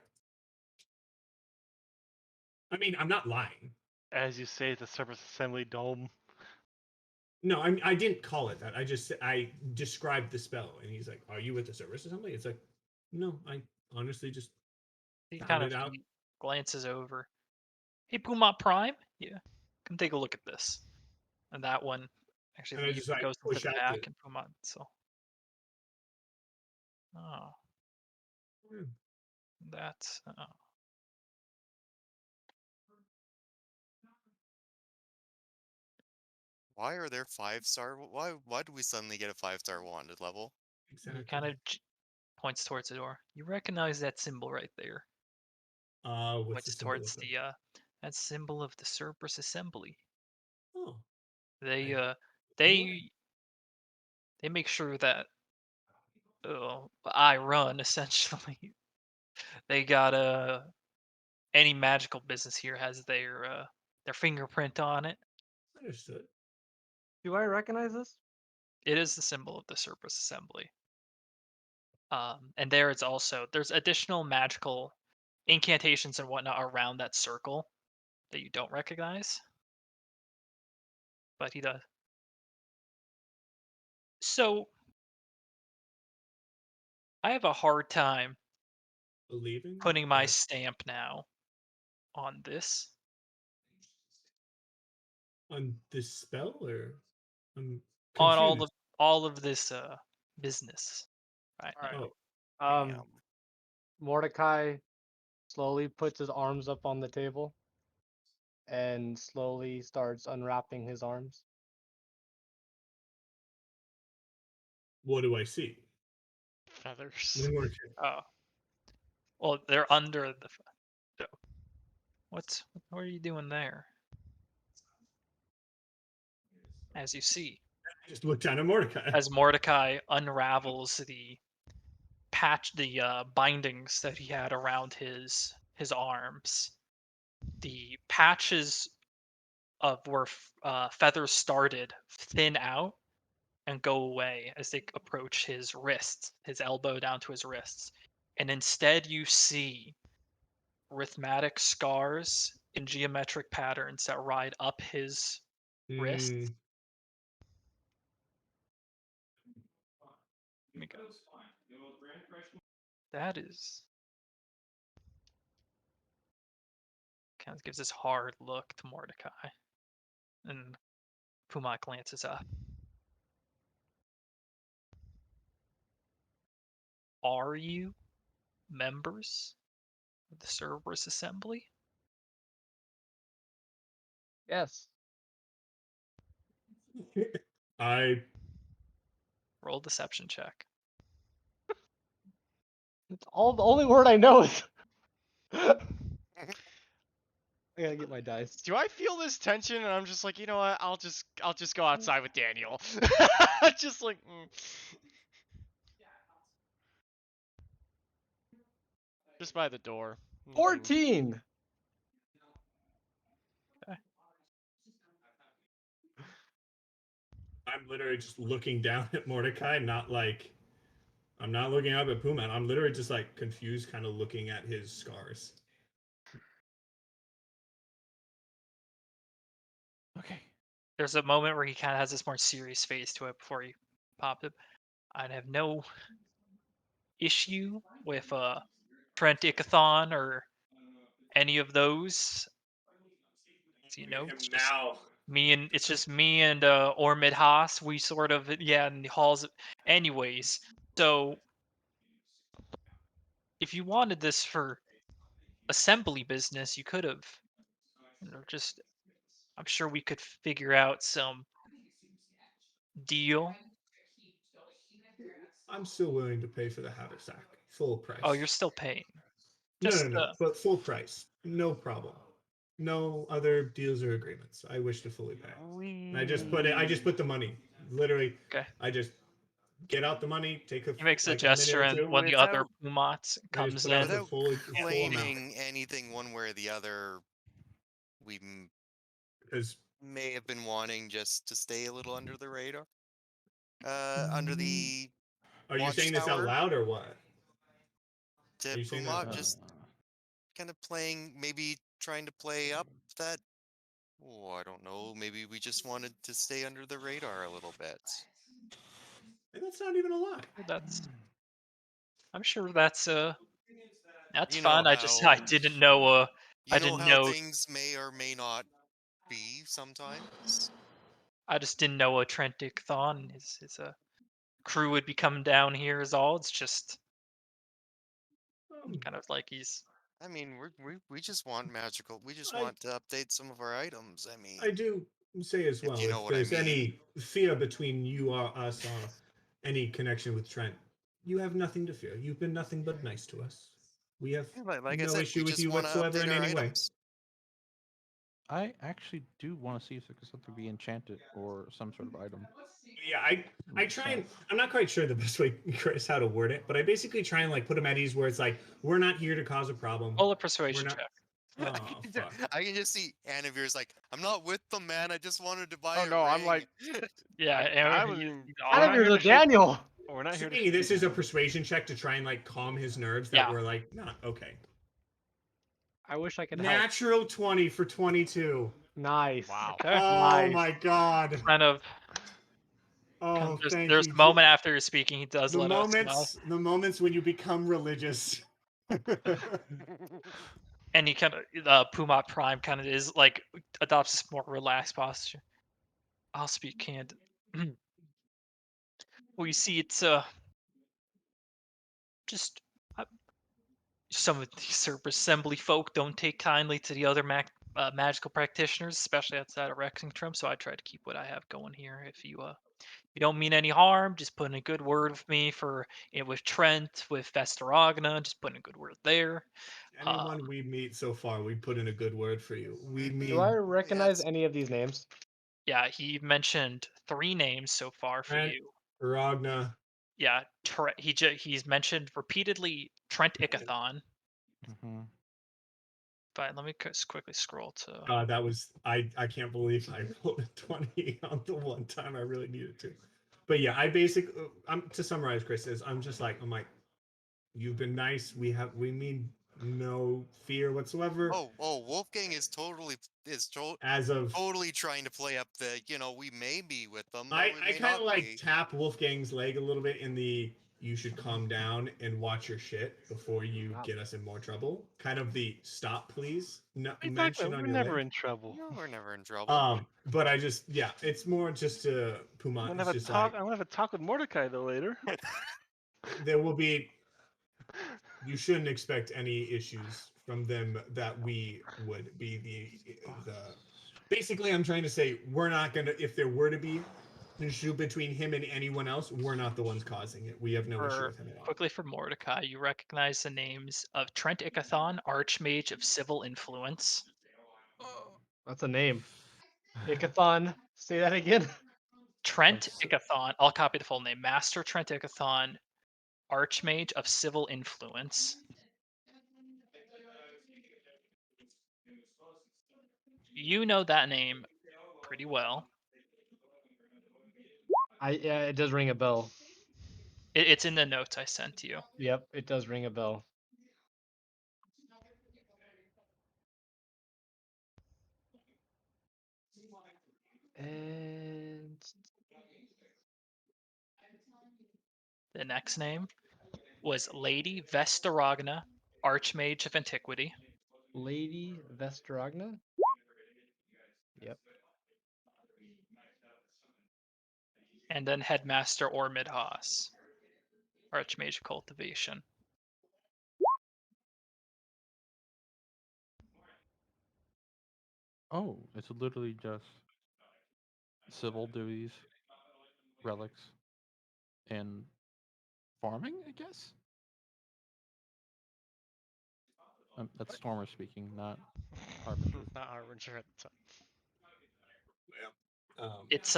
I mean, I'm not lying. As you say, the Cerberus Assembly Dome. No, I didn't call it that. I described the spell, and he's like, "Are you with the Cerberus assembly?" It's like, no, I honestly just He found kind of it out. glances over. Hey, Puma Prime. Yeah, come take a look at this. And that one actually And I leaves just and like goes into push the out the. back and Puma. So, oh, Hmm, that's Why are there 5-star? Why do we suddenly get a 5-star wanted level? he exactly. kind of points towards the door. You recognize that symbol right there? What's the Points symbol towards of them? the that symbol of the Cerberus Assembly. Oh, They I, they they make sure that I run essentially. They got any magical business here has their fingerprint on it. understood. Do I recognize this? It is the symbol of the Cerberus Assembly. And there it's also there's additional magical incantations and whatnot around that circle that you don't recognize, but he does. So I have a hard time Believing putting my that stamp now on this. on this spell, or I'm On confused. all of this business right All now. right. Oh, Damn. Mordecai slowly puts his arms up on the table and slowly starts unwrapping his arms. What do I see? Feathers. Oh. Well, they're under the. What are you doing there? As you see, Just look down at Mordecai. as Mordecai unravels the bindings that he had around his arms, the patches of where feathers started thin out and go away as they approach his wrists, his elbow down to his wrists, and instead you see rhythmatic scars in geometric patterns that ride up his wrists. Mm, Let me go. That is kind of gives this hard look to Mordecai, and Puma glances up. Are you members of the Cerberus Assembly? Yes. I Roll a deception check. It's all the only word I know is. I gotta get my dice. Do I feel this tension and I'm just like, you know what? I'll just go outside with Daniel. Just like just by the door. Nothing- 14. I'm literally just looking down at Mordecai, not like I'm not looking up at Puma. I'm literally just like confused, kind of looking at his scars. Okay. There's a moment where he kind of has this more serious face to it before he popped it. I'd have no issue with Trent Ickathon or any of those. You know, it's just Now, me and it's just me and Ormid Haas. We sort of in the halls. Anyways, so if you wanted this for assembly business, you could have just. I'm sure we could figure out some deal. I'm still willing to pay for the haversack, full price. Oh, you're still paying. No, Just but full price, no problem. No other deals or agreements. I wish to fully pay. And I just put the money. Literally, okay. I just get out the money, take a He makes a like a minute gesture, or and two. when the other Without- Pumat I comes just put out in, the Without full amount. claiming anything one way or the other, we Because may have been wanting just to stay a little under the radar. Under the are you saying this out watchtower loud or what? to Are you saying that out Pumat, loud? just kind of playing, maybe trying to play up that. Oh, I don't know. Maybe we just wanted to stay under the radar a little bit. And that's not even a lie. that's. I'm sure that's You know fun. I how didn't know I you know didn't how know things may or may not be sometimes. I just didn't know a Trent Ickathon and his crew would be coming down here is all. It's just kind of like he's I mean, we just want magical. We just I want to update some of our items. I mean, I do say as if well, you know if what I there's mean. any fear between you or us or any connection with Trent, you have nothing to fear. You've been nothing but nice to us. We have Yeah, like I no said, we issue with just you want to whatsoever update in our any way. items. I actually do want to see if there could something be enchanted or some sort of item. Yeah, I try and I'm not quite sure the best way, Chris, how to word it, but I basically try and like put them at ease where it's like we're not here to cause a problem. roll a We're persuasion not. check. Oh fuck. I can just see Anavir's like, I'm not with them, man. I just wanted to buy Oh a no, I'm ring." like Yeah, I Aaron, was- he's we're not Anavir's here a to shake- Daniel. We're not here to. Assuming this shake is a hands. persuasion check to try and like calm his nerves that Yeah. we're like not okay. I wish I could help. Natural 20 for 22. Nice. Wow. Okay. Oh Nice. my god. Kind of Oh, thank there's you. a moment after you're speaking he does the let us know. the moments when you become religious. And he kind of Pumat Prime kind of is like adopts this more relaxed posture. I'll speak candid. Well, you see, it's just some of the Cerberus Assembly folk don't take kindly to the other magical practitioners, especially outside of Rexingtrum. So I try to keep what I have going here. If you you don't mean any harm. Just put in a good word with me for with Trent, with Vesteragna. Just put in a good word there. Anyone we meet so far, we put in a good word for you. We Do I mean recognize Yes. any of these names? Yeah, he mentioned 3 names so far for Trent, you. Ragna. Yeah, he's mentioned repeatedly Trent Ikathon. Mm-hmm. But let me just quickly scroll to. That was I can't believe I rolled a 20 on the one time I really needed to. But yeah, I basically I'm to summarize Chris is I'm like you've been nice. We mean no fear whatsoever Oh, Wolfgang is totally as of totally trying to play up the, we may be with them, but we I may kind not of like be. tap Wolfgang's leg a little bit in the you should calm down and watch your shit before you Wow. get us in more trouble. Kind of the stop please no, What are you talking mention about? on We're your never leg. in trouble. No, we're never in trouble. But I just yeah, it's more just to Puma. I'm gonna It's have a just talk. like I'm gonna have a talk with Mordecai though later. there will be you shouldn't expect any issues from them that we would be the basically I'm trying to say we're not gonna if there were to be an issue between him and anyone else, we're not the ones causing it. We have no issue For with him at all. quickly for Mordecai, you recognize the names of Trent Ikathon, Archmage of Civil Influence. That's a name. Ikathon. Say that again. Trent Of Ikathon, I'll copy the full name. Master Trent Ikathon, Archmage of Civil Influence. You know that name pretty well. Yeah, it does ring a bell. It's in the notes I sent to you. Yep, it does ring a bell. And The next name was Lady Vesteragna, Archmage of Antiquity. Lady Vesteragna. Yep. And then Headmaster Ormid Haas, Archmage of Cultivation. Oh, it's literally just civil duties, relics, and farming, I guess. That's Stormer speaking, not Harbinger. Not Harbinger at the time. It's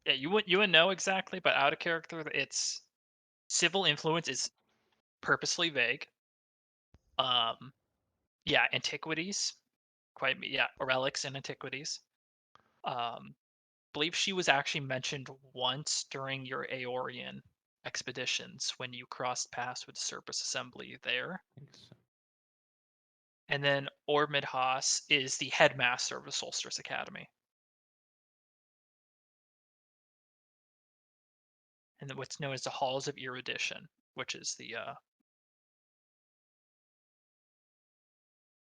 yeah, you wouldn't know exactly, but out of character, it's Civil Influence is purposely vague. Yeah, Antiquities, yeah, relics and Antiquities. Believe she was actually mentioned once during your Aeorian expeditions when you crossed paths with the Cerberus Assembly there. Thanks. And then Ormid Haas is the headmaster of the Solstice Academy. And then what's known as the Halls of Erudition, which is the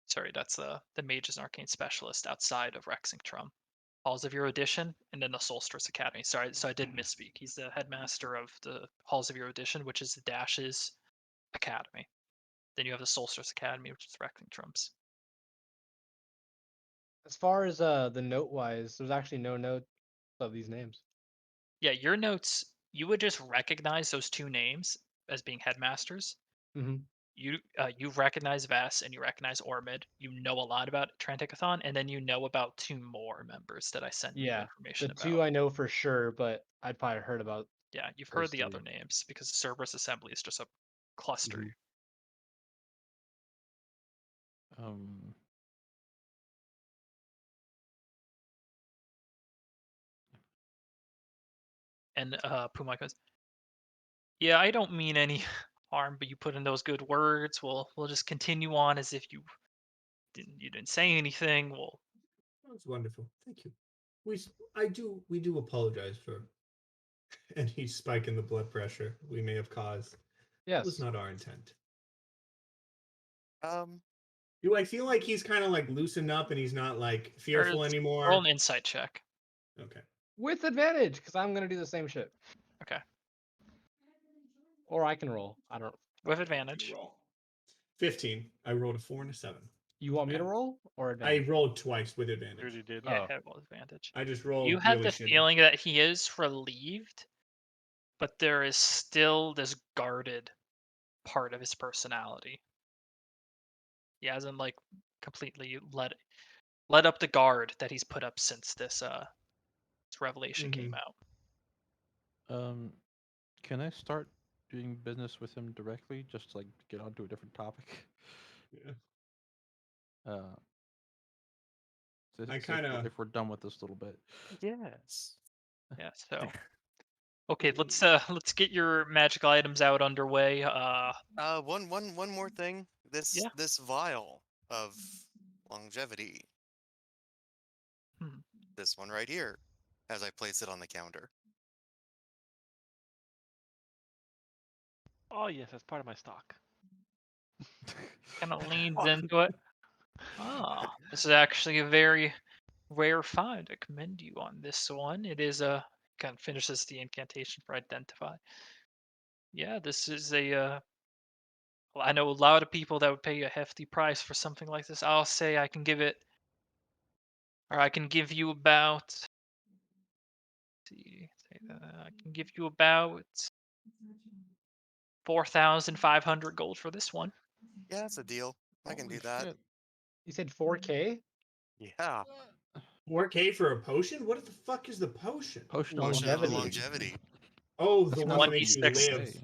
sorry, that's the Mages and Arcane Specialist outside of Rexingtrum. Halls of Erudition, and then the Solstice Academy. Sorry, so I did misspeak. He's the headmaster of the Halls of Erudition, which is the Dash's academy. Then you have the Solstice Academy, which is Rexingtrum's. As far as the note wise, there's actually no note of these names. Yeah, your notes, you would just recognize those 2 names as being headmasters. Mm-hmm. You recognize Vess and you recognize Ormid. You know a lot about Trantikathon, and then you know about 2 more members that I sent you Yeah, the information two about. I know for sure, but I'd probably heard about. Yeah, you've those heard the 3. other names because Cerberus Assembly is just a cluster. Mhm. Um, And Puma goes, "Yeah, I don't mean any harm, but you put in those good words. We'll just continue on as if you didn't say anything. Well, That's wonderful. Thank you. We do apologize for any spike in the blood pressure we may have caused. That was Yes. not our intent. Um, Do I feel like he's kind of like loosened up and he's not like fearful roll anymore? an insight check." Okay. With advantage, because I'm gonna do the same shit. Okay, Or I can roll. I don't. with advantage. 15. I rolled a 4 and a 7. You want me to roll or I advantage? rolled twice with You advantage. already did. Yeah, Oh. have advantage. I just You rolled had really the shitty. feeling that he is relieved, but there is still this guarded part of his personality. He hasn't like completely let up the guard that he's put up since this revelation came out. Can I start doing business with him directly, just to, like get onto a different topic? Yeah. So I if kinda- if we're done with this little bit. Yes. Yeah, so okay, let's get your magical items out underway. One more thing. This Yeah. this vial of longevity. Hmm. This one right here, as I place it on the counter. Oh yes, that's part of my stock. Kind of leans into it. Ah, this is actually a very rare find. I commend you on this one. It is a kind of finishes the incantation for identify. Yeah, this is a. Well, I know a lot of people that would pay a hefty price for something like this. I'll say I can give it, or I can give you about. See, I can give you about 4,500 gold for this one. Yeah, that's a deal. I can Holy do that. shit. You said 4K? Yeah. 4K for a potion? What the fuck is the potion? Potion Potion of Longevity. longevity. Oh, the That's one not that makes you 1d6. live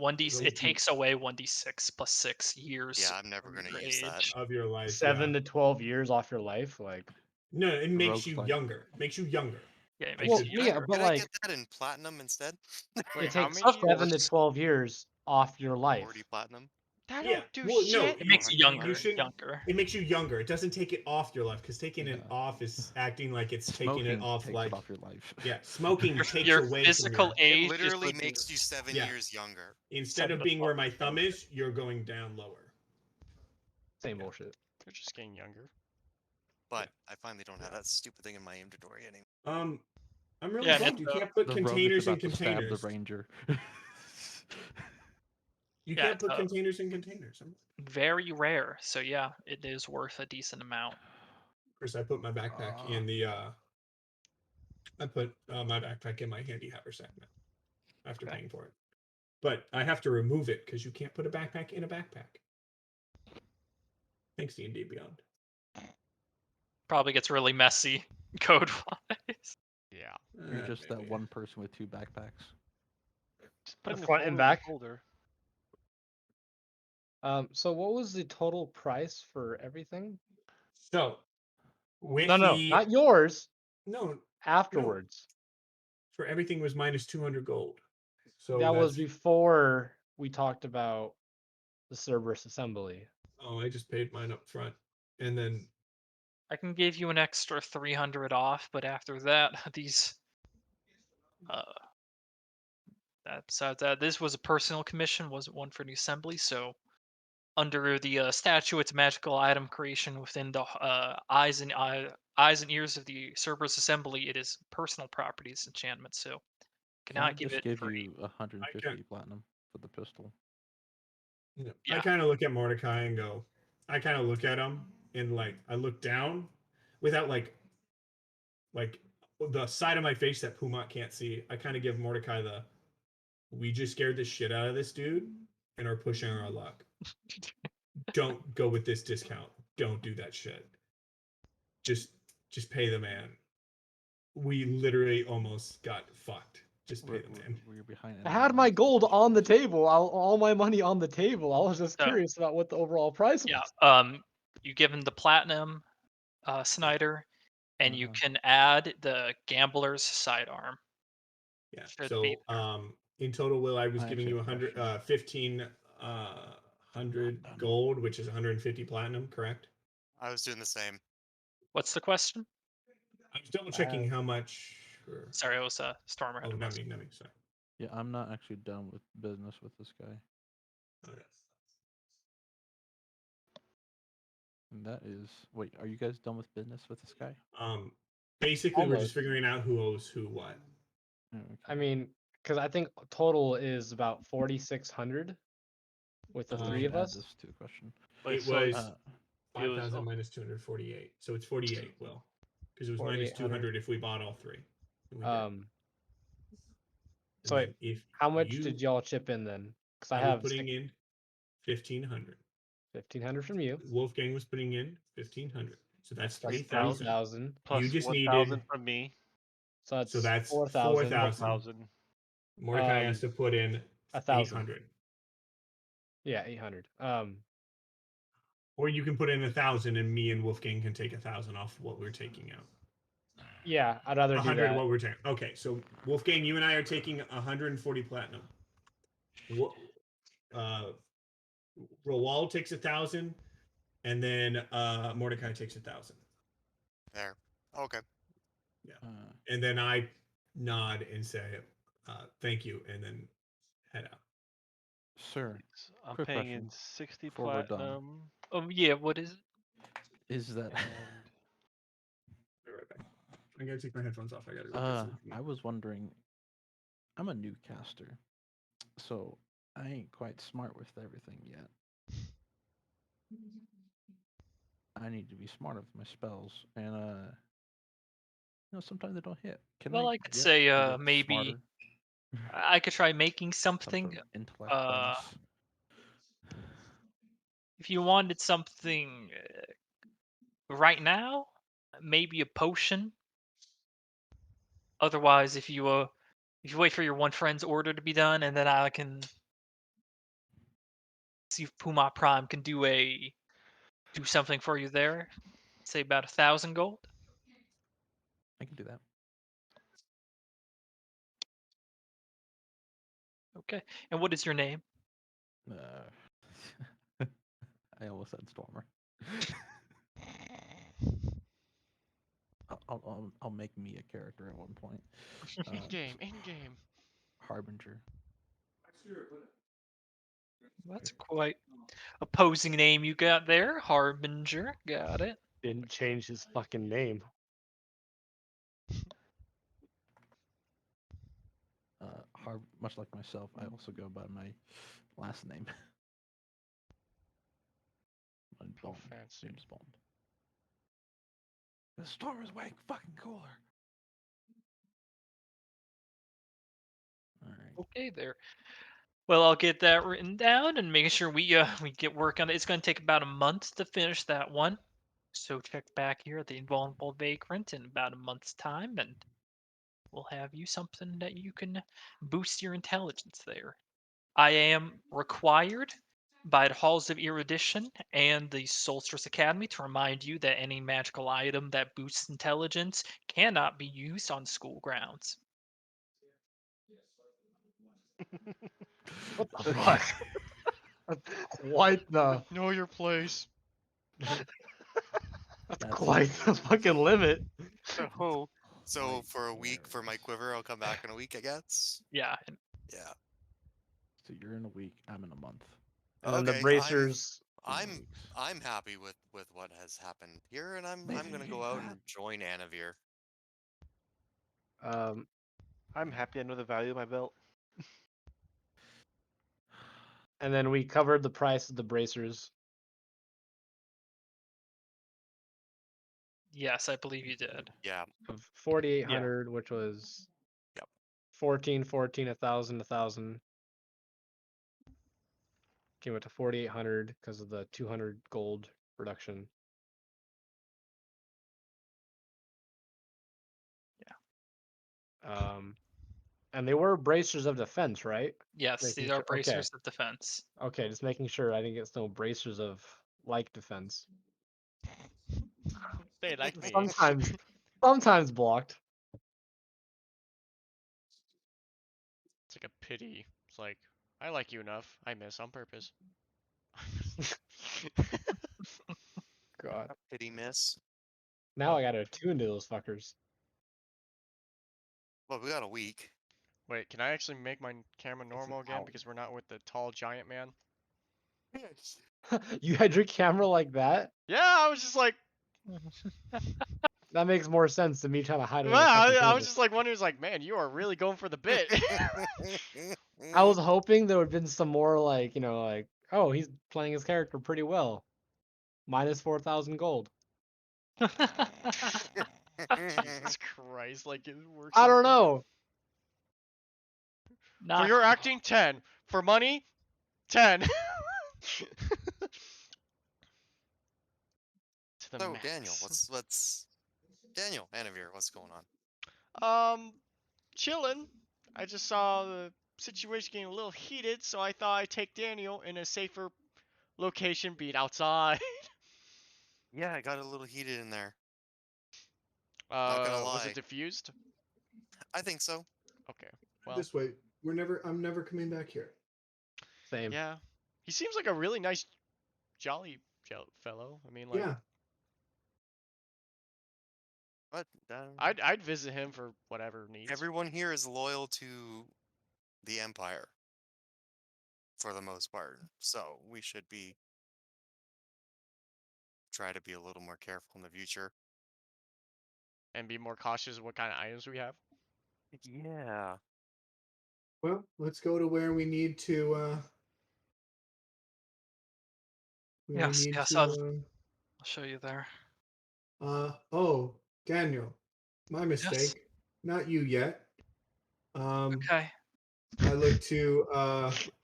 1d. The- It takes away 1d6 plus 6 years Yeah, I'm never gonna your use that. age. of your life. 7 yeah. to 12 years off your life, like. No, it makes you Roguelike. younger. Makes you younger. Yeah, it Like, makes Well, so- you yeah, younger. but Could I like get that in platinum instead? Wait, it how takes many 7 to years? 12 years off your 40 life. platinum. That Yeah. don't do Well, no, shit. It makes you 400 younger. You shouldn't. Younger. It makes you younger. It doesn't take it off your life because taking it Yeah. off is acting like it's taking Smoking it off. takes Like it off your life. yeah, smoking Your, takes your away from physical your. It age is literally makes you reduced. 7 Yeah. years younger. Instead 7 of to being 12 where my years thumb younger. is, you're going down lower. Same Yeah. bullshit. They're just getting younger. But I finally don't have that stupid thing in my inventory anymore. I'm really Yeah, and bummed. You it's, can't put The rogue is containers in about to stab the containers. ranger. You Yeah, can't it's put containers in containers. very rare. So yeah, it is worth a decent amount. Chris, I put my backpack in the. I put my backpack in my handy haversack now. After Okay. paying for it, but I have to remove it because you can't put a backpack in a backpack. Thanks, D&D Beyond. Probably gets really messy code wise. Yeah. You're just that Maybe. one person with 2 backpacks. Just put in the front and folder of the back? folder. So what was the total price for everything? So, with No, the not yours. no, Afterwards. for everything was minus 200 gold. So That was that's before we talked about the Cerberus assembly. oh, I just paid mine up front, and then I can give you an extra 300 off, but after that, these this was a personal commission, wasn't one for the assembly. So under the statute, it's magical item creation within the eyes and ears of the Cerberus assembly. It is personal properties enchantment, so Can I cannot give just it give free. you 150 platinum for the pistol? I Yeah. kind of look at Mordecai and go. I kind of look at him and like I look down, without like the side of my face that Pumat can't see. I kind of give Mordecai the. We just scared the shit out of this dude and are pushing our luck. Don't go with this discount. Don't do that shit. Just pay the man. We literally almost got fucked. Just pay the man. We're behind. I enemy had my lines, gold unfortunately. on the table, all my money on the table. I was just So- curious about what the overall price was. Yeah. You give him the platinum, Snyder, and you can add the gambler's sidearm. Yeah. Should So be in total, Will, I was I giving actually you have a 100 question. 100 gold, which is 150 platinum, correct? I was doing the same. What's the question? I was double checking how much. Sorry, it was Stormer. Oh, Had a not question. me, sorry. Yeah, I'm not actually done with business with this guy. Okay. And that is. Wait, are you guys done with business with this guy? Basically, we're just Almost. figuring out who owes who what. Oh, okay. I mean, because I think total is about 4,600 with the We three should of add us. this to the question. Wait, It so was It was 5,000 minus 248. So it's 48, Will. Because it was minus 4,800. 200 if we bought all three. And we did. So And wait, then if how much you, did y'all chip in then? Because I I was have putting in 1,500. 1,500 from you. Wolfgang was putting in 1,500. So that's That's 3,000. 3,000. plus You just 1,000 needed. from me. So So that's that's 4,000. 4,000. 1,000. Mordecai has to put in 1,000. 800. Yeah, 800. Or you can put in 1,000 and me and Wolfgang can take 1,000 off what we're taking out. Yeah, I'd rather do 100 that. what we're taking. Okay, so Wolfgang, you and I are taking 140 platinum. Roald takes 1,000, and then Mordecai takes 1,000. There. Okay. Yeah. And then I nod and say, thank you, and then head out. Sir, I'm quick paying in question 60 before we're done. platinum. Oh yeah, what is it? is that And Be right back. I gotta take my headphones off. I gotta go get some. I was wondering, I'm a new caster, so I ain't quite smart with everything yet. I need to be smarter with my spells, and sometimes they don't hit. Can Well, I I could get say a bit maybe smarter? I could try making Some something. sort of intellect bonus. If you wanted something right now, maybe a potion. Otherwise, if you wait for your one friend's order to be done, and then I can see if Puma Prime can do something for you there. Say about 1,000 gold. I can do that. Okay. And what is your name? I almost said Stormer. I'll make me a character at one point. In game, in game. Harbinger. That's quite opposing name you got there, Harbinger. Got it. Didn't change his fucking name. Much like myself, I also go by my last name. How fancy. James Bond. The storm is way fucking cooler. All right. Okay, there. Well, I'll get that written down and make sure we get work on it. It's going to take about a month to finish that one. So check back here at the Invulnerable Vagrant in about a month's time, and we'll have you something that you can boost your intelligence there. I am required by the Halls of Erudition and the Solstice Academy to remind you that any magical item that boosts intelligence cannot be used on school grounds. What the fuck? That's quite the. Know your place. That's quite the fucking limit. So for a week for my quiver, I'll come back in a week, I guess. Yeah. Yeah. So you're in a week. I'm in a month. And then the Okay, bracers. I'm happy with what has happened here, and I'm gonna go out and join Anavir. I'm happy I know the value of my belt. And then we covered the price of the bracers. Yes, I believe you did. Yeah. Of 4,800, which was. Yep. 14, 1,000, 1,000. Came up to 4,800 because of the 200 gold reduction. Yeah. And they were bracers of defense, right? Yes, Making these are sure- okay. bracers of defense. Okay, just making sure I didn't get no bracers of like defense. They like me. Sometimes blocked. It's like a pity. It's like, I like you enough. I miss on purpose. God. Pity miss. Now I gotta attune to those fuckers. Well, we got a week. Wait, can I actually make my camera normal again out. because we're not with the tall giant man? You had your camera like that? Yeah, I was just like, That makes more sense than me trying to hide it. well, I was just like wondering, like, man, you are really going for the bit. I was hoping there would have been some more like, like, oh, he's playing his character pretty well. minus 4,000 gold. Jesus Christ, like it works. I like don't that. know. For Not your cool. acting, 10. For money, 10. To the So max. Daniel, what's Daniel Anavir, what's going on? Chillin'. I just saw the situation getting a little heated, so I thought I'd take Daniel in a safer location, being outside. Yeah, I got a little heated in there. Not gonna Was it lie. diffused? I think so. Okay. Well, This way, I'm never coming back here. Same. yeah. He seems like a really nice, jolly fellow. I mean, like, Yeah. But I'd visit him for whatever needs. everyone here is loyal to the Empire for the most part. So we should try to be a little more careful in the future. And be more cautious of what kind of items we have. Yeah. Well, let's go to where we need to. Yes, yes, I'll show you there. Oh, Daniel, my Yes. mistake. Not you yet. Okay. I look to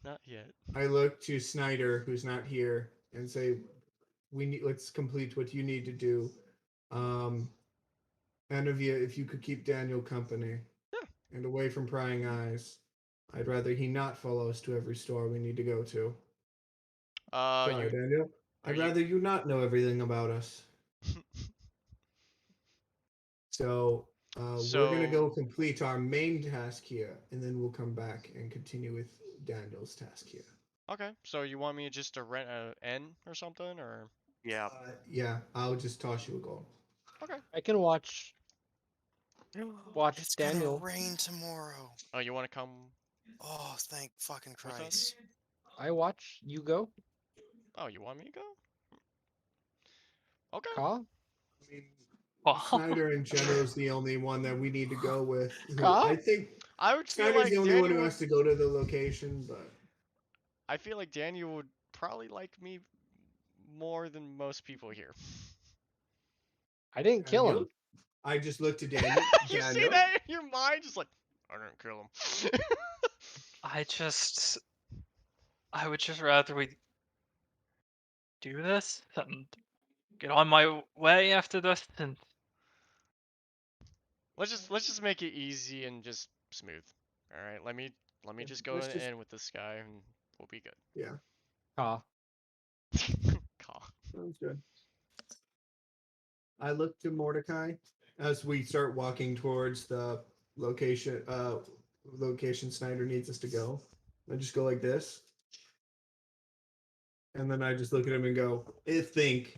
Not yet. I look to Snyder, who's not here, and say, let's complete what you need to do. Anavia, if you could keep Daniel company and away from prying eyes, I'd rather he not follow us to every store we need to go to. Sorry, Daniel. I'd rather you not know everything about us. So we're gonna go complete our main task here, and then we'll come back and continue with Daniel's task here. Okay, so you want me just to rent a inn or something, or? Yeah. Yeah, I'll just toss you a goal. Okay. I can watch It's Daniel. gonna rain tomorrow. Oh, you want to come Oh, thank fucking with us? Christ. I watch you go. Oh, you want me to go? Okay. Ka? I mean, Well, Snyder in general is the only one that we need to go with. Ka? I think I would feel Snyder's like the only one who Daniel has to go to the location, but I feel like Daniel would probably like me more than most people here. I didn't kill him. Daniel? I just looked to Daniel. You see Daniel? that in your mind? Just like, I didn't kill him. I would just rather we do this and get on my way after this and let's just make it easy and just smooth. All right, let me just go Let's just in with this guy and we'll be good. yeah, Ka. Call. sounds good. I look to Mordecai as we start walking towards the location Snyder needs us to go. I just go like this. And then I just look at him and go, I think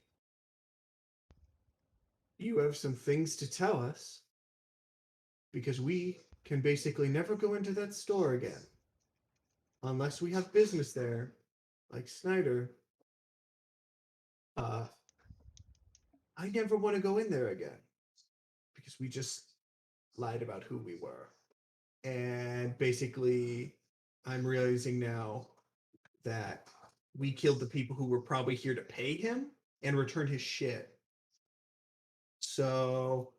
you have some things to tell us because we can basically never go into that store again unless we have business there, like Snyder. I never want to go in there again because we just lied about who we were. And basically, I'm realizing now that we killed the people who were probably here to pay him and return his shit. So,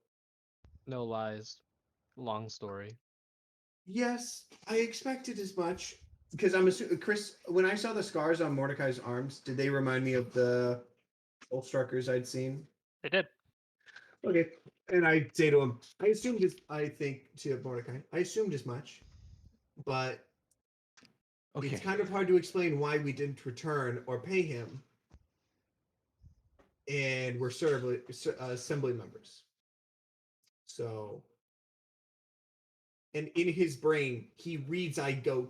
No lies. Long story. yes, I expected as much because I'm assuming Chris. When I saw the scars on Mordecai's arms, did they remind me of the Ulstruckers I'd seen? they did. Okay, and I say to him, I assumed as I think to Mordecai, I assumed as much, but Okay. it's kind of hard to explain why we didn't return or pay him, and we're assembly members. So, and in his brain, he reads I go ...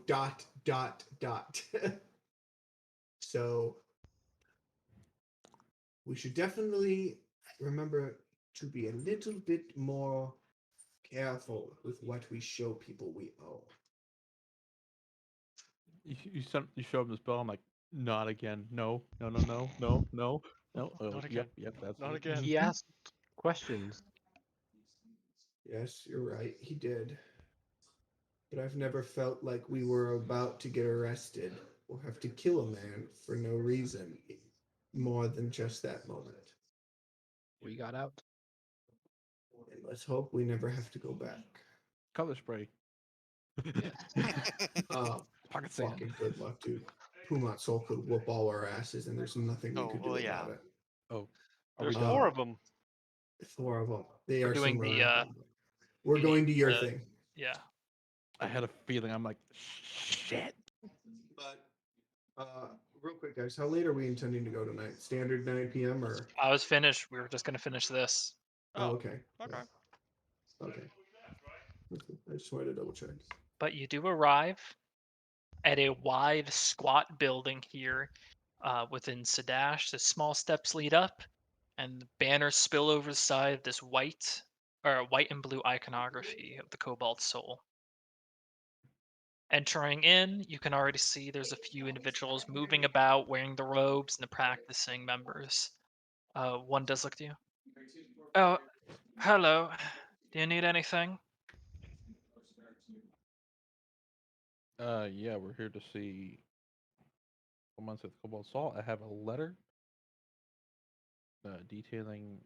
So, we should definitely remember to be a little bit more careful with what we show people we owe. You show him the spell. I'm like, not again. No, no, no, no, no, no, no. Oh, Not again. yep, that's Not it. again. He asked questions. Yes, you're right. He did. But I've never felt like we were about to get arrested or have to kill a man for no reason. more than just that moment. We got out. And let's hope we never have to go back. Color spray. Uh, Pocket sand. fucking good luck, dude. Pumat Soul could whoop all our asses, and there's nothing we Oh, could do well, about yeah. it. Oh, are we There's done? 4 of them. 4 of them. They We're are doing somewhere the, around them. We're we going need to your the- thing. Yeah. I had a feeling. I'm like, shit. But real quick, guys, how late are we intending to go tonight? Standard 9 p.m. or? I was finished. We were just gonna finish this. Oh, Oh, okay. okay. Okay. I just wanted to double check. But you do arrive at a wide, squat building here within Sadash. The small steps lead up, and the banners spill over the side of this white and blue iconography of the Cobalt Soul. Entering in, you can already see there's a few individuals moving about, wearing the robes, and the practicing members. One does look to you. Oh, hello. Do you need anything? Yeah, we're here to see. Someone said Cobalt Salt. I have a letter detailing.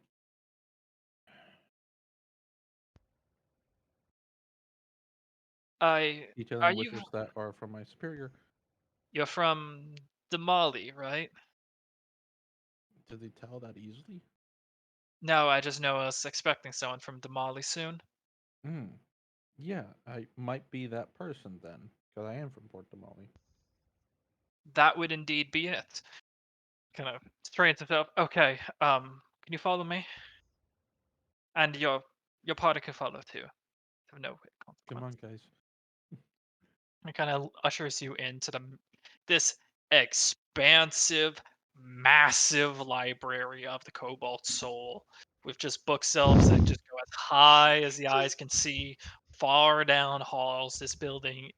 Are Detailing you? wishes that are from my superior. You're from Damali, right? Did they tell that easily? No, I just know I was expecting someone from Damali soon. Hmm. Yeah, I might be that person then, because I am from Port Damali. That would indeed be it. Kind of straightens himself. Okay, can you follow me? And your party can follow too. Of no Come consequence. on, guys. It kind of ushers you into this expansive, massive library of the Cobalt Soul, with just bookshelves that just go as high as the eyes can see, far down halls. This building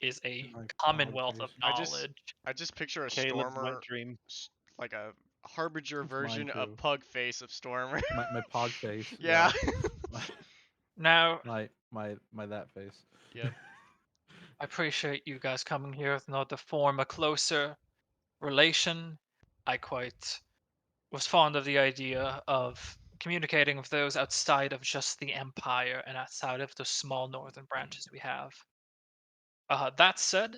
is a My commonwealth of apologies. knowledge. I just picture a Caleb's wet Stormer, dream. like a harbinger It's mine version of too. Pug Face of Stormer. My pog face. Yeah. Now, my that face. Yep. I appreciate you guys coming here in order to form a closer relation. I quite was fond of the idea of communicating with those outside of just the Empire and outside of the small northern branches we have. That said,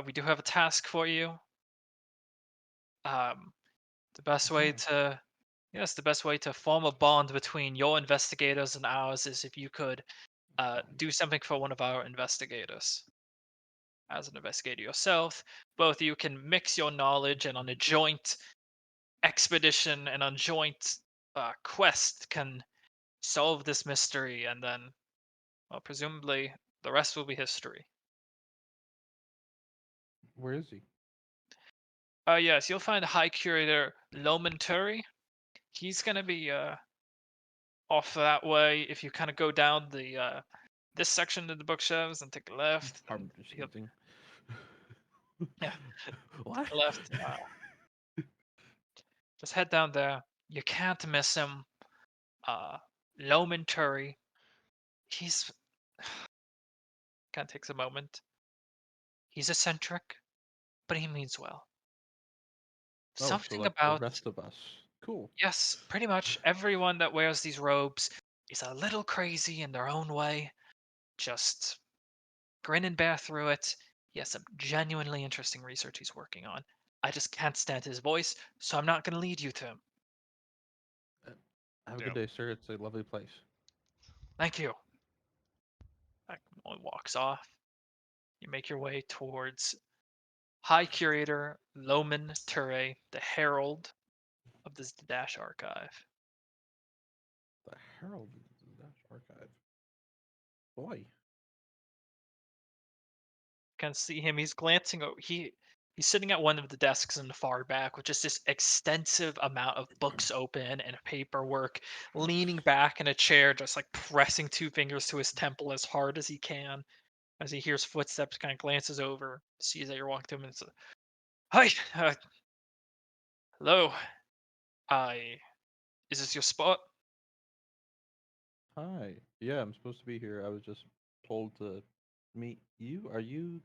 we do have a task for you. Um, the best way Okay. to Yes, the best way to form a bond between your investigators and ours is if you could do something for one of our investigators. As an investigator yourself, both of you can mix your knowledge and on a joint expedition and on joint quest can solve this mystery, and then, well, presumably the rest will be history. Where is he? Yes, you'll find High Curator Loman Turi. He's gonna be off that way. If you kind of go down the this section of the bookshelves and take a left, and Harbinger he'll sneezing. Yeah. What? take a left. Just head down there. You can't miss him. Loman Turi. He's kind of takes a moment. He's eccentric, but he means well. Oh, so Something like the about rest of us. Cool. Yes, pretty much everyone that wears these robes is a little crazy in their own way. Just grin and bear through it. He has some genuinely interesting research he's working on. I just can't stand his voice, so I'm not going to lead you to him. Have a good Yep. day, sir. It's a lovely place. Thank you. That one walks off. You make your way towards High Curator Loman Ture, the Herald of this Dash Archive. The Herald Dash Archive. Boy. Kind of see him. He's glancing. He's sitting at one of the desks in the far back with just this extensive amount of books open and paperwork, leaning back in a chair, just like pressing two fingers to his temple as hard as he can. As he hears footsteps, kind of glances over, sees that you're walking to him, and says, "Hi, hello. I Is this your spot?" Hi. Yeah, I'm supposed to be here. I was just told to meet you. Are you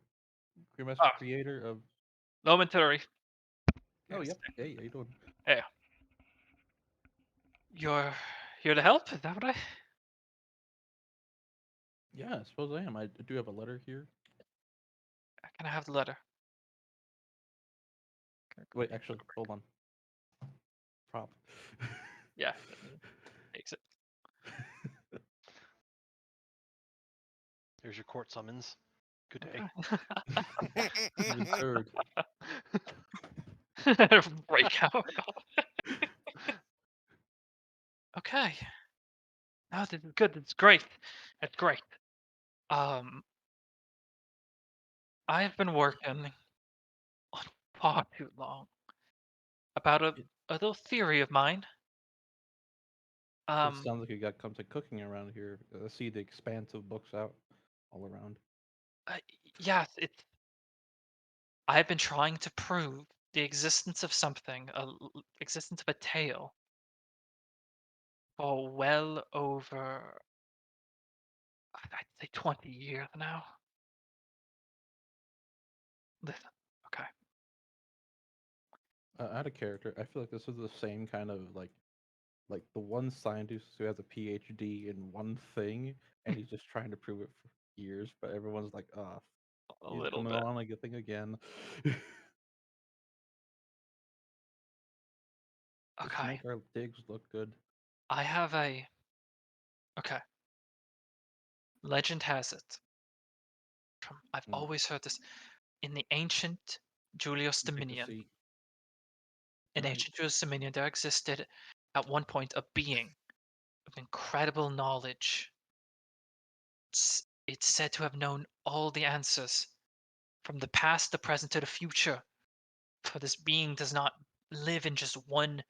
Grandmaster Ah, Creator of? Momentary. Oh, Yes. yep. Hey, how you doing? You're here to help? Is that what I? Yeah, I suppose I am. I do have a letter here. Can I have the letter? Wait, actually, hold on. Prop. Yeah. Takes it. Here's your court summons. Good day. Even third. Break out. Okay. No, this is good. It's great. It's great. Um, I've been working on far too long about It, a little theory of mine. it Um, sounds like you got come to cooking around here. I see the expanse of books out all around. uh, yes, it's. I've been trying to prove the existence of something, existence of a tale, for well over, I'd say 20 years now. Listen, okay. Out of character, I feel like this is the same kind of like the one scientist who has a PhD in one thing, and he's just trying to prove it for years, but everyone's like, ah, A he's little coming bit. on like a thing again. Just Okay. make our digs look good. I have a. Okay. Legend has it. I've Mm, always heard this. In the ancient Julius take a Dominion, seat. in All right. ancient Julius Dominion, there existed at one point a being of incredible knowledge. It's said to have known all the answers from the past, the present, to the future. For this being does not live in just one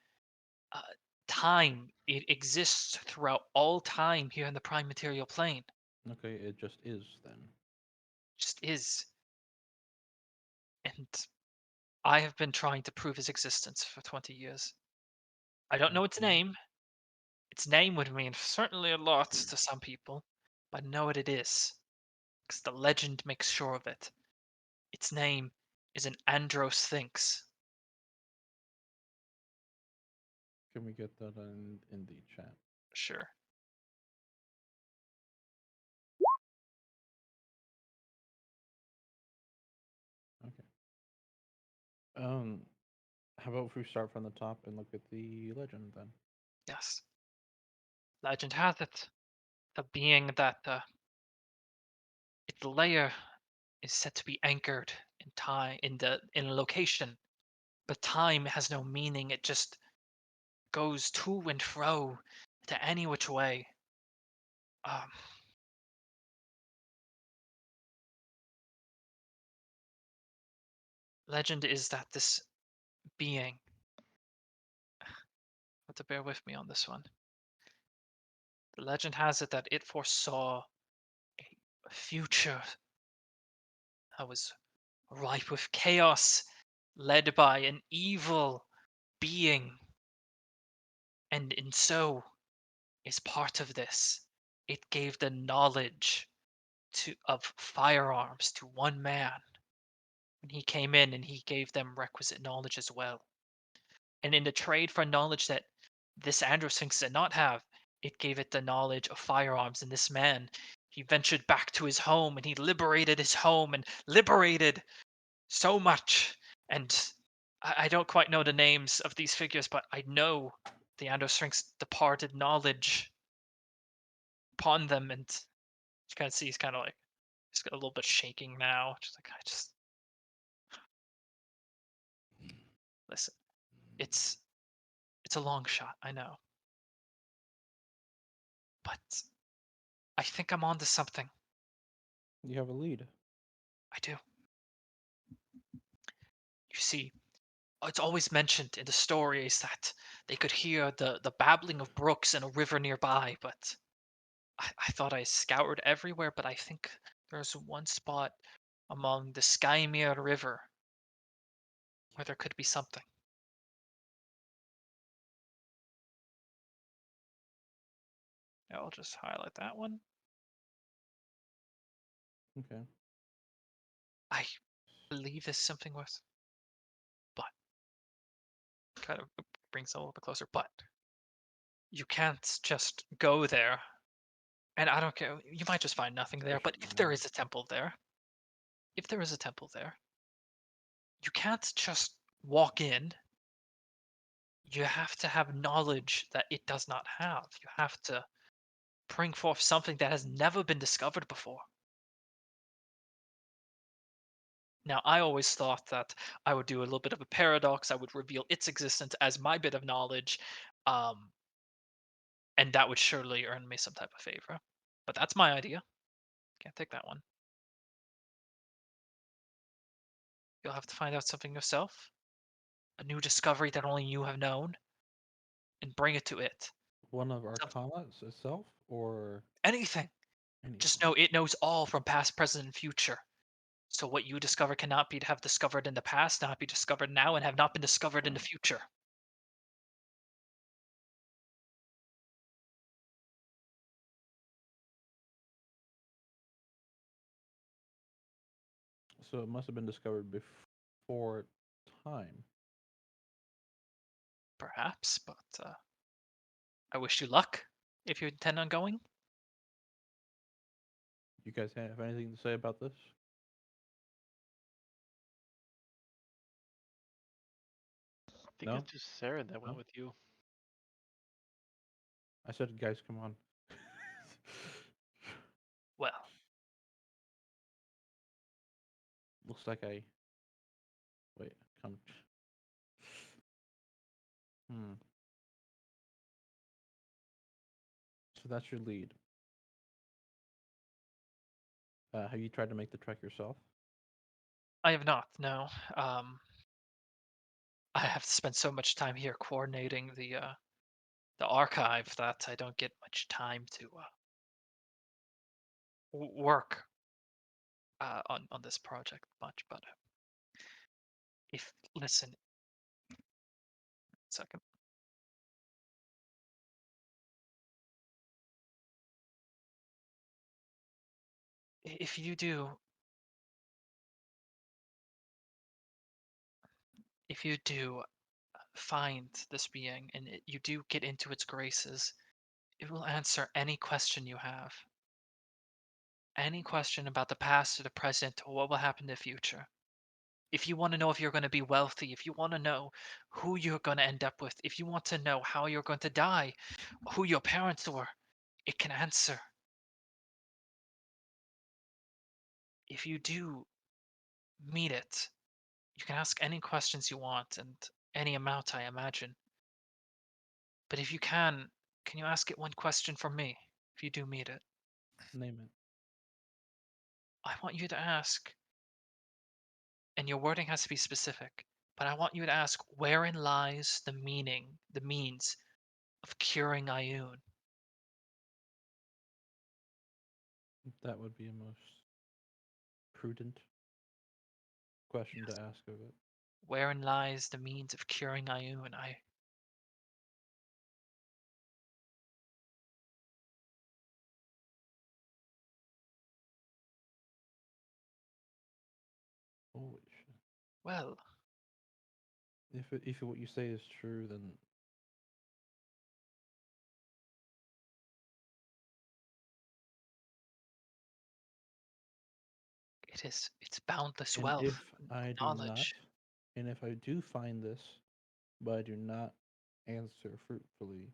uh, time, it exists throughout all time here in the prime material plane. Okay, it just is then. Just is. And I have been trying to prove his existence for 20 years. I don't know its Okay. name. Its name would mean certainly a lot to some people, but I know what it is, because the legend makes sure of it. Its name is an Andros Thinks. Can we get that in the chat? Sure. Okay. Um, how about if we start from the top and look at the legend then? Yes. Legend has it. The being that its lair is said to be anchored in time in a location, but time has no meaning. It just goes to and fro to any which way. Um, Legend is that this being, have to bear with me on this one. The legend has it that it foresaw a future that was ripe with chaos, led by an evil being, and in so is part of this. It gave the knowledge of firearms to one man when he came in, and he gave them requisite knowledge as well. And in the trade for knowledge that this Androsphinx did not have, it gave it the knowledge of firearms. And this man, he ventured back to his home, and he liberated his home and liberated so much. And I don't quite know the names of these figures, but I know the Androsphinx departed knowledge upon them. And you kind of see he's kind of like, just a little bit shaking now. Just like, I just, listen, it's, it's a long shot, I know. But I think I'm onto something. You have a lead. I do. You see, it's always mentioned in the stories that they could hear the babbling of brooks in a river nearby, but I thought I scoured everywhere, but I think there's one spot among the Skymere River where there could be something. I'll just highlight that one. Okay. I believe there's something worth, but kind of brings it a little bit closer. But you can't just go there. And I don't care. You might just find nothing there. But if there is a temple there, you can't just walk in. You have to have knowledge that it does not have. You have to bring forth something that has never been discovered before. Now, I always thought that I would do a little bit of a paradox. I would reveal its existence as my bit of knowledge, and that would surely earn me some type of favor. But that's my idea. Can't take that one. You'll have to find out something yourself, a new discovery that only you have known, and bring it to it. One of Something, Arcana itself, or anything. Just anything? know it knows all from past, present, and future. So what you discover cannot be have discovered in the past, not be discovered now, and have not been discovered in the future. So it must have been discovered before time. Perhaps, but I wish you luck if you intend on going. You guys have anything to say about this? I think No? it's just Sarah that went No? with you. I said, guys, come on. Well, Looks like I. Wait, come. Hmm. So that's your lead. Have you tried to make the trek yourself? I have not. No. I have to spend so much time here coordinating the archive that I don't get much time to work on this project much. But if listen, second, if you do, find this being and you do get into its graces, it will answer any question you have. Any question about the past or the present or what will happen in the future. If you want to know if you're going to be wealthy, if you want to know who you're going to end up with, if you want to know how you're going to die, who your parents were, it can answer. If you do meet it, you can ask any questions you want and any amount, I imagine. But if you can you ask it one question from me if you do meet it? Name it. I want you to ask, and your wording has to be specific, but I want you to ask wherein lies the meaning, the means of curing Ioun. That would be a most prudent question to ask of it. Wherein lies the means of curing Ioun? Holy shit! Well, If what you say is true, then it's boundless and if wealth, I do not, knowledge. and if I do find this, but I do not answer fruitfully,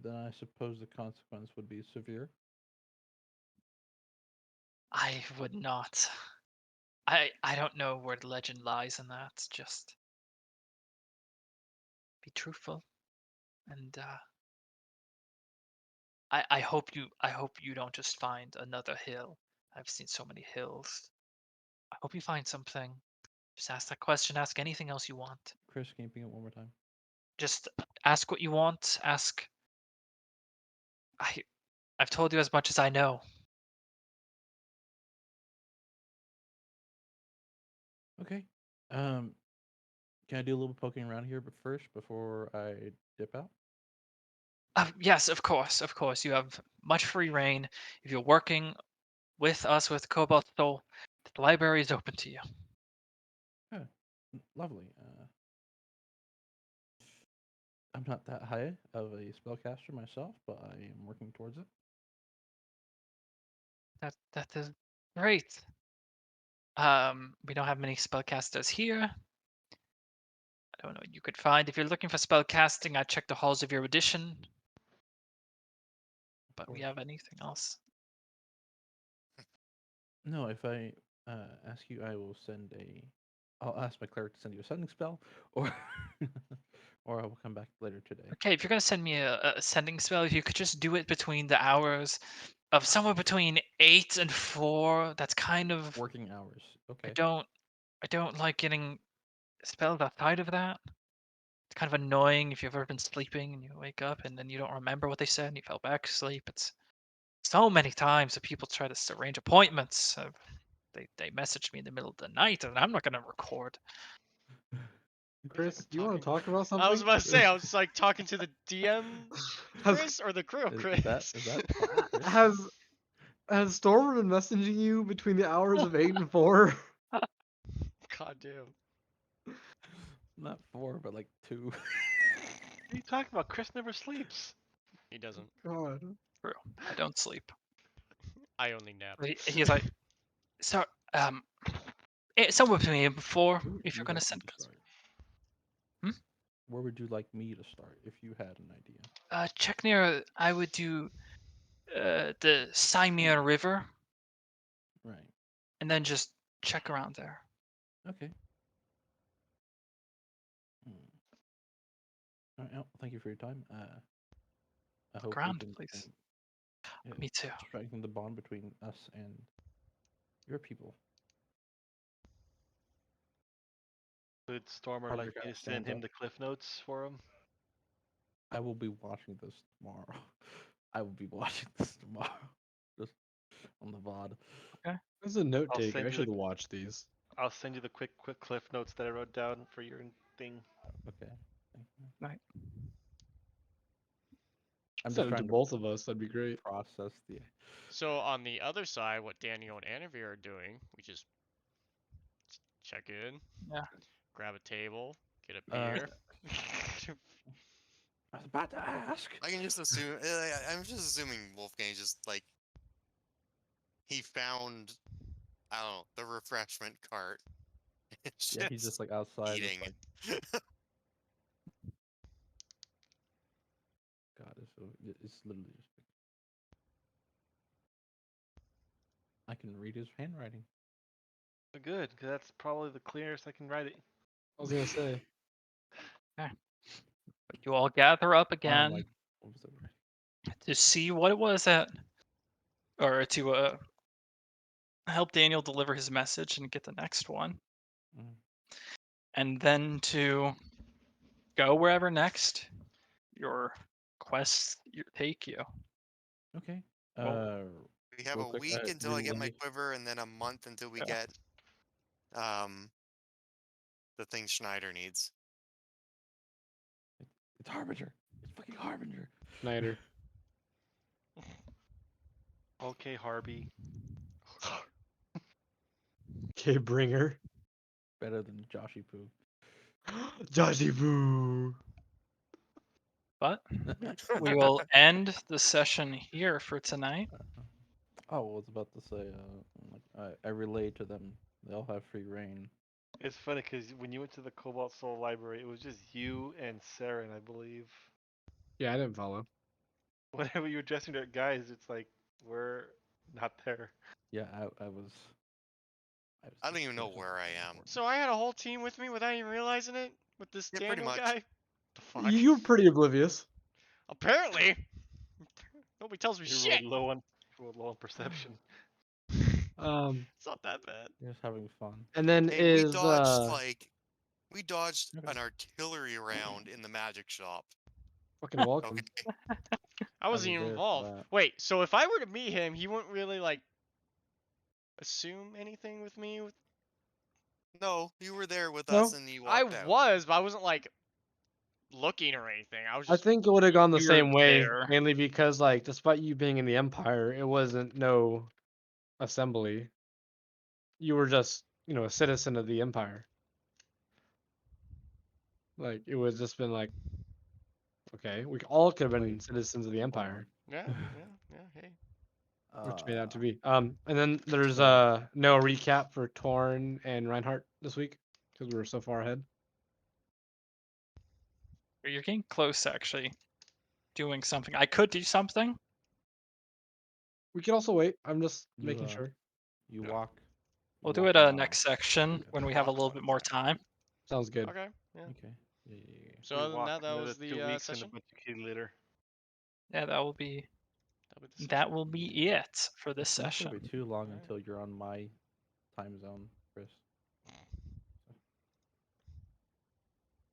then I suppose the consequence would be severe. I would not. I don't know where the legend lies in that. Just be truthful, and I hope you don't just find another hill. I've seen so many hills. I hope you find something. Just ask that question. Ask anything else you want. Chris, can you ping it one more time? Just ask what you want. Ask. I I've told you as much as I know. Okay. Can I do a little poking around here, but first before I dip out? Yes, of course, of course. You have much free reign. If you're working with us with Cobalt Soul, the library is open to you. Yeah, lovely. I'm not that high of a spellcaster myself, but I am working towards it. That is great. We don't have many spellcasters here. I don't know what you could find. If you're looking for spellcasting, I'd check the halls of your edition. But we have anything else? No, if I ask you, I will send a. I'll ask my cleric to send you a sending spell, or or I will come back later today. Okay, if you're gonna send me a sending spell, if you could just do it between the hours of somewhere between 8 and 4, that's kind of Working hours. Okay. I don't like getting spells outside of that. It's kind of annoying if you've ever been sleeping and you wake up and then you don't remember what they said and you fell back asleep. It's so many times that people try to arrange appointments. They message me in the middle of the night and I'm not gonna record. Chris, do you want to talking- talk about something? I was about to say, I was like talking to the DM Has- Chris or the crew Is Chris. that Chris? Has Storm been messaging you between the hours of 8 and 4? God damn. Not 4, but like 2. What are you talking about? Chris never sleeps. He doesn't. God. True. I don't sleep. I only nap. He's like, so somewhere between 8 and 4 Where would if you you're gonna like me send. to start? Hmm? Where would you like me to start if you had an idea? Check near. I would do the Cymere River Right. and then just check around there. Okay. All right, well, thank you for your time. I hope we Ground, can please. yeah, Me too. strengthen the bond between us and your people. Would Stormer Harbinger like me kinda to send stands him up. the cliff notes for him? I will be watching this tomorrow. I will be watching this tomorrow. Just on the VOD. As a note I'll taker, send I you should the- watch these. I'll send you the quick cliff notes that I wrote down for your thing. Okay. Thank you. Right. I'm Send just them to trying to both of us. That'd be great. process the. So on the other side, what Daniel and Anavir are doing, we just check in, Yeah. grab a table, get a Uh, beer. I was about to ask. I can just assume. I'm just assuming Wolfgang just like he found, I don't know, the refreshment cart. It's Yeah, he's just like outside. Just eating. like, God, it's literally just. I can read his handwriting. Good, because that's probably the clearest I can write it. I was gonna say. But you all gather up I'm again like, what was it? to see what it was or to help Daniel deliver his message and get the next one, Mm. and then to go wherever next your quests take you. Okay. Well, We have real a quick, week until I get my religious- quiver, and then a month until we Yeah. get the thing Schneider needs. It's Harbinger. It's fucking Harbinger. Schneider. Okay, Harby. Okay, Bringer. Better than Joshy Poo. Joshy Boo. but we will end the session here for tonight. Oh, I was about to say, I relay to them. They'll have free reign. It's funny because when you went to the Cobalt Soul Library, it was just you and Saren, I believe. Yeah, I didn't follow. Whenever you were addressing to guys, it's like we're not there. Yeah, I was. I don't even know where I am. So I had a whole team with me without even realizing it with this Yeah, pretty Daniel much. guy. The fuck? You were pretty oblivious. Apparently. Nobody tells me You shit. rolled low on perception. It's not that bad. Just having fun. And then Hey, we is dodged we dodged Okay. an artillery round in the magic shop. fucking welcome. Okay. I wasn't was even there for involved. that. Wait, so if I were to meet him, he wouldn't really like assume anything with me? No, you were there with No. us, and you I walked out. was, but I wasn't like looking or anything. I was I just think it would have gone the You're same way, there. mainly because, like, despite you being in the Empire, it wasn't no assembly. You were just, a citizen of the Empire. Like, it was just been like, Okay, we all could have been Wait, citizens of the Empire, Yeah, yeah, yeah. Hey. which made out to Uh, be. And then there's so- no recap for Torn and Reinhardt this week because we were so far ahead. You're getting close, to actually. Doing something. I could do something. We could also wait. I'm just You, making sure. You Yeah. walk. We'll you do walk it a mile. next section Okay. when we have a Walk little bit more 25. time. Sounds good. Okay. Yeah. Okay. Yeah. So We other than walk that, that another was 2 the weeks session. and a bunch of key later. Yeah, that will be That'll be the that session. will be it for this It's not session. gonna be too long Alright. until you're on my time zone, Chris.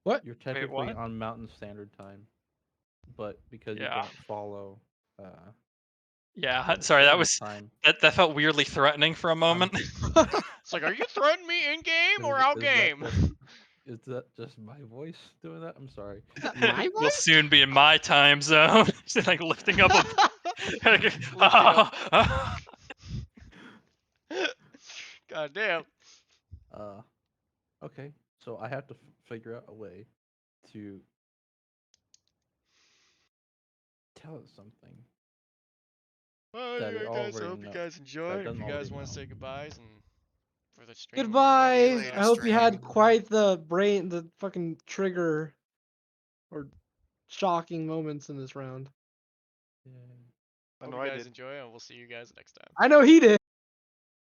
What? You're technically what? on Mountain Standard Time, but because you Yeah. don't follow, Yeah, the sorry, that standard was time. that felt weirdly threatening for a moment. It's like, are you threatening me in game or out game? Is that just my voice doing that? I'm sorry. My You'll voice? soon be in my time zone. Just like lifting up a Lifting up. God damn. Okay. So I have to figure out a way to tell it something. Well, That it anyway, guys, I already hope you know- guys enjoy. that If doesn't you guys already want to know. say goodbyes and for the stream, we'll Goodbye. See you get later, I hope you had stream. quite the fucking trigger or shocking moments in this round. Yeah. I Hope know you I guys did. enjoy, and we'll see you guys next time. I know he did.